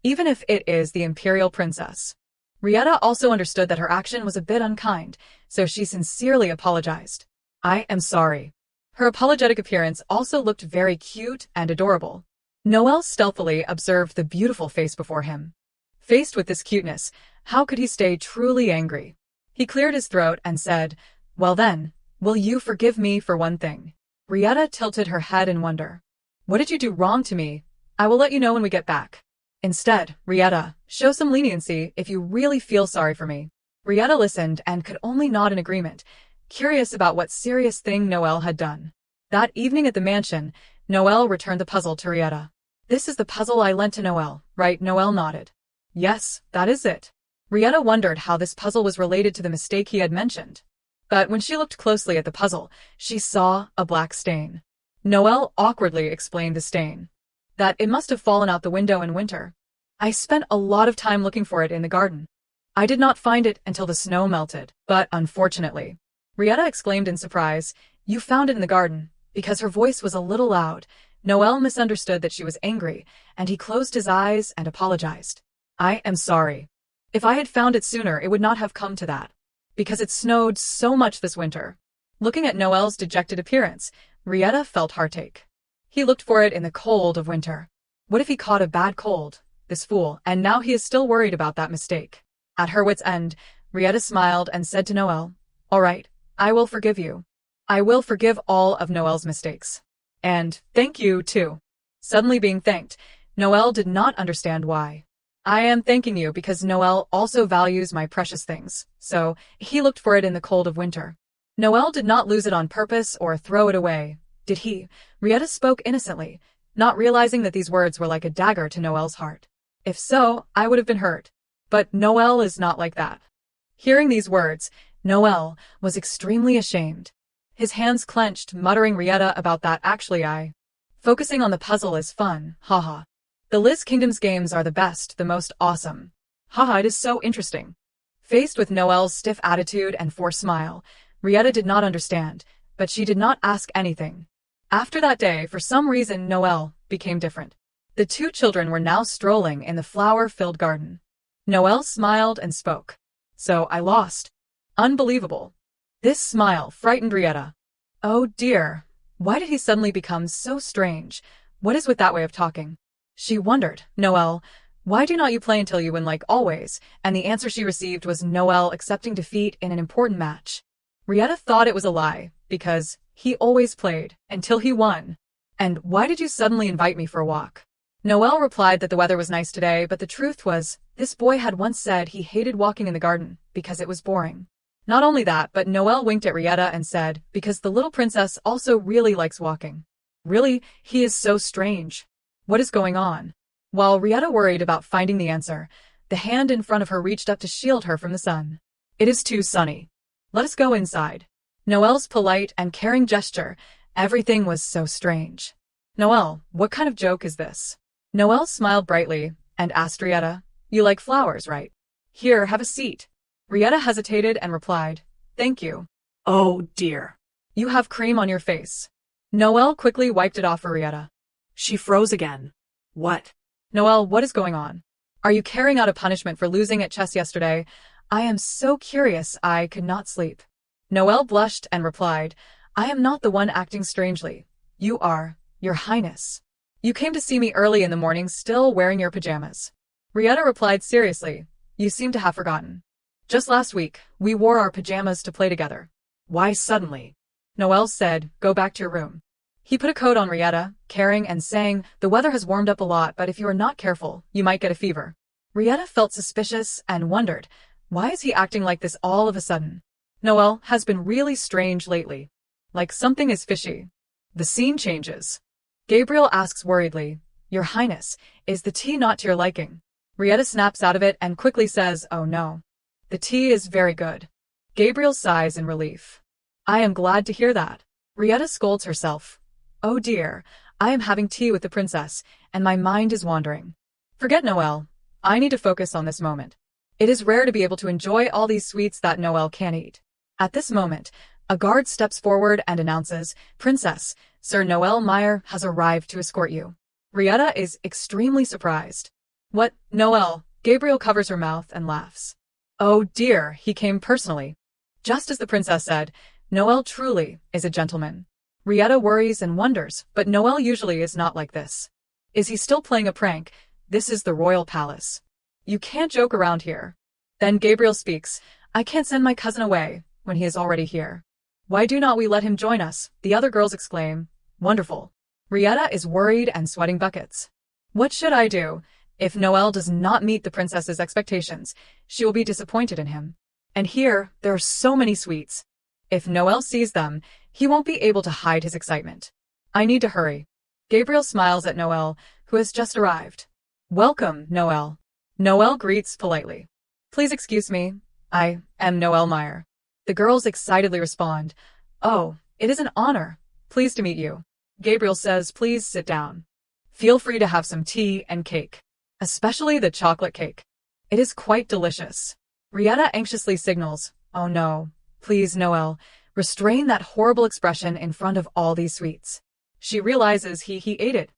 Even if it is the imperial princess. Rietta also understood that her action was a bit unkind, so she sincerely apologized. I am sorry. Her apologetic appearance also looked very cute and adorable. Noelle stealthily observed the beautiful face before him. Faced with this cuteness, how could he stay truly angry? He cleared his throat and said, well then, will you forgive me for one thing? Rietta tilted her head in wonder. What did you do wrong to me? I will let you know when we get back. Instead, Rietta, show some leniency if you really feel sorry for me. Rietta listened and could only nod in agreement, curious about what serious thing Noelle had done. That evening at the mansion, Noelle returned the puzzle to Rietta. This is the puzzle I lent to Noelle, right? Noelle nodded. Yes, that is it. Rietta wondered how this puzzle was related to the mistake he had mentioned. But when she looked closely at the puzzle, she saw a black stain. Noelle awkwardly explained the stain. That it must have fallen out the window in winter. I spent a lot of time looking for it in the garden. I did not find it until the snow melted, but unfortunately. Rietta exclaimed in surprise, you found it in the garden. Because her voice was a little loud, Noelle misunderstood that she was angry, and he closed his eyes and apologized. I am sorry. If I had found it sooner, it would not have come to that. Because it snowed so much this winter. Looking at Noelle's dejected appearance, Rietta felt heartache. He looked for it in the cold of winter. What if he caught a bad cold, this fool, and now he is still worried about that mistake? At her wit's end, Rietta smiled and said to Noelle, all right, I will forgive you. I will forgive all of Noelle's mistakes. And thank you, too. Suddenly being thanked, Noelle did not understand why. I am thanking you because Noelle also values my precious things, so he looked for it in the cold of winter. Noelle did not lose it on purpose or throw it away, did he? Rietta spoke innocently, not realizing that these words were like a dagger to Noelle's heart. If so, I would have been hurt. But Noelle is not like that. Hearing these words, Noelle was extremely ashamed. His hands clenched, muttering Rietta about that actually focusing on the puzzle is fun, haha. The Liz Kingdom's games are the best, the most awesome. Haha, it is so interesting. Faced with Noelle's stiff attitude and forced smile, Rieta did not understand, but she did not ask anything. After that day, for some reason, Noelle became different. The two children were now strolling in the flower-filled garden. Noelle smiled and spoke. So I lost. Unbelievable. This smile frightened Rieta. Oh dear, why did he suddenly become so strange? What is with that way of talking? She wondered. Noelle, why do not you play until you win like always? And the answer she received was Noelle accepting defeat in an important match. Rieta thought it was a lie, because he always played until he won. And why did you suddenly invite me for a walk? Noelle replied that the weather was nice today, but the truth was, this boy had once said he hated walking in the garden because it was boring. Not only that, but Noelle winked at Rieta and said, because the little princess also really likes walking. Really, he is so strange. What is going on? While Rieta worried about finding the answer, the hand in front of her reached up to shield her from the sun. It is too sunny. Let us go inside. Noelle's polite and caring gesture, everything was so strange. Noelle, what kind of joke is this? Noelle smiled brightly and asked Rieta, you like flowers, right? Here, have a seat. Rieta hesitated and replied, thank you. Oh dear. You have cream on your face. Noelle quickly wiped it off for Rieta. She froze again. What? Noelle, what is going on? Are you carrying out a punishment for losing at chess yesterday? I am so curious I could not sleep. Noelle blushed and replied, I am not the one acting strangely. You are, Your Highness. You came to see me early in the morning still wearing your pajamas. Rieta replied seriously, you seem to have forgotten. Just last week, we wore our pajamas to play together. Why suddenly? Noelle said, go back to your room. He put a coat on Rieta, caring and saying, the weather has warmed up a lot, but if you are not careful, you might get a fever. Rieta felt suspicious and wondered, why is he acting like this all of a sudden? Noelle has been really strange lately. Like something is fishy. The scene changes. Gabriel asks worriedly, Your Highness, is the tea not to your liking? Rieta snaps out of it and quickly says, oh no. The tea is very good. Gabriel sighs in relief. I am glad to hear that. Rieta scolds herself. Oh dear, I am having tea with the princess, and my mind is wandering. Forget Noelle. I need to focus on this moment. It is rare to be able to enjoy all these sweets that Noelle can eat. At this moment, a guard steps forward and announces, Princess, Sir Noelle Meyer has arrived to escort you. Rieta is extremely surprised. What, Noelle? Gabriel covers her mouth and laughs. Oh dear, he came personally. Just as the princess said, Noelle truly is a gentleman. Rieta worries and wonders, but Noelle usually is not like this. Is he still playing a prank? This is the royal palace. You can't joke around here. Then Gabriel speaks, I can't send my cousin away when he is already here. Why do not we let him join us? The other girls exclaim. Wonderful. Rieta is worried and sweating buckets. What should I do? If Noelle does not meet the princess's expectations, she will be disappointed in him. And here, there are so many sweets. If Noelle sees them, he won't be able to hide his excitement. I need to hurry. Gabriel smiles at Noelle, who has just arrived. Welcome, Noelle. Noelle greets politely. Please excuse me. I am Noelle Meyer. The girls excitedly respond. Oh, it is an honor. Pleased to meet you. Gabriel says, please sit down. Feel free to have some tea and cake. Especially the chocolate cake. It is quite delicious. Rieta anxiously signals, oh no, please Noelle, restrain that horrible expression in front of all these sweets. She realizes he ate it.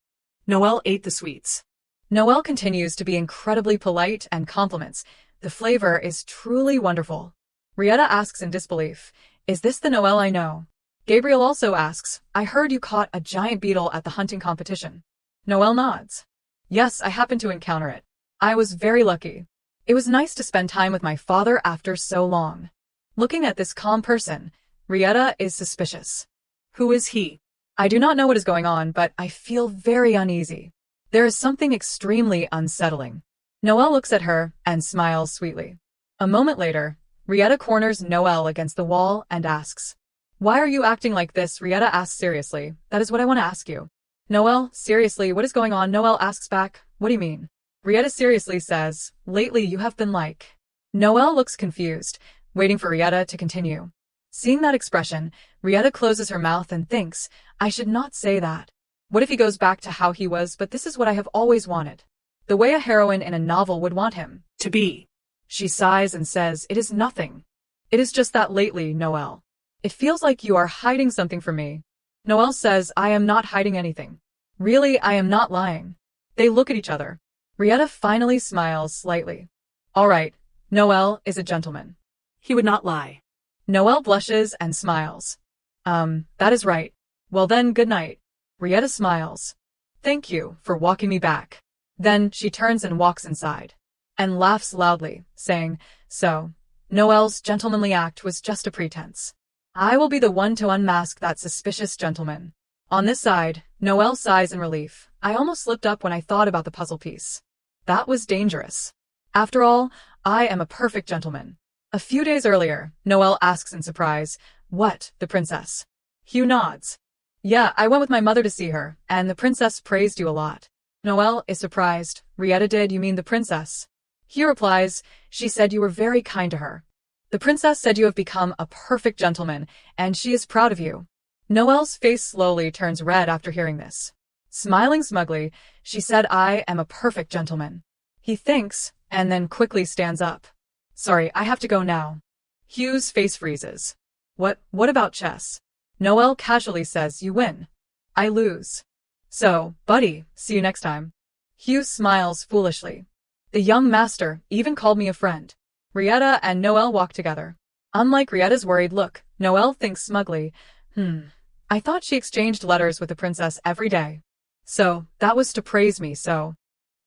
Noelle ate the sweets. Noelle continues to be incredibly polite and compliments. The flavor is truly wonderful. Rieta asks in disbelief, is this the Noelle I know? Gabriel also asks, I heard you caught a giant beetle at the hunting competition. Noelle nods. Yes, I happened to encounter it. I was very lucky. It was nice to spend time with my father after so long. Looking at this calm person, Rieta is suspicious. Who is he? I do not know what is going on, but I feel very uneasy. There is something extremely unsettling. Noelle looks at her and smiles sweetly. A moment later, Rieta corners Noelle against the wall and asks, why are you acting like this? Rieta asks seriously, that is what I want to ask you. Noelle, seriously, what is going on? Noelle asks back, what do you mean? Rieta seriously says, lately you have been like. Noelle looks confused, waiting for Rieta to continue. Seeing that expression, Rieta closes her mouth and thinks, I should not say that. What if he goes back to how he was? But this is what I have always wanted. The way a heroine in a novel would want him to be. She sighs and says, it is nothing. It is just that lately, Noelle. It feels like you are hiding something from me. Noelle says, I am not hiding anything. Really, I am not lying. They look at each other. Rietta finally smiles slightly. All right, Noelle is a gentleman. He would not lie. Noelle blushes and smiles. That is right. Well then, good night. Rietta smiles. Thank you for walking me back. Then she turns and walks inside. And laughs loudly, saying, so, Noelle's gentlemanly act was just a pretense. I will be the one to unmask that suspicious gentleman. On this side, Noelle sighs in relief. I almost slipped up when I thought about the puzzle piece. That was dangerous. After all, I am a perfect gentleman. A few days earlier, Noelle asks in surprise, what, the princess? Hugh nods. Yeah, I went with my mother to see her, and the princess praised you a lot. Noelle is surprised. Rietta did, you mean the princess? Hugh replies, she said you were very kind to her. The princess said you have become a perfect gentleman, and she is proud of you. Noelle's face slowly turns red after hearing this. Smiling smugly, she said I am a perfect gentleman. He thinks, and then quickly stands up. Sorry, I have to go now. Hugh's face freezes. What about chess? Noelle casually says you win. I lose. So, buddy, see you next time. Hugh smiles foolishly. The young master even called me a friend. Rietta and Noelle walk together. Unlike Rietta's worried look, Noelle thinks smugly, I thought she exchanged letters with the princess every day. So, that was to praise me, so.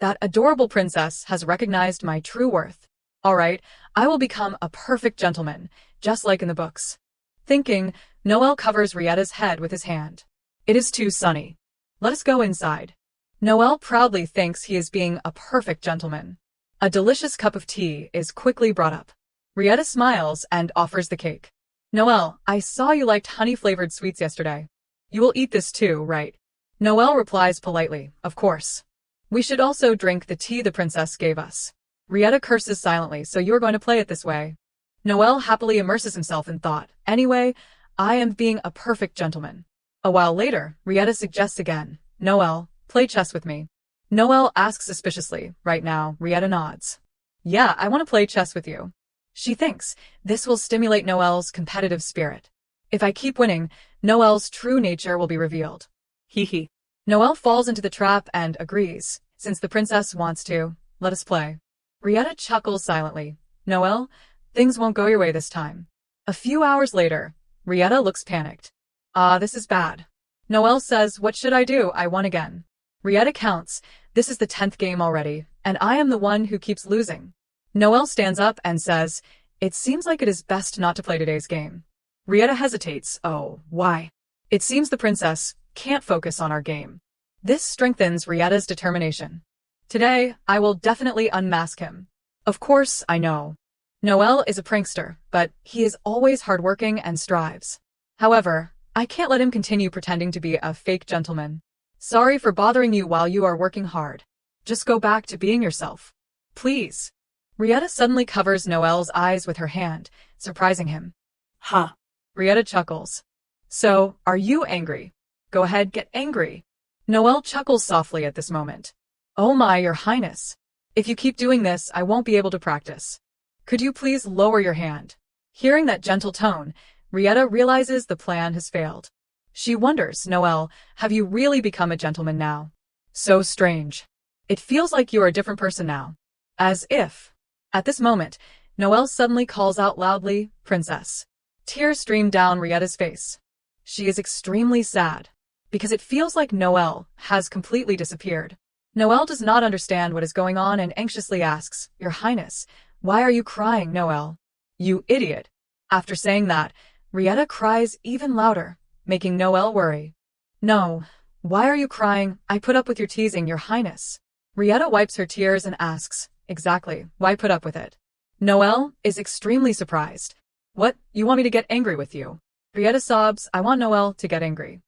That adorable princess has recognized my true worth. All right, I will become a perfect gentleman, just like in the books. Thinking, Noelle covers Rietta's head with his hand. It is too sunny. Let us go inside. Noelle proudly thinks he is being a perfect gentleman. A delicious cup of tea is quickly brought up. Rietta smiles and offers the cake. Noelle, I saw you liked honey-flavored sweets yesterday. You will eat this too, right? Noelle replies politely, of course. We should also drink the tea the princess gave us. Rietta curses silently, so you are going to play it this way. Noelle happily immerses himself in thought. Anyway, I am being a perfect gentleman. A while later, Rietta suggests again, Noelle, play chess with me. Noelle asks suspiciously, right now, Rietta nods. Yeah, I want to play chess with you. She thinks this will stimulate Noelle's competitive spirit. If I keep winning, Noelle's true nature will be revealed. Hee. Noelle falls into the trap and agrees. Since the princess wants to, let us play. Rietta chuckles silently. Noelle, things won't go your way this time. A few hours later, Rietta looks panicked. This is bad. Noelle says, what should I do? I won again. Rietta counts. This is the 10th game already, and I am the one who keeps losing. Noelle stands up and says, it seems like it is best not to play today's game. Rietta hesitates. Oh, why? It seems the princess can't focus on our game. This strengthens Rietta's determination. Today, I will definitely unmask him. Of course, I know. Noelle is a prankster, but he is always hardworking and strives. However, I can't let him continue pretending to be a fake gentleman. Sorry for bothering you while you are working hard. Just go back to being yourself. Please. Rietta suddenly covers Noelle's eyes with her hand, surprising him. Huh. Rietta chuckles. So, are you angry? Go ahead, get angry. Noelle chuckles softly at this moment. Oh my, your highness. If you keep doing this, I won't be able to practice. Could you please lower your hand? Hearing that gentle tone, Rietta realizes the plan has failed. She wonders, Noelle, have you really become a gentleman now? So strange. It feels like you are a different person now. As if. At this moment, Noelle suddenly calls out loudly, Princess. Tears stream down Rietta's face. She is extremely sad, because it feels like Noelle has completely disappeared. Noelle does not understand what is going on and anxiously asks, Your Highness, why are you crying, Noelle? You idiot. After saying that, Rietta cries even louder, making Noelle worry. No, why are you crying? I put up with your teasing, Your Highness. Rietta wipes her tears and asks, Exactly, why put up with it? Noelle is extremely surprised. What, you want me to get angry with you? Rietta sobs, I want Noelle to get angry.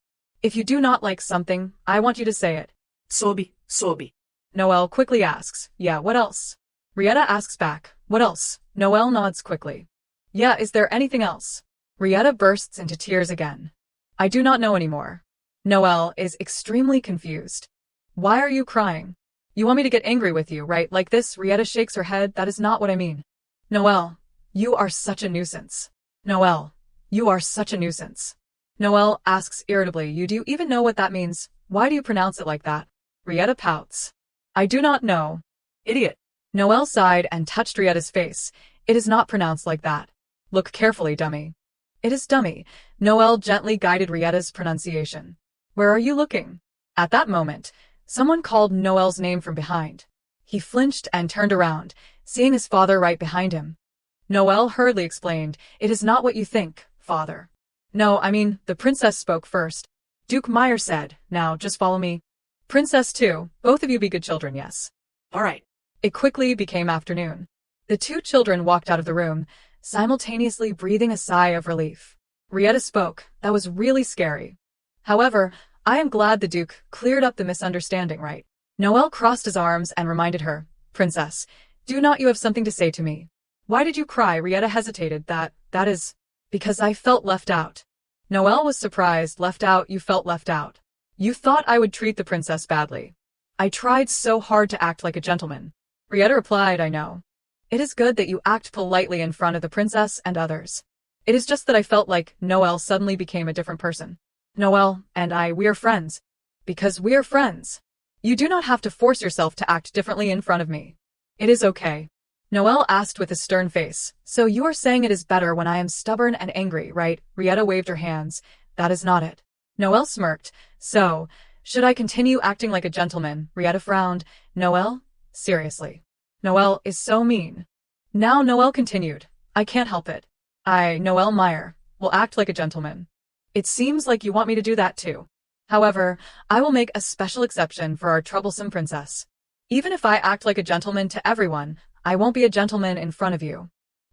If you do not like something, I want you to say it. Sobi. Noelle quickly asks, yeah, what else? Rietta asks back, what else? Noelle nods quickly. Yeah, is there anything else? Rietta bursts into tears again. I do not know anymore. Noelle is extremely confused. Why are you crying? You want me to get angry with you, right? Like this? Rietta shakes her head. That is not what I mean. Noelle, you are such a nuisance. Noelle, You are such a nuisance. Noelle asks irritably, do you even know what that means? Why do you pronounce it like that? Rietta pouts. I do not know. Idiot. Noelle sighed and touched Rietta's face. It is not pronounced like that. Look carefully, dummy. It is dummy. Noelle gently guided Rietta's pronunciation. Where are you looking? At that moment, someone called Noelle's name from behind. He flinched and turned around, seeing his father right behind him. Noelle hurriedly explained, it is not what you think, father. No, I mean, the princess spoke first. Duke Meyer said, now, just follow me. Princess too, both of you be good children, yes. All right. It quickly became afternoon. The two children walked out of the room, simultaneously breathing a sigh of relief. Rietta spoke, that was really scary. However, I am glad the Duke cleared up the misunderstanding, right? Noelle crossed his arms and reminded her, Princess, do not you have something to say to me? Why did you cry? Rietta hesitated, that is, because I felt left out. Noelle was surprised, left out, you felt left out. You thought I would treat the princess badly. I tried so hard to act like a gentleman. Rietta replied, I know. It is good that you act politely in front of the princess and others. It is just that I felt like Noelle suddenly became a different person. Noelle and I, we are friends. Because we are friends. You do not have to force yourself to act differently in front of me. It is okay. Noelle asked with a stern face, so you are saying it is better when I am stubborn and angry, right? Rietta waved her hands. That is not it. Noelle smirked. So, should I continue acting like a gentleman? Rietta frowned. Noelle? Seriously. Noelle is so mean. Now Noelle continued. I can't help it. I, Noelle Meyer, will act like a gentleman. It seems like you want me to do that too. However, I will make a special exception for our troublesome princess. Even if I act like a gentleman to everyone, I won't be a gentleman in front of you.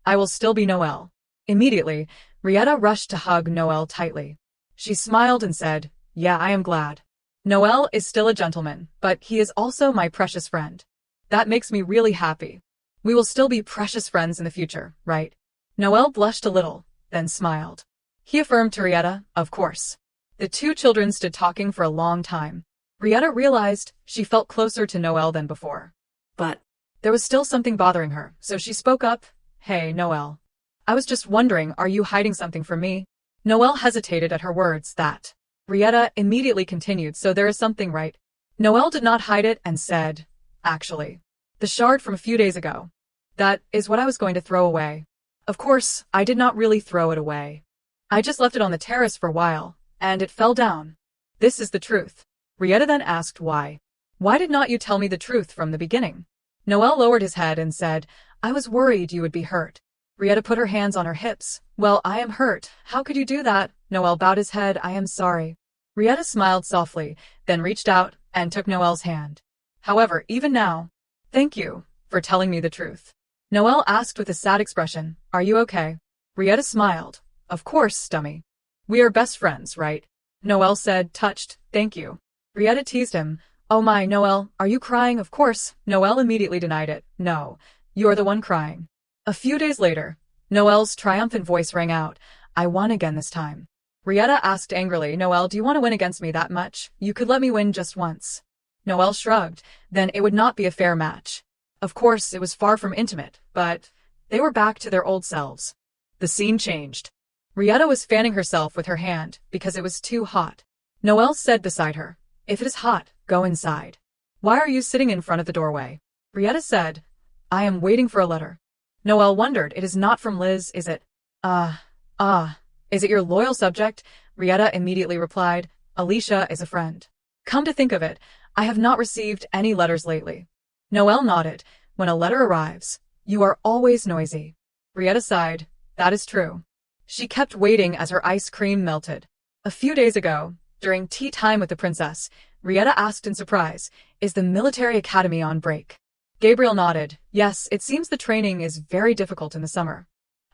I will still be Noelle. Immediately, Rietta rushed to hug Noelle tightly. She smiled and said, yeah, I am glad. Noelle is still a gentleman, but he is also my precious friend. That makes me really happy. We will still be precious friends in the future, right? Noelle blushed a little, then smiled. He affirmed to Rietta, of course. The two children stood talking for a long time. Rietta realized she felt closer to Noelle than before. But there was still something bothering her, so she spoke up. Hey, Noelle. I was just wondering, are you hiding something from me? Noelle hesitated at her words. That. Rietta immediately continued, so there is something, right? Noelle did not hide it and said, actually, the shard from a few days ago. That is what I was going to throw away. Of course, I did not really throw it away. I just left it on the terrace for a while, and it fell down. This is the truth. Rietta then asked why. Why did not you tell me the truth from the beginning? Noelle lowered his head and said, I was worried you would be hurt. Rietta put her hands on her hips. Well, I am hurt. How could you do that? Noelle bowed his head. I am sorry. Rietta smiled softly, then reached out and took Noelle's hand. However, even now, thank you for telling me the truth. Noelle asked with a sad expression, are you okay? Rietta smiled. Of course, dummy. We are best friends, right? Noelle said, touched, thank you. Rietta teased him. Oh my, Noelle, are you crying? Of course. Noelle immediately denied it. No, you're the one crying. A few days later, Noelle's triumphant voice rang out. I won again this time. Rietta asked angrily, Noelle, do you want to win against me that much? You could let me win just once. Noelle shrugged. Then it would not be a fair match. Of course, it was far from intimate, but they were back to their old selves. The scene changed. Rietta was fanning herself with her hand because it was too hot. Noelle said beside her, if it is hot, go inside. Why are you sitting in front of the doorway? Rietta said, I am waiting for a letter. Noelle wondered, it is not from Liz, is it? Is it your loyal subject? Rietta immediately replied, Alicia is a friend. Come to think of it, I have not received any letters lately. Noelle nodded. When a letter arrives, you are always noisy. Rietta sighed. That is true. She kept waiting as her ice cream melted. A few days ago, during tea time with the princess, Rietta asked in surprise, is the military academy on break? Gabriel nodded. Yes, it seems the training is very difficult in the summer.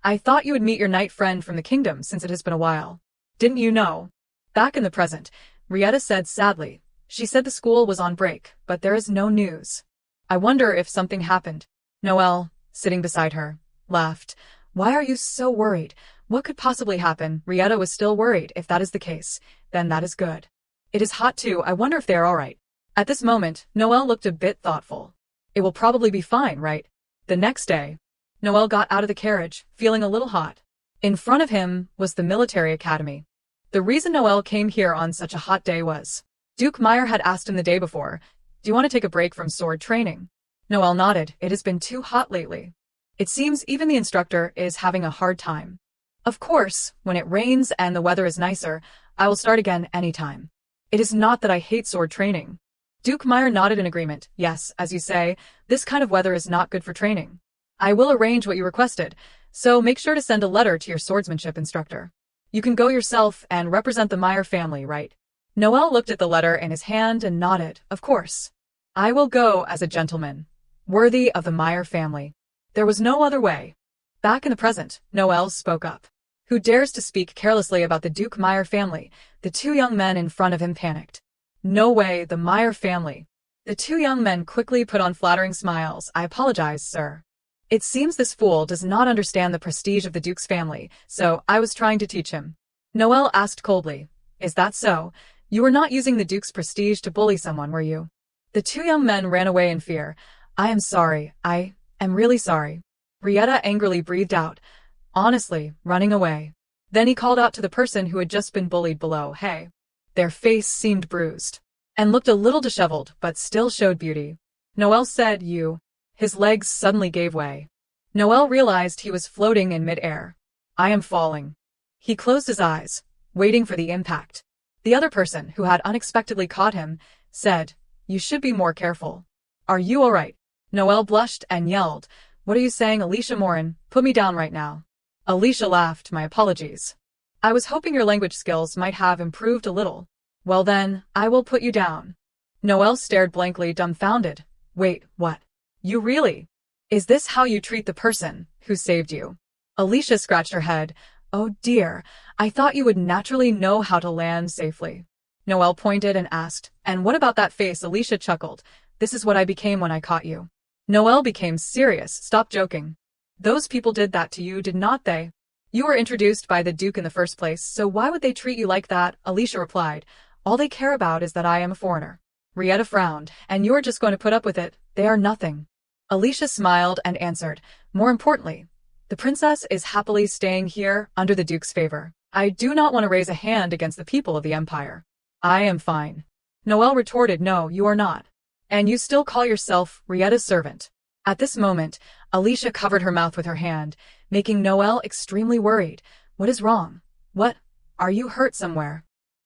I thought you would meet your knight friend from the kingdom since it has been a while. Didn't you know? Back in the present, Rietta said sadly. She said the school was on break, but there is no news. I wonder if something happened. Noelle, sitting beside her, laughed. Why are you so worried? What could possibly happen? Rietta was still worried. If that is the case, then that is good. It is hot too. I wonder if they are all right. At this moment, Noelle looked a bit thoughtful. It will probably be fine, right? The next day, Noelle got out of the carriage, feeling a little hot. In front of him was the military academy. The reason Noel came here on such a hot day was Duke Meyer had asked him the day before, "Do you want to take a break from sword training?" Noel nodded. It has been too hot lately. It seems even the instructor is having a hard time. Of course, when it rains and the weather is nicer, I will start again anytime. It is not that I hate sword training. Duke Meyer nodded in agreement. Yes, as you say, this kind of weather is not good for training. I will arrange what you requested, so make sure to send a letter to your swordsmanship instructor. You can go yourself and represent the Meyer family, right? Noel looked at the letter in his hand and nodded. Of course. I will go as a gentleman, worthy of the Meyer family. There was no other way. Back in the present, Noel spoke up. Who dares to speak carelessly about the Duke Meyer family? The two young men in front of him panicked. No way, the Meyer family. The two young men quickly put on flattering smiles. I apologize, sir. It seems this fool does not understand the prestige of the Duke's family, so I was trying to teach him. Noel asked coldly. Is that so? You were not using the Duke's prestige to bully someone, were you? The two young men ran away in fear. I am sorry. I am really sorry. Rieta angrily breathed out. Honestly, running away. Then he called out to the person who had just been bullied below. Hey. Their face seemed bruised and looked a little disheveled, but still showed beauty. Noel said, You. His legs suddenly gave way. Noel realized he was floating in mid-air. I am falling. He closed his eyes, waiting for the impact. The other person, who had unexpectedly caught him, said, You should be more careful. Are you all right? Noel blushed and yelled, What are you saying, Alicia Morin? Put me down right now. Alicia laughed. My apologies. I was hoping your language skills might have improved a little. Well then, I will put you down. Noel stared blankly, dumbfounded. Wait, what? You really? Is this how you treat the person who saved you? Alicia scratched her head. Oh dear, I thought you would naturally know how to land safely. Noel pointed and asked, And what about that face? Alicia chuckled. This is what I became when I caught you. Noel became serious. Stop joking. Those people did that to you, did not they? You were introduced by the Duke in the first place, so why would they treat you like that? Alicia replied. All they care about is that I am a foreigner. Rieta frowned. And you're just going to put up with it. They are nothing. Alicia smiled and answered. More importantly, the princess is happily staying here under the Duke's favor. I do not want to raise a hand against the people of the Empire. I am fine. Noel retorted. No, you are not. And you still call yourself Rieta's servant. At this moment, Alicia covered her mouth with her hand, making Noel extremely worried. What is wrong? What? Are you hurt somewhere?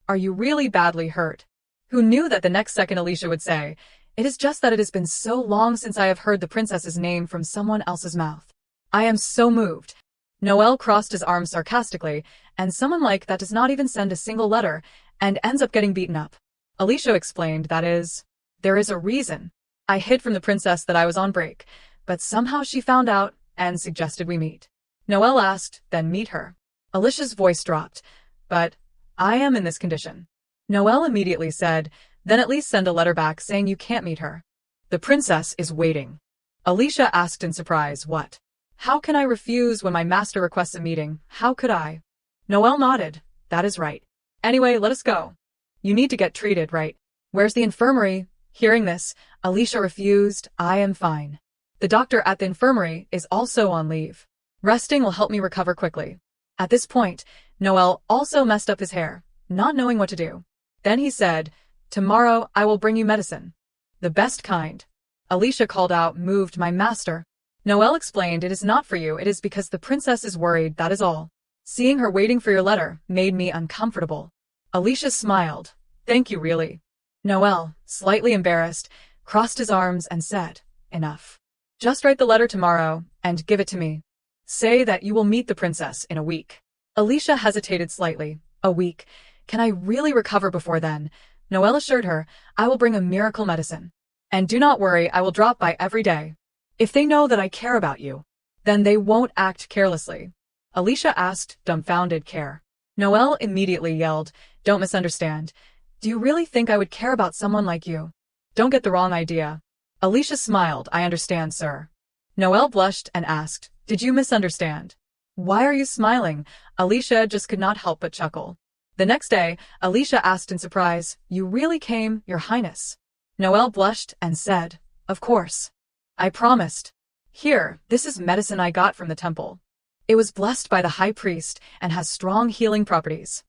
Are you really badly hurt? Who knew that the next second Alicia would say, It is just that it has been so long since I have heard the princess's name from someone else's mouth. I am so moved. Noel crossed his arms sarcastically, and someone like that does not even send a single letter, and ends up getting beaten up. Alicia explained, there is a reason. I hid from the princess that I was on break, but somehow she found out and suggested we meet. Noel asked, Then meet her. Alicia's voice dropped. But I am in this condition. Noel immediately said, Then at least send a letter back saying you can't meet her. The princess is waiting. Alicia asked in surprise, What? How can I refuse when my master requests a meeting? How could I? Noel nodded. That is right. Anyway, let us go. You need to get treated, right? Where's the infirmary? Hearing this, Alicia refused. I am fine. The doctor at the infirmary is also on leave. Resting will help me recover quickly. At this point, Noel also messed up his hair, not knowing what to do. Then he said, Tomorrow I will bring you medicine. The best kind. Alicia called out, moved, My master. Noel explained, It is not for you, it is because the princess is worried, that is all. Seeing her waiting for your letter made me uncomfortable. Alicia smiled. Thank you, really. Noel, slightly embarrassed, crossed his arms and said, Enough. Just write the letter tomorrow and give it to me. Say that you will meet the princess in a week. Alicia hesitated slightly. A week? Can I really recover before then? Noel assured her, I will bring a miracle medicine. And do not worry, I will drop by every day. If they know that I care about you, then they won't act carelessly. Alicia asked, dumbfounded, Care? Noel immediately yelled, Don't misunderstand. Do you really think I would care about someone like you? Don't get the wrong idea. Alicia smiled. I understand, sir. Noel blushed and asked, Did you misunderstand? Why are you smiling? Alicia just could not help but chuckle. The next day, Alicia asked in surprise, You really came, Your Highness? Noel blushed and said, Of course. I promised. Here, this is medicine I got from the temple. It was blessed by the high priest and has strong healing properties.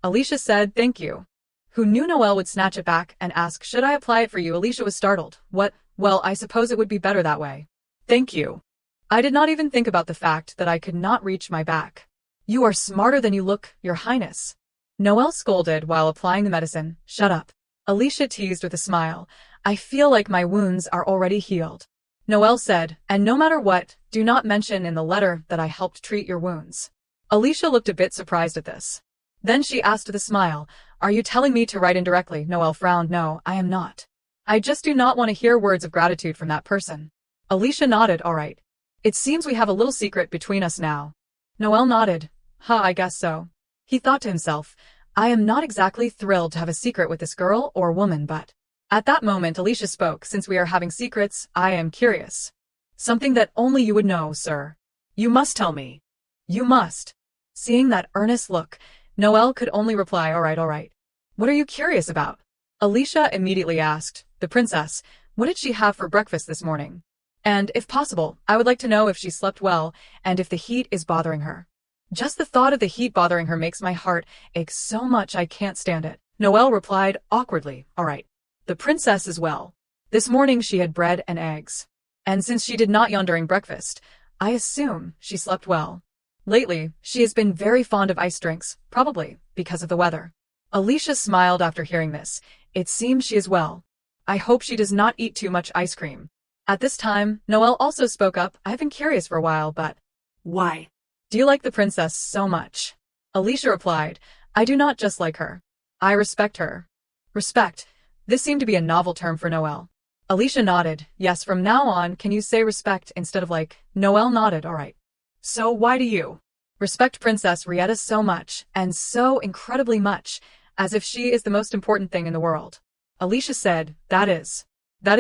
Alicia said, "Thank you." Who knew Noelle would snatch it back and ask, "Should I apply it for you?" Alicia was startled. "What? Well, I suppose it would be better that way. Thank you. I did not even think about the fact that I could not reach my back." "You are smarter than you look, Your Highness." Noelle scolded while applying the medicine. "Shut up." Alicia teased with a smile. "I feel like my wounds are already healed." Noelle said, "And no matter what, do not mention in the letter that I helped treat your wounds." Alicia looked a bit surprised at this. Then she asked with a smile, "Are you telling me to write indirectly?" Noelle frowned. "No, I am not. I just do not want to hear words of gratitude from that person." Alicia nodded. "All right. It seems we have a little secret between us now." Noelle nodded. I guess so." He thought to himself, "I am not exactly thrilled to have a secret with this girl or woman, but..." At that moment Alicia spoke. "Since we are having secrets, I am curious. Something that only you would know, sir. You must tell me. You must." Seeing that earnest look, Noelle could only reply, "All right, all right. What are you curious about?" Alicia immediately asked, "The princess, what did she have for breakfast this morning? And, if possible, I would like to know if she slept well and if the heat is bothering her. Just the thought of the heat bothering her makes my heart ache so much I can't stand it." Noelle replied awkwardly, "All right. The princess is well. This morning she had bread and eggs. And since she did not yawn during breakfast, I assume she slept well. Lately, she has been very fond of ice drinks, probably because of the weather." Alicia smiled after hearing this. "It seems she is well. I hope she does not eat too much ice cream." At this time, Noelle also spoke up. "I've been curious for a while, but..." Why? "Do you like the princess so much?" Alicia replied, "I do not just like her. I respect her." Respect. This seemed to be a novel term for Noelle. Alicia nodded. "Yes, from now on, can you say respect instead of like?" Noelle nodded. "All right. So why do you respect Princess Rieta so much, and so incredibly much, as if she is the most important thing in the world?" Alicia said, That is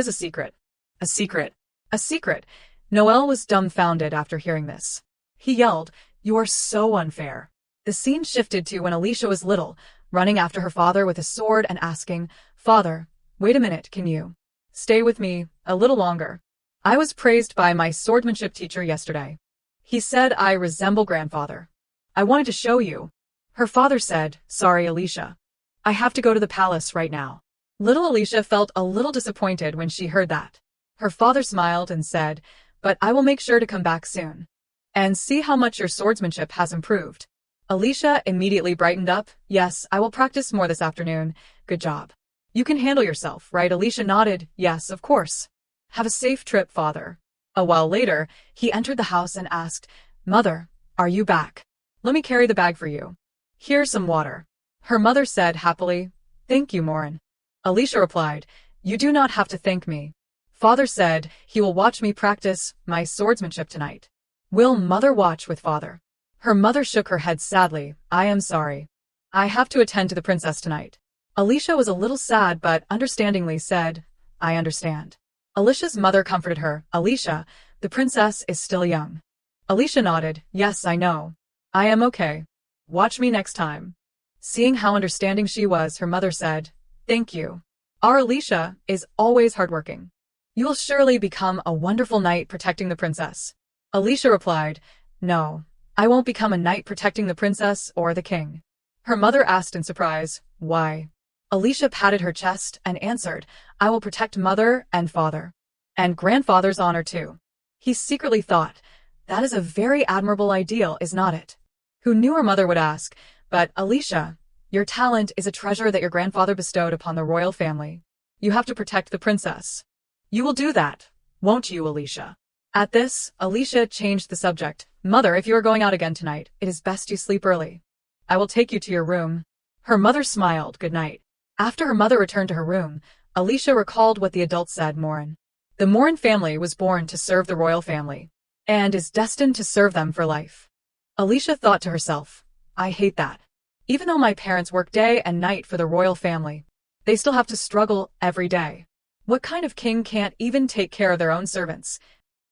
a secret." "A secret?" "A secret." Noelle was dumbfounded after hearing this. He yelled, "You are so unfair." The scene shifted to when Alicia was little, running after her father with a sword and asking, "Father, wait a minute, can you stay with me a little longer? I was praised by my swordsmanship teacher yesterday. He said I resemble grandfather. I wanted to show you." Her father said, "Sorry, Alicia. I have to go to the palace right now." Little Alicia felt a little disappointed when she heard that. Her father smiled and said, "But I will make sure to come back soon and see how much your swordsmanship has improved." Alicia immediately brightened up. "Yes, I will practice more this afternoon. Good job. You can handle yourself, right?" Alicia nodded. "Yes, of course. Have a safe trip, father." A while later, he entered the house and asked, "Mother, are you back? Let me carry the bag for you. Here's some water." Her mother said happily, "Thank you, Morin." Alicia replied, "You do not have to thank me. Father said he will watch me practice my swordsmanship tonight." "Will mother watch with father?" Her mother shook her head sadly. "I am sorry. I have to attend to the princess tonight." Alicia was a little sad but understandingly said, "I understand." Alicia's mother comforted her. "Alicia, the princess is still young." Alicia nodded. "Yes, I know. I am okay. Watch me next time." Seeing how understanding she was, her mother said, "Thank you. Our Alicia is always hardworking. You will surely become a wonderful knight protecting the princess." Alicia replied, "No, I won't become a knight protecting the princess or the king." Her mother asked in surprise, "Why?" Alicia patted her chest and answered, "I will protect mother and father. And grandfather's honor too." He secretly thought, that is a very admirable ideal, is not it? Who knew her mother would ask, "But, Alicia, your talent is a treasure that your grandfather bestowed upon the royal family. You have to protect the princess. You will do that, won't you, Alicia?" At this, Alicia changed the subject. "Mother, if you are going out again tonight, it is best you sleep early. I will take you to your room." Her mother smiled. "Good night." After her mother returned to her room, Alicia recalled what the adults said. Morin. The Morin family was born to serve the royal family, and is destined to serve them for life. Alicia thought to herself, I hate that. Even though my parents work day and night for the royal family, they still have to struggle every day. What kind of king can't even take care of their own servants?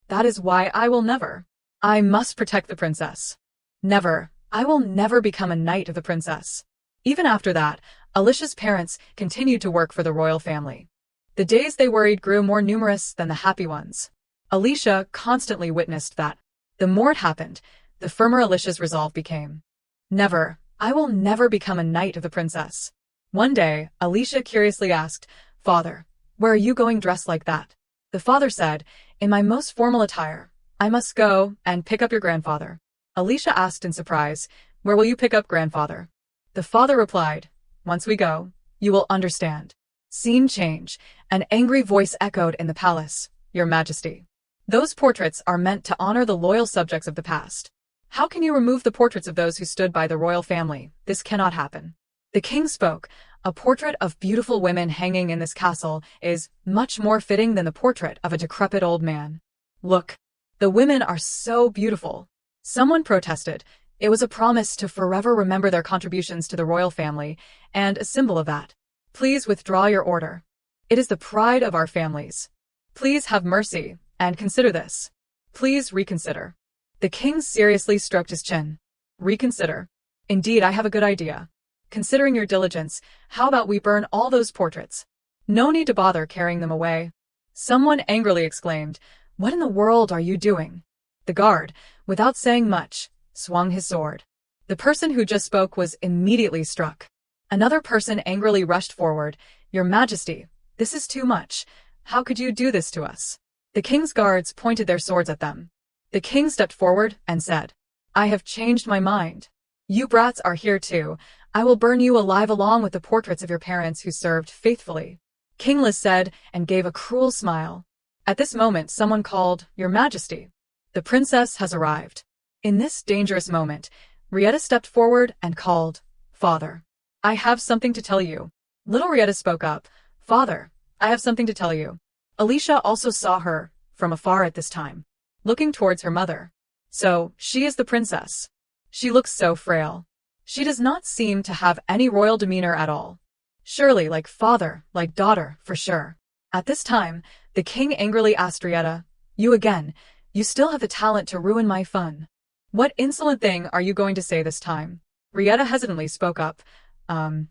That is why I must protect the princess. I will never become a knight of the princess. Even after that, Alicia's parents continued to work for the royal family. The days they worried grew more numerous than the happy ones. Alicia constantly witnessed that. The more it happened, the firmer Alicia's resolve became. Never, I will never become a knight of the princess. One day, Alicia curiously asked, Father, where are you going dressed like that? The father said, In my most formal attire. I must go and pick up your grandfather. Alicia asked in surprise, Where will you pick up grandfather? The father replied, Once we go, you will understand. Scene change. An angry voice echoed in the palace. Your Majesty. Those portraits are meant to honor the loyal subjects of the past. How can you remove the portraits of those who stood by the royal family? This cannot happen. The king spoke. A portrait of beautiful women hanging in this castle is much more fitting than the portrait of a decrepit old man. Look. The women are so beautiful. Someone protested. It was a promise to forever remember their contributions to the royal family, and a symbol of that. Please withdraw your order. It is the pride of our families. Please have mercy, and consider this. Please reconsider. The king seriously stroked his chin. Reconsider. Indeed, I have a good idea. Considering your diligence, how about we burn all those portraits? No need to bother carrying them away. Someone angrily exclaimed, What in the world are you doing? The guard, without saying much, swung his sword. The person who just spoke was immediately struck. Another person angrily rushed forward. Your Majesty, this is too much. How could you do this to us? The king's guards pointed their swords at them. The king stepped forward and said, I have changed my mind. You brats are here too. I will burn you alive along with the portraits of your parents who served faithfully. King Liz said and gave a cruel smile. At this moment someone called, Your Majesty. The princess has arrived. In this dangerous moment, Rietta stepped forward and called, Father. I have something to tell you. Little Rietta spoke up. Father, I have something to tell you. Alicia also saw her, from afar at this time, looking towards her mother. So, she is the princess. She looks so frail. She does not seem to have any royal demeanor at all. Surely like father, like daughter, for sure. At this time, the king angrily asked Rietta, You again, you still have the talent to ruin my fun. What insolent thing are you going to say this time? Rietta hesitantly spoke up.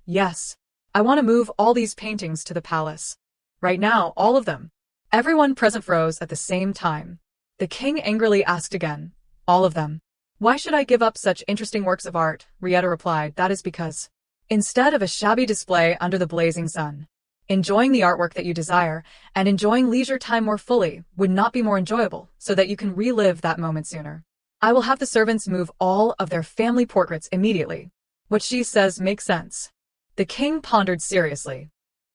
Yes. I want to move all these paintings to the palace. Right now, all of them. Everyone present froze at the same time. The king angrily asked again. All of them. Why should I give up such interesting works of art? Rietta replied, That is because, instead of a shabby display under the blazing sun, enjoying the artwork that you desire, and enjoying leisure time more fully, would not be more enjoyable, so that you can relive that moment sooner. I will have the servants move all of their family portraits immediately. What she says makes sense. The king pondered seriously.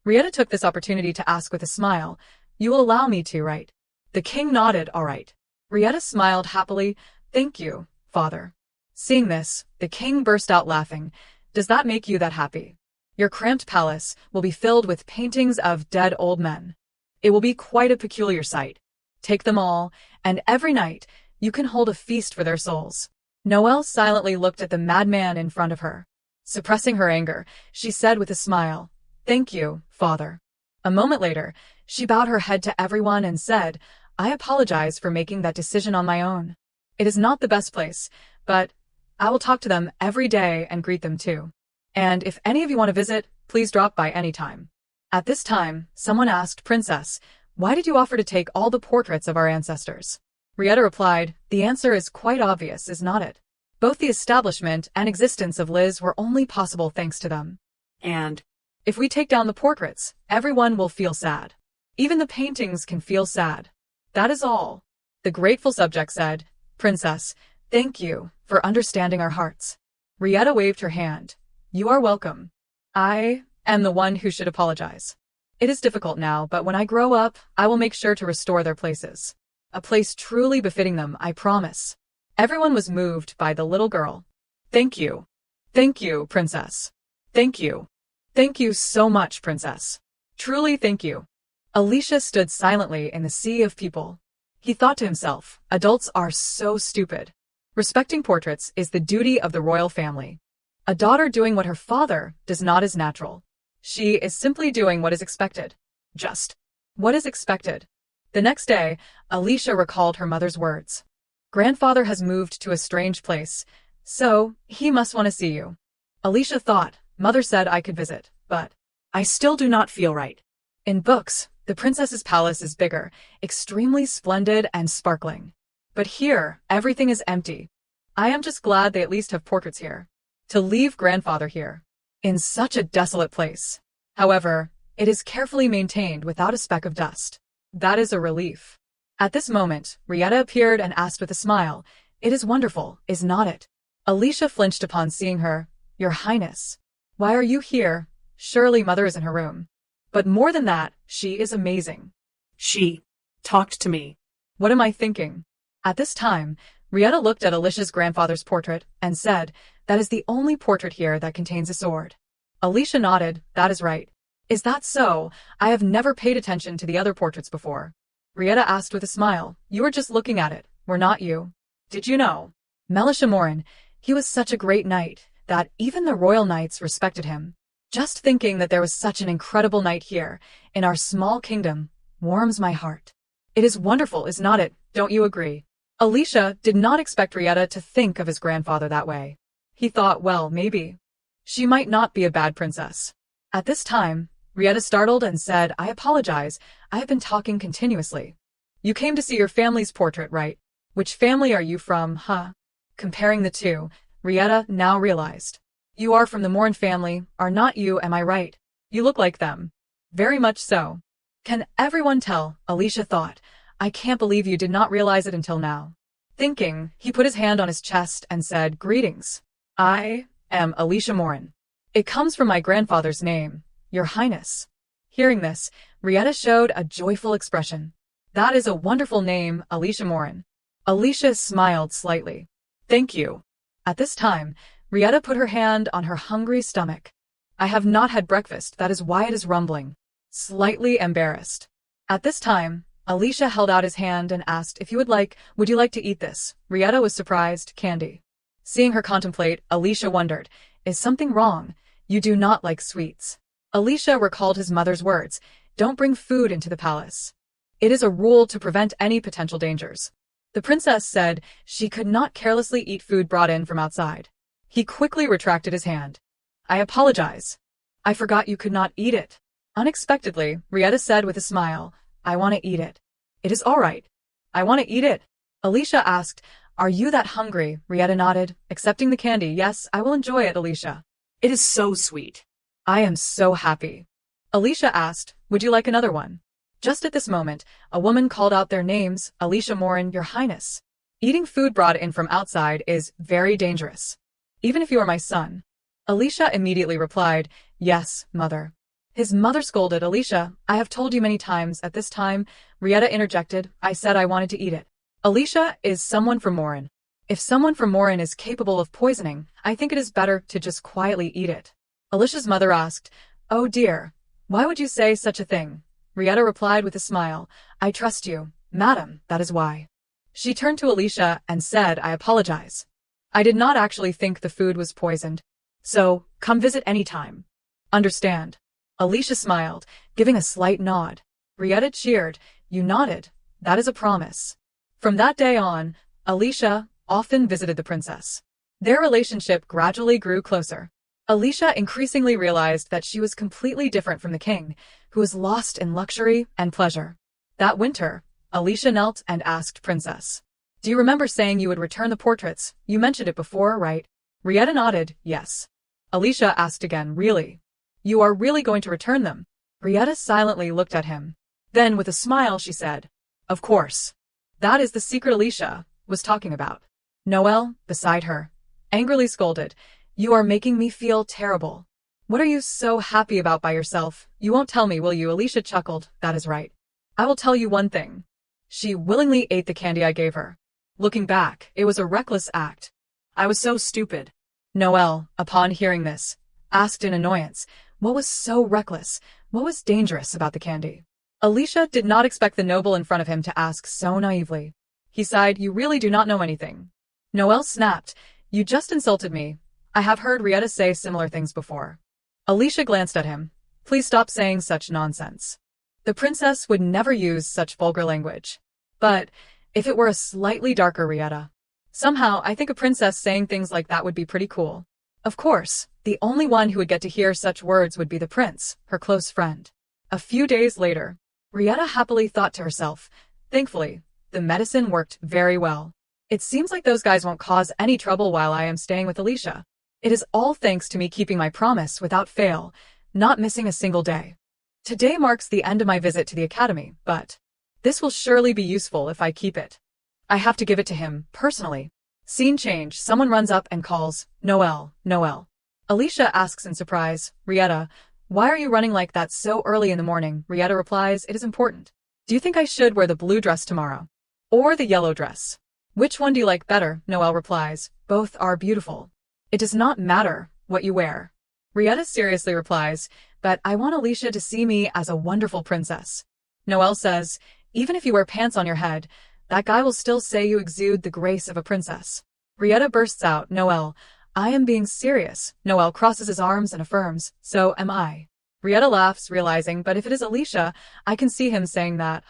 Rietta took this opportunity to ask with a smile, You will allow me to, right? The king nodded, All right. Rietta smiled happily, Thank you, father. Seeing this, the king burst out laughing. Does that make you that happy? Your cramped palace will be filled with paintings of dead old men. It will be quite a peculiar sight. Take them all, and every night, you can hold a feast for their souls. Noelle silently looked at the madman in front of her. Suppressing her anger, she said with a smile, Thank you, father. A moment later, she bowed her head to everyone and said, I apologize for making that decision on my own. It is not the best place, but I will talk to them every day and greet them too. And if any of you want to visit, please drop by any time. At this time, someone asked, Princess, why did you offer to take all the portraits of our ancestors? Rietta replied, The answer is quite obvious, is not it? Both the establishment and existence of Liz were only possible thanks to them. And if we take down the portraits, everyone will feel sad. Even the paintings can feel sad. That is all. The grateful subject said, Princess, thank you for understanding our hearts. Rietta waved her hand. You are welcome. I am the one who should apologize. It is difficult now, but when I grow up, I will make sure to restore their places. A place truly befitting them, I promise. Everyone was moved by the little girl. Thank you. Thank you, Princess. Thank you. Thank you so much, Princess. Truly thank you. Alicia stood silently in the sea of people. He thought to himself, adults are so stupid. Respecting portraits is the duty of the royal family. A daughter doing what her father does not is natural. She is simply doing what is expected. Just what is expected. The next day, Alicia recalled her mother's words. Grandfather has moved to a strange place, so he must want to see you. Alicia thought, Mother said I could visit, but I still do not feel right. In books, the princess's palace is bigger, extremely splendid and sparkling. But here, everything is empty. I am just glad they at least have portraits here. To leave grandfather here, in such a desolate place. However, it is carefully maintained without a speck of dust. That is a relief. At this moment, Rieta appeared and asked with a smile, "It is wonderful, is not it?" Alicia flinched upon seeing her. "Your Highness. Why are you here? Surely mother is in her room." But more than that, she is amazing. She talked to me. What am I thinking? At this time, Rieta looked at Alicia's grandfather's portrait and said, "That is the only portrait here that contains a sword." Alicia nodded, "That is right." "Is that so? I have never paid attention to the other portraits before." Rieta asked with a smile, "You were just looking at it, were not you? Did you know? Melishamorin, he was such a great knight that even the royal knights respected him. Just thinking that there was such an incredible knight here, in our small kingdom, warms my heart. It is wonderful, is not it? Don't you agree?" Alicia did not expect Rieta to think of his grandfather that way. He thought, well, maybe. She might not be a bad princess. At this time, Rieta startled and said, "I apologize, I have been talking continuously. You came to see your family's portrait, right? Which family are you from, huh?" Comparing the two, Rieta now realized. "You are from the Morin family, are not you, am I right? You look like them." "Very much so." "Can everyone tell?" Alicia thought. "I can't believe you did not realize it until now." Thinking, he put his hand on his chest and said, "Greetings. I am Alicia Morin. It comes from my grandfather's name, Your Highness." Hearing this, Rieta showed a joyful expression. "That is a wonderful name, Alicia Morin." Alicia smiled slightly. "Thank you." At this time, Rieta put her hand on her hungry stomach. "I have not had breakfast, that is why it is rumbling." Slightly embarrassed. At this time, Alicia held out his hand and asked if would you like to eat this? Rieta was surprised, "Candy." Seeing her contemplate, Alicia wondered, is something wrong? You do not like sweets. Alicia recalled his mother's words, "Don't bring food into the palace. It is a rule to prevent any potential dangers." The princess said she could not carelessly eat food brought in from outside. He quickly retracted his hand. "I apologize. I forgot you could not eat it." Unexpectedly, Rieta said with a smile, "I want to eat it." "It is all right. I want to eat it." Alicia asked, "Are you that hungry?" Rieta nodded, accepting the candy. "Yes, I will enjoy it, Alicia." It is so sweet. "I am so happy." Alicia asked, "Would you like another one?" Just at this moment, a woman called out their names, "Alicia Morin, Your Highness. Eating food brought in from outside is very dangerous. Even if you are my son." Alicia immediately replied, "Yes, mother." His mother scolded, "Alicia, I have told you many times." At this time, Rieta interjected, "I said I wanted to eat it." Alicia is someone from Morin. If someone from Morin is capable of poisoning, I think it is better to just quietly eat it. Alicia's mother asked, "Oh dear, why would you say such a thing?" Rieta replied with a smile, "I trust you, madam, that is why." She turned to Alicia and said, "I apologize. I did not actually think the food was poisoned. So, come visit any time. Understand?" Alicia smiled, giving a slight nod. Rieta cheered, "You nodded. That is a promise." From that day on, Alicia often visited the princess. Their relationship gradually grew closer. Alicia increasingly realized that she was completely different from the king, who was lost in luxury and pleasure. That winter, Alicia knelt and asked Princess, "Do you remember saying you would return the portraits? You mentioned it before, right?" Rieta nodded, "Yes." Alicia asked again, "Really? You are really going to return them?" Rieta silently looked at him. Then, with a smile, she said, "Of course. That is the secret Alicia was talking about." Noel, beside her, angrily scolded, "You are making me feel terrible. What are you so happy about by yourself? You won't tell me, will you?" Alicia chuckled, "That is right. I will tell you one thing." She willingly ate the candy I gave her. Looking back, it was a reckless act. I was so stupid. Noel, upon hearing this, asked in annoyance, what was so reckless, what was dangerous about the candy? Alicia did not expect the noble in front of him to ask so naively. He sighed, "You really do not know anything." Noel snapped, "You just insulted me. I have heard Rieta say similar things before." Alicia glanced at him. "Please stop saying such nonsense." The princess would never use such vulgar language. But if it were a slightly darker Rieta. Somehow, I think a princess saying things like that would be pretty cool. Of course, the only one who would get to hear such words would be the prince, her close friend. A few days later, Rieta happily thought to herself, "Thankfully, the medicine worked very well. It seems like those guys won't cause any trouble while I am staying with Alicia. It is all thanks to me keeping my promise without fail, not missing a single day. Today marks the end of my visit to the academy, but this will surely be useful if I keep it. I have to give it to him, personally. Scene change, someone runs up and calls, Noelle, Noelle. Alicia asks in surprise, Rietta, why are you running like that so early in the morning? Rietta replies, it is important. Do you think I should wear the blue dress tomorrow? Or the yellow dress? Which one do you like better? Noelle replies, both are beautiful. It does not matter what you wear. Rietta seriously replies, but I want Alicia to see me as a wonderful princess. Noelle says, even if you wear pants on your head, that guy will still say you exude the grace of a princess. Rietta bursts out, Noelle, I am being serious. Noelle crosses his arms and affirms, so am I. Rietta laughs, realizing, but if it is Alicia, I can see him saying that,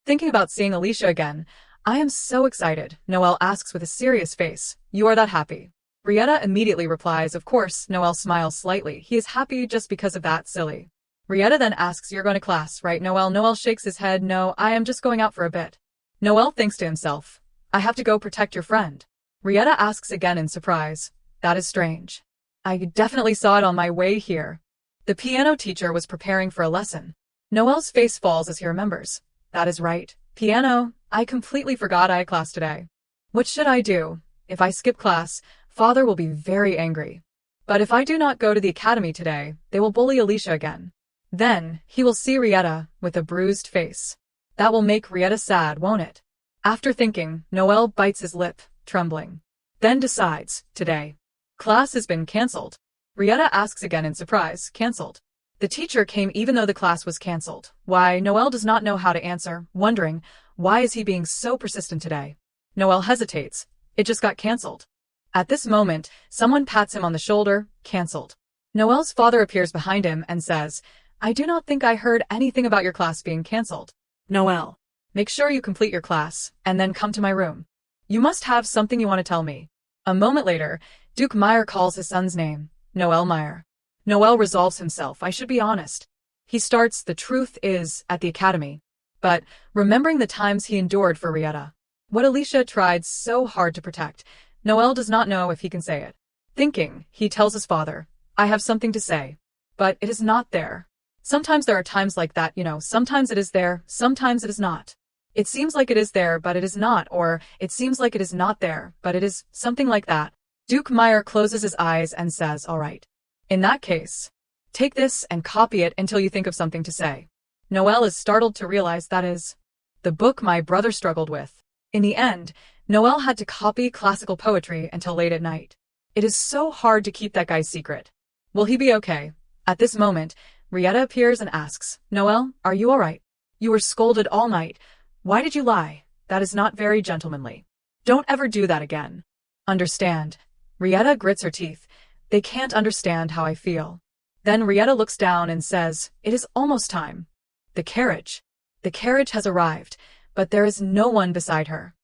Thinking about seeing Alicia again, I am so excited, Noelle asks with a serious face. You are that happy? Rietta immediately replies, of course. Noelle smiles slightly. He is happy just because of that, silly. Rietta then asks, you're going to class, right, Noelle? Noelle shakes his head, no, I am just going out for a bit. Noelle thinks to himself, I have to go protect your friend. Rietta asks again in surprise, that is strange. I definitely saw it on my way here. The piano teacher was preparing for a lesson. Noelle's face falls as he remembers. That is right. Piano, I completely forgot I had class today. What should I do? If I skip class, Father will be very angry. But if I do not go to the academy today, they will bully Alicia again. Then, he will see Rietta with a bruised face. That will make Rietta sad, won't it? After thinking, Noelle bites his lip, trembling. Then decides, today. Class has been cancelled. Rietta asks again in surprise, cancelled. The teacher came even though the class was cancelled. Why, Noelle does not know how to answer, wondering, why is he being so persistent today? Noelle hesitates. It just got cancelled. At this moment, someone pats him on the shoulder, cancelled. Noelle's father appears behind him and says, I do not think I heard anything about your class being cancelled. Noelle. Make sure you complete your class, and then come to my room. You must have something you want to tell me. A moment later, Duke Meyer calls his son's name, Noelle Meyer. Noelle resolves himself, I should be honest. He starts, the truth is, at the academy. But, remembering the times he endured for Rietta, what Alicia tried so hard to protect, Noelle does not know if he can say it. Thinking, he tells his father, I have something to say. But it is not there. Sometimes there are times like that, sometimes it is there, sometimes it is not. It seems like it is there, but it is not, or it seems like it is not there, but it is, something like that. Duke Meyer closes his eyes and says, all right. In that case, take this and copy it until you think of something to say. Noelle is startled to realize that is the book my brother struggled with. In the end, Noelle had to copy classical poetry until late at night. It is so hard to keep that guy's secret. Will he be okay? At this moment, Rietta appears and asks, Noelle, are you all right? You were scolded all night. Why did you lie? That is not very gentlemanly. Don't ever do that again. Understand. Rietta grits her teeth. They can't understand how I feel. Then Rietta looks down and says, it is almost time. The carriage. The carriage has arrived, but there is no one beside her.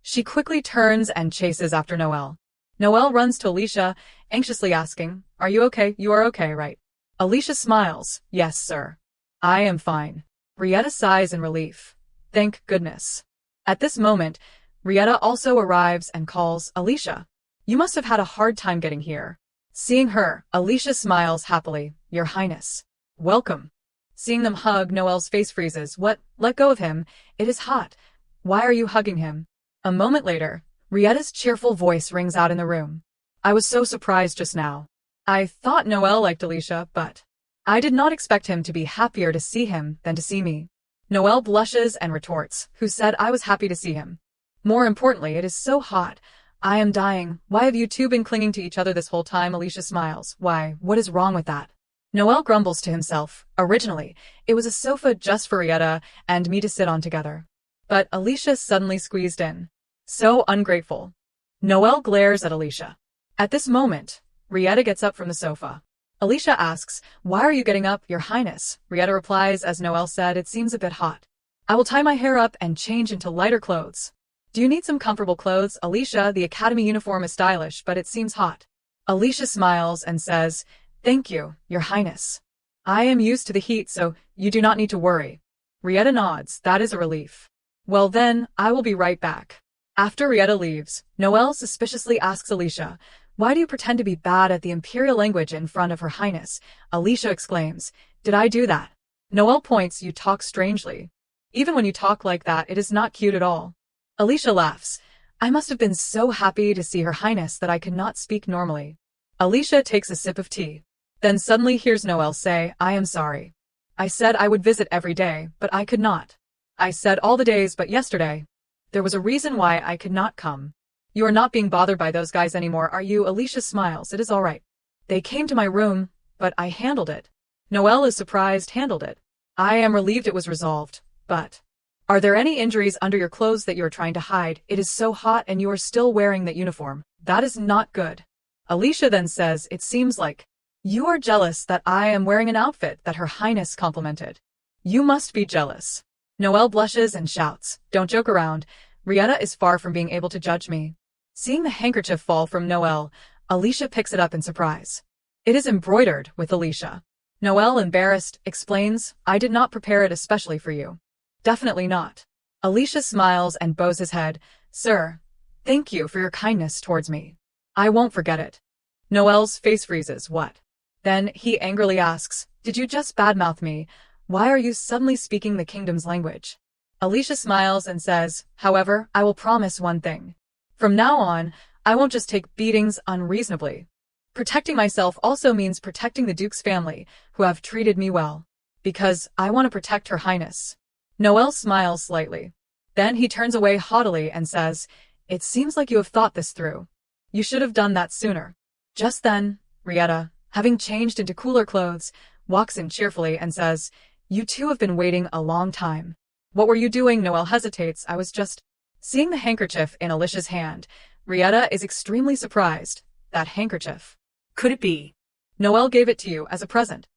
She quickly turns and chases after Noelle. Noelle runs to Alicia, anxiously asking, are you okay? You are okay, right? Alicia smiles, yes, sir. I am fine. Rietta sighs in relief. Thank goodness. At this moment, Rietta also arrives and calls, Alicia. You must have had a hard time getting here. Seeing her, Alicia smiles happily, Your Highness. Welcome. Seeing them hug, Noelle's face freezes. What? Let go of him. It is hot. Why are you hugging him? A moment later, Rietta's cheerful voice rings out in the room. I was so surprised just now. I thought Noelle liked Alicia, but I did not expect him to be happier to see him than to see me. Noelle blushes and retorts, who said I was happy to see him. More importantly, it is so hot. I am dying. Why have you two been clinging to each other this whole time? Alicia smiles. Why, what is wrong with that? Noelle grumbles to himself. Originally, it was a sofa just for Rietta and me to sit on together. But Alicia suddenly squeezed in. So ungrateful. Noelle glares at Alicia. At this moment, Rietta gets up from the sofa. Alicia asks, why are you getting up, Your Highness? Rietta replies, as Noelle said, it seems a bit hot. I will tie my hair up and change into lighter clothes. Do you need some comfortable clothes? Alicia, the academy uniform is stylish, but it seems hot. Alicia smiles and says, thank you, Your Highness. I am used to the heat, so you do not need to worry. Rietta nods, that is a relief. Well then, I will be right back. After Rietta leaves, Noelle suspiciously asks Alicia, "Why do you pretend to be bad at the imperial language in front of Her Highness?" Alicia exclaims, "Did I do that?" Noelle points, "You talk strangely. Even when you talk like that, it is not cute at all." Alicia laughs, "I must have been so happy to see Her Highness that I could not speak normally." Alicia takes a sip of tea, then suddenly hears Noelle say, "I am sorry. I said I would visit every day, but I could not. I said all the days but yesterday. There was a reason why I could not come. You are not being bothered by those guys anymore, are you?" Alicia smiles, "It is all right. They came to my room, but I handled it." Noelle is surprised, "Handled it?" "I am relieved it was resolved, but are there any injuries under your clothes that you are trying to hide? It is so hot and you are still wearing that uniform. That is not good." Alicia then says, "It seems like you are jealous that I am wearing an outfit that Her Highness complimented. You must be jealous." Noelle blushes and shouts, "Don't joke around. Rietta is far from being able to judge me." Seeing the handkerchief fall from Noelle, Alicia picks it up in surprise. It is embroidered with Alicia. Noelle, embarrassed, explains, "I did not prepare it especially for you." "Definitely not." Alicia smiles and bows his head, "Sir, thank you for your kindness towards me. I won't forget it." Noelle's face freezes. "What?" Then he angrily asks, "Did you just badmouth me? Why are you suddenly speaking the kingdom's language?" Alicia smiles and says, "However, I will promise one thing. From now on, I won't just take beatings unreasonably. Protecting myself also means protecting the Duke's family, who have treated me well. Because I want to protect Her Highness." Noelle smiles slightly. Then he turns away haughtily and says, "It seems like you have thought this through. You should have done that sooner." Just then, Rietta, having changed into cooler clothes, walks in cheerfully and says, "You two have been waiting a long time." "What were you doing?" Noelle hesitates. "I was just—" Seeing the handkerchief in Alicia's hand, Rietta is extremely surprised. "That handkerchief. Could it be?" Noelle gave it to you as a present."